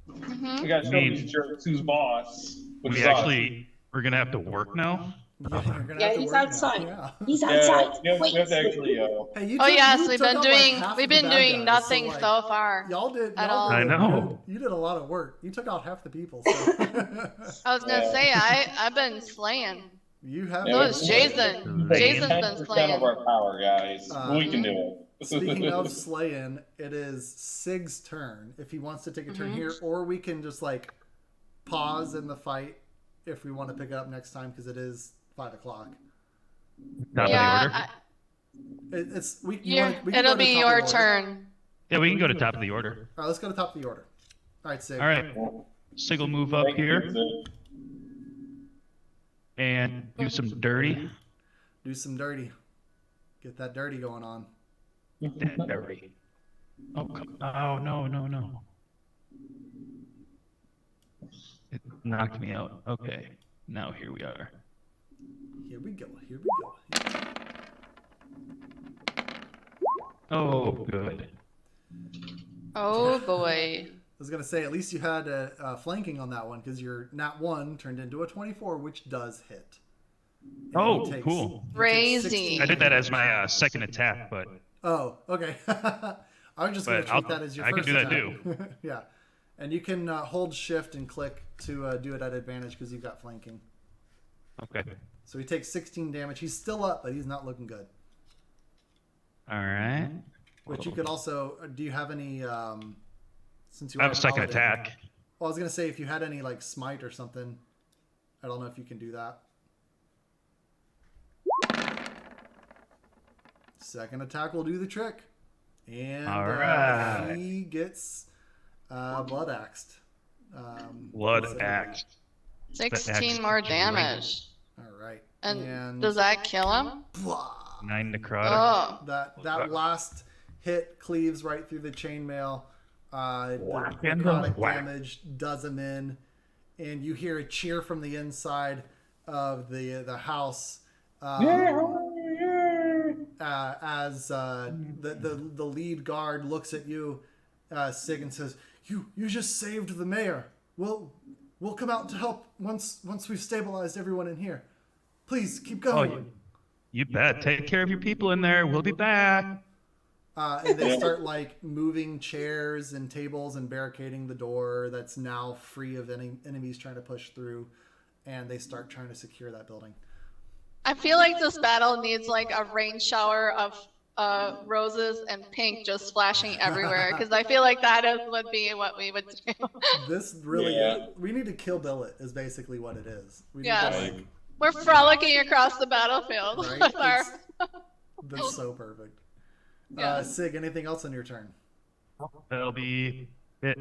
Mm-hmm. We gotta show I mean, these jerks who's boss. Which We is actually, we're gonna have to work now. Yeah, you're gonna Yeah, have to he's work now. outside. Yeah. He's us. outside. Yeah, we Wait. have to actually. Hey, you Oh took- yes, you we've took been out, like, doing half we've of the been bad doing guys, nothing like, so far. Y'all did. At Y'all all. did I know. You did a lot of work. You took out half the people. So. I was gonna Yeah. say I've been slaying. You have. Yeah, So is Jason. Jason's been 10% of slaying. our power, guys. We can do it. Speaking of slaying, it is Sig's turn. If he wants to take a turn here, or we can just like pause in the fight if we want to pick it up next time because it is 5 o'clock. Top Yeah, of the order. It's we. it'll be your turn. Yeah, we can go to top of the order. All right, let's go to top of the order. All right, Sig. All right. Sig will move up here and do some dirty. Do some dirty. Get that dirty going on. That dirty. Oh, oh no, no, no. It knocked me out. Okay. Now here we are. Here we go. Here we go. Oh, good. Oh boy. I was gonna say at least you had a flanking on that one because your nat 1 turned into a 24, which does hit. And Oh, he takes- cool. he takes Crazy. 16 I did that as damage. my second attack, but Oh, okay. I was just gonna But treat I'll- that as your I can first do that attack. Yeah. And you can hold shift and click to do it at advantage because you've got flanking. Okay. So he takes 16 damage. He's still up, but he's not looking good. All right. Which you could also. Do you have any? Since you I are have a second paladin- attack. Well, I was gonna say if you had any like smite or something. I don't know if you can do that. Second attack will do the trick. And All right. he gets blood axed. Blood so- axe. 16 more damage. All right. And does that kill him? Blah. 9 necrotic. Oh. That last hit cleaves right through the chainmail. The Whack and necrotic whack. damage does him in, and you hear a cheer from the inside of the house as the lead guard looks at you, Sig, and says, "You just saved the mayor. We'll come out to help once we've stabilized everyone in here. Please keep going." You bet. Take care of your people in there. We'll be back. And they start like moving chairs and tables and barricading the door that's now free of any enemies trying to push through, and they start trying to secure that building. I feel like this battle needs like a rain shower of roses and pink just splashing everywhere, because I feel like would be what we would do. This really, we need to kill Bill it is basically what it is. We need Yes. to, like, We're frolicking across the battlefield. right? With our... That's so perfect. Yeah. Sig, anything else on your turn? That'll be it.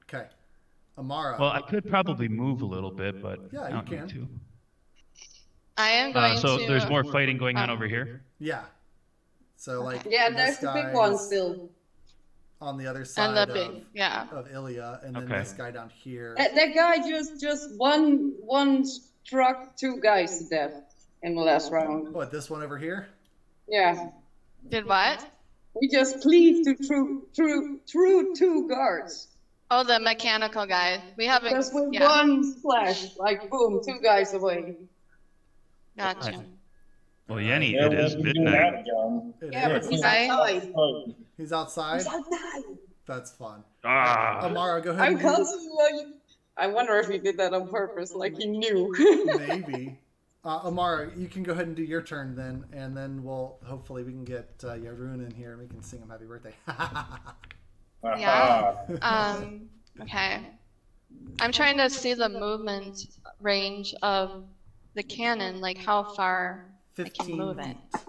Okay. Amara. Well, I could probably move a little bit, but Yeah, I you don't can. need to. I am going So to... there's more fighting going on over here. Yeah. So like Yeah, this there's the big guy's one still. on the other side And the big, yeah. of Ilya, and then Okay. this guy down here. That guy just one struck 2 guys to death in the last round. What, this one over here? Yeah. Did what? We just cleaved through 2 guards. Oh, the mechanical guy. We haven't... Just with Yeah, one splash, like boom, 2 guys away. gotcha. Well, Yenny, Yeah, it is we'll be doing midnight. that again. It Yeah, but is. he's Right? outside. Oh, He's outside. He's outside. That's fun. Ah. Amara, go ahead. I'm And do- constantly. I wonder if he did that on purpose, like he knew. Maybe. Amara, you can go ahead and do your turn then, and then hopefully we can get Yaroon in here and we can sing him happy birthday. Yeah. Okay. I'm trying to see the movement range of the cannon, like how far I can 15 move feet. it.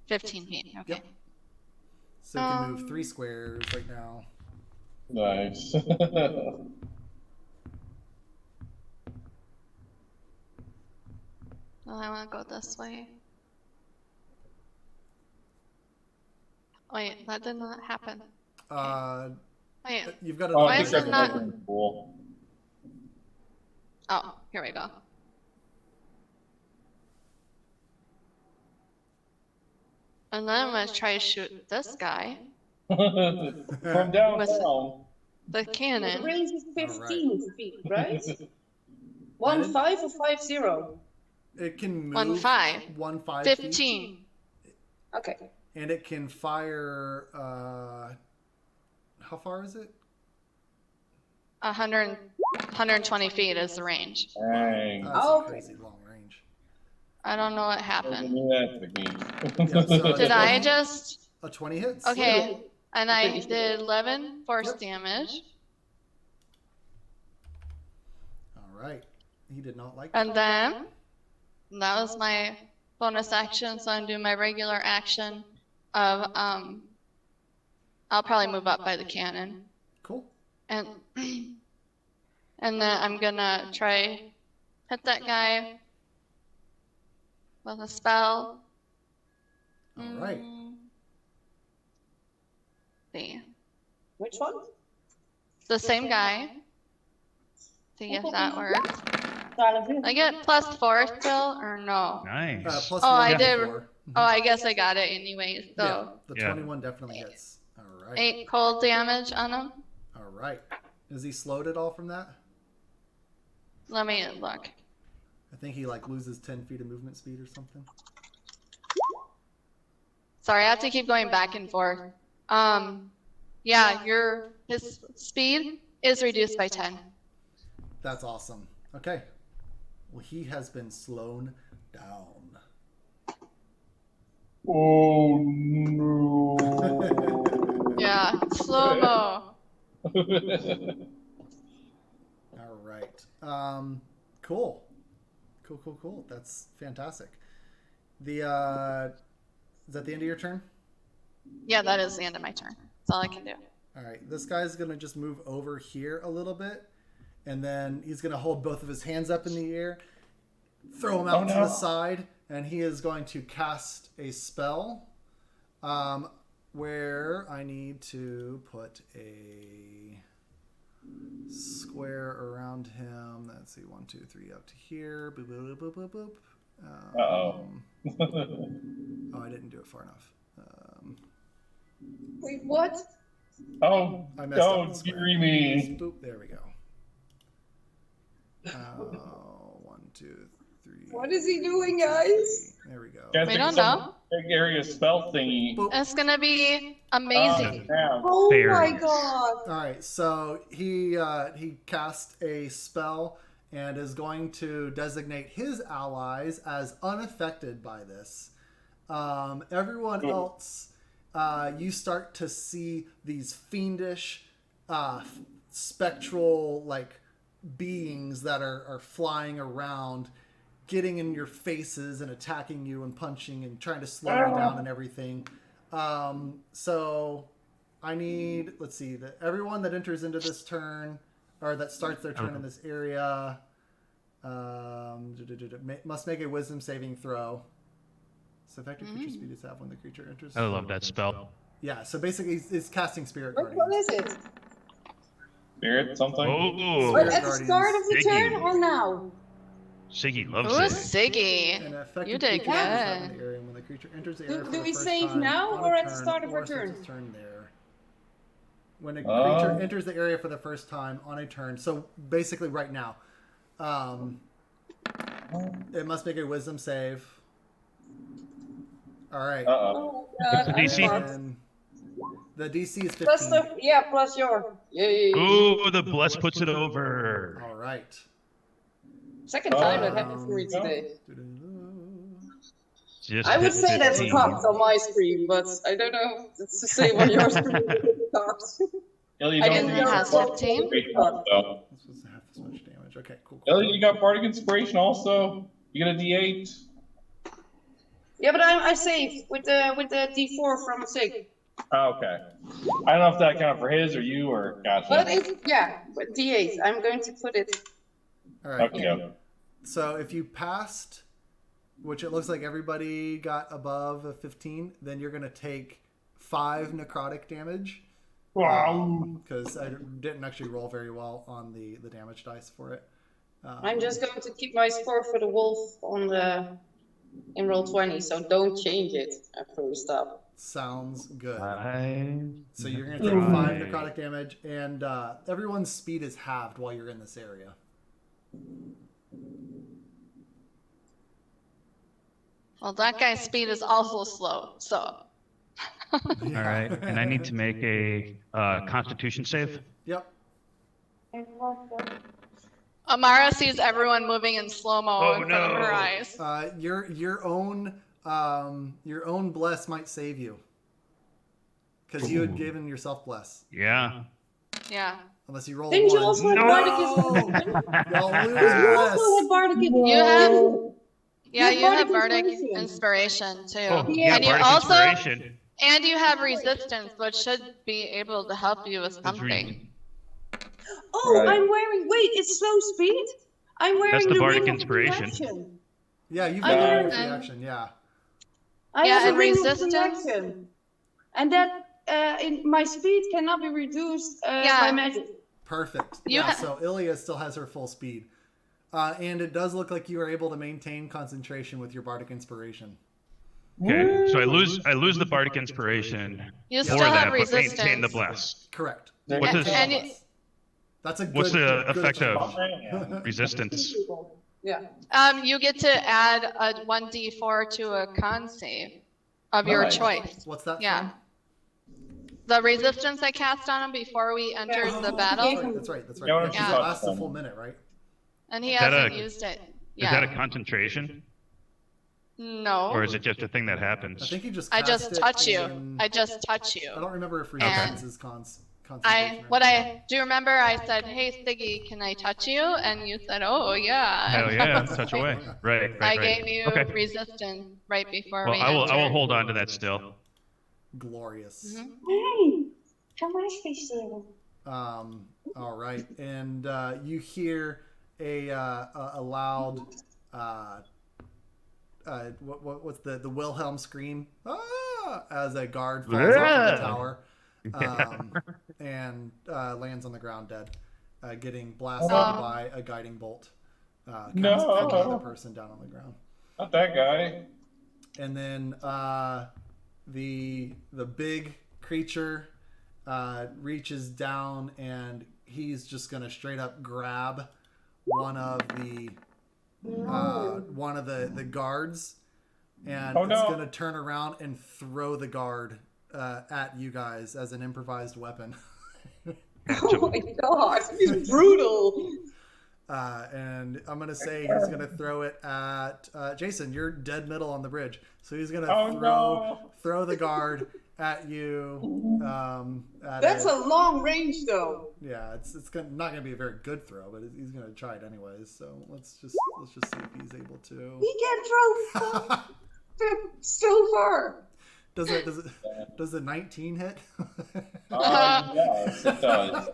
15 feet, okay. Yep. So you can move 3 squares right now. nice. Oh, I want to go this way. Wait, that did not happen. Wait, You've got Oh, Why I is think it that's not- cool. oh, here we go. And then I'm going to try to shoot this guy, From downtown. the The cannon. range is 15 feet, right? 1-5 or 5-0? It can move 1-5. 1-5 feet, 15. Okay. and it can fire. How far is it? 120 feet is the range. Dang. That's Oh, a okay. crazy long range. I don't know what I happened. knew that technique. Yeah, so Did I just... A 20 hits. Okay, and I did 11 force Yep. damage. All right. He did not like that. And then that was my bonus action, so I'm doing my regular action of I'll probably move up by the cannon. Cool. And and then I'm gonna try hit that guy with a spell. All right. See. Which one? The same guy. See if that works. Silent I get +4 still, or no? Nice. Plus Oh, one I to did. 4. Oh, I guess I got it anyways. Yeah, So the Yeah. 21 definitely hits. All right. 8 cold damage on him. All right. Is he slowed at all from that? Let me look. I think he like loses 10 feet of movement speed or something. Sorry, I have to keep going back and forth. Yeah, his speed is reduced by 10. That's awesome. Okay. Well, he has been slowed down. Oh no. Yeah, slow-mo. All right. Cool. Cool. That's fantastic. Is that the end of your turn? Yeah, that is the end of my turn. That's all I can do. All right. This guy's going to just move over here a little bit, and then he's going to hold both of his hands up in the air, throw them out to the side, and he is going to cast a spell where I need to put a square around him. Let's see, 1, 2, 3 up to here. Boop, boop, boop, boop, boop. Uh-oh. Oh, I didn't do it far enough. Wait, what? Oh, I messed up don't the square. deary me. Boop, there we go. 1, 2, 3. What is he doing, guys? There we go. We don't know. Big area spell thingy. Boop. It's gonna be amazing. Oh my Fairies. god! All right, so he cast a spell and is going to designate his allies as unaffected by this. Everyone else, you start to see these fiendish, spectral beings that are flying around, getting in your faces and attacking you and punching and trying to slow you down and everything. So I need, let's see, that everyone that enters into this turn, or that starts their turn in this area, must make a wisdom saving throw. So effective creature speed is half when the creature enters. I love that spell. Yeah, so basically it's casting Spirit What Guardians. is it? Spirit, something. Oh, Wait, Spirit at the start of the Diggy. turn or now? Siggy loves Ooh, it. Siggy. An effective You did creature enters good. the area when the creature enters the area Do for the we first save time now on a or at the turn, start of our or since turn? its turn there. When a creature enters the area for the first time on a turn, so basically right now, it must make a wisdom save. All right. Oh god, The I'm DC? fucked. And the DC is 15. Plus plus your. Yay. Ooh, the bless puts it over. All right. Second time that happened for me today. Just I would hit say that's 15. cocked on my screen, but I don't know. It's the same on your screen. Cocked. Illy, I don't didn't forget know your it Bardic has 15. Inspiration also. This was half as much damage. Okay, cool. Illy, you got Bardic Inspiration also? You get a D8? Yeah, but I save with the D4 from Sig. Oh, okay. I don't know if that counted for his or you or But gotcha. with D8. I'm going to put it. All right. Okay, go. So if you passed, which it looks like everybody got above a 15, then you're going to take 5 necrotic damage. Wow. Because I didn't actually roll very well on the damage dice for it. I'm just going to keep my score for the wolf in roll 20, so don't change it after we stop. Sounds good. 5. So you're going to take 5 necrotic damage, and everyone's speed is halved while you're in this area. Well, that guy's speed is also slow, so. All right, and I need to make a Constitution save. Yep. Amara sees everyone moving in slow-mo Oh, in front of her no. eyes. Your own bless might save you. Because you had given yourself bless. Yeah. Yeah. Unless you roll Didn't you one. also have No! Bardic Y'all lose You also bless. have Bardic You have, yeah, You you have have Bardic Bardic Inspiration. Inspiration too. Oh, yeah, And you Bardic also, Inspiration. and you have Resistance, which should be able to help you with something. Oh, Right. I'm wearing. Wait, it's slow speed. I'm wearing That's the Bardic ring of Inspiration. reaction. Yeah, you've I'm got wearing- a reaction, yeah. I Yeah, have and a ring of resistance. reaction, and that in my speed cannot be reduced Yeah. by magic. Perfect. You Yeah, ha- so Ilya still has her full speed. And it does look like you are able to maintain concentration with your Bardic Inspiration. Okay, so I lose the Bardic Inspiration You for still that, have but Resistance. maintain the bless. Correct. What's this- And you- That's a good. What's the good effect change. of resistance? Yeah. You get to add a 1d4 to a con save of your Nice. choice. What's that? Yeah. from? the resistance I cast on him before we entered the battle, That's right. Yeah, Yeah, why 'cause don't it you lasts a talk full about minute, right? and he Is that hasn't a- used it Is that a yet. concentration, No. or is it just a thing that I happens? think you just I cast just it touch you. and- I just touch I you. don't remember if And resistance is concentration. What I do remember, I said, "Hey Stiggy, can I touch you?" And you said, "Oh yeah." Hell yeah, touch away. Right, I right, gave right. you Okay. resistance right before Well, we I will entered. hold on to that still. Glorious. Mhm. Hey, gaan wij spelen? All right, and you hear a loud what's the Wilhelm scream as a guard falls off of the tower and lands on the ground dead, getting blasted by a guiding bolt. No. Pinning the person down on the ground. Not that guy. And then the big creature reaches down and he's just gonna straight up grab one of the guards, and Oh, it's no. gonna turn around and throw the guard at you guys as an improvised weapon. Oh my god, he's brutal. And I'm gonna say he's gonna throw it at Jason. You're dead middle on the bridge, so he's gonna throw the guard at you. That's a long range, though. Yeah, it's not gonna be a very good throw, but he's gonna try it anyways. So let's just see if he's able to. He can throw so far. Does the 19 hit? Yes, it does.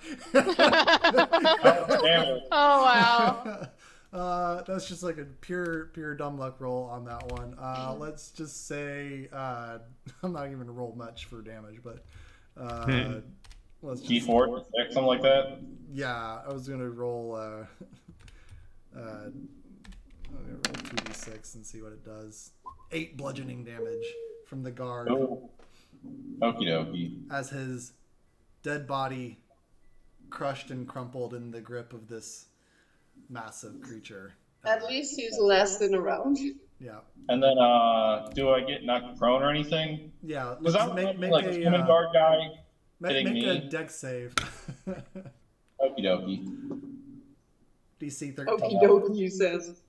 Oh wow. That's just like a pure dumb luck roll on that one. Let's just say I'm not even gonna roll much for damage, but let's just D4, something like that. yeah. I was gonna roll. I'm gonna roll 2d6 and see what it does. 8 bludgeoning damage from the guard. Oh. Okie dokie. As his dead body crushed and crumpled in the grip of this massive creature. At least he's less than a round. Yeah. And then, do I get knocked prone or anything? Yeah. Because Let's I'm make like a human guard guy. make hitting a me. dex save. Okie dokie. DC 13. Okie dokie, you says.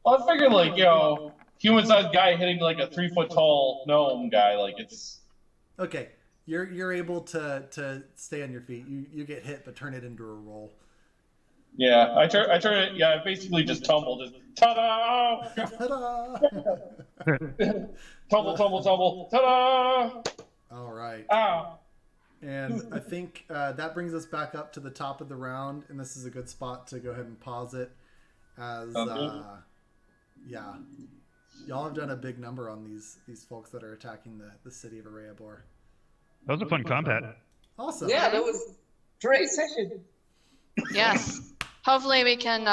Well, I figured, like, human-sized guy hitting like a 3-foot-tall gnome guy, like it's. Okay. You're able to stay on your feet. You get hit, but turn it into a roll. Yeah, I turn it. Yeah, I basically just tumble, just ta-da, Ta-da! tumble, ta-da. All right. Ah. And I think that brings us back up to the top of the round, and this is a good spot to go ahead and pause it. As yeah, y'all have done a big number on these folks that are attacking the city of Areabor. That was a fun combat. Awesome. Yeah, that was a great session. Yes. Hopefully we can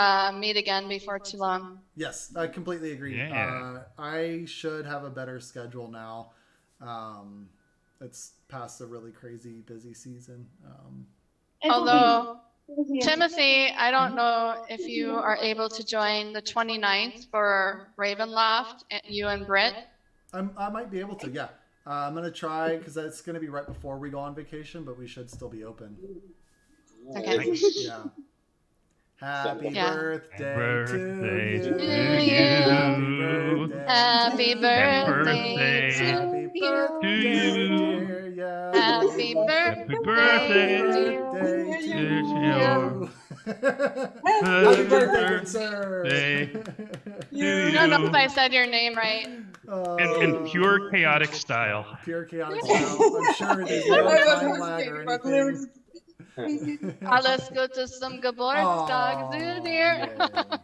meet again before too long. Yes, I completely agree. Yeah. I should have a better schedule now. It's past a really crazy busy season. Although, Timothy, I don't know if you are able to join the 29th for Ravenloft, you and Britt. I might be able to, yeah. I'm going to try, because it's going to be right before we go on vacation, but we should still be open. Okay. Yeah. Happy Yeah. birthday to To you. you. Happy birthday Happy Happy to you. birthday, dear Yas. Happy Happy birthday birthday to to you. Happy birthday, good sir. I don't know if I said your name right. In pure chaotic style. Pure chaotic style. I'm sure there's no time lag or anything. Alles Gute zum Geburtstag, Aw, dear. yeah.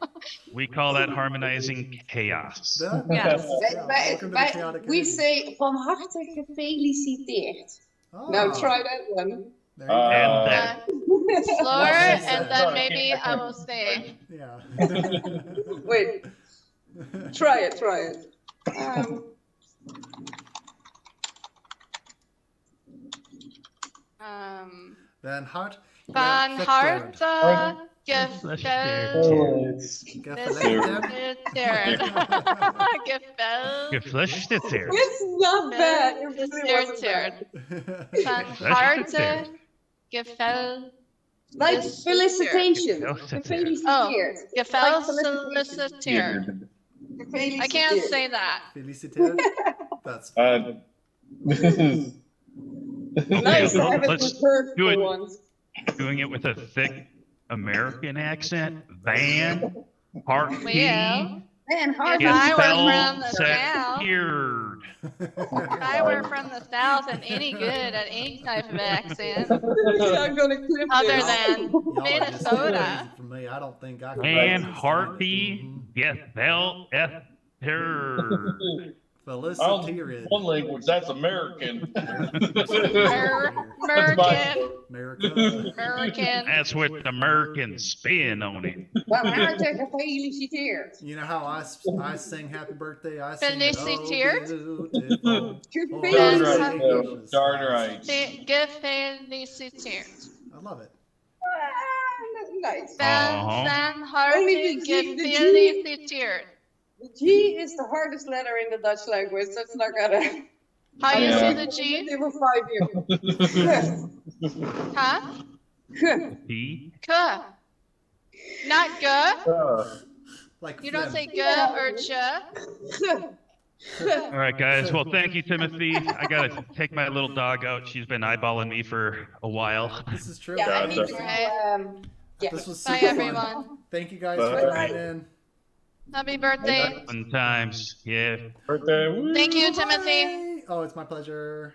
We call that harmonizing chaos. Yes. Welcome to the chaotic We energy. say van harte gefeliciteerd. Ah, Now try that one. there you go. And that. Slower, Yes. and then maybe I will say. Yeah. Wait, try it. Um, Van Hart. Van Vector. Harte Gefällt Gefällt dir? It's not bad. It really wasn't bad. Van harte gefällt. Like felicitation. Gefeliciteerd. Oh, Like gefeliciteerd. I can't say that. Felicitated. That's This is Nice to well, have it let's prepared do for it. once. Doing it with a thick American accent. Van Hartby. Well, Man, if hard I were from the South, Gefeliciteerd. if I were from the South and any good at any type of accent, I'm gonna clip other this. than y'all are just too Minnesota. easy for me. I don't think I can. Van understand it. Hartby. Gefeliciteerd. Felicitated. one language that's American. American. America. That's with the American spin on it. Well, I take a feliciteerd. You know how I sing happy birthday? I sing it, Feliciteerd? oh, beautiful. Darn Yes. right, Bill. Darn right. Gefeliciteerd. I love it. Nice. Van harte Only the G- gefeliciteerd. The G is the hardest letter in the Dutch language. That's not gonna. How you Yeah. say the G? Give a 5 years. Huh? P. K. Not G. Like You don't say phlegm. G or Ch. All right, guys. Well, thank you, Timothy. I got to take my little dog out. She's been eyeballing me for a while. This is true. Yeah, I Gotcha. need to. Yeah. This was Bye, super everyone. fun. Thank you guys Bye. for joining in. Happy birthday. Fun times. Yeah. Birthday. Woo. Thank you, Timothy. Bye. Oh, it's my pleasure.